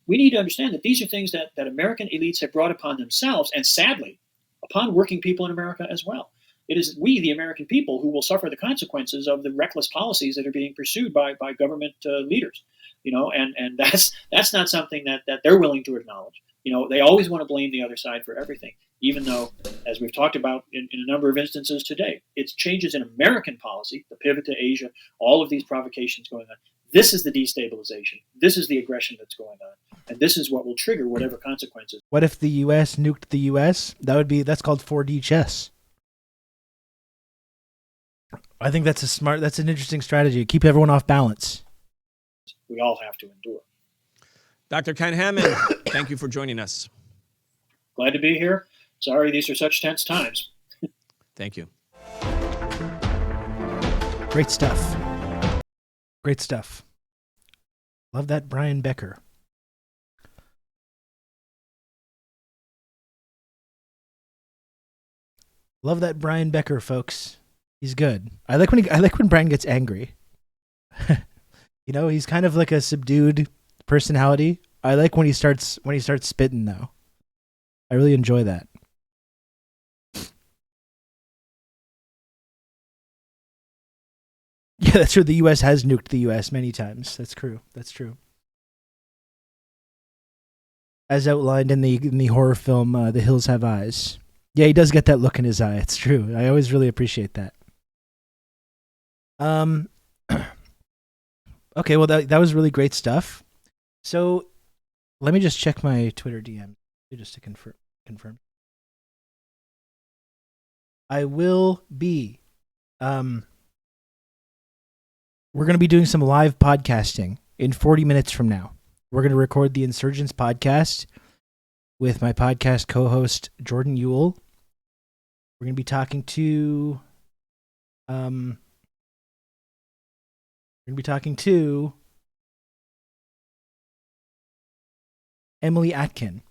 we need to understand that these are things that American elites have brought upon themselves, and sadly, upon working people in America as well. It is we, the American people, who will suffer the consequences of the reckless policies that are being pursued by government leaders. And that's not something that they're willing to acknowledge. They always want to blame the other side for everything, even though, as we've talked about in a number of instances today, it's changes in American policy, the pivot to Asia, all of these provocations going on. This is the destabilization. This is the aggression that's going on. And this is what will trigger whatever consequences. What if the U.S. nuked the U.S.? That's called 4D chess. I think that's an interesting strategy. Keep everyone off balance. We all have to endure. Dr. Ken Hammond, thank you for joining us. Glad to be here. Sorry, these are such tense times. Thank you. Great stuff. Great stuff. Love that Brian Becker. Love that Brian Becker, folks. He's good. I like when Brian gets angry. He's kind of like a subdued personality. I like when he starts spitting though. I really enjoy that. Yeah, that's true. The U.S. has nuked the U.S. many times. That's true. That's true. As outlined in the horror film The Hills Have Eyes. Yeah, he does get that look in his eye. It's true. I always really appreciate that. Okay, well, that was really great stuff. So let me just check my Twitter DM just to confirm. I will be. We're going to be doing some live podcasting in 40 minutes from now. We're going to record the Insurgents podcast with my podcast co-host Jordan Ewell. We're going to be talking to Emily Atkin.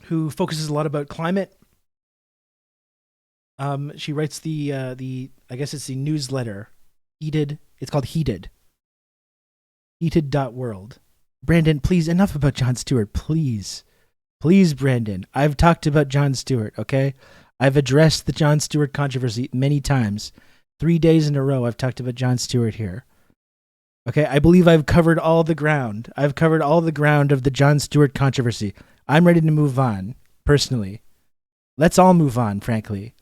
Who focuses a lot about climate. She writes the I guess it's the newsletter, Heated. It's called Heated. Heated.world. Brandon, please, enough about Jon Stewart, please. Please, Brandon. I've talked about Jon Stewart, okay? I've addressed the Jon Stewart controversy many times. 3 days in a row I've talked about Jon Stewart here. Okay, I believe I've covered all the ground. I've covered all the ground of the Jon Stewart controversy. I'm ready to move on, personally. Let's all move on, frankly.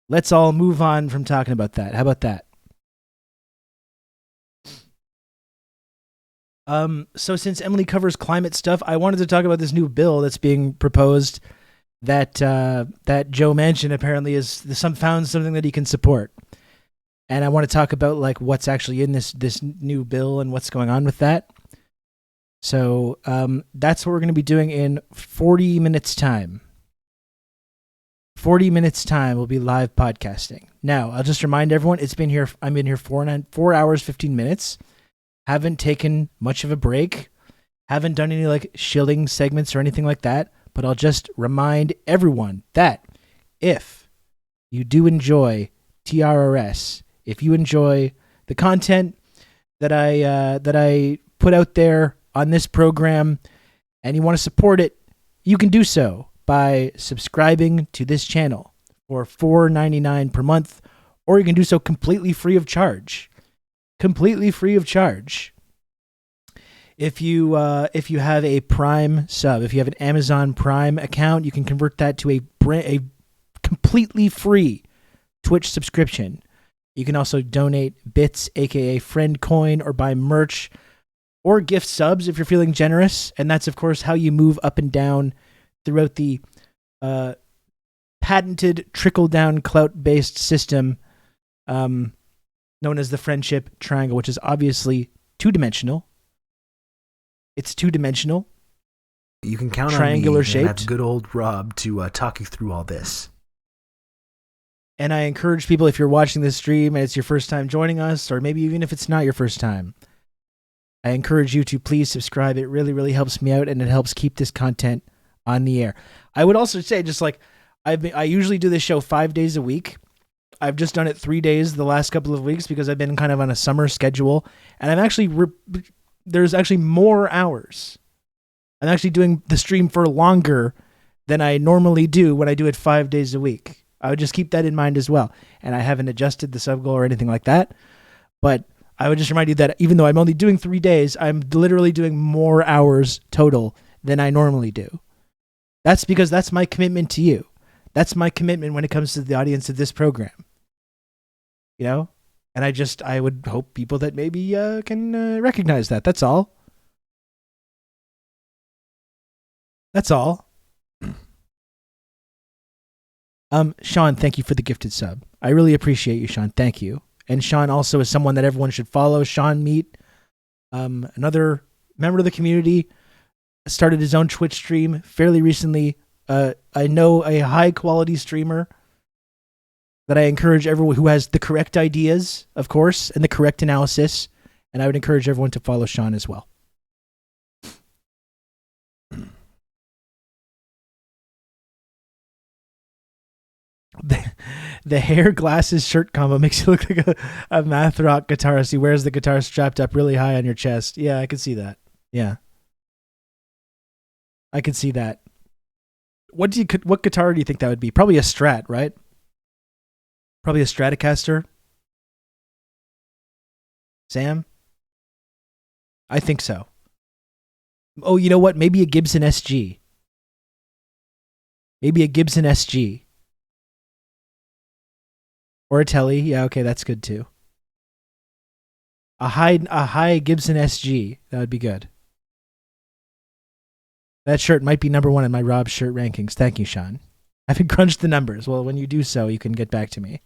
Let's all move on from talking about that. How about that? So since Emily covers climate stuff, I wanted to talk about this new bill that's being proposed that Joe Manchin apparently is found something that he can support. And I want to talk about like what's actually in this new bill and what's going on with that. So that's what we're going to be doing in 40 minutes time. 40 minutes time will be live podcasting. Now, I'll just remind everyone, I'm in here 4 hours, 15 minutes. Haven't taken much of a break. Haven't done any like shilling segments or anything like that. But I'll just remind everyone that if you do enjoy TRRS, if you enjoy the content that I put out there on this program and you want to support it, you can do so by subscribing to this channel for $4.99 per month, or you can do so completely free of charge. Completely free of charge. If you have a Prime sub, if you have an Amazon Prime account, you can convert that to a completely free Twitch subscription. You can also donate bits, aka friend coin, or buy merch, or gift subs if you're feeling generous. And that's, of course, how you move up and down throughout the patented trickle-down clout-based system known as the friendship triangle, which is obviously two-dimensional. It's two-dimensional. You can count triangular on me shaped. and have good old Rob to talk you through all this. And I encourage people, if you're watching this stream and it's your first time joining us, or maybe even if it's not your first time, I encourage you to please subscribe. It really, really helps me out, and it helps keep this content on the air. I would also say, just like I usually do this show 5 days a week. I've just done it 3 days the last couple of weeks because I've been kind of on a summer schedule, and I'm actually there's actually more hours. I'm actually doing the stream for longer than I normally do when I do it 5 days a week. I would just keep that in mind as well. And I haven't adjusted the sub goal or anything like that. But I would just remind you that even though I'm only doing 3 days, I'm literally doing more hours total than I normally do. That's because that's my commitment to you. That's my commitment when it comes to the audience of this program. You know? And I would hope people that maybe can recognize that. That's all. That's all. Sean, thank you for the gifted sub. I really appreciate you, Sean. Thank you. And Sean also is someone that everyone should follow. Sean Meat, another member of the community, started his own Twitch stream fairly recently. I know a high quality streamer that I encourage everyone who has the correct ideas, of course, and the correct analysis. And I would encourage everyone to follow Sean as well. The hair, glasses, shirt combo makes you look like a math rock guitarist. He wears the guitar strapped up really high on your chest. Yeah, I can see that. Yeah. I can see that. What guitar do you think that would be? Probably a Strat, right? Probably a Stratocaster. Sam? I think so. Oh, you know what? Maybe a Gibson SG. Maybe a Gibson SG. Or a telly. Yeah, okay, that's good too. A high Gibson SG. That would be good. That shirt might be number 1 in my Rob shirt rankings. Thank you, Sean. I haven't crunched the numbers. Well, when you do so, you can get back to me.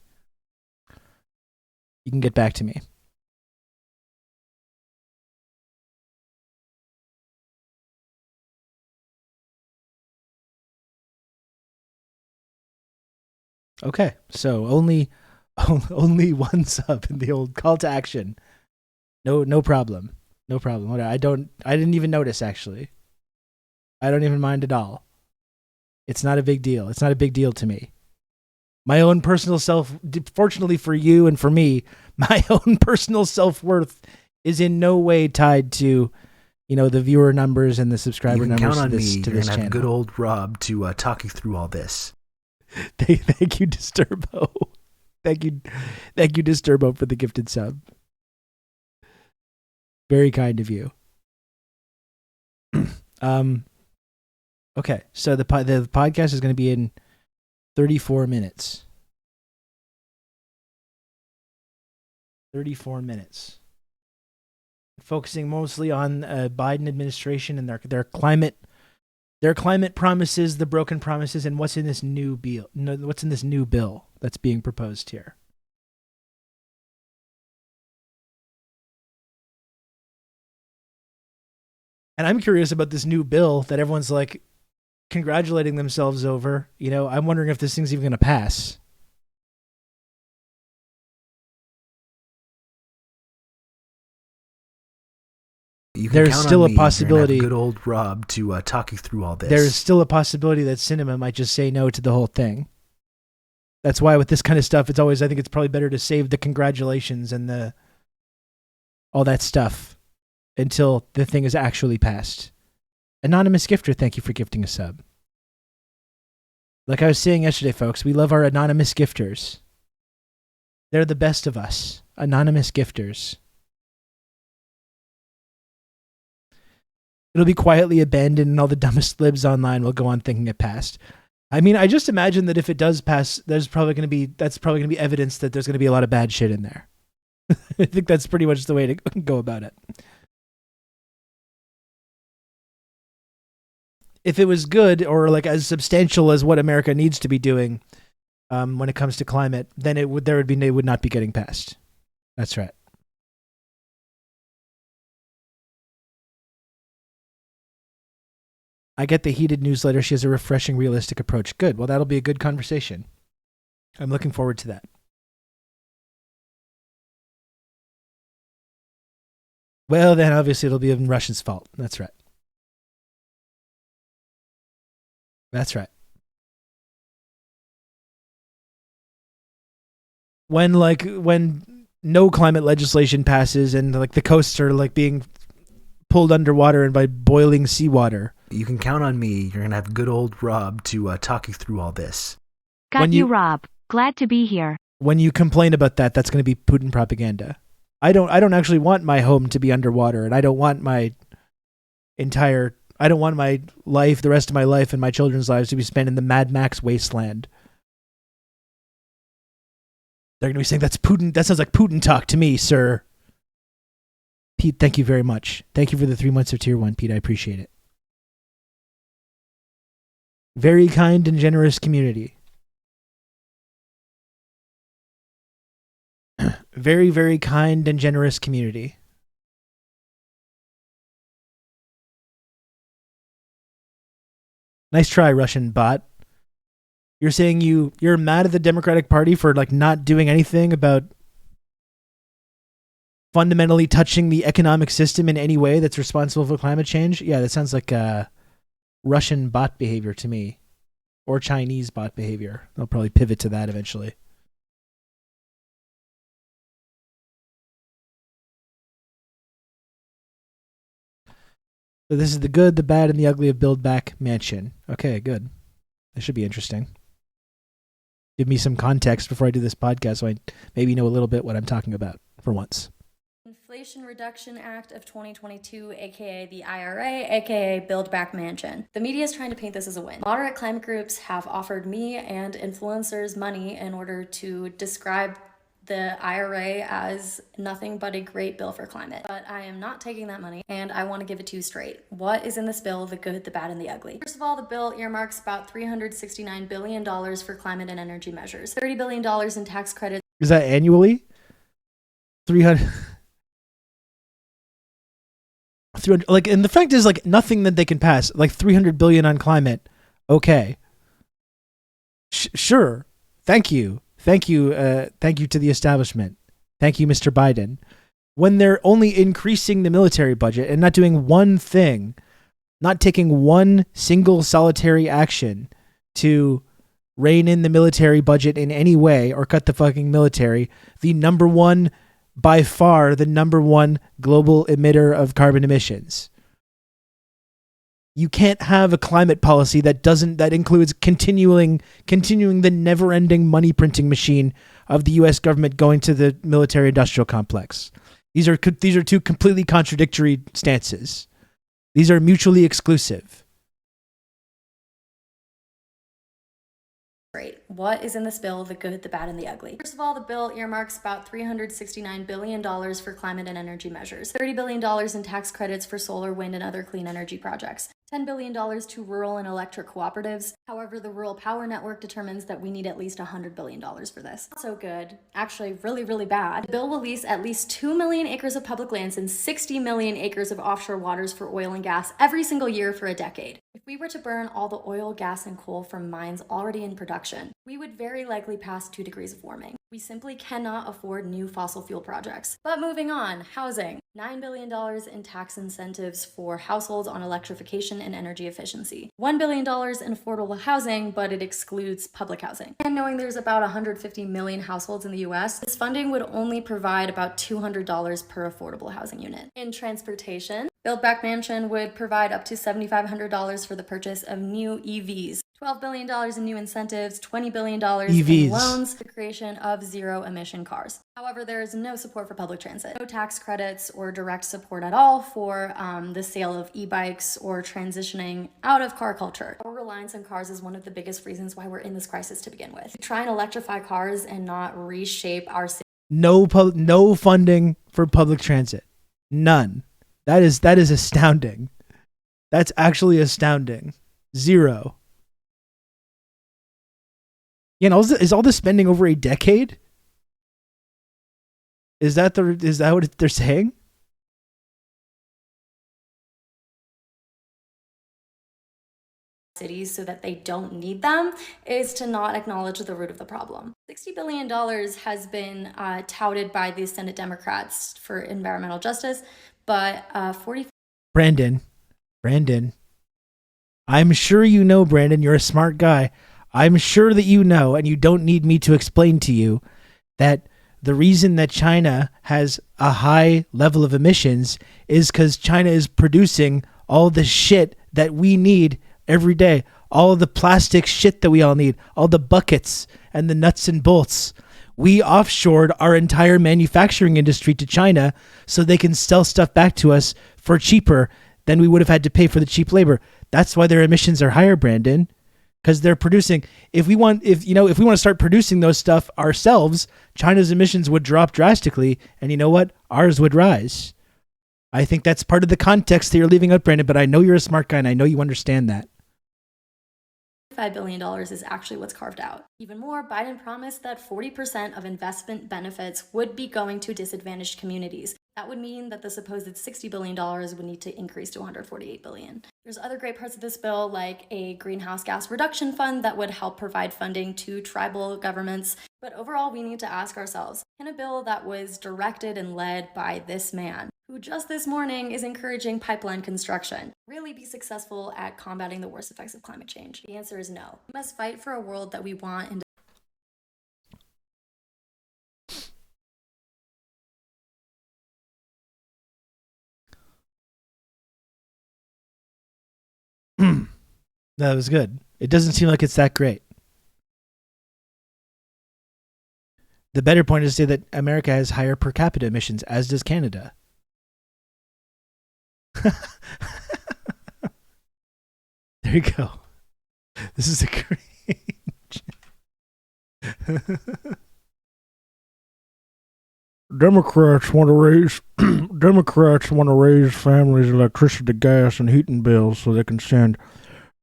You can get back to me. Okay, so only 1 sub in the old call to action. No problem. No problem. I didn't even notice, actually. I don't even mind at all. It's not a big deal. It's not a big deal to me. My own personal fortunately for you and for me, my own personal self-worth is in no way tied to, the viewer numbers and the subscriber numbers. You can count on to me. this You're going to have channel. good old Rob to talk you through all this. Thank you, Disturbo. Thank you, Disturbo, for the gifted sub. Very kind of you. Okay, so the podcast is going to be in 34 minutes. 34 minutes. Focusing mostly on Biden administration and their climate promises, the broken promises, and what's in this new bill. What's in this new bill that's being proposed here. And I'm curious about this new bill that everyone's like congratulating themselves over. I'm wondering if this thing's even going to pass. There's still a possibility. Good old Rob to talk you through all this. There's still a possibility that cinema might just say no to the whole thing. That's why with this kind of stuff, I think it's probably better to save the congratulations and all that stuff until the thing is actually passed. Anonymous gifter, thank you for gifting a sub. Like I was saying yesterday, folks, we love our anonymous gifters. They're the best of us. Anonymous gifters. It'll be quietly abandoned and all the dumbest libs online will go on thinking it passed. I mean, I just imagine that if it does pass, that's probably going to be evidence that there's going to be a lot of bad shit in there. I think that's pretty much the way to go about it. If it was good or like as substantial as what America needs to be doing when it comes to climate, then it would not be getting passed. That's right. I get the heated newsletter. She has a refreshing, realistic approach. Good. Well, that'll be a good conversation. I'm looking forward to that. Well, then obviously it'll be Russia's fault. That's right. That's right. When no climate legislation passes and like the coasts are like being pulled underwater and by boiling seawater. You can count on me. You're going to have good old Rob to talk you through all this. Got you, Rob. Glad to be here. When you complain about that, that's going to be Putin propaganda. I don't actually want my home to be underwater, and I don't want my life, the rest of my life and my children's lives to be spent in the Mad Max wasteland. They're going to be saying, that's Putin. That sounds like Putin talk to me, sir. Pete, thank you very much. Thank you for the 3 months of Tier 1, Pete. I appreciate it. Very kind and generous community. Very, very kind and generous community. Nice try, Russian bot. You're saying you're mad at the Democratic Party for like not doing anything about fundamentally touching the economic system in any way that's responsible for climate change? Yeah, that sounds like Russian bot behavior to me. Or Chinese bot behavior. They'll probably pivot to that eventually. So this is the good, the bad, and the ugly of Build Back Mansion. Okay, good. This should be interesting. Give me some context before I do this podcast so I maybe know a little bit what I'm talking about for once. Inflation Inflation Reduction Act of 2022, aka the IRA, aka Build Back Mansion. The media is trying to paint this as a win. Moderate climate groups have offered me and influencers money in order to describe the IRA as nothing but a great bill for climate. But I am not taking that money, and I want to give it to you straight. What is in this bill, the good, the bad, and the ugly? First of all, the bill earmarks about $369 billion for climate and energy measures. $30 billion in tax credits. Is that annually? 300 like, and the fact is, like, nothing that they can pass, like 300 billion on climate. Okay. Sure. Thank you to the establishment. Thank you, Mr. Biden. When they're only increasing the military budget and not doing one thing, not taking one single solitary action to rein in the military budget in any way or cut the fucking military, by far the number one global emitter of carbon emissions. You can't have a climate policy that includes continuing the never-ending money printing machine of the US government going to the military industrial complex. These are two completely contradictory stances. These are mutually exclusive. Great. What is in this bill, the good, the bad, and the ugly? First of all, the bill earmarks about $369 billion for climate and energy measures. $30 billion in tax credits for solar, wind, and other clean energy projects. $10 billion to rural and electric cooperatives. However, the Rural Power Network determines that we need at least $100 billion for this. Not so good. Actually, really, really bad. The bill will lease at least 2 million acres of public lands and 60 million acres of offshore waters for oil and gas every single year for a decade. If we were to burn all the oil, gas, and coal from mines already in production, we would very likely pass 2 degrees of warming. We simply cannot afford new fossil fuel projects. But moving on, housing. $9 billion in tax incentives for households on electrification and energy efficiency. $1 billion in affordable housing, but it excludes public housing. And knowing there's about 150 million households in the US, this funding would only provide about $200 per affordable housing unit. In transportation, Build Back Mansion would provide up to $7,500 for the purchase of new EVs. $12 billion in new incentives, $20 billion in loans, the creation of zero-emission cars. However, there is no support for public transit, no tax credits or direct support at all for the sale of e-bikes or transitioning out of car culture. Our reliance on cars is one of the biggest reasons why we're in this crisis to begin with. We try and electrify cars and not reshape our city. No funding for public transit. None. That is astounding. That's actually astounding. Zero. You know, is all this spending over a decade? Is that what they're saying? Cities so that they don't need them is to not acknowledge the root of the problem. $60 billion has been touted by the Senate Democrats for environmental justice, but Brandon, I'm sure you know, Brandon, you're a smart guy. I'm sure that you know, and you don't need me to explain to you, that the reason that China has a high level of emissions is because China is producing all the shit that we need every day. All of the plastic shit that we all need. All the buckets and the nuts and bolts. We offshored our entire manufacturing industry to China so they can sell stuff back to us for cheaper than we would have had to pay for the cheap labor. That's why their emissions are higher, Brandon. Because they're producing, if we want to start producing those stuff ourselves, China's emissions would drop drastically, and you know what? Ours would rise. I think that's part of the context that you're leaving out, Brandon, but I know you're a smart guy, and I know you understand that. $5 billion is actually what's carved out. Even more, Biden promised that 40% of investment benefits would be going to disadvantaged communities. That would mean that the supposed $60 billion would need to increase to $148 billion. There's other great parts of this bill, like a greenhouse gas reduction fund that would help provide funding to tribal governments. But overall, we need to ask ourselves, can a bill that was directed and led by this man, who just this morning is encouraging pipeline construction, really be successful at combating the worst effects of climate change? The answer is no. We must fight for a world that we want and That was good. It doesn't seem like it's that great. The better point is to say that America has higher per capita emissions, as does Canada. There you go. This is a great. Democrats want to raise families' electricity, gas, and heating bills so they can send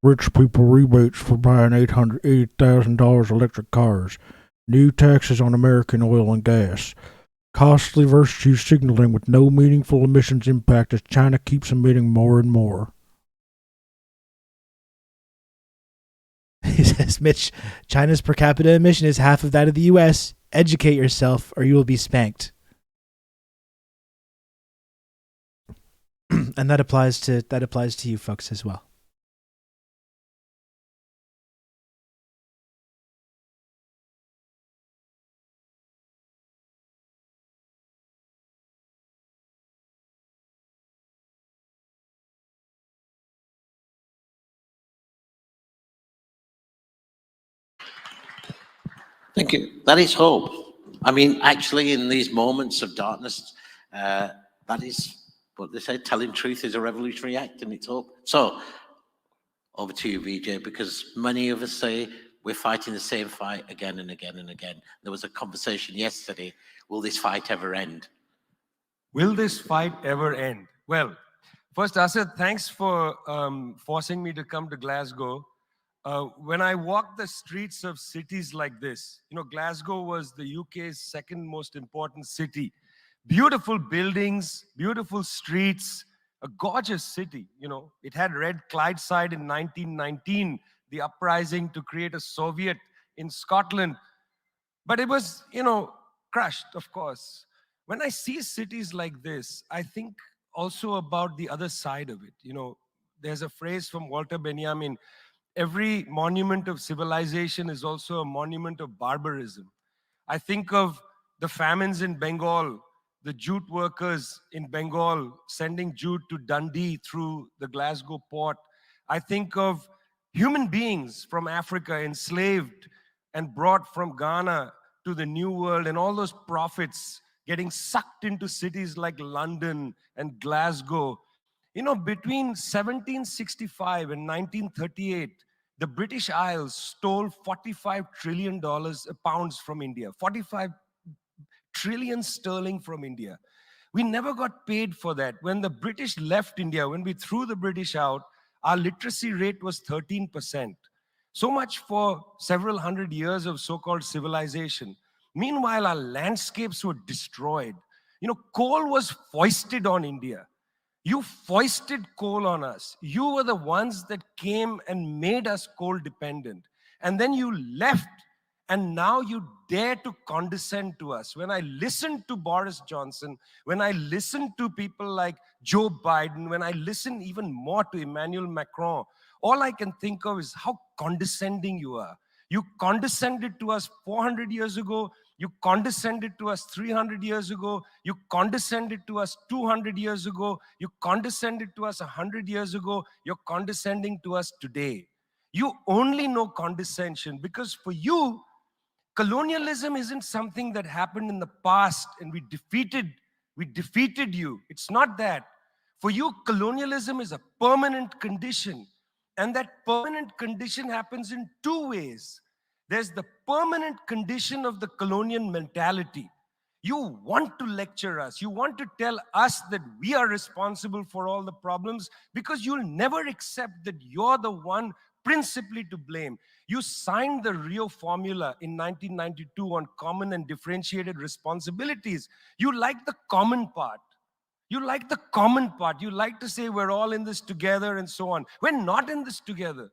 rich people rebates for buying $880,000 electric cars. New taxes on American oil and gas. Costly virtue signaling with no meaningful emissions impact as China keeps emitting more and more. He says, Mitch, China's per capita emission is half of that of the U.S. Educate yourself or you will be spanked. And that applies to you folks as well. Thank you. That is hope. I mean, actually, in these moments of darkness, that is what they say, telling truth is a revolutionary act, and it's hope. So, over to you, VJ, because many of us say we're fighting the same fight again and again and again. There was a conversation yesterday, will this fight ever end? Will this fight ever end? Well, first, Asad, thanks for forcing me to come to Glasgow. When I walk the streets of cities like this, you know, Glasgow was the UK's second most important city. Beautiful buildings, beautiful streets, a gorgeous city. You know, it had Red Clydeside in 1919, the uprising to create a Soviet in Scotland. But it was, you know, crushed, of course. When I see cities like this, I think also about the other side of it. You know, there's a phrase from Walter Benjamin, every monument of civilization is also a monument of barbarism. I think of the famines in Bengal, the jute workers in Bengal sending jute to Dundee through the Glasgow port. I think of human beings from Africa enslaved and brought from Ghana to the New World, and all those prophets getting sucked into cities like London and Glasgow. You know, between 1765 and 1938, the British Isles stole $45 trillion pounds from India, 45 trillion sterling from India. We never got paid for that. When the British left India, when we threw the British out, our literacy rate was 13%. So much for several hundred years of so-called civilization. Meanwhile, our landscapes were destroyed. You know, coal was foisted on India. You foisted coal on us. You were the ones that came and made us coal dependent. And then you left, and now you dare to condescend to us. When I listen to Boris Johnson, when I listen to people like Joe Biden, when I listen even more to Emmanuel Macron, all I can think of is how condescending you are. You condescended to us 400 years ago. You condescended to us 300 years ago. You condescended to us 200 years ago. You condescended to us 100 years ago. You're condescending to us today. You only know condescension because for you, colonialism isn't something that happened in the past and we defeated you. It's not that. For you, colonialism is a permanent condition. And that permanent condition happens in two ways. There's the permanent condition of the colonial mentality. You want to lecture us. You want to tell us that we are responsible for all the problems because you'll never accept that you're the one principally to blame. You signed the Rio Formula in 1992 on common and differentiated responsibilities. You like the common part. You like the common part. You like to say we're all in this together and so on. We're not in this together.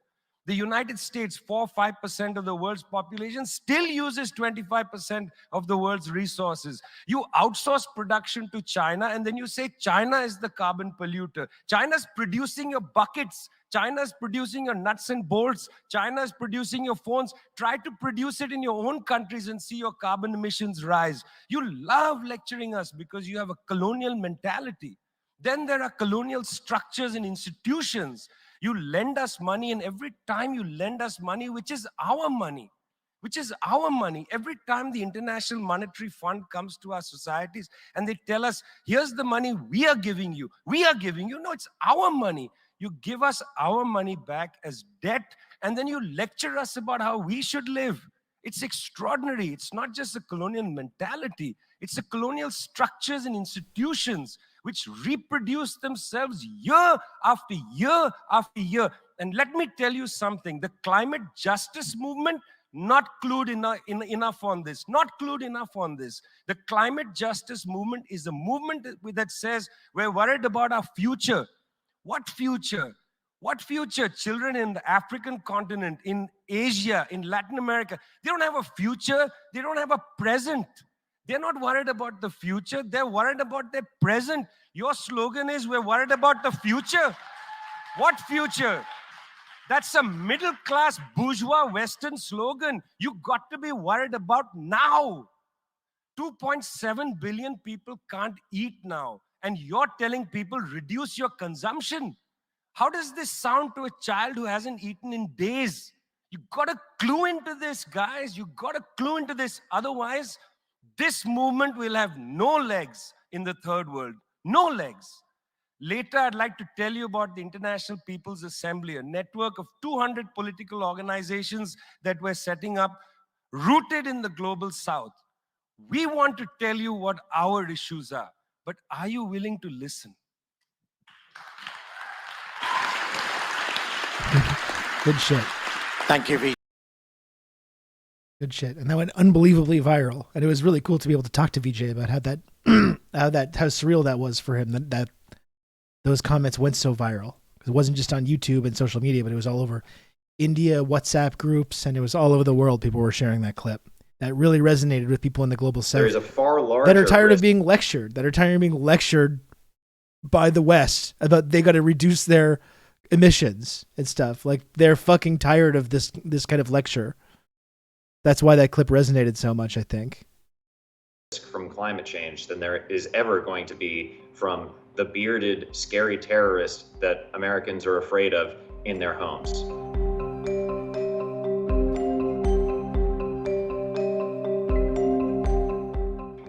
The United States, 4-5% of the world's population, still uses 25% of the world's resources. You outsource production to China, and then you say China is the carbon polluter. China's producing your buckets. China's producing your nuts and bolts. China's producing your phones. Try to produce it in your own countries and see your carbon emissions rise. You love lecturing us because you have a colonial mentality. Then there are colonial structures and institutions. You lend us money, and every time you lend us money, which is our money, which is our money. Every time the International Monetary Fund comes to our societies and they tell us, here's the money we are giving you. We are giving you. No, it's our money. You give us our money back as debt, and then you lecture us about how we should live. It's extraordinary. It's not just a colonial mentality. It's the colonial structures and institutions which reproduce themselves year after year after year. And let me tell you something, the climate justice movement, not clued enough on this, not clued enough on this. The climate justice movement is a movement that says we're worried about our future. What future? What future? Children in the African continent, in Asia, in Latin America, they don't have a future. They don't have a present. They're not worried about the future. They're worried about their present. Your slogan is, we're worried about the future. What future? That's a middle-class bourgeois Western slogan. You got to be worried about now. 2.7 billion people can't eat now. And you're telling people, reduce your consumption. How does this sound to a child who hasn't eaten in days? You got to clue into this, guys. You got to clue into this. Otherwise, this movement will have no legs in the third world. No legs. Later, I'd like to tell you about the International People's Assembly, a network of 200 political organizations that we're setting up, rooted in the global south. We want to tell you what our issues are, but are you willing to listen? Good shit. Thank you, Vijay. Good shit. And that went unbelievably viral. And it was really cool to be able to talk to Vijay about how that how surreal that was for him, that those comments went so viral. It wasn't just on YouTube and social media, but it was all over India, WhatsApp groups, and it was all over the world. People were sharing that clip. That really resonated with people in the global south. There's a far larger that are tired of being lectured, by the West about they got to reduce their emissions and stuff. Like, they're fucking tired of this kind of lecture. That's why that clip resonated so much, I think. From climate change than there is ever going to be from the bearded, scary terrorists that Americans are afraid of in their homes.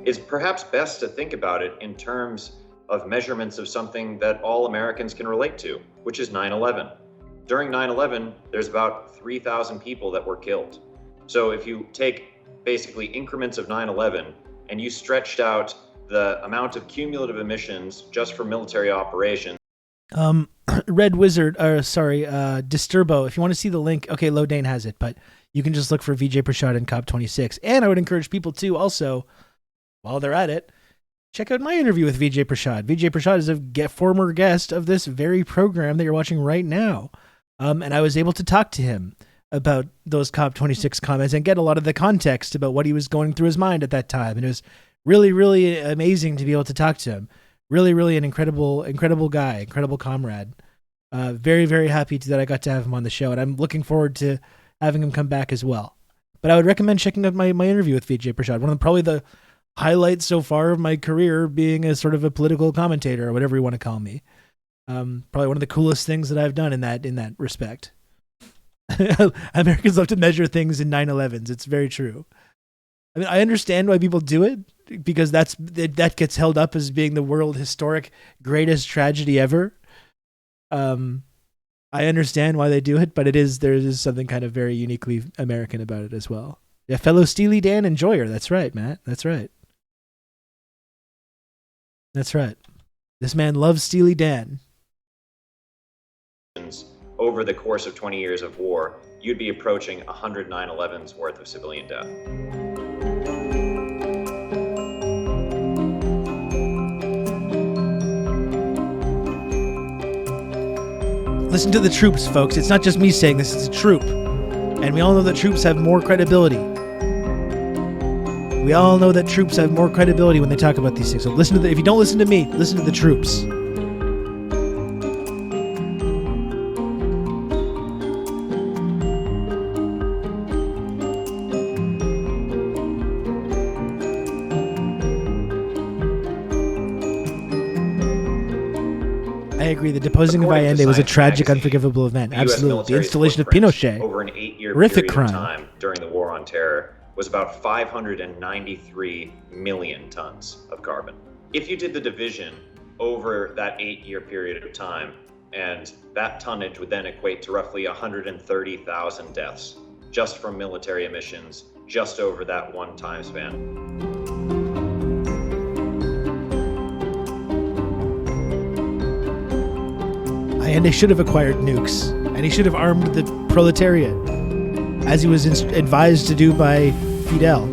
It's perhaps best to think about it in terms of measurements of something that all Americans can relate to, which is 9/11. During 9/11, there's about 3,000 people that were killed. So if you take basically increments of 9/11 and you stretched out the amount of cumulative emissions just for military operations. Red Wizard, Disturbo, if you want to see the link, okay, Lodane has it, but you can just look for Vijay Prashad and COP26. And I would encourage people to also, while they're at it, check out my interview with Vijay Prashad. Vijay Prashad is a former guest of this very program that you're watching right now. And I was able to talk to him about those COP26 comments and get a lot of the context about what he was going through his mind at that time. And it was really, really amazing to be able to talk to him. Really, really an incredible guy, incredible comrade. Very, very happy that I got to have him on the show. And I'm looking forward to having him come back as well. But I would recommend checking out my interview with Vijay Prashad. One of probably the highlights so far of my career being a sort of a political commentator or whatever you want to call me. Probably one of the coolest things that I've done in that respect. Americans love to measure things in 9/11s. It's very true. I mean, I understand why people do it, because that gets held up as being the world historic greatest tragedy ever. I understand why they do it, but there is something kind of very uniquely American about it as well. Yeah, fellow Steely Dan enjoyer. That's right, Matt. That's right. That's right. This man loves Steely Dan. Over the course of 20 years of war, you'd be approaching 100 9/11s worth of civilian death. Listen to the troops, folks. It's not just me saying this, it's a troop. And we all know that troops have more credibility. We all know that troops have more credibility when they talk about these things. So if you don't listen to me, listen to the troops. I agree. The deposing of Allende was a tragic, unforgivable event. Absolutely. The installation of Pinochet, over an 8-year horrific period crime. of time during the war on on terror was about 593 million tons of carbon. If you did the division over that 8-year period of time, and that tonnage would then equate to roughly 130,000 deaths just from military emissions, just over that one time span. And they should have acquired nukes, and he should have armed the proletariat, as he was advised to do by Fidel.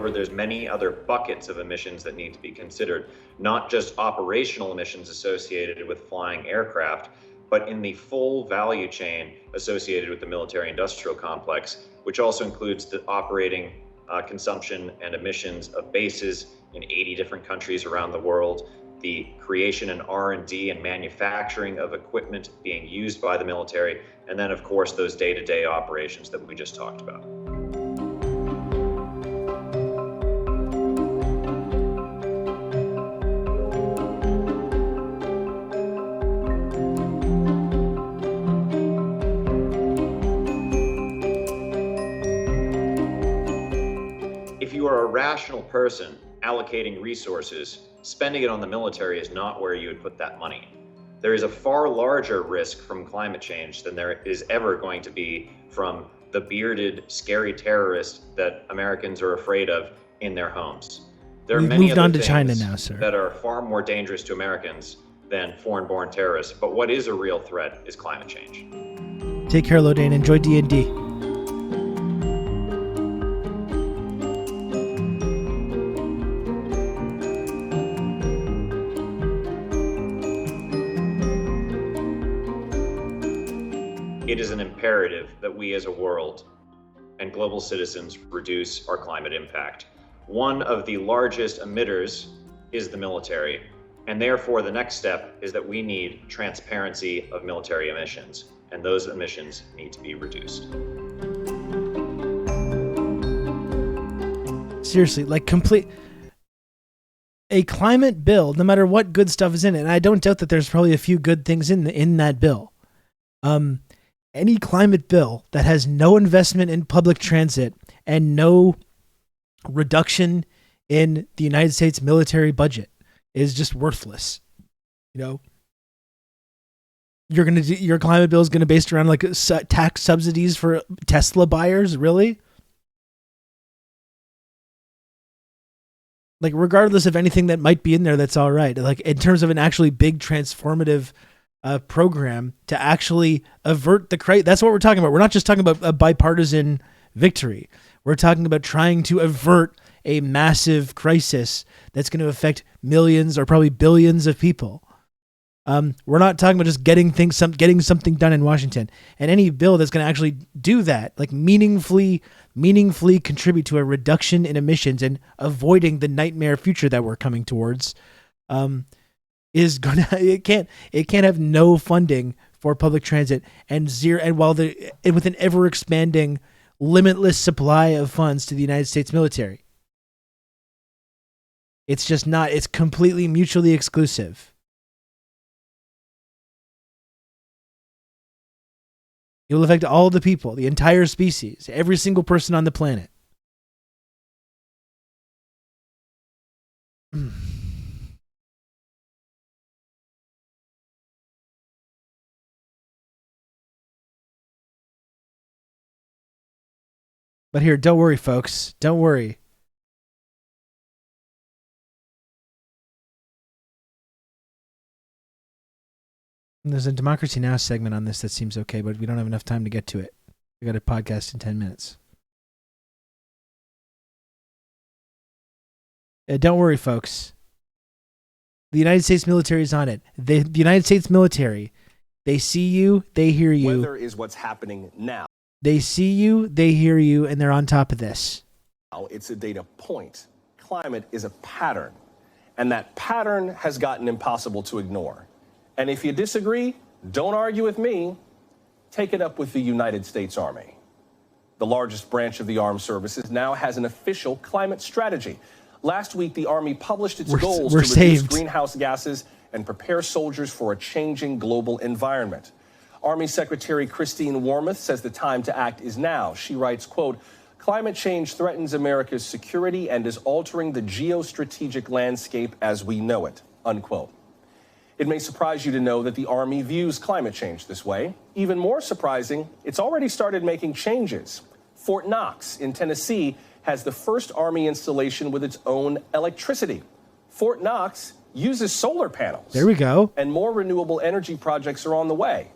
There's many other buckets of emissions that need to be considered, not just operational emissions associated with flying aircraft, but in the full value chain associated with the military-industrial complex, which also includes the operating, consumption, and emissions of bases in 80 different countries around the world, the creation and R&D and manufacturing of equipment being used by the military, and then, of course, those day-to-day operations that we just talked about. If you are a rational person allocating resources, spending it on the military is not where you would put that money. There is a far larger risk from climate change than there is ever going to be from the bearded, scary terrorist that Americans are afraid of in their homes. There are We've many moved other on to things China now, sir. that are far more dangerous to Americans than foreign-born terrorists. But what is a real threat is climate change. Take care, Lodane. Enjoy D&D. It is an imperative that we as a world and global citizens reduce our climate impact. One of the largest emitters is the military, and therefore the next step is that we need transparency of military emissions, and those emissions need to be reduced. Seriously, like a climate bill, no matter what good stuff is in it, and I don't doubt that there's probably a few good things in that bill. Any climate bill that has no investment in public transit and no reduction in the United States military budget is just worthless. You know, your climate bill is going to be based around like tax subsidies for Tesla buyers, really? Like, regardless of anything that might be in there, that's all right. Like, in terms of an actually big transformative program to actually avert the crisis. That's what we're talking about. We're not just talking about a bipartisan victory. We're talking about trying to avert a massive crisis that's going to affect millions or probably billions of people. We're not talking about just getting something done in Washington. And any bill that's going to actually do that, like meaningfully contribute to a reduction in emissions and avoiding the nightmare future that we're coming towards, it can't have no funding for public transit and zero, and with an ever expanding limitless supply of funds to the United States military. It's just not, it's completely mutually exclusive. It will affect all the people, the entire species, every single person on the planet. But here, don't worry, folks. Don't worry. There's a Democracy Now! Segment on this that seems okay, but we don't have enough time to get to it. We got a podcast in 10 minutes. Don't worry, folks. The United States military is on it. The United States military, they see you, they hear you. Weather is what's happening now. They see you, they hear you, and they're on top of this. It's a data point. Climate is a pattern, and that pattern has gotten impossible to ignore. And if you disagree, don't argue with me. Take it up with the United States Army. The largest branch of the armed services now has an official climate strategy. Last week, the Army published its goals to reduce greenhouse gases and prepare soldiers for a changing global environment. Army Secretary Christine Wormuth says the time to act is now. She writes, quote, "Climate change threatens America's security and is altering the geostrategic landscape as we know it," unquote. It may surprise you to know that the Army views climate change this way. Even more surprising, it's already started making changes. Fort Knox in Tennessee has the first Army installation with its own electricity. Fort Knox uses solar panels. There we go. And more renewable energy projects are on the way.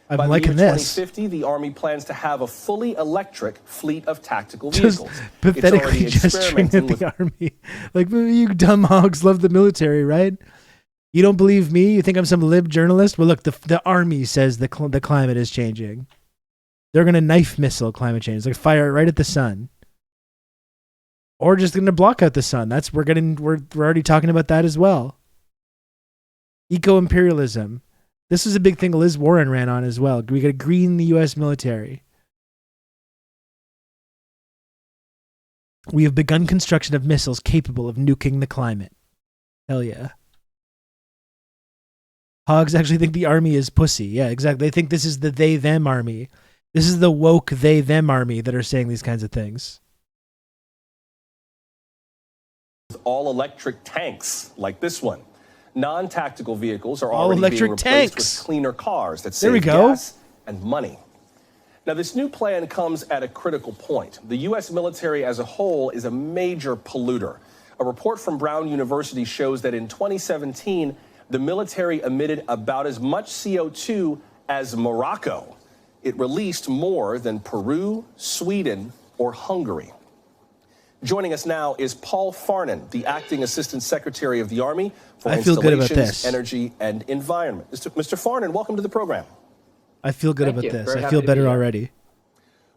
I'm By liking the year this. 2050, the Army plans to have a fully electric fleet of tactical vehicles. Just pathetically gesturing at the Army. Like, you dumb hogs love the military, right? You don't believe me? You think I'm some lib journalist? Well, look, the Army says the climate is changing. They're going to knife missile climate change. Like, fire it right at the sun. Or just going to block out the sun. We're already talking about that as well. Eco-imperialism. This is a big thing Liz Warren ran on as well. We got to green the U.S. military. We have begun construction of missiles capable of nuking the climate. Hell yeah. Hogs actually think the Army is pussy. Yeah, exactly. They think this is the they-them army. This is the woke they-them army that are saying these kinds of things. All-electric tanks like this one. Non-tactical vehicles are All already being electric replaced tanks. with cleaner cars that There we save go. gas and money. Now, this new plan comes at a critical point. The U.S. military as a whole is a major polluter. A report from Brown University shows that in 2017, the military emitted about as much CO2 as Morocco. It released more than Peru, Sweden, or Hungary. Joining us now is Paul Farnan, the Acting Assistant Secretary of the Army for I feel good about Installations, this. Energy, and Environment. Mr. Farnan, welcome to the program. I feel good Thank about you. this. Very I happy feel to better be here. already.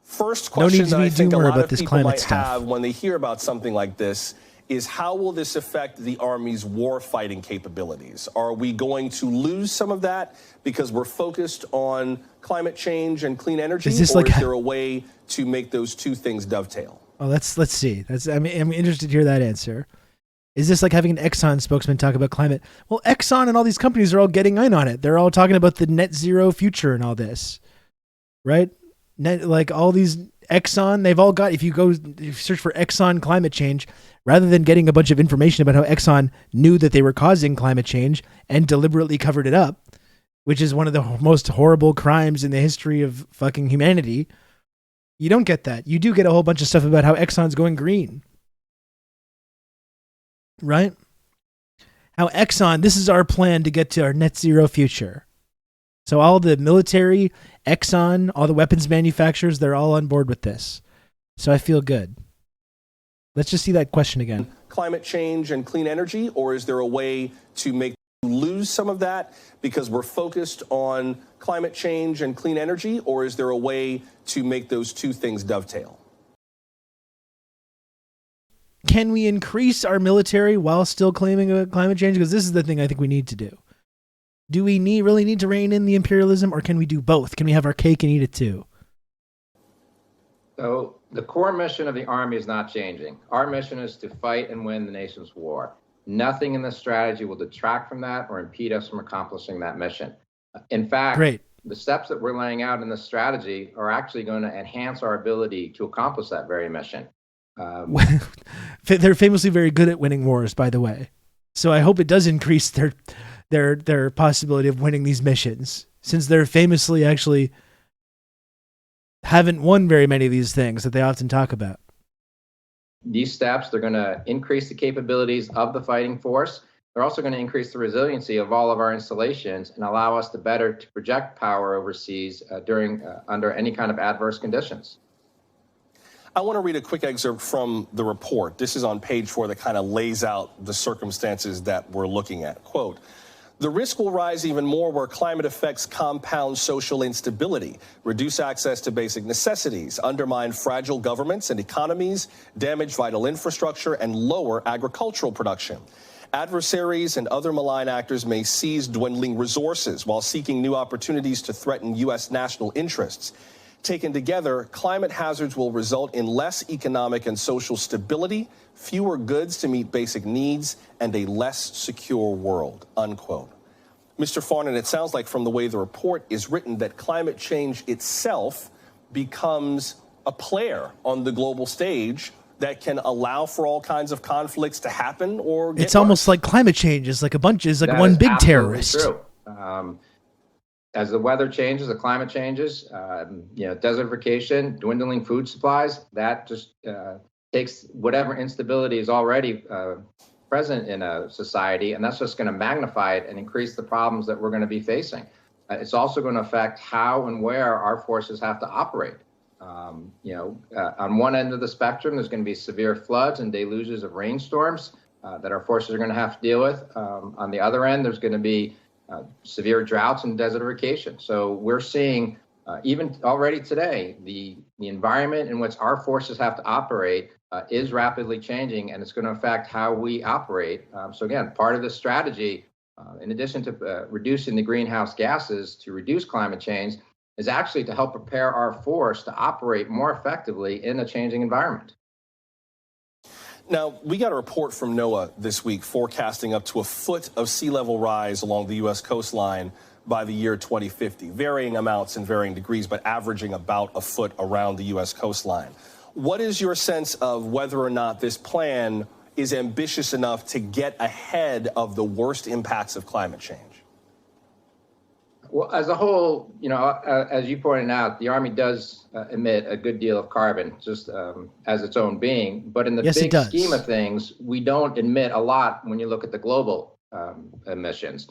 First No question need to that be I think a doomer lot about of this people climate might stuff. have when they hear about something like this is how will this affect the Army's war-fighting capabilities? Are we going to lose some of that because we're focused on climate change and clean energy, Is this or like is there a way to make those two things dovetail? Oh, let's see. I'm interested to hear that answer. Is this like having an Exxon spokesman talk about climate? Well, Exxon and all these companies are all getting in on it. They're all talking about the net zero future and all this, right? Like all these Exxon, they've all got, if you search for Exxon climate change, rather than getting a bunch of information about how Exxon knew that they were causing climate change and deliberately covered it up, which is one of the most horrible crimes in the history of fucking humanity, you don't get that. You do get a whole bunch of stuff about how Exxon's going green. Right? How Exxon, this is our plan to get to our net zero future. So all the military, Exxon, all the weapons manufacturers, they're all on board with this. So I feel good. Let's just see that question again. Climate change and clean energy, or is there a way to lose some of that because we're focused on climate change and clean energy, or is there a way to make those two things dovetail? Can we increase our military while still claiming climate change? Because this is the thing I think we need to do. Do we really need to rein in the imperialism, or can we do both? Can we have our cake and eat it too? So the core mission of the Army is not changing. Our mission is to fight and win the nation's war. Nothing in this strategy will detract from that or impede us from accomplishing that mission. In fact, the steps that we're laying out in this strategy are actually going to enhance our ability to accomplish that very mission. They're famously very good at winning wars, by the way. So I hope it does increase their possibility of winning these missions, since they're famously actually haven't won very many of these things that they often talk about. These steps, they're going to increase the capabilities of the fighting force. They're also going to increase the resiliency of all of our installations and allow us to better project power overseas under any kind of adverse conditions. I want to read a quick excerpt from the report. This is on page 4 that kind of lays out the circumstances that we're looking at. Quote, "The risk will rise even more where climate effects compound social instability, reduce access to basic necessities, undermine fragile governments and economies, damage vital infrastructure, and lower agricultural production. Adversaries and other malign actors may seize dwindling resources while seeking new opportunities to threaten U.S. national interests. Taken together, climate hazards will result in less economic and social stability, fewer goods to meet basic needs, and a less secure world, unquote. Mr. Farnan, it sounds like from the way the report is written that climate change itself becomes a player on the global stage that can allow for all kinds of conflicts to happen or get It's almost like climate change is like That one is big absolutely terrorist. True. As the weather changes, the climate changes, desertification, dwindling food supplies, that just takes whatever instability is already present in a society, and that's just going to magnify it and increase the problems that we're going to be facing. It's also going to affect how and where our forces have to operate. On one end of the spectrum, there's going to be severe floods and deluges of rainstorms that our forces are going to have to deal with. On the other end, there's going to be severe droughts and desertification. So we're seeing, even already today, the environment in which our forces have to operate is rapidly changing, and it's going to affect how we operate. So again, part of the strategy, in addition to reducing the greenhouse gases to reduce climate change, is actually to help prepare our force to operate more effectively in a changing environment. Now, we got a report from NOAA this week forecasting up to a foot of sea level rise along the U.S. coastline by the year 2050. Varying amounts and varying degrees, but averaging about a foot around the U.S. coastline. What is your sense of whether or not this plan is ambitious enough to get ahead of the worst impacts of climate change? Well, as a whole, as you pointed out, the Army does emit a good deal of carbon just as its own being. But in the big scheme of things, we don't emit a lot when you look at the global emissions.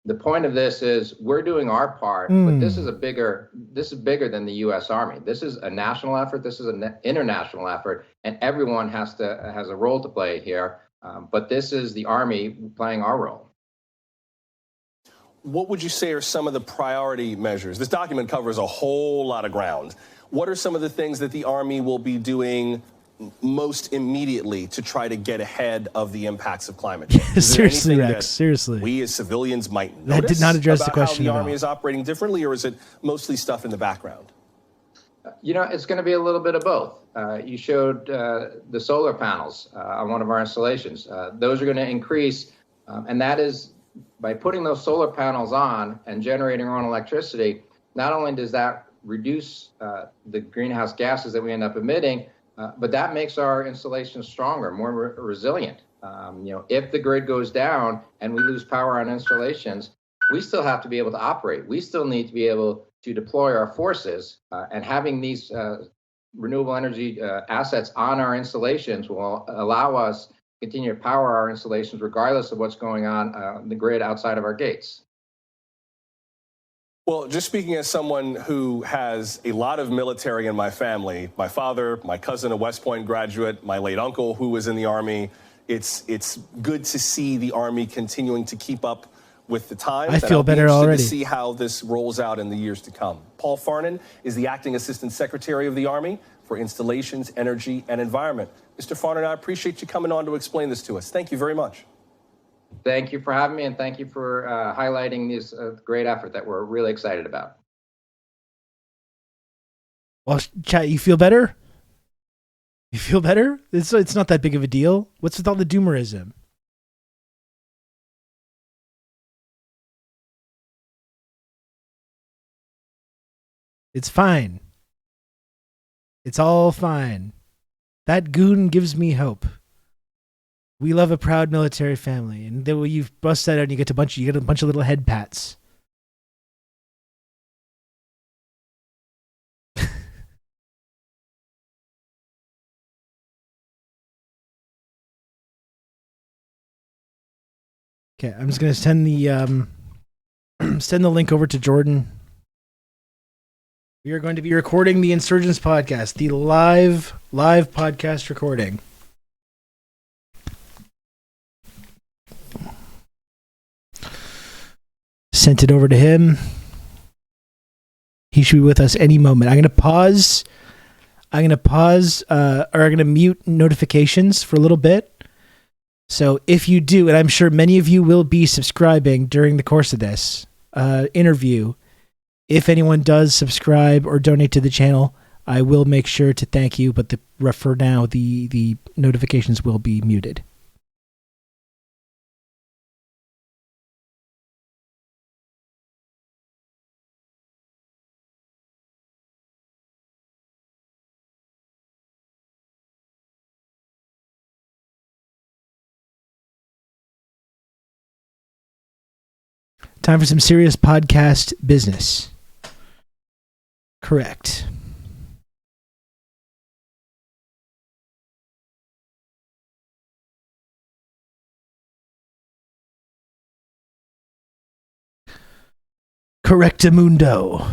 The point of this is we're doing our part, but this is bigger than the U.S. Army. This is a national effort. This is an international effort, and everyone has a role to play here. But this is the Army playing our role. What would you say are some of the priority measures? This document covers a whole lot of ground. What are some of the things that the Army will be doing most immediately to try to get ahead of the impacts of climate change? Seriously, Rex, seriously. We as civilians might That notice did not address the about question how at the all. Army is operating differently, or is it mostly stuff in the background? It's going to be a little bit of both. You showed the solar panels on one of our installations. Those are going to increase, and that is by putting those solar panels on and generating our own electricity. Not only does that reduce the greenhouse gases that we end up emitting, but that makes our installations stronger, more resilient. If the grid goes down and we lose power on installations, we still have to be able to operate. We still need to be able to deploy our forces, and having these renewable energy assets on our installations will allow us to continue to power our installations regardless of what's going on the grid outside of our gates. Well, just speaking as someone who has a lot of military in my family, my father, my cousin, a West Point graduate, my late uncle who was in the Army, it's good to see the Army continuing to keep up with the times. I feel better already. To see how this rolls out in the years to come. Paul Farnan is the Acting Assistant Secretary of the Army for Installations, Energy, and Environment. Mr. Farnan, I appreciate you coming on to explain this to us. Thank you very much. Thank you for having me, and thank you for highlighting this great effort that we're really excited about. Well, chat, you feel better? You feel better? It's not that big of a deal. What's with all the doomerism? It's fine. It's all fine. That goon gives me hope. We love a proud military family, and then when you bust that out, and you get a bunch of little head pats. Okay, I'm just gonna send the send the link over to Jordan. We are going to be recording the Insurgents podcast, the live podcast recording. Sent it over to him. He should be with us any moment. I'm going to pause, or I'm going to mute notifications for a little bit. So if you do, and I'm sure many of you will be subscribing during the course of this interview, if anyone does subscribe or donate to the channel, I will make sure to thank you, but for now, the notifications will be muted. Time for some serious podcast business. Correct. Correctamundo.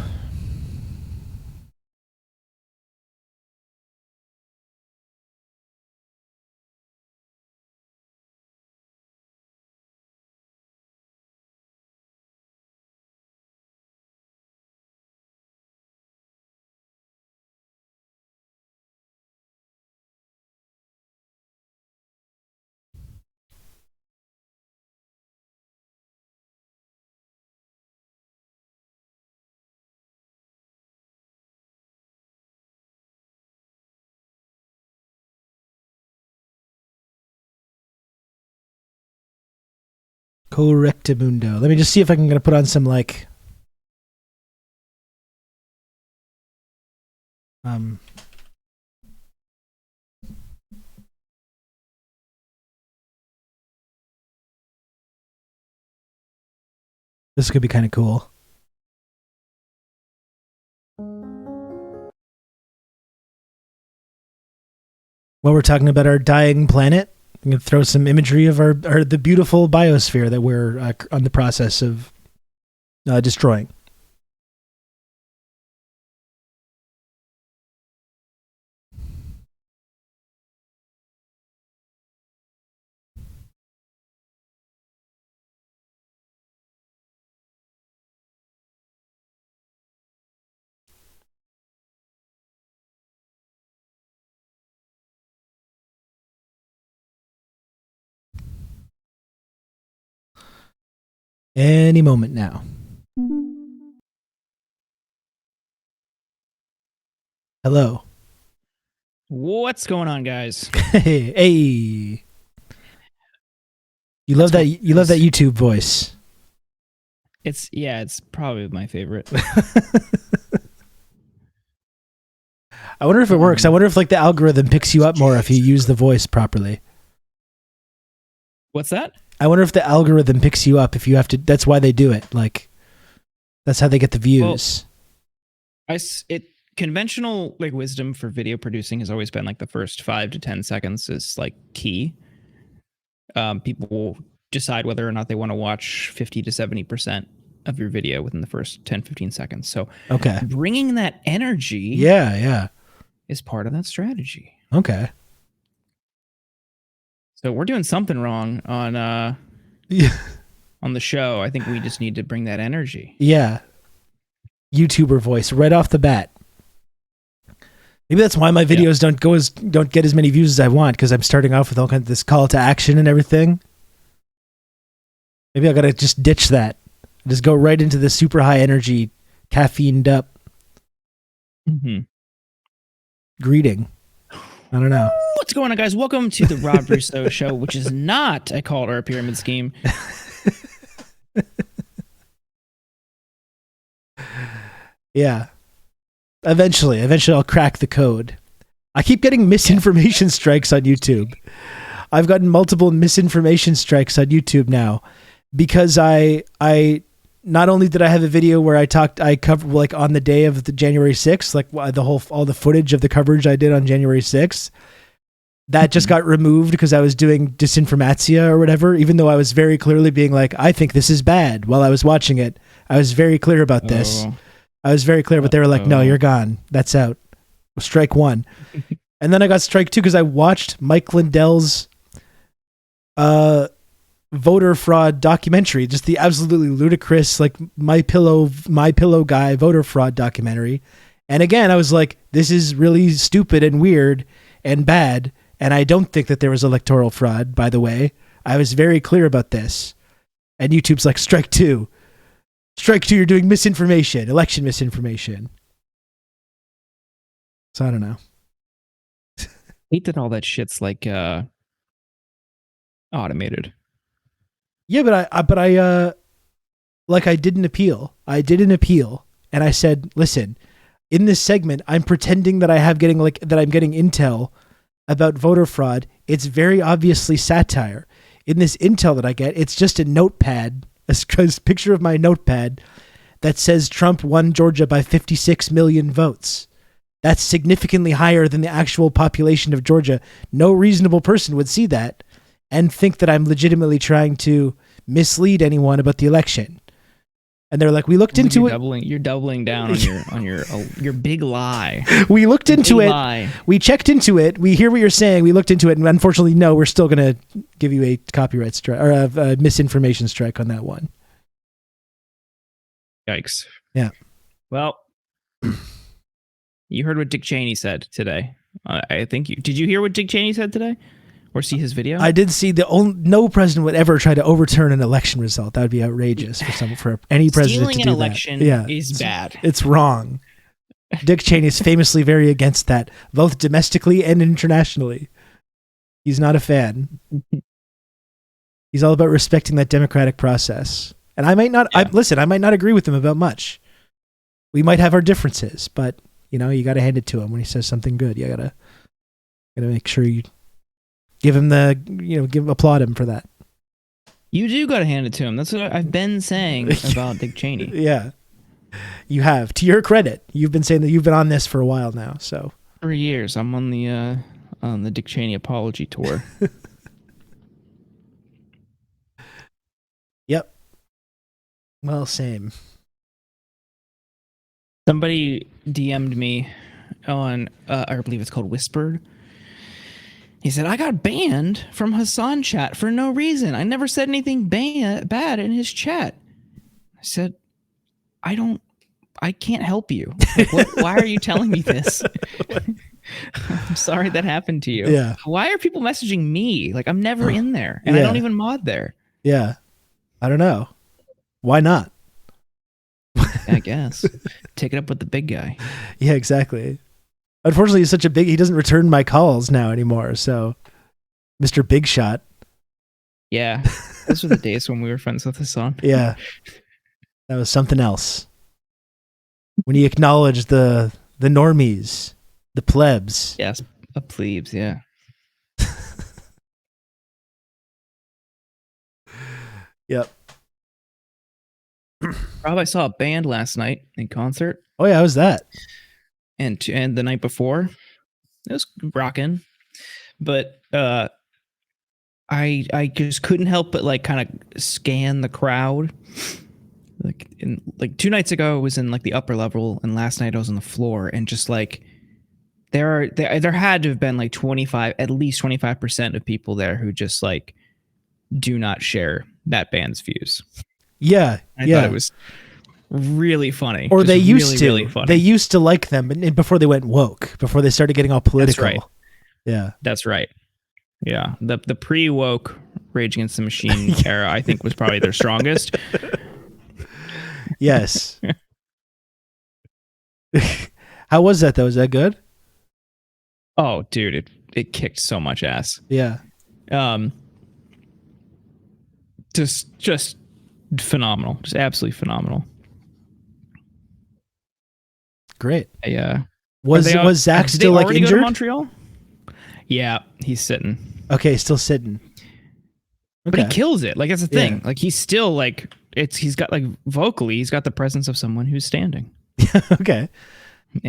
Correctamundo. Let me just see if I can put on some like this could be kind of cool. While we're talking about our dying planet, I'm going to throw some imagery of the beautiful biosphere that we're on the process of destroying. Any moment now. Hello. What's going on, guys? Hey. You love that YouTube voice. It's probably my favorite. I wonder if it works. I wonder if like the algorithm picks you up more if you use the voice properly. What's that? I wonder if the algorithm picks you up if you have to. That's why they do it. Like, that's how they get the views. Well, conventional like wisdom for video producing has always been like the first 5 to 10 seconds is like key. People will decide whether or not they want to watch 50 to 70% of your video within the first 10, 15 seconds. So okay, bringing that energy, is part of that strategy. Okay. So we're doing something wrong on on the show. I think we just need to bring that energy. Yeah. YouTuber voice right off the bat. Maybe that's why my videos don't get as many views as I want, because I'm starting off with all kinds of this call to action and everything. Maybe I gotta just ditch that. Just go right into the super high energy, caffeined up greeting. I don't know. What's going on, guys? Welcome to the Rob Russo Show, which is not a call or a pyramid scheme. Yeah. Eventually I'll crack the code. I keep getting misinformation strikes on YouTube. I've gotten multiple misinformation strikes on YouTube now because I not only did I have a video where I covered like on the day of the January 6th, like all the footage of the coverage I did on January 6th, that just got removed because I was doing disinformatia or whatever, even though I was very clearly being like, I think this is bad while I was watching it. I was very clear about this. I was very clear, but they were like, no, you're gone. That's out. Strike one. And then I got strike two because I watched Mike Lindell's voter fraud documentary, just the absolutely ludicrous, like My Pillow guy voter fraud documentary. And again, I was like, this is really stupid and weird and bad. And I don't think that there was electoral fraud, by the way. I was very clear about this. And YouTube's like, strike two. Strike two, you're doing misinformation, election misinformation. So I don't know. Hate that all that shit's like automated. Yeah, but I did an appeal. I did an appeal, and I said, listen, in this segment, I'm pretending that I'm getting intel about voter fraud. It's very obviously satire. In this intel that I get, it's just a notepad, a picture of my notepad that says Trump won Georgia by 56 million votes. That's significantly higher than the actual population of Georgia. No reasonable person would see that and think that I'm legitimately trying to mislead anyone about the election. And they're like, we looked into it. You're doubling down on your big lie. We looked into it. We checked into it. We hear what you're saying. We looked into it, and unfortunately, no, we're still going to give you a copyright strike or a misinformation strike on that one. Yikes. Yeah. Well, you heard what Dick Cheney said today. I think did you hear what Dick Cheney said today? Or see his video? I did see no president would ever try to overturn an election result. That would be outrageous for any president Stealing to do an election is bad. It's wrong. Dick Cheney is famously very against that, both domestically and internationally. He's not a fan. He's all about respecting that democratic process. And I might not I might not agree with him about much. We might have our differences, but you got to hand it to him when he says something good. You got to make sure you give him applaud him for that. You do got to hand it to him. That's what I've been saying about Dick Cheney. Yeah. You have. To your credit, you've been saying that you've been on this for a while now. So 3 years. I'm on the Dick Cheney apology tour. Yep. Well, same. Somebody DM'd me on, I believe it's called Whispered. He said, I got banned from Hassan chat for no reason. I never said anything bad in his chat. I said, I can't help you. Like, why are you telling me this? I'm sorry that happened to you. Yeah. Why are people messaging me? Like, I'm never in there, and I don't even mod there. Yeah. I don't know. Why not? I guess. Take it up with the big guy. Yeah, exactly. Unfortunately, he's such a he doesn't return my calls now anymore. So, Mr. Big Shot. Yeah. Those were the days when we were friends with Hassan. Yeah. That was something else. When he acknowledged the normies, the plebs. Yes, a plebes, yeah. Yep. Rob, I saw a band last night in concert. Oh yeah, how was that? And the night before, it was rocking. But I just couldn't help but like kind of scan the crowd. Like 2 nights ago, I was in like the upper level, and last night I was on the floor, and just like there had to have been like at least 25% of people there who just like do not share that band's views. Yeah, I thought it was really funny. Or they used to. Really funny. They used to like them, and before they went woke, before they started getting all political. That's right. Yeah, that's right. Yeah, the pre-woke Rage Against the Machine era, I think, was probably their strongest. Yes. How was that though? Is that good? Oh, dude, it kicked so much ass. Yeah. Just phenomenal. Just absolutely phenomenal. Great. Yeah. Was Zach still like injured? Go to Montreal? Yeah, he's sitting. Okay, still sitting. But he kills it. Like, that's the thing. Yeah. Like, he's still like he's got like vocally, he's got the presence of someone who's standing. Okay.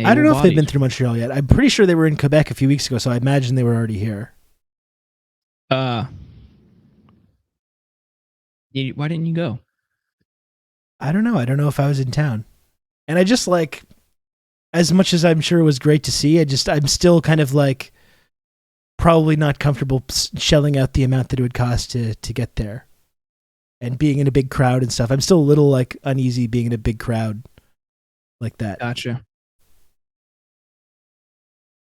I don't know if they've been through Montreal yet. I'm pretty sure they were in Quebec a few weeks ago, so I imagine they were already here. Why didn't you go? I don't know. I don't know if I was in town. And I just like, as much as I'm sure it was great to see, I'm still kind of like probably not comfortable shelling out the amount that it would cost to get there. And being in a big crowd and stuff. I'm still a little like uneasy being in a big crowd like that. Gotcha.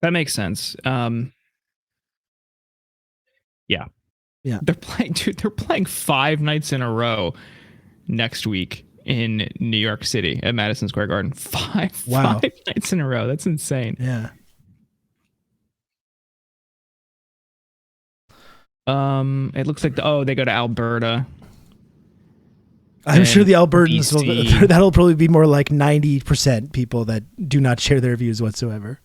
That makes sense. Yeah. Yeah. They're playing 5 nights in a row next week in New York City at Madison Square Garden. Five nights in a row. That's insane. Yeah. It looks like they go to Alberta. I'm sure the Albertans that'll probably be more like 90% people that do not share their views whatsoever.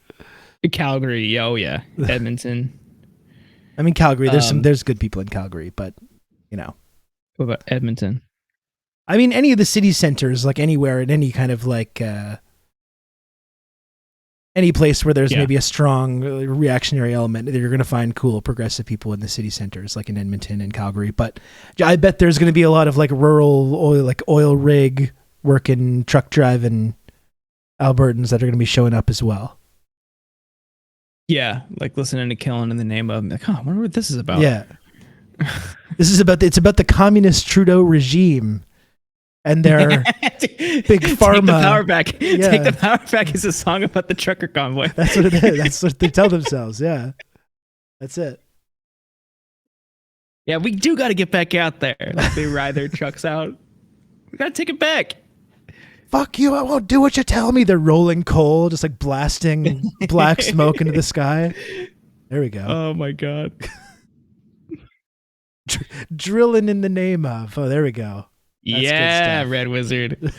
Calgary, yeah. Edmonton. I mean, Calgary, there's good people in Calgary, but What about Edmonton? I mean, any of the city centers, like anywhere in any kind of like any place where there's maybe a strong reactionary element, you're going to find cool progressive people in the city centers, like in Edmonton and Calgary. But I bet there's going to be a lot of like rural oil rig working, truck driving Albertans that are going to be showing up as well. Yeah, like listening to Killing in the Name of. Like, I wonder what this is about. Yeah, it's about the communist Trudeau regime. And their big pharma. Take the power back. Yeah. Take the power back is a song about the trucker convoy. That's what it is. That's what they tell themselves. Yeah. That's it. Yeah, we do got to get back out there. Like they ride their trucks out. We got to take it back. Fuck you. I won't do what you tell me. They're rolling coal, just like blasting black smoke into the sky. There we go. Oh, my God. Drilling in the name of. Oh, there we go. That's Red Wizard.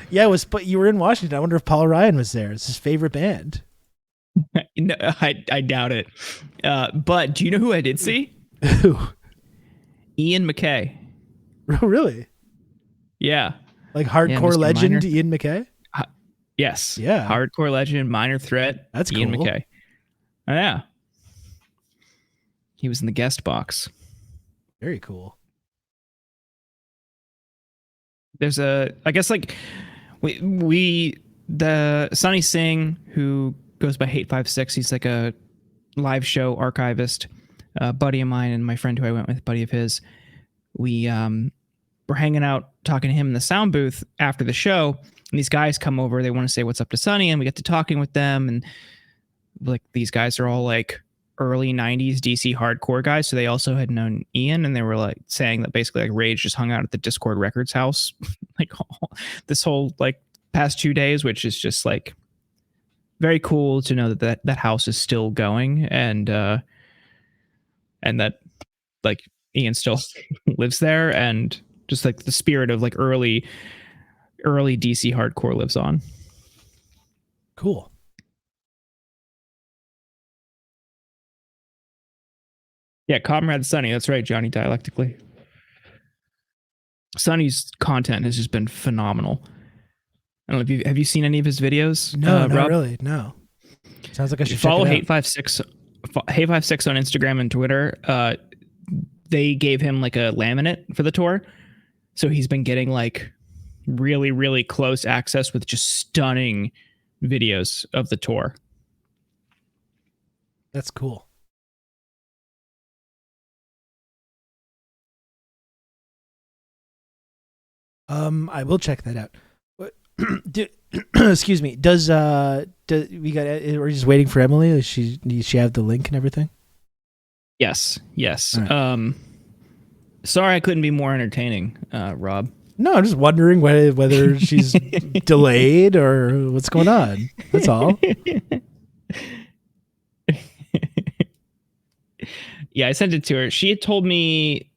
Yeah, but you were in Washington. I wonder if Paul Ryan was there. It's his favorite band. No, I doubt it. But do you know who I did see? Who? Ian MacKaye. Oh, really? Yeah. Like hardcore legend Ian MacKaye? Yes. Yeah. Hardcore legend, Minor Threat. That's Ian cool. MacKaye. Oh, yeah. He was in the guest box. Very cool. There's I guess like the Sonny Singh, who goes by Hate56, he's like a live show archivist, buddy of mine, and my friend who I went with, buddy of his. We were hanging out talking to him in the sound booth after the show, and these guys come over. They want to say what's up to Sonny, and we get to talking with them, and like these guys are all like early 90s DC hardcore guys, so they also had known Ian, and they were like saying that basically like Rage just hung out at the Discord Records house like this whole like past 2 days, which is just like very cool to know that house is still going, and that like Ian still lives there, and just like the spirit of like early DC hardcore lives on. Cool. Yeah, Comrade Sonny. That's right, Johnny, dialectically. Sonny's content has just been phenomenal. I don't know if have you seen any of his videos? No, not Rob? really. No. Sounds like I should follow check it out. Hate56 on Instagram and Twitter. They gave him like a laminate for the tour, so he's been getting like really, really close access with just stunning videos of the tour. That's cool. I will check that out. Excuse me. Does we got? We're just waiting for Emily. Does she have the link and everything? Yes. Right. Sorry, I couldn't be more entertaining, Rob. No, I'm just wondering whether she's delayed or what's going on. That's all. Yeah, I sent it to her. She had told me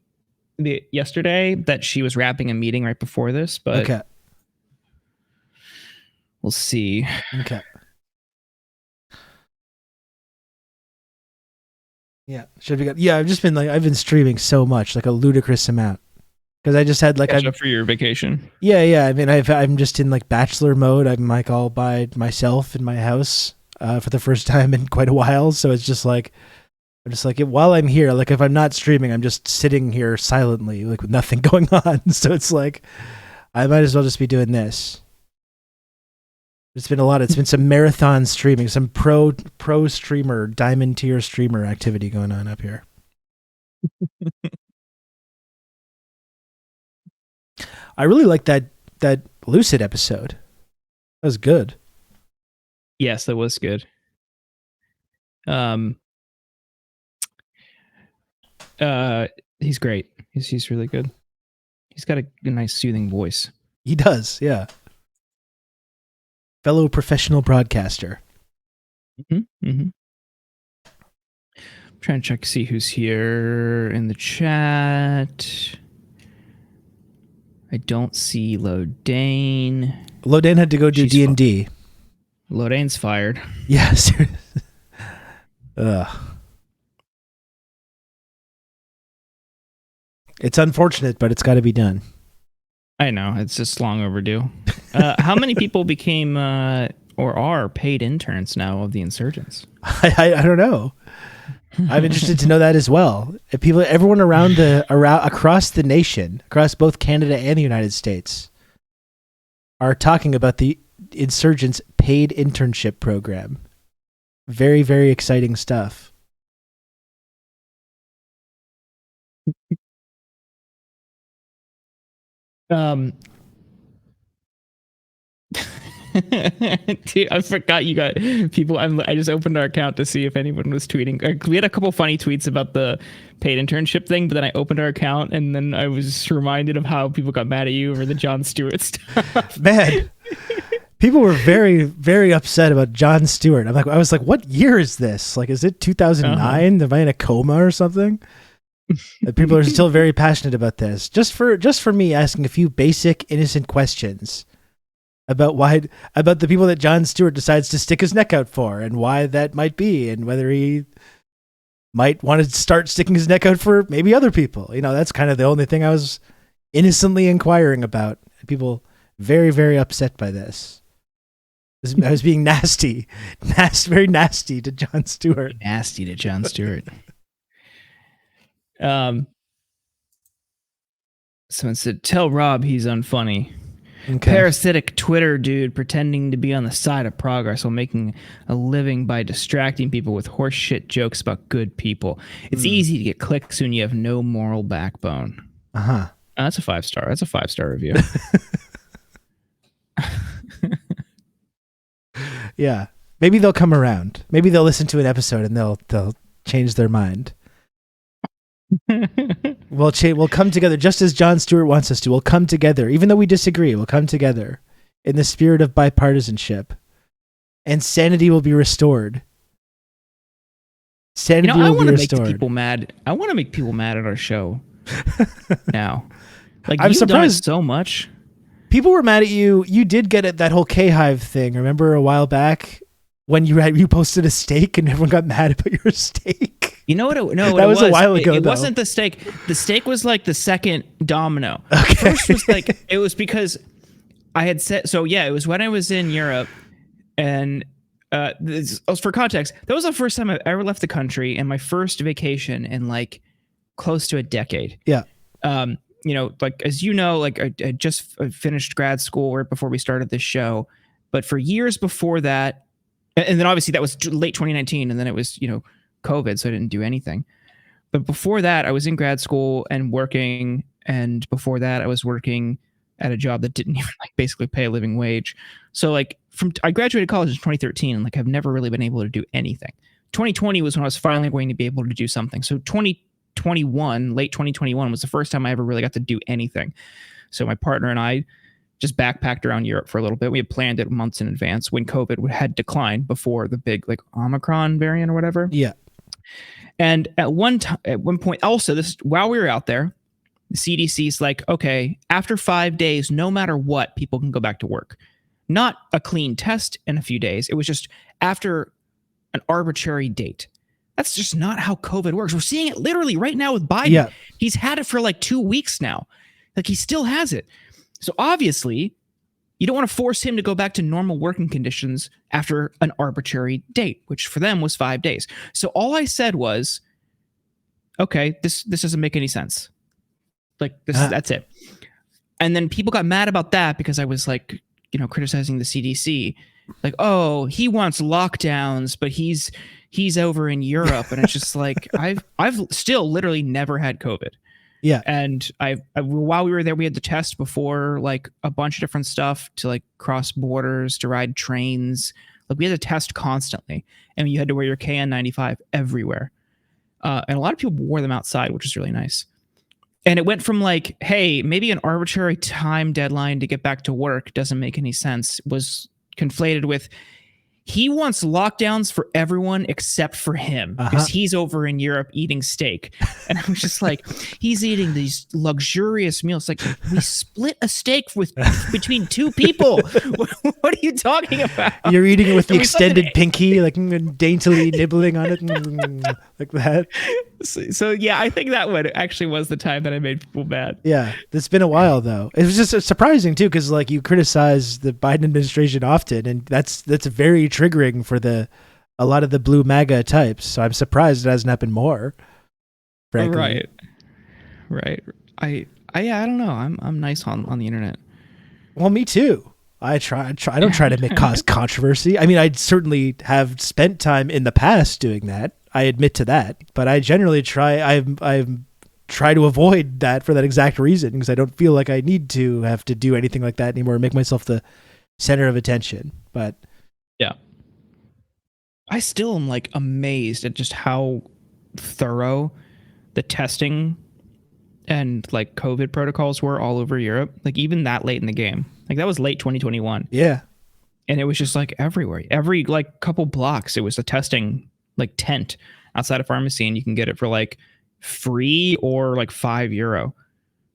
yesterday that she was wrapping a meeting right before this, but okay. We'll see. Okay. Yeah, should be good. Yeah, I've been streaming so much, like a ludicrous amount, because I just had like catch up for your vacation. Yeah. I mean, I'm just in like bachelor mode. I'm like all by myself in my house for the first time in quite a while. So it's just like I'm just like while I'm here, like if I'm not streaming, I'm just sitting here silently, like with nothing going on. So it's like I might as well just be doing this. It's been some marathon streaming, some pro streamer, diamond tier streamer activity going on up here. I really like that Lucid episode. That was good. Yes, that was good. He's great. He's really good. He's got a nice soothing voice. He does, yeah. Fellow professional broadcaster. I'm trying to check to see who's here in the chat. I don't see Lodane. Lodane had to go do D&D. Lodane's fired. Yes. Ugh. It's unfortunate, but it's got to be done. I know. It's just long overdue. How many people became or are paid interns now of the insurgents? I don't know. I'm interested to know that as well. If everyone around across the nation, across both Canada and the United States, are talking about the insurgents' paid internship program. Very, very exciting stuff. Dude, I forgot you got people. I just opened our account to see if anyone was tweeting. We had a couple funny tweets about the paid internship thing, but then I opened our account and then I was reminded of how people got mad at you over the Jon Stewart stuff. Man, people were very, very upset about Jon Stewart. I was like, what year is this? Like, is it 2009? Am I in a coma or something? People are still very passionate about this. Just for me asking a few basic, innocent questions about the people that Jon Stewart decides to stick his neck out for, and why that might be, and whether he might want to start sticking his neck out for maybe other people. That's kind of the only thing I was innocently inquiring about. People very, very upset by this. I was being nasty, very nasty to Jon Stewart. Nasty to Jon Stewart. Someone said, "Tell Rob he's unfunny." Okay. Parasitic Twitter dude pretending to be on the side of progress while making a living by distracting people with horseshit jokes about good people. It's easy to get clicks when you have no moral backbone. That's a 5-star. That's a 5-star review. Yeah, maybe they'll come around. Maybe they'll listen to an episode and they'll change their mind. We'll come together just as Jon Stewart wants us to. We'll come together, even though we disagree. We'll come together in the spirit of bipartisanship, and sanity will be restored. Sanity will be restored. I want to make people mad at our show now. Like, I'm you've surprised done it so much. People were mad at you. You did get at that whole K-Hive thing. Remember a while back when you posted a steak and everyone got mad about your steak? You know what? That was a while ago. It wasn't the steak. The steak was like the second domino. Okay. First was like, it was because I had said, so yeah, it was when I was in Europe, and for context, that was the first time I've ever left the country and my first vacation in like close to a decade. Yeah. Like, as you know, like I just finished grad school right before we started this show, but for years before that, and then obviously that was late 2019, and then it was, COVID, so I didn't do anything. But before that, I was in grad school and working, and before that, I was working at a job that didn't even basically pay a living wage. So I graduated college in 2013, and I've never really been able to do anything. 2020 was when I was finally going to be able to do something. So 2021, late 2021 was the first time I ever really got to do anything. So my partner and I just backpacked around Europe for a little bit. We had planned it months in advance when COVID had declined before the big Omicron variant or whatever. Yeah. And at one point, also while we were out there, the CDC's like, okay, after 5 days, no matter what, people can go back to work. Not a clean test in a few days. It was just after an arbitrary date. That's just not how COVID works. We're seeing it literally right now with Biden. Yeah. He's had it for 2 weeks now. He still has it. So obviously, you don't want to force him to go back to normal working conditions after an arbitrary date, which for them was 5 days. So all I said was, okay, this doesn't make any sense. That's it. And then people got mad about that because I was criticizing the CDC. Oh, he wants lockdowns, but he's over in Europe. And it's just I've still literally never had COVID. Yeah. And while we were there, we had to test before a bunch of different stuff to cross borders, to ride trains. We had to test constantly, and you had to wear your KN95 everywhere. And a lot of people wore them outside, which is really nice. And it went from like, hey, maybe an arbitrary time deadline to get back to work doesn't make any sense, was conflated with he wants lockdowns for everyone except for him because he's over in Europe eating steak. And I was just like, he's eating these luxurious meals. Like, we split a steak between two people. What are you talking about? You're eating it with the extended pinky, like daintily nibbling on it, like that. So yeah, I think that one actually was the time that I made people mad. Yeah, it's been a while though. It was just surprising too, because like you criticize the Biden administration often, and that's very triggering for a lot of the blue MAGA types. So I'm surprised it hasn't happened more. Frankly. Right. I don't know. I'm nice on the internet. Well, me too. I don't try to cause controversy. I mean, I certainly have spent time in the past doing that. I admit to that, but I generally try to avoid that for that exact reason, because I don't feel like I need to have to do anything like that anymore, make myself the center of attention. But yeah, I still am like amazed at just how thorough the testing and like COVID protocols were all over Europe. Like even that late in the game, like that was late 2021. Yeah. And it was just like everywhere, every like couple blocks, it was a testing like tent outside a pharmacy, and you can get it for like free or like €5.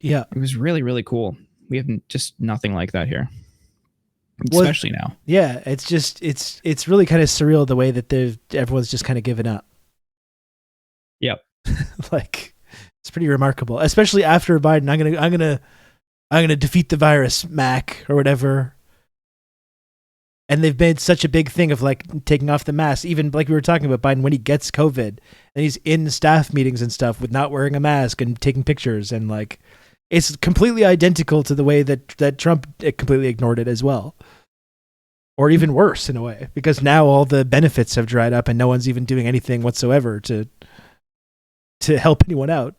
Yeah. It was really, really cool. We have just nothing like that here. Especially now. Yeah. It's just, it's really kind of surreal the way that everyone's just kind of given up. Yep. Like it's pretty remarkable, especially after Biden. I'm gonna defeat the virus, Mac, or whatever. And they've made such a big thing of like taking off the mask, even like we were talking about Biden when he gets COVID and he's in staff meetings and stuff with not wearing a mask and taking pictures, and like it's completely identical to the way that Trump completely ignored it as well. Or even worse in a way, because now all the benefits have dried up and no one's even doing anything whatsoever to help anyone out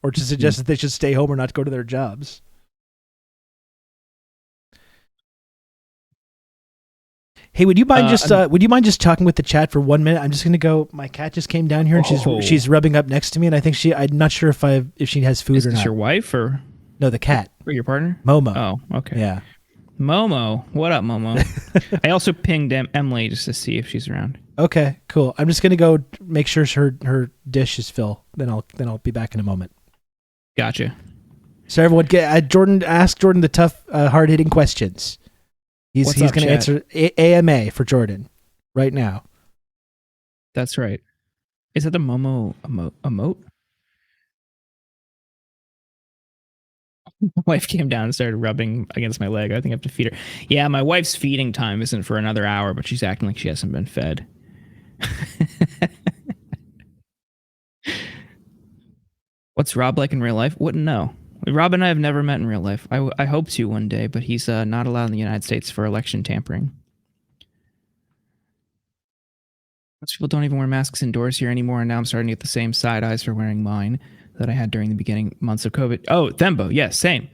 or to suggest that they should stay home or not go to their jobs. Hey, would you mind just talking with the chat for 1 minute? I'm just gonna go. My cat just came down here and she's rubbing up next to me, and I think I'm not sure if she has food or not. Is this your wife or no? The cat or your partner? Momo. Oh, okay. Yeah. Momo, what up, Momo? I also pinged Emily just to see if she's around. Okay, cool. I'm just gonna go make sure her dish is full. Then I'll be back in a moment. Gotcha. So everyone, ask Jordan the tough, hard hitting questions. He's going to answer AMA for Jordan right now. That's right. Is that the Momo emote? My wife came down and started rubbing against my leg. I think I have to feed her. Yeah, my wife's feeding time isn't for another hour, but she's acting like she hasn't been fed. What's Rob like in real life? Wouldn't know. Rob and I have never met in real life. I hope to one day, but he's not allowed in the United States for election tampering. Most people don't even wear masks indoors here anymore, and now I'm starting to get the same side eyes for wearing mine that I had during the beginning months of COVID. Oh, Thembo, yes, same.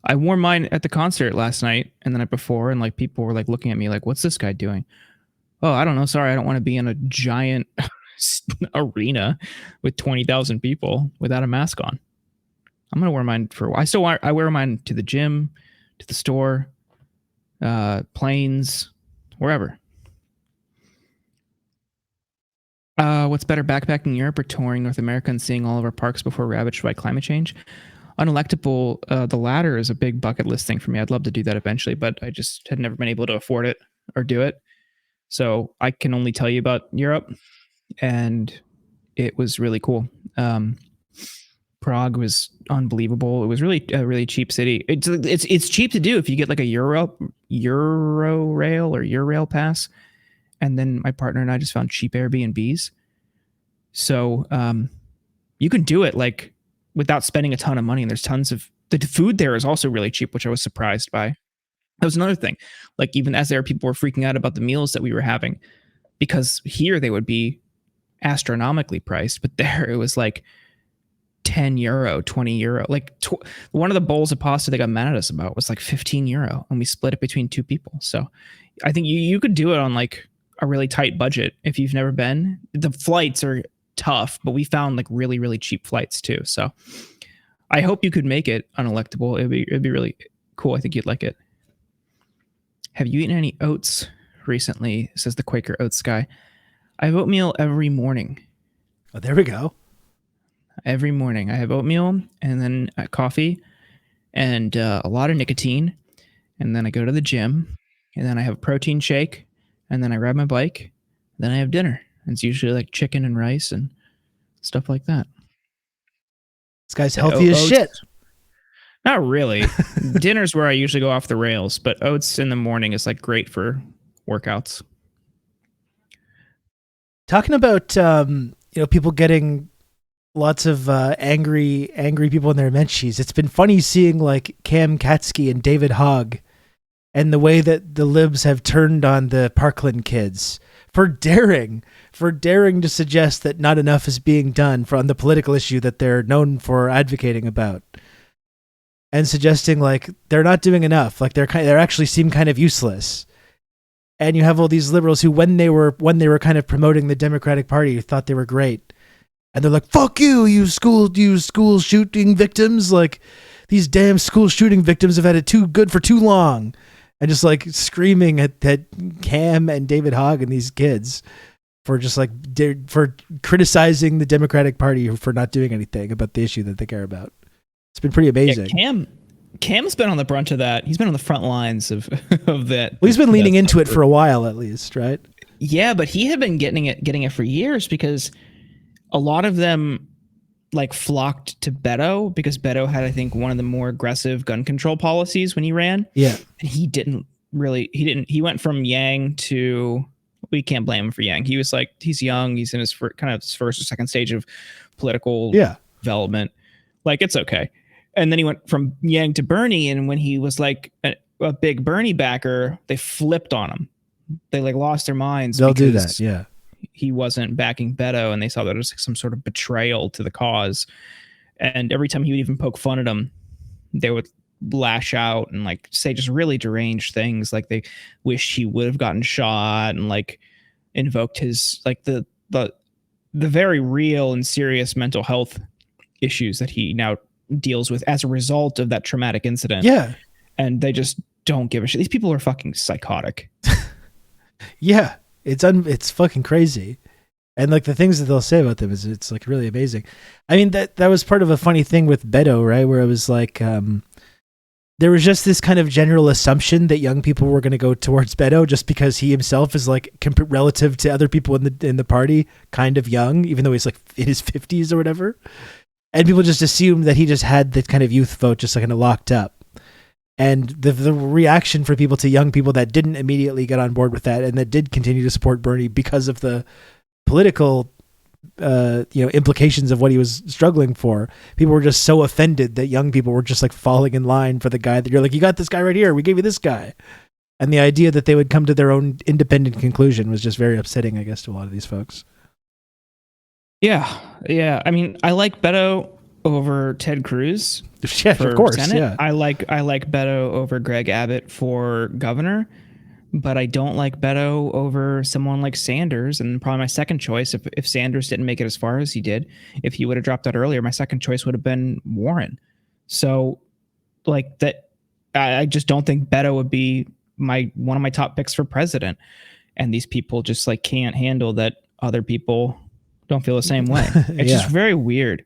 I wore mine at the concert last night and the night before, and like people were like looking at me like, "What's this guy doing?" Oh, I don't know. Sorry, I don't want to be in a giant arena with 20,000 people without a mask on. I'm gonna wear mine for. I wear mine to the gym, to the store, planes, wherever. What's better, backpacking Europe or touring North America and seeing all of our parks before ravaged by climate change? Unelectable, the latter is a big bucket list thing for me. I'd love to do that eventually, but I just had never been able to afford it or do it. So I can only tell you about Europe, and it was really cool. Prague was unbelievable. It was really a really cheap city. It's cheap to do if you get like a Euro Rail or Eurail pass. And then my partner and I just found cheap Airbnbs. So you can do it like without spending a ton of money. And there's tons of the food there is also really cheap, which I was surprised by. That was another thing. Like even as there, people were freaking out about the meals that we were having, because here they would be astronomically priced, but there it was like €10, €20. Like one of the bowls of pasta they got mad at us about was like €15, and we split it between two people. So I think you could do it on like a really tight budget if you've never been. The flights are tough, but we found like really, really cheap flights too. So I hope you could make it unelectable. It'd be really cool. I think you'd like it. Have you eaten any oats recently? Says the Quaker Oats guy. I have oatmeal every morning. Oh, there we go. Every morning I have oatmeal and then coffee and a lot of nicotine. And then I go to the gym and then I have a protein shake and then I ride my bike. Then I have dinner. It's usually like chicken and rice and stuff like that. This guy's healthy as shit. Not really. Dinner's where I usually go off the rails, but oats in the morning is like great for workouts. Talking about people getting lots of angry people in their menchies. It's been funny seeing like Cam Katsky and David Hogg and the way that the libs have turned on the Parkland kids for daring to suggest that not enough is being done on the political issue that they're known for advocating about. And suggesting like they're not doing enough, like they're actually seem kind of useless. And you have all these liberals who, when they were kind of promoting the Democratic Party, thought they were great, and they're like, "Fuck you, you school shooting victims! Like these damn school shooting victims have had it too good for too long," and just like screaming at Cam and David Hogg and these kids for just like for criticizing the Democratic Party for not doing anything about the issue that they care about. It's been pretty amazing. Yeah, Cam's been on the brunt of that. He's been on the front lines of that. Well, he's been leaning into it for a while, at least, right? Yeah, but he had been getting it for years because a lot of them like flocked to Beto because Beto had, I think, one of the more aggressive gun control policies when he ran. Yeah, and he went from Yang to. We can't blame him for Yang. He was like, he's young. He's in his first or second stage of political development. Like, it's okay. And then he went from Yang to Bernie, and when he was like a big Bernie backer, they flipped on him. They like lost their minds. They'll do that, yeah. He wasn't backing Beto, and they saw that as like some sort of betrayal to the cause. And every time he would even poke fun at him, they would lash out and like say just really deranged things, like they wish he would have gotten shot and like invoked his like the very real and serious mental health issues that he now deals with as a result of that traumatic incident. Yeah. And they just don't give a shit. These people are fucking psychotic. Yeah. It's fucking crazy. And like the things that they'll say about them it's like really amazing. I mean, that was part of a funny thing with Beto, right? Where it was like, there was just this kind of general assumption that young people were going to go towards Beto just because he himself is like relative to other people in the party, kind of young, even though he's like in his 50s or whatever. And people just assumed that he just had the kind of youth vote just like kind of locked up. And the reaction for young people that didn't immediately get on board with that and that did continue to support Bernie because of the political implications of what he was struggling for, people were just so offended that young people were just like falling in line for the guy that you're like, you got this guy right here, we gave you this guy. And the idea that they would come to their own independent conclusion was just very upsetting, I guess, to a lot of these folks. Yeah. I mean, I like Beto over Ted Cruz. Yeah, of course. Senate. Yeah. I like Beto over Greg Abbott for governor, but I don't like Beto over someone like Sanders. And probably my second choice, if Sanders didn't make it as far as he did, if he would have dropped out earlier, my second choice would have been Warren. So, like that, I just don't think Beto would be one of my top picks for president. And these people just like can't handle that other people don't feel the same way. It's just very weird.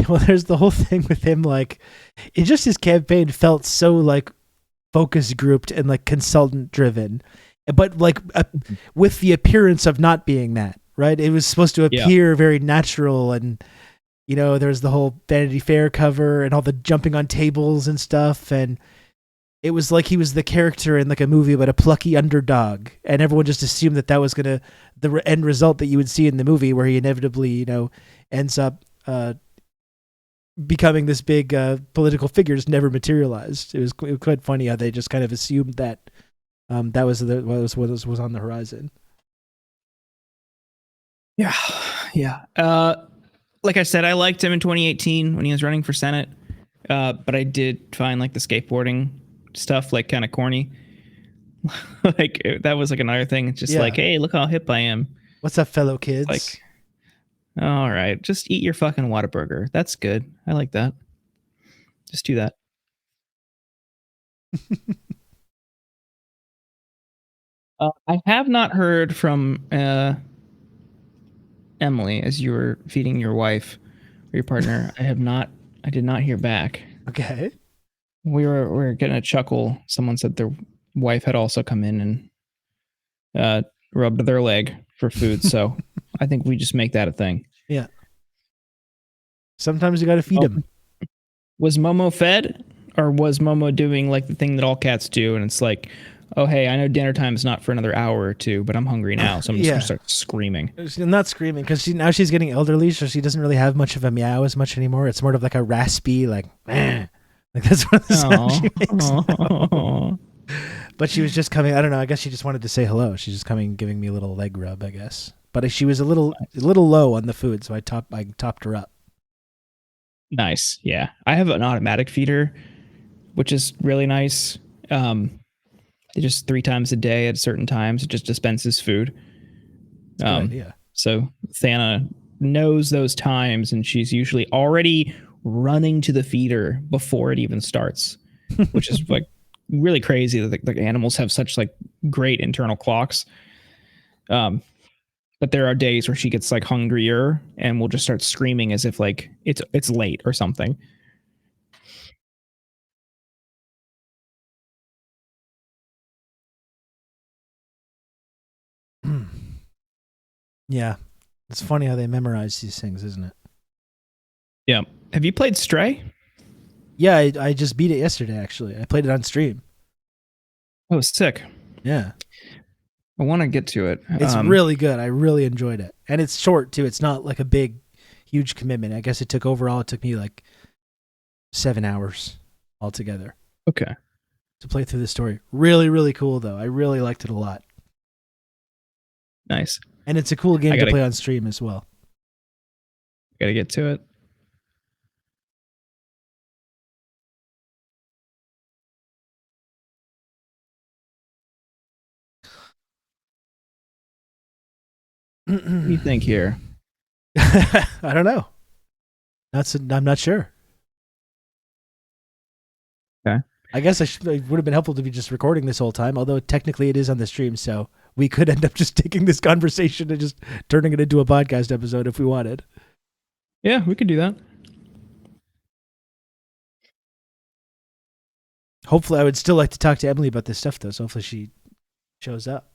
Well, there's the whole thing with him, like, it just his campaign felt so like focus grouped and like consultant driven, but like with the appearance of not being that, right? It was supposed to appear very natural, and there's the whole Vanity Fair cover and all the jumping on tables and stuff, and it was like he was the character in like a movie about a plucky underdog, and everyone just assumed that was the end result that you would see in the movie, where he inevitably ends up becoming this big political figure. Just never materialized. It was quite funny how they just kind of assumed that that was what was on the horizon. Yeah. Like I said, I liked him in 2018 when he was running for Senate, but I did find like the skateboarding stuff like kind of corny. Like that was like another thing. It's just like, hey, look how hip I am. What's up, fellow kids? Like, all right, just eat your fucking Whataburger. That's good. I like that. Just do that. I have not heard from Emily as you were feeding your wife or your partner. I did not hear back. Okay. We were getting a chuckle. Someone said their wife had also come in and rubbed their leg for food. So I think we just make that a thing. Yeah. Sometimes you got to feed him. Was Momo fed, or was Momo doing like the thing that all cats do? And it's like, oh, hey, I know dinner time is not for another hour or two, but I'm hungry now. So I'm just going to start screaming. She's not screaming because now she's getting elderly. So she doesn't really have much of a meow as much anymore. It's more of like a raspy, like, meh. Like that's what the sound she makes now. But she was just coming. I don't know. I guess she just wanted to say hello. She's just coming, giving me a little leg rub, I guess. But she was a little low on the food, so I topped her up. Nice. Yeah. I have an automatic feeder, which is really nice. Just 3 times a day at certain times, it just dispenses food. Good idea. So Thana knows those times, and she's usually already running to the feeder before it even starts, which is like really crazy that the animals have such like great internal clocks. But there are days where she gets like hungrier and will just start screaming as if like it's late or something. Yeah. It's funny how they memorize these things, isn't it? Yeah. Have you played Stray? Yeah, I just beat it yesterday, actually. I played it on stream. Oh, sick. Yeah. I want to get to it. It's really good. I really enjoyed it. And it's short, too. It's not like a big, huge commitment. I guess it took me like 7 hours altogether. Okay. To play through the story. Really, really cool, though. I really liked it a lot. Nice. And it's a cool game to play on stream as well. Gotta get to it. What do you think here? I don't know. I'm not sure. Okay. I guess it would have been helpful to be just recording this whole time, although technically it is on the stream, so we could end up just taking this conversation and just turning it into a podcast episode if we wanted. Yeah, we could do that. Hopefully, I would still like to talk to Emily about this stuff, though, so hopefully she shows up.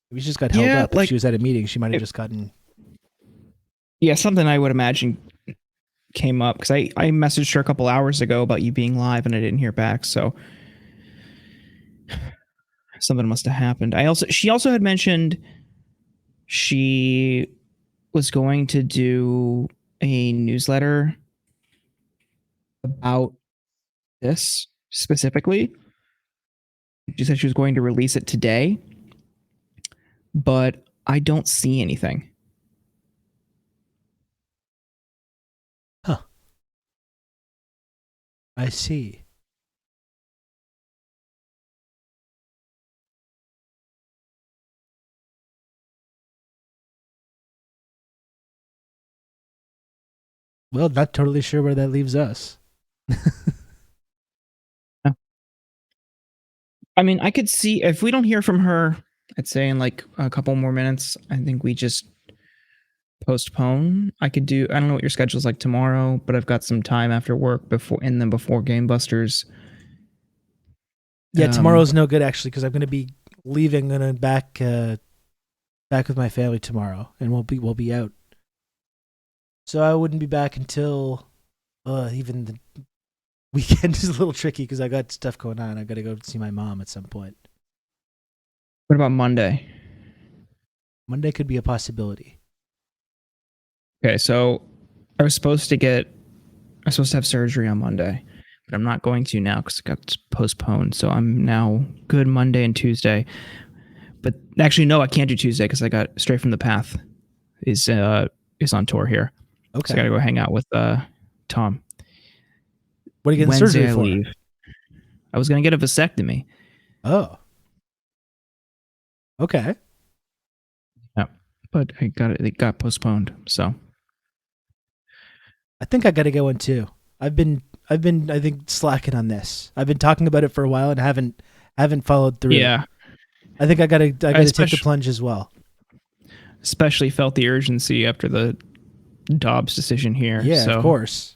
We just got held up. Like, if she was at a meeting, she might have just gotten... Yeah, something I would imagine came up, because I messaged her a couple hours ago about you being live, and I didn't hear back, so... Something must have happened. She also had mentioned she was going to do a newsletter about this specifically. She said she was going to release it today, but I don't see anything. Huh. I see. Well, not totally sure where that leaves us. I mean, I could see if we don't hear from her, I'd say in like a couple more minutes, I think we just postpone. I don't know what your schedule's like tomorrow, but I've got some time after work before Game Busters. Yeah, tomorrow's no good actually, because I'm going to be leaving and back with my family tomorrow, and we'll be out. So I wouldn't be back until even the weekend is a little tricky because I got stuff going on. I got to go see my mom at some point. What about Monday? Monday could be a possibility. Okay, so I was supposed to have surgery on Monday, but I'm not going to now because it got postponed. So I'm now good Monday and Tuesday. But actually, no, I can't do Tuesday because I got Straight from the Path is on tour here. Okay. So I got to go hang out with Tom. What are you getting surgery for? Leave. I was going to get a vasectomy. Oh. Okay. Yeah. but it got postponed. So I think I got to go one too. I've been I think slacking on this. I've been talking about it for a while and haven't followed through. Yeah. I think I gotta take the plunge as well. Especially felt the urgency after the Dobbs decision here. Yeah, so. Of course.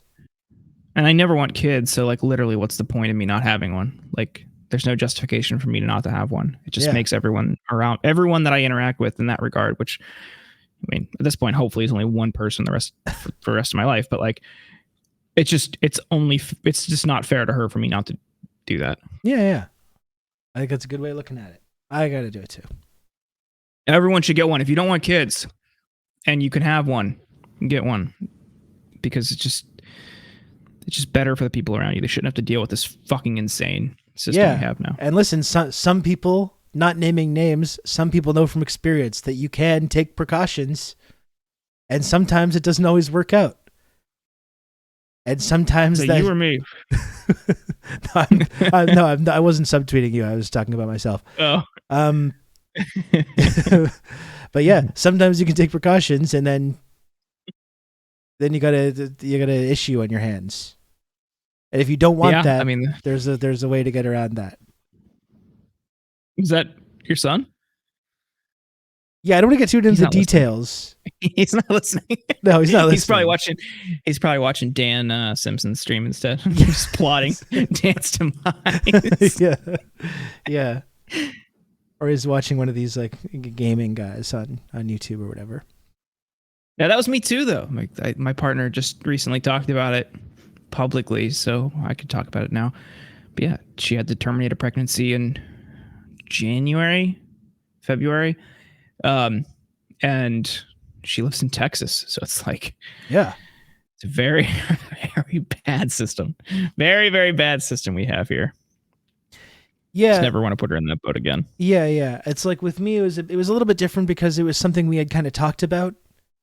And I never want kids, so like literally what's the point of me not having one? Like there's no justification for me not to have one. It just makes everyone that I interact with in that regard, which I mean, at this point hopefully is only one person for the rest of my life, but like it's just not fair to her for me not to do that. Yeah. I think that's a good way of looking at it. I got to do it too. Everyone should get one. If you don't want kids and you can have one, get one, because it's just better for the people around you. They shouldn't have to deal with this fucking insane system we have now. And listen, some people, not naming names, some people know from experience that you can take precautions, and sometimes it doesn't always work out. And sometimes so you or me? I wasn't subtweeting you. I was talking about myself. Oh. But yeah, sometimes you can take precautions, and then you got an issue on your hands. And if you don't want that, I mean, there's a way to get around that. Is that your son? Yeah, I don't want to get too into the details. He's not listening. No, he's not listening. He's probably watching Dan Simpson's stream instead. Just plotting Dan's demise. Yeah. Or he's watching one of these like gaming guys on YouTube or whatever. Yeah, that was me too, though. My partner just recently talked about it publicly, so I could talk about it now. But yeah, she had to terminate a pregnancy in February. And she lives in Texas, so it's like, it's a very, very bad system. Very, very bad system we have here. Yeah, just never want to put her in that boat again. Yeah. It's like with me, it was a little bit different because it was something we had kind of talked about,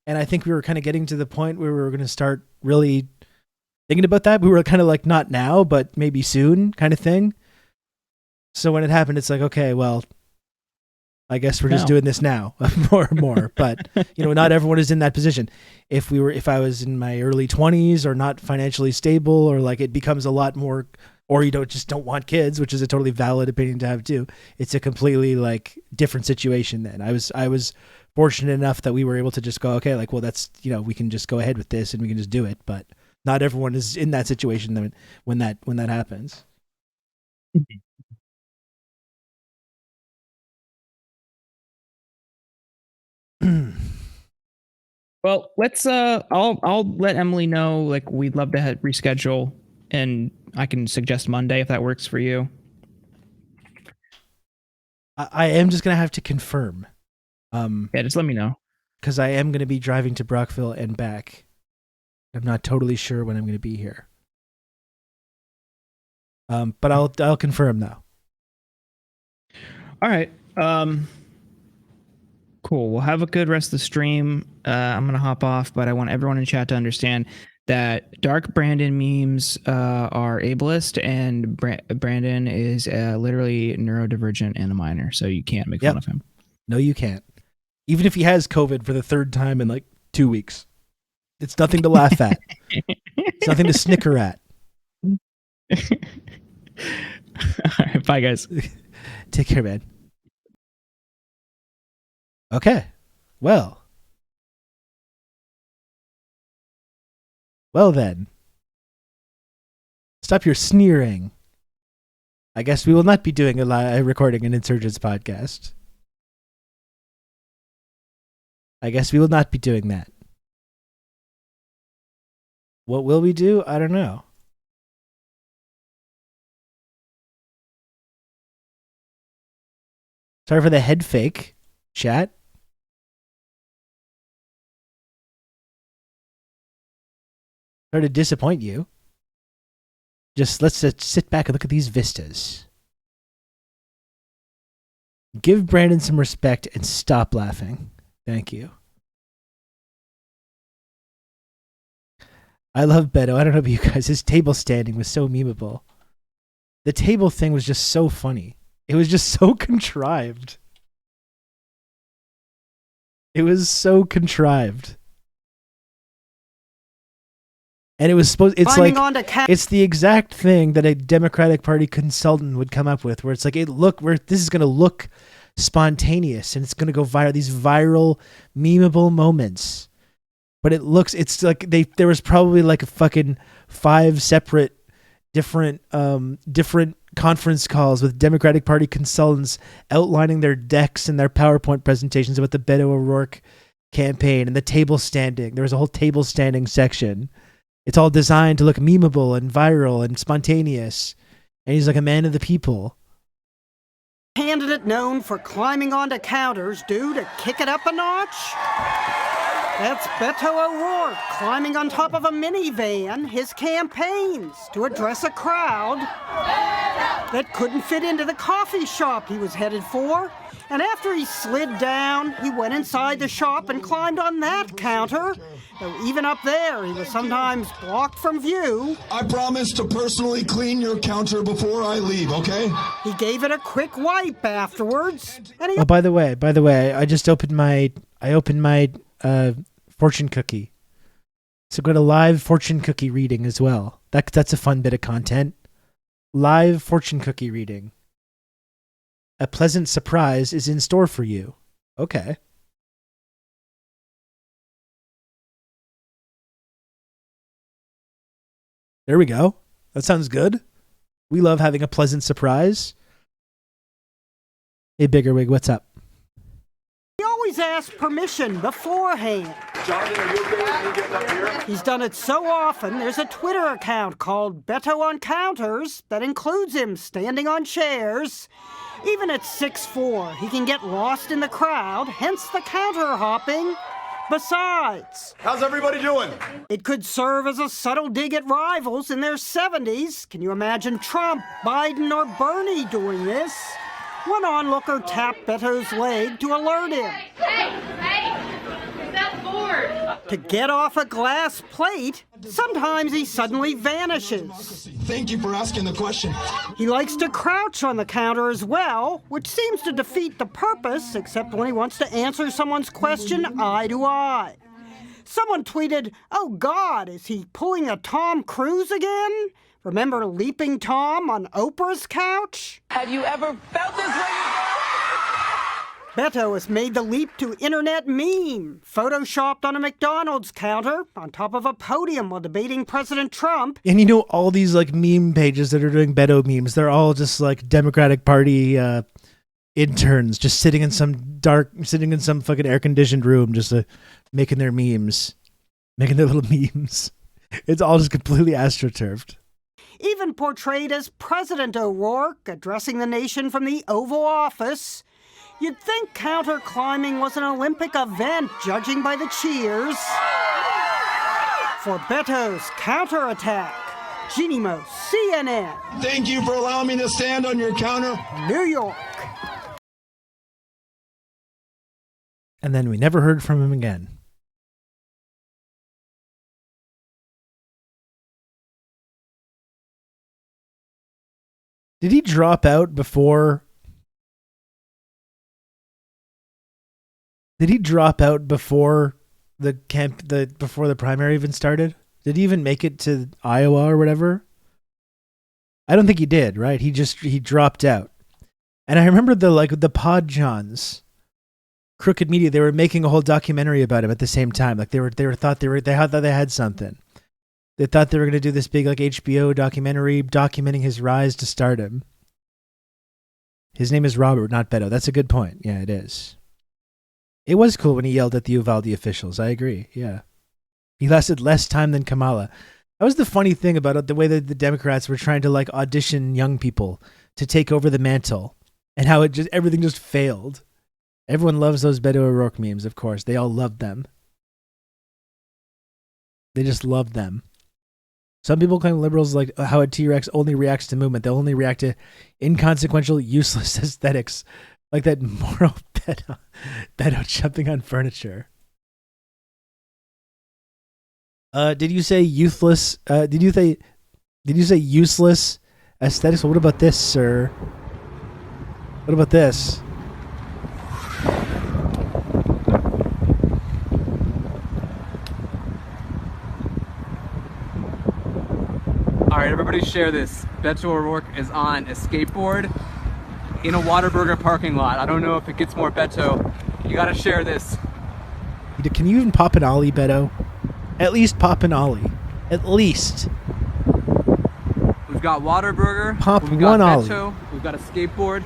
and I think we were kind of getting to the point where we were going to start really thinking about that. We were kind of like, not now, but maybe soon, kind of thing. So when it happened, it's like, okay, well, I guess we're just doing this now more and more, but not everyone is in that position. If I was in my early 20s or not financially stable, or like it becomes a lot more, or you don't want kids, which is a totally valid opinion to have too. It's a completely like different situation then. I was fortunate enough that we were able to just go, okay, like, well, that's, we can just go ahead with this and we can just do it. But not everyone is in that situation when that happens. Well, let's I'll let Emily know, like, we'd love to reschedule, and I can suggest Monday if that works for you. I am just gonna have to confirm. Yeah, just let me know, because I am gonna be driving to Brockville and back. I'm not totally sure when I'm gonna be here. But I'll confirm though. All right. Cool. We'll have a good rest of the stream. I'm going to hop off, but I want everyone in chat to understand that Dark Brandon memes are ableist, and Brandon is literally neurodivergent and a minor, so you can't make fun of him. No, you can't. Even if he has COVID for the third time in like 2 weeks. It's nothing to laugh at. It's nothing to snicker at. All right, bye, guys. Take care, man. Okay. Well then. Stop your sneering. I guess we will not be doing a recording an Insurgents podcast. I guess we will not be doing that. What will we do? I don't know. Sorry for the head fake, chat. Sorry to disappoint you. Let's sit back and look at these vistas. Give Brandon some respect and stop laughing. Thank you. I love Beto. I don't know about you guys. His table standing was so memeable. The table thing was just so funny. It was just so contrived. It was so contrived. And it was supposed, it's Climbing like, onto it's the exact thing that a Democratic Party consultant would come up with, where it's like, this is going to look spontaneous and it's going to go viral, these viral, memeable moments. But it's like there was probably like a fucking 5 separate different conference calls with Democratic Party consultants outlining their decks and their PowerPoint presentations about the Beto O'Rourke campaign and the table standing. There was a whole table standing section. It's all designed to look memeable and viral and spontaneous. And he's like a man of the people. Candidate known for climbing onto counters due to kick it up a notch? That's Beto O'Rourke climbing on top of a minivan, his campaigns, to address a crowd that couldn't fit into the coffee shop he was headed for. And after he slid down, he went inside the shop and climbed on that counter. Though even up there, he was sometimes blocked from view. I promise to personally clean your counter before I leave, okay? He gave it a quick wipe afterwards. And he By the way, I just opened my fortune cookie. So got a live fortune cookie reading as well. That's a fun bit of content. Live fortune cookie reading. A pleasant surprise is in store for you. Okay. There we go. That sounds good. We love having a pleasant surprise. Hey, Biggerwig, what's up? He always asks permission beforehand. Johnny, are you okay with me getting up here? He's done it so often, there's a Twitter account called Beto on Counters that includes him standing on chairs. Even at 6'4", he can get lost in the crowd, hence the counter hopping. Besides, how's everybody doing? It could serve as a subtle dig at rivals in their 70s. Can you imagine Trump, Biden, or Bernie doing this? One onlooker tapped Beto's leg to alert him. That's bored. To get off a glass plate, sometimes he suddenly vanishes. Thank you for asking the question. He likes to crouch on the counter as well, which seems to defeat the purpose, except when he wants to answer someone's question eye to eye. Someone tweeted, "Oh God, is he pulling a Tom Cruise again? Remember Leaping Tom on Oprah's couch?" Have you ever felt this way? Beto has made the leap to internet meme, photoshopped on a McDonald's counter on top of a podium while debating President Trump. And you know, all these like meme pages that are doing Beto memes, they're all just like Democratic Party interns just sitting in some fucking air-conditioned room just making their memes, making their little memes. It's all just completely astroturfed. Even portrayed as President O'Rourke addressing the nation from the Oval Office. You'd think counter climbing was an Olympic event, judging by the cheers. For Beto's counterattack, Jeannie Mo, CNN. Thank you for allowing me to stand on your counter. New York. And then we never heard from him again. Did he drop out before? Did he drop out before before the primary even started? Did he even make it to Iowa or whatever? I don't think he did, right? He dropped out. And I remember the Pod Johns, Crooked Media, they were making a whole documentary about him at the same time. Like they thought they had something. They thought they were going to do this big like HBO documentary documenting his rise to stardom. His name is Robert, not Beto. That's a good point. Yeah, it is. It was cool when he yelled at the Uvalde officials. I agree. Yeah. He lasted less time than Kamala. That was the funny thing about it, the way that the Democrats were trying to like audition young people to take over the mantle and how everything just failed. Everyone loves those Beto O'Rourke memes, of course. They all loved them. They just loved them. Some people claim liberals like how a T-Rex only reacts to movement. They'll only react to inconsequential, useless aesthetics. Like that moral Beto jumping on furniture. Did you say youthless? Did you say useless aesthetics? Well, what about this, sir? What about this? Everybody share this. Beto O'Rourke is on a skateboard in a Whataburger parking lot. I don't know if it gets more Beto. You gotta share this. Can you even pop an ollie, Beto? At least pop an ollie. At least. We've got Whataburger. Pop We've got one ollie. Beto. We've got a skateboard.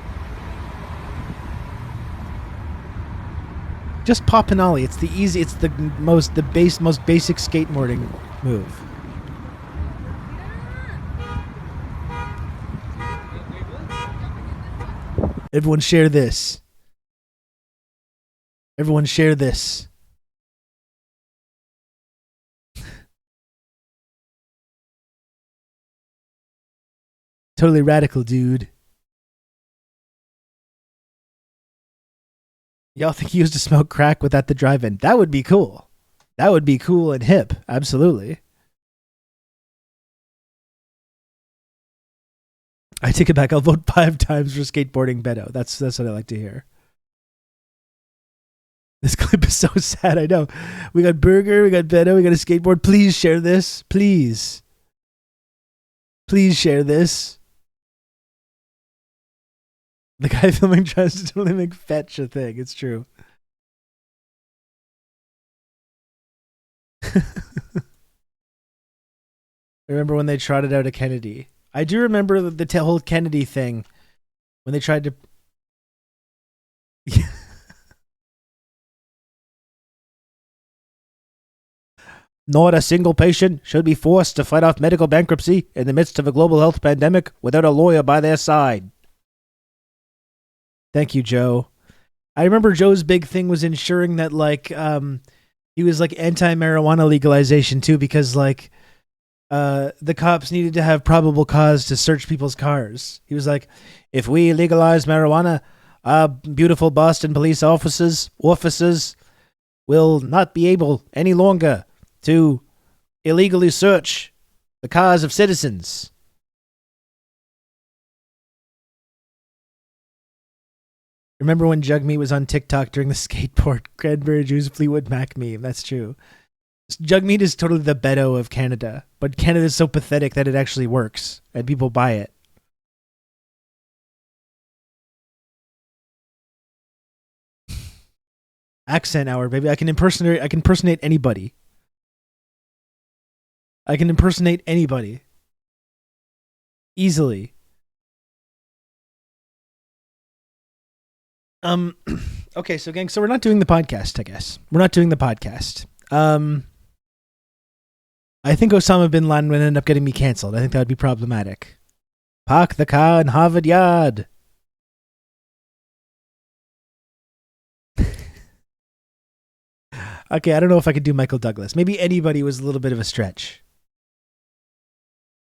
Just pop an ollie. It's the easy. It's the most basic skateboarding move. Everyone share this. Everyone share this. Totally radical, dude. Y'all think he used to smoke crack without the drive-in? That would be cool. That would be cool and hip. Absolutely. I take it back. I'll vote 5 times for skateboarding Beto. That's what I like to hear. This clip is so sad. I know. We got Burger, we got Beto, we got a skateboard. Please share this. Please. Please share this. The guy filming tries to totally make fetch a thing. It's true. I remember when they trotted out a Kennedy. I do remember the whole Kennedy thing when they tried to. Not a single patient should be forced to fight off medical bankruptcy in the midst of a global health pandemic without a lawyer by their side. Thank you, Joe. I remember Joe's big thing was ensuring that, like, he was like anti-marijuana legalization too, because like, the cops needed to have probable cause to search people's cars. He was like, if we legalize marijuana, our beautiful Boston police officers will not be able any longer to illegally search the cars of citizens. Remember when Jugme was on TikTok during the skateboard cranberry juice Fleetwood Mac meme? That's true. Jugmeat is totally the Beto of Canada, but Canada is so pathetic that it actually works and people buy it. Accent hour, baby. I can impersonate anybody. I can impersonate anybody. Easily. Okay, so gang, so we're not doing the podcast, I guess. We're not doing the podcast. I think Osama bin Laden would end up getting me canceled. I think that would be problematic. Park the car in Harvard Yard. Okay, I don't know if I could do Michael Douglas. Maybe anybody was a little bit of a stretch.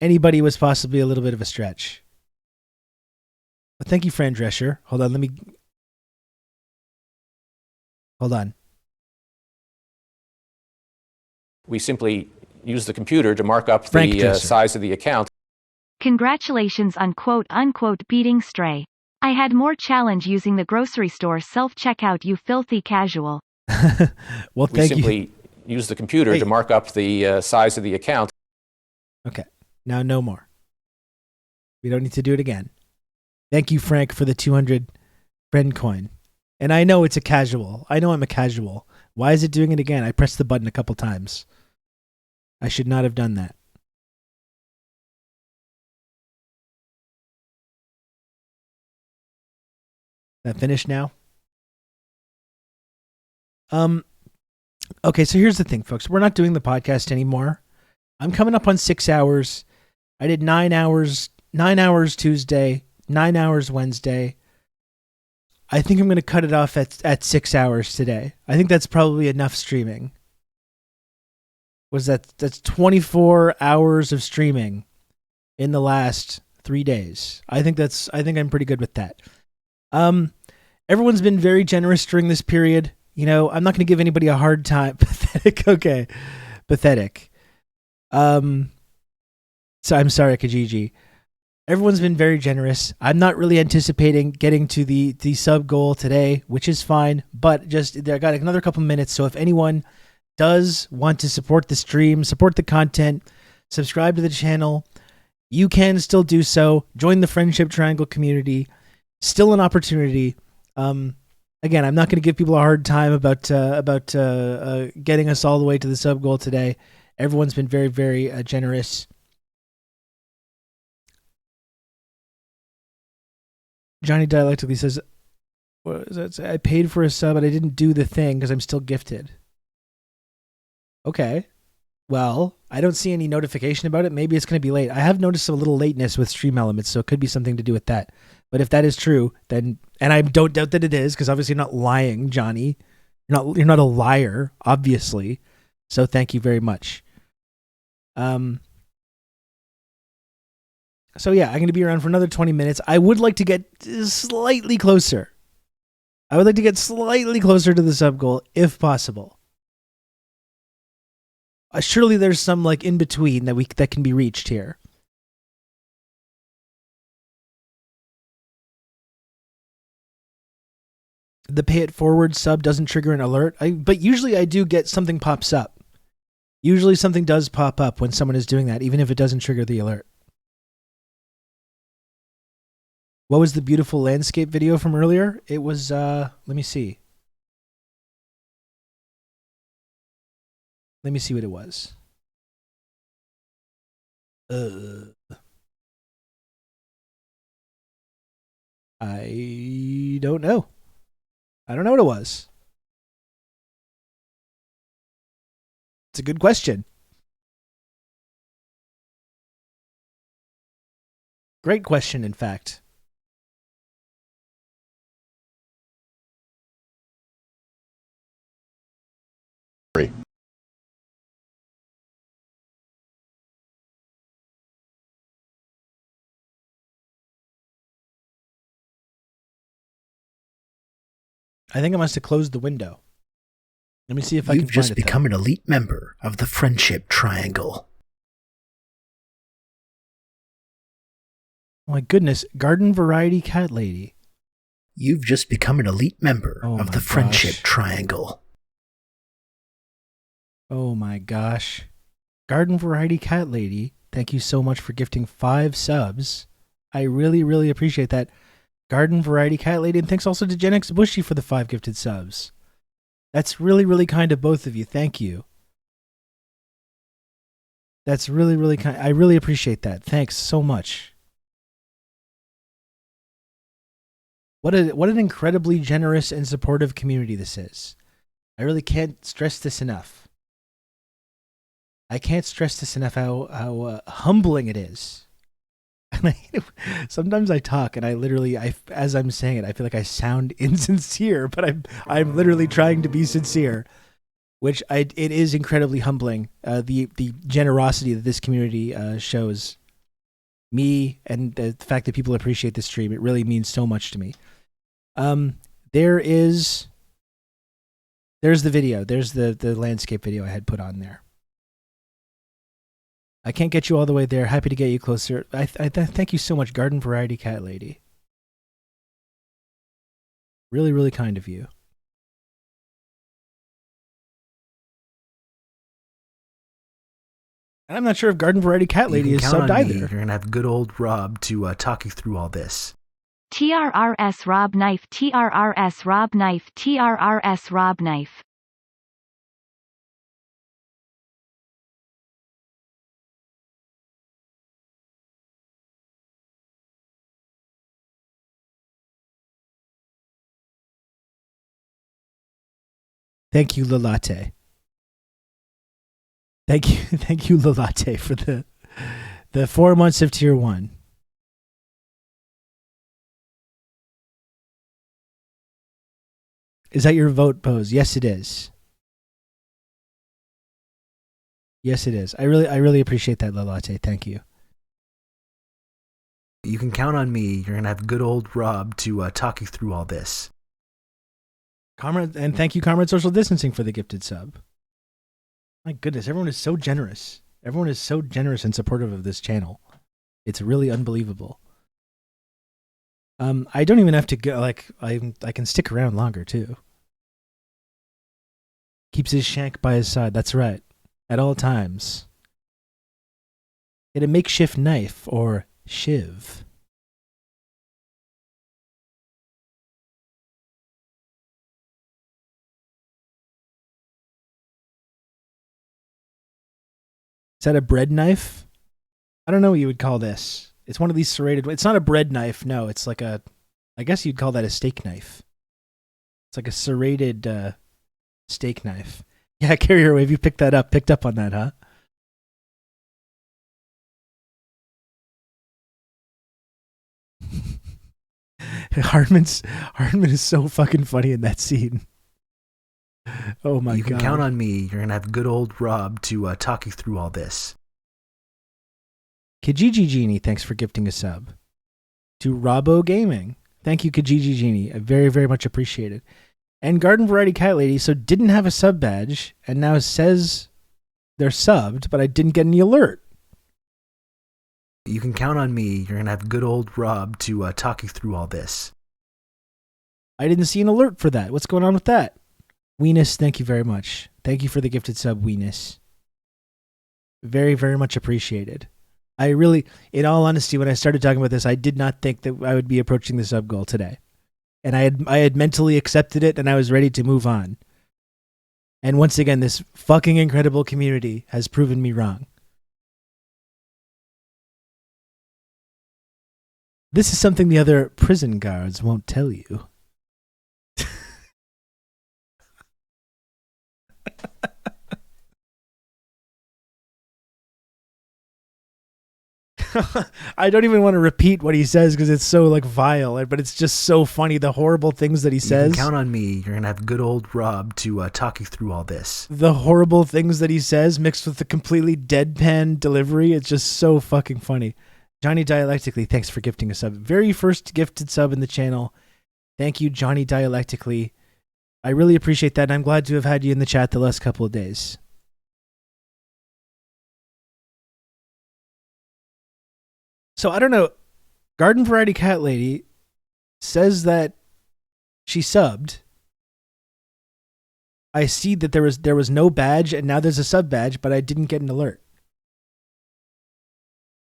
Anybody was possibly a little bit of a stretch. But thank you, Fran Drescher. Hold on, Hold on. We simply use the computer to mark up the size of the account. Congratulations on quote-unquote beating Stray. I had more challenge using the grocery store self-checkout, you filthy casual. Well, thank you. We simply use the computer to mark up the size of the account. Okay. Now no more. We don't need to do it again. Thank you, Frank, for the 200 friend coin. And I know it's a casual. I know I'm a casual. Why is it doing it again? I pressed the button a couple times. I should not have done that. That finished now? Okay, so here's the thing, folks. We're not doing the podcast anymore. I'm coming up on 6 hours. I did 9 hours Tuesday, 9 hours Wednesday. I think I'm going to cut it off at 6 hours today. I think that's probably enough streaming. That's 24 hours of streaming in the last 3 days. I think I'm pretty good with that. Everyone's been very generous during this period. You know, I'm not going to give anybody a hard time. Pathetic. Okay. Pathetic. So I'm sorry, Kijiji. Everyone's been very generous. I'm not really anticipating getting to the sub goal today, which is fine, but just I got another couple minutes. So if anyone does want to support the stream, support the content, subscribe to the channel, you can still do so. Join the Friendship Triangle community. Still an opportunity. Again, I'm not going to give people a hard time about getting us all the way to the sub goal today. Everyone's been very, very generous. Johnny dialectically says, what does that say? I paid for a sub, but I didn't do the thing because I'm still gifted. Okay. Well, I don't see any notification about it. Maybe it's going to be late. I have noticed a little lateness with Stream Elements, so it could be something to do with that. But if that is true, then, and I don't doubt that it is, because obviously you're not lying, Johnny. You're not a liar, obviously. So thank you very much. So yeah, I'm going to be around for another 20 minutes. I would like to get slightly closer. I would like to get slightly closer to the sub goal, if possible. Surely there's some like in between that can be reached here. The pay it forward sub doesn't trigger an alert, but usually I do get something pops up. Usually something does pop up when someone is doing that, even if it doesn't trigger the alert. What was the beautiful landscape video from earlier? It was, let me see. Let me see what it was. I don't know. I don't know what it was. It's a good question. Great question, in fact. I think I must have closed the window. Let me see if I can find it. You've just become an elite member of the Friendship Triangle. Oh my goodness, Garden Variety Cat Lady. You've just become an elite member of the Friendship Triangle. Oh my gosh. Garden Variety Cat Lady, thank you so much for gifting 5 subs. I really, really appreciate that. Garden Variety Cat Lady, and thanks also to Gen X Bushy for the 5 gifted subs. That's really, really kind of both of you. Thank you. That's really, really kind. I really appreciate that. Thanks so much. What an incredibly generous and supportive community this is. I really can't stress this enough. I can't stress this enough how humbling it is. And sometimes I talk and as I'm saying it, I feel like I sound insincere, but I'm literally trying to be sincere, which it is incredibly humbling. The generosity that this community shows me, and the fact that people appreciate this stream, it really means so much to me. There's the video. There's the landscape video I had put on there. I can't get you all the way there. Happy to get you closer. I thank you so much, Garden Variety Cat Lady. Really, really kind of you. And I'm not sure if Garden Variety Cat Lady is subbed either. You're going to have good old Rob to talk you through all this. TRRS Rob Knife, TRRS Rob Knife, TRRS Rob Knife. Thank you, Lalate. Thank you, Lalate, for the 4 months of Tier 1. Is that your vote pose? Yes, it is. Yes, it is. I really appreciate that, Lalate. Thank you. You can count on me. You're going to have good old Rob to talk you through all this. Comrade, and thank you, Comrade Social Distancing, for the gifted sub. My goodness, everyone is so generous. Everyone is so generous and supportive of this channel. It's really unbelievable. I don't even have to go, I can stick around longer, too. Keeps his shank by his side, that's right. At all times. Get a makeshift knife or shiv. Is that a bread knife? I don't know what you would call this. It's one of these serrated. It's not a bread knife. No, it's like a. I guess you'd call that a steak knife. It's like a serrated steak knife. Yeah, Carrier Wave, you picked up on that, huh? Hardman is so fucking funny in that scene. Oh my god. You can count on me. You're gonna have good old Rob to talk you through all this. Kijiji Genie, thanks for gifting a sub. To Robo Gaming. Thank you, Kijiji Genie. I very, very much appreciate it. And Garden Variety Cat Lady, so didn't have a sub badge, and now says they're subbed, but I didn't get any alert. You can count on me. You're gonna have good old Rob to talk you through all this. I didn't see an alert for that. What's going on with that? Weenus, thank you very much. Thank you for the gifted sub, Weenus. Very, very much appreciated. I really, in all honesty, when I started talking about this, I did not think that I would be approaching the sub goal today. And I had mentally accepted it, and I was ready to move on. And once again, this fucking incredible community has proven me wrong. This is something the other prison guards won't tell you. I don't even want to repeat what he says because it's so like vile, but it's just so funny. The horrible things that he says. You can count on me. You're gonna have good old Rob to talk you through all this. The horrible things that he says mixed with the completely deadpan delivery. It's just so fucking funny. Johnny Dialectically, thanks for gifting a sub. Very first gifted sub in the channel. Thank you, Johnny Dialectically. I really appreciate that, and I'm glad to have had you in the chat the last couple of days. So I don't know. Garden Variety Cat Lady says that she subbed. I see that there was no badge, and now there's a sub badge, but I didn't get an alert.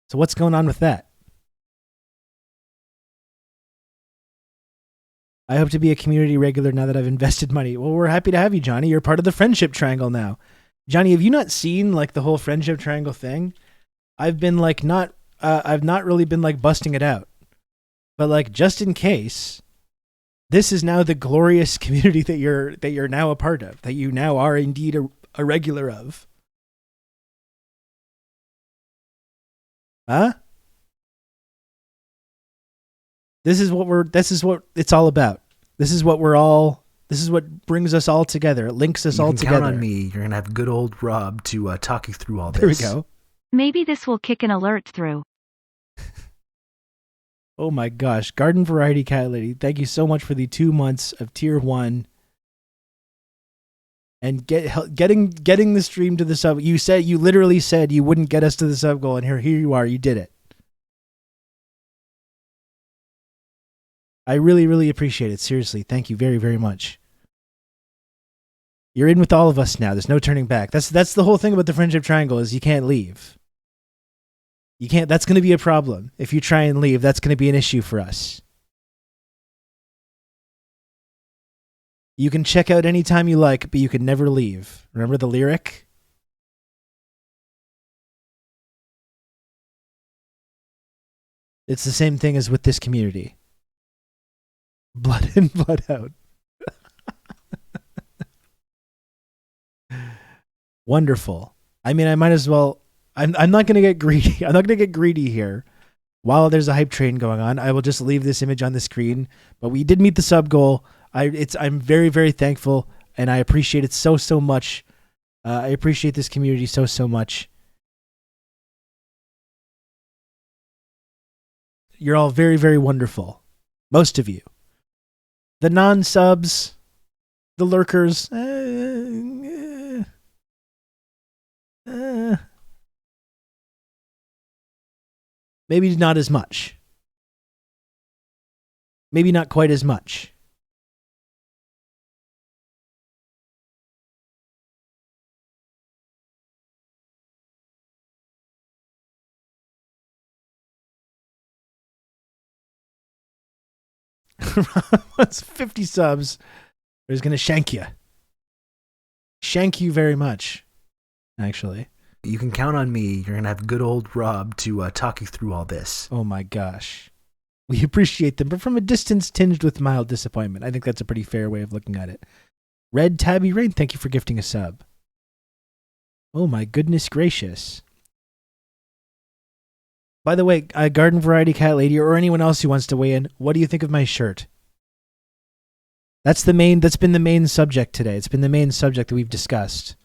So what's going on with that? I hope to be a community regular now that I've invested money. Well, we're happy to have you, Johnny. You're part of the Friendship Triangle now. Johnny, have you not seen like the whole Friendship Triangle thing? I've been like I've not really been like busting it out, but like just in case, this is now the glorious community that you're now a part of, that you now are indeed a regular of. Huh? This is what it's all about. This is what brings us all together. It links us all together. You can count on me. You're gonna have good old Rob to talk you through all this. There we go. Maybe this will kick an alert through. Oh my gosh. Garden Variety Cat Lady, thank you so much for the 2 months of tier 1 and getting the stream to the sub. You literally said you wouldn't get us to the sub goal, and here you are. You did it. I really, really appreciate it. Seriously. Thank you very, very much. You're in with all of us now. There's no turning back. That's the whole thing about the Friendship Triangle is you can't leave. You can't. That's going to be a problem. If you try and leave, that's going to be an issue for us. You can check out anytime you like, but you can never leave. Remember the lyric? It's the same thing as with this community. Blood in, blood out. Wonderful. I mean, I might as well. I'm not going to get greedy. I'm not going to get greedy here. While there's a hype train going on, I will just leave this image on the screen. But we did meet the sub goal. I'm very, very thankful, and I appreciate it so much. I appreciate this community so much. You're all very, very wonderful. Most of you. The non-subs, the lurkers, maybe not as much. Maybe not quite as much. That's 50 subs. He's going to shank you. Shank you very much, actually. You can count on me. You're going to have good old Rob to talk you through all this. Oh my gosh. We appreciate them, but from a distance tinged with mild disappointment. I think that's a pretty fair way of looking at it. Red Tabby Rain, thank you for gifting a sub. Oh my goodness gracious. By the way, Garden Variety Cat Lady, or anyone else who wants to weigh in, what do you think of my shirt? That's been the main subject today. It's been the main subject that we've discussed.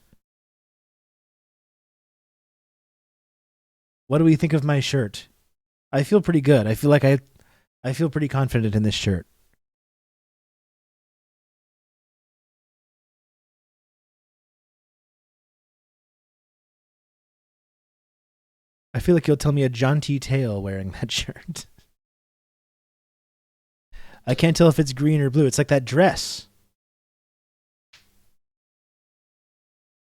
What do we think of my shirt? I feel pretty good. I feel like I feel pretty confident in this shirt. I feel like you'll tell me a jaunty tale wearing that shirt. I can't tell if it's green or blue. It's like that dress.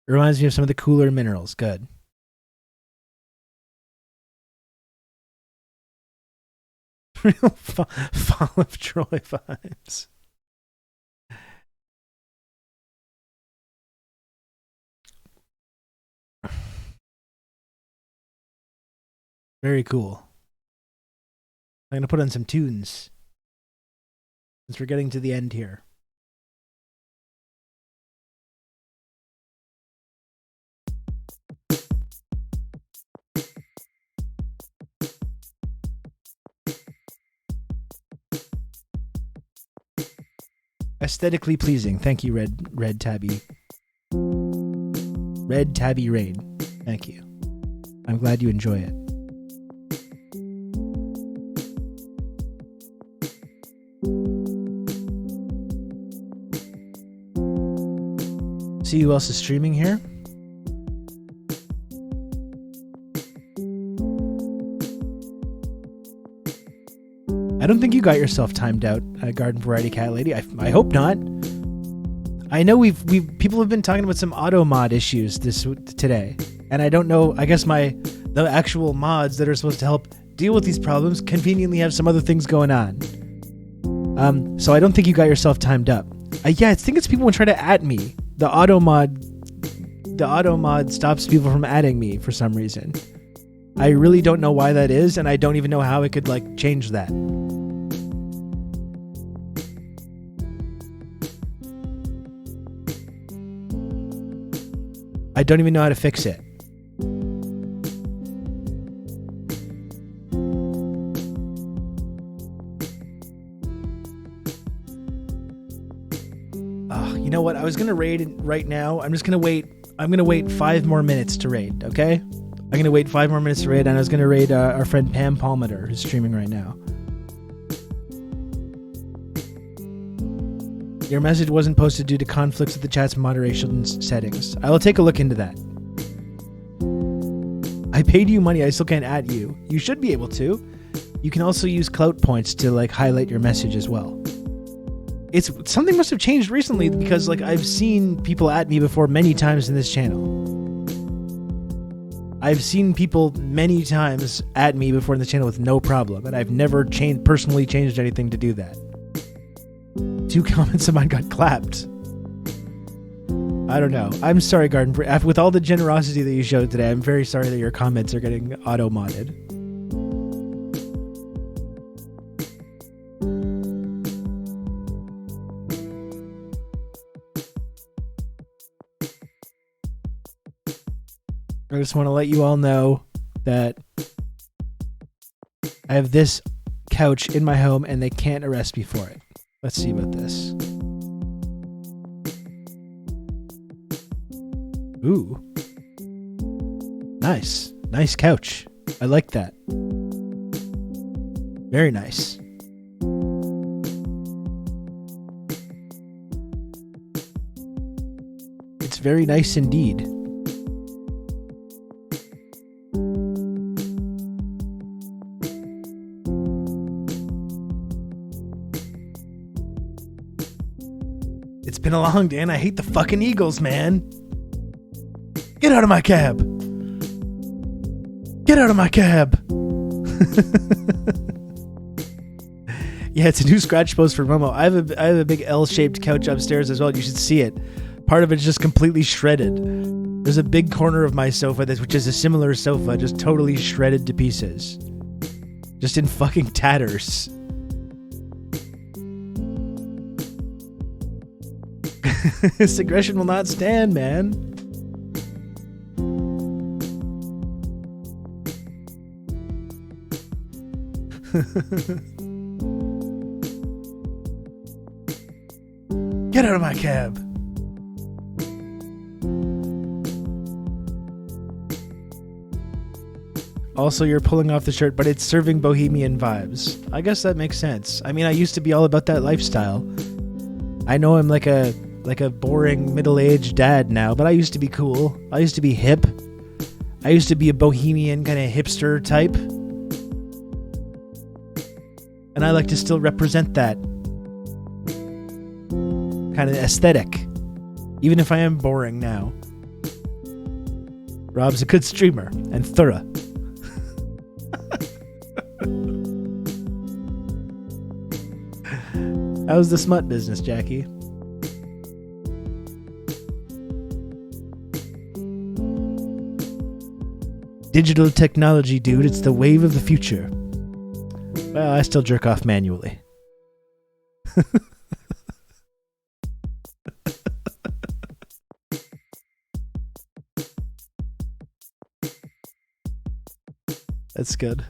It reminds me of some of the cooler minerals. Good. Real Fall of Troy vibes. Very cool. I'm going to put on some tunes since we're getting to the end here. Aesthetically pleasing. Thank you, Red Tabby. Red Tabby Raid. Thank you. I'm glad you enjoy it. See who else is streaming here? I don't think you got yourself timed out, Garden Variety Cat Lady. I hope not. I know people have been talking about some auto mod issues today, and I don't know. I guess the actual mods that are supposed to help deal with these problems conveniently have some other things going on. So I don't think you got yourself timed up. I think it's people who try to at me. The auto mod stops people from adding me for some reason. I really don't know why that is, and I don't even know how it could change that. I don't even know how to fix it. You know what? I was going to raid right now. I'm going to wait 5 more minutes to raid, okay? I'm going to wait 5 more minutes to raid, and I was going to raid our friend Pam Palmater, who's streaming right now. Your message wasn't posted due to conflicts with the chat's moderation settings. I will take a look into that. I paid you money. I still can't at you. You should be able to. You can also use clout points to highlight your message as well. Something must have changed recently because I've seen people at me before many times in this channel. I've seen people many times at me before in the channel with no problem, and I've never personally changed anything to do that. 2 comments of mine got clapped. I don't know. I'm sorry, Garden. With all the generosity that you showed today, I'm very sorry that your comments are getting auto-modded. I just want to let you all know that I have this couch in my home and they can't arrest me for it. Let's see about this. Ooh. Nice. Nice couch. I like that. Very nice. It's very nice indeed. It's been a long day and I hate the fucking Eagles, man. Get out of my cab. Get out of my cab. Yeah, it's a new scratch post for Momo. I have a big L-shaped couch upstairs as well. You should see it. Part of it's just completely shredded. There's a big corner of my sofa which is a similar sofa, just totally shredded to pieces. Just in fucking tatters. This aggression will not stand, man. Get out of my cab. Also, you're pulling off the shirt, but it's serving bohemian vibes. I guess that makes sense. I mean, I used to be all about that lifestyle. I know I'm like a boring middle-aged dad now, but I used to be cool. I used to be hip. I used to be a bohemian kind of hipster type. And I like to still represent that kind of aesthetic, even if I am boring now. Rob's a good streamer and thorough. How's the smut business, Jackie? Digital technology, dude. It's the wave of the future. Well, I still jerk off manually. That's good.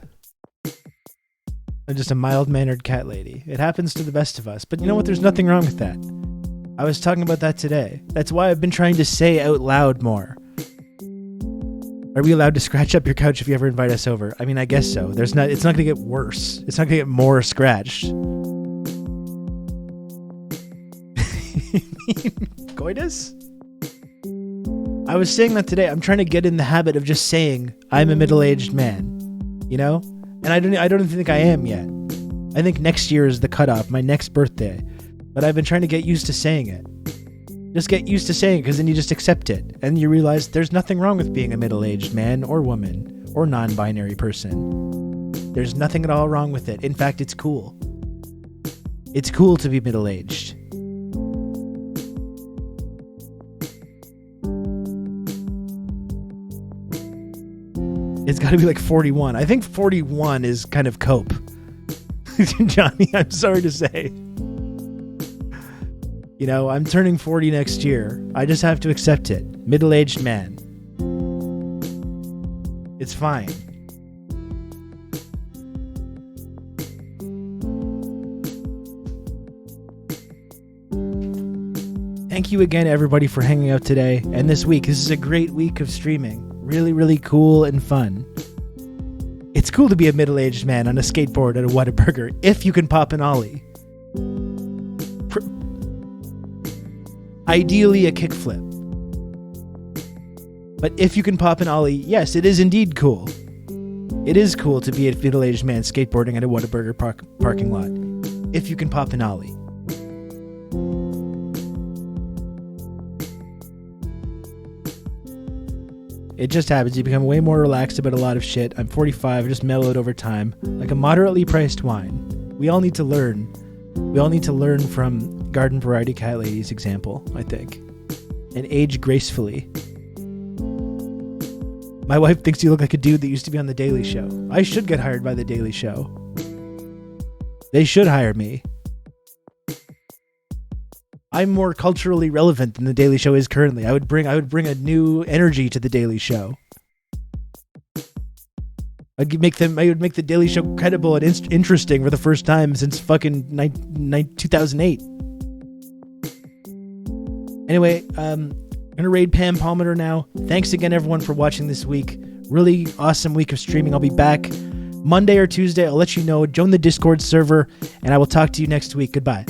I'm just a mild-mannered cat lady. It happens to the best of us. But you know what? There's nothing wrong with that. I was talking about that today. That's why I've been trying to say out loud more. Are we allowed to scratch up your couch if you ever invite us over? I mean, I guess so. It's not going to get worse. It's not going to get more scratched. Coitus? I was saying that today. I'm trying to get in the habit of just saying I'm a middle-aged man. You know? And I don't even think I am yet. I think next year is the cutoff, my next birthday. But I've been trying to get used to saying it. Just get used to saying it, because then you just accept it. And you realize there's nothing wrong with being a middle-aged man or woman or non-binary person. There's nothing at all wrong with it. In fact, it's cool. It's cool to be middle-aged. It's got to be like 41. I think 41 is kind of cope. Johnny, I'm sorry to say. You know, I'm turning 40 next year. I just have to accept it. Middle-aged man. It's fine. Thank you again, everybody, for hanging out today and this week. This is a great week of streaming. Really, really cool and fun. It's cool to be a middle-aged man on a skateboard at a Whataburger if you can pop an ollie. Ideally a kickflip. But if you can pop an ollie, yes, it is indeed cool. It is cool to be a middle-aged man skateboarding at a Whataburger parking lot. If you can pop an ollie. It just happens. You become way more relaxed about a lot of shit. I'm 45, I just mellowed over time. Like a moderately priced wine. We all need to learn. We all need to learn from Garden Variety Cat Lady's example, I think. And age gracefully. My wife thinks you look like a dude that used to be on The Daily Show. I should get hired by The Daily Show. They should hire me. I'm more culturally relevant than The Daily Show is currently. I would bring a new energy to The Daily Show. I would make The Daily Show credible and interesting for the first time since fucking 2008. Anyway, I'm gonna raid Pam Palmater now. Thanks again, everyone, for watching this week. Really awesome week of streaming. I'll be back Monday or Tuesday. I'll let you know. Join the Discord server, and I will talk to you next week. Goodbye.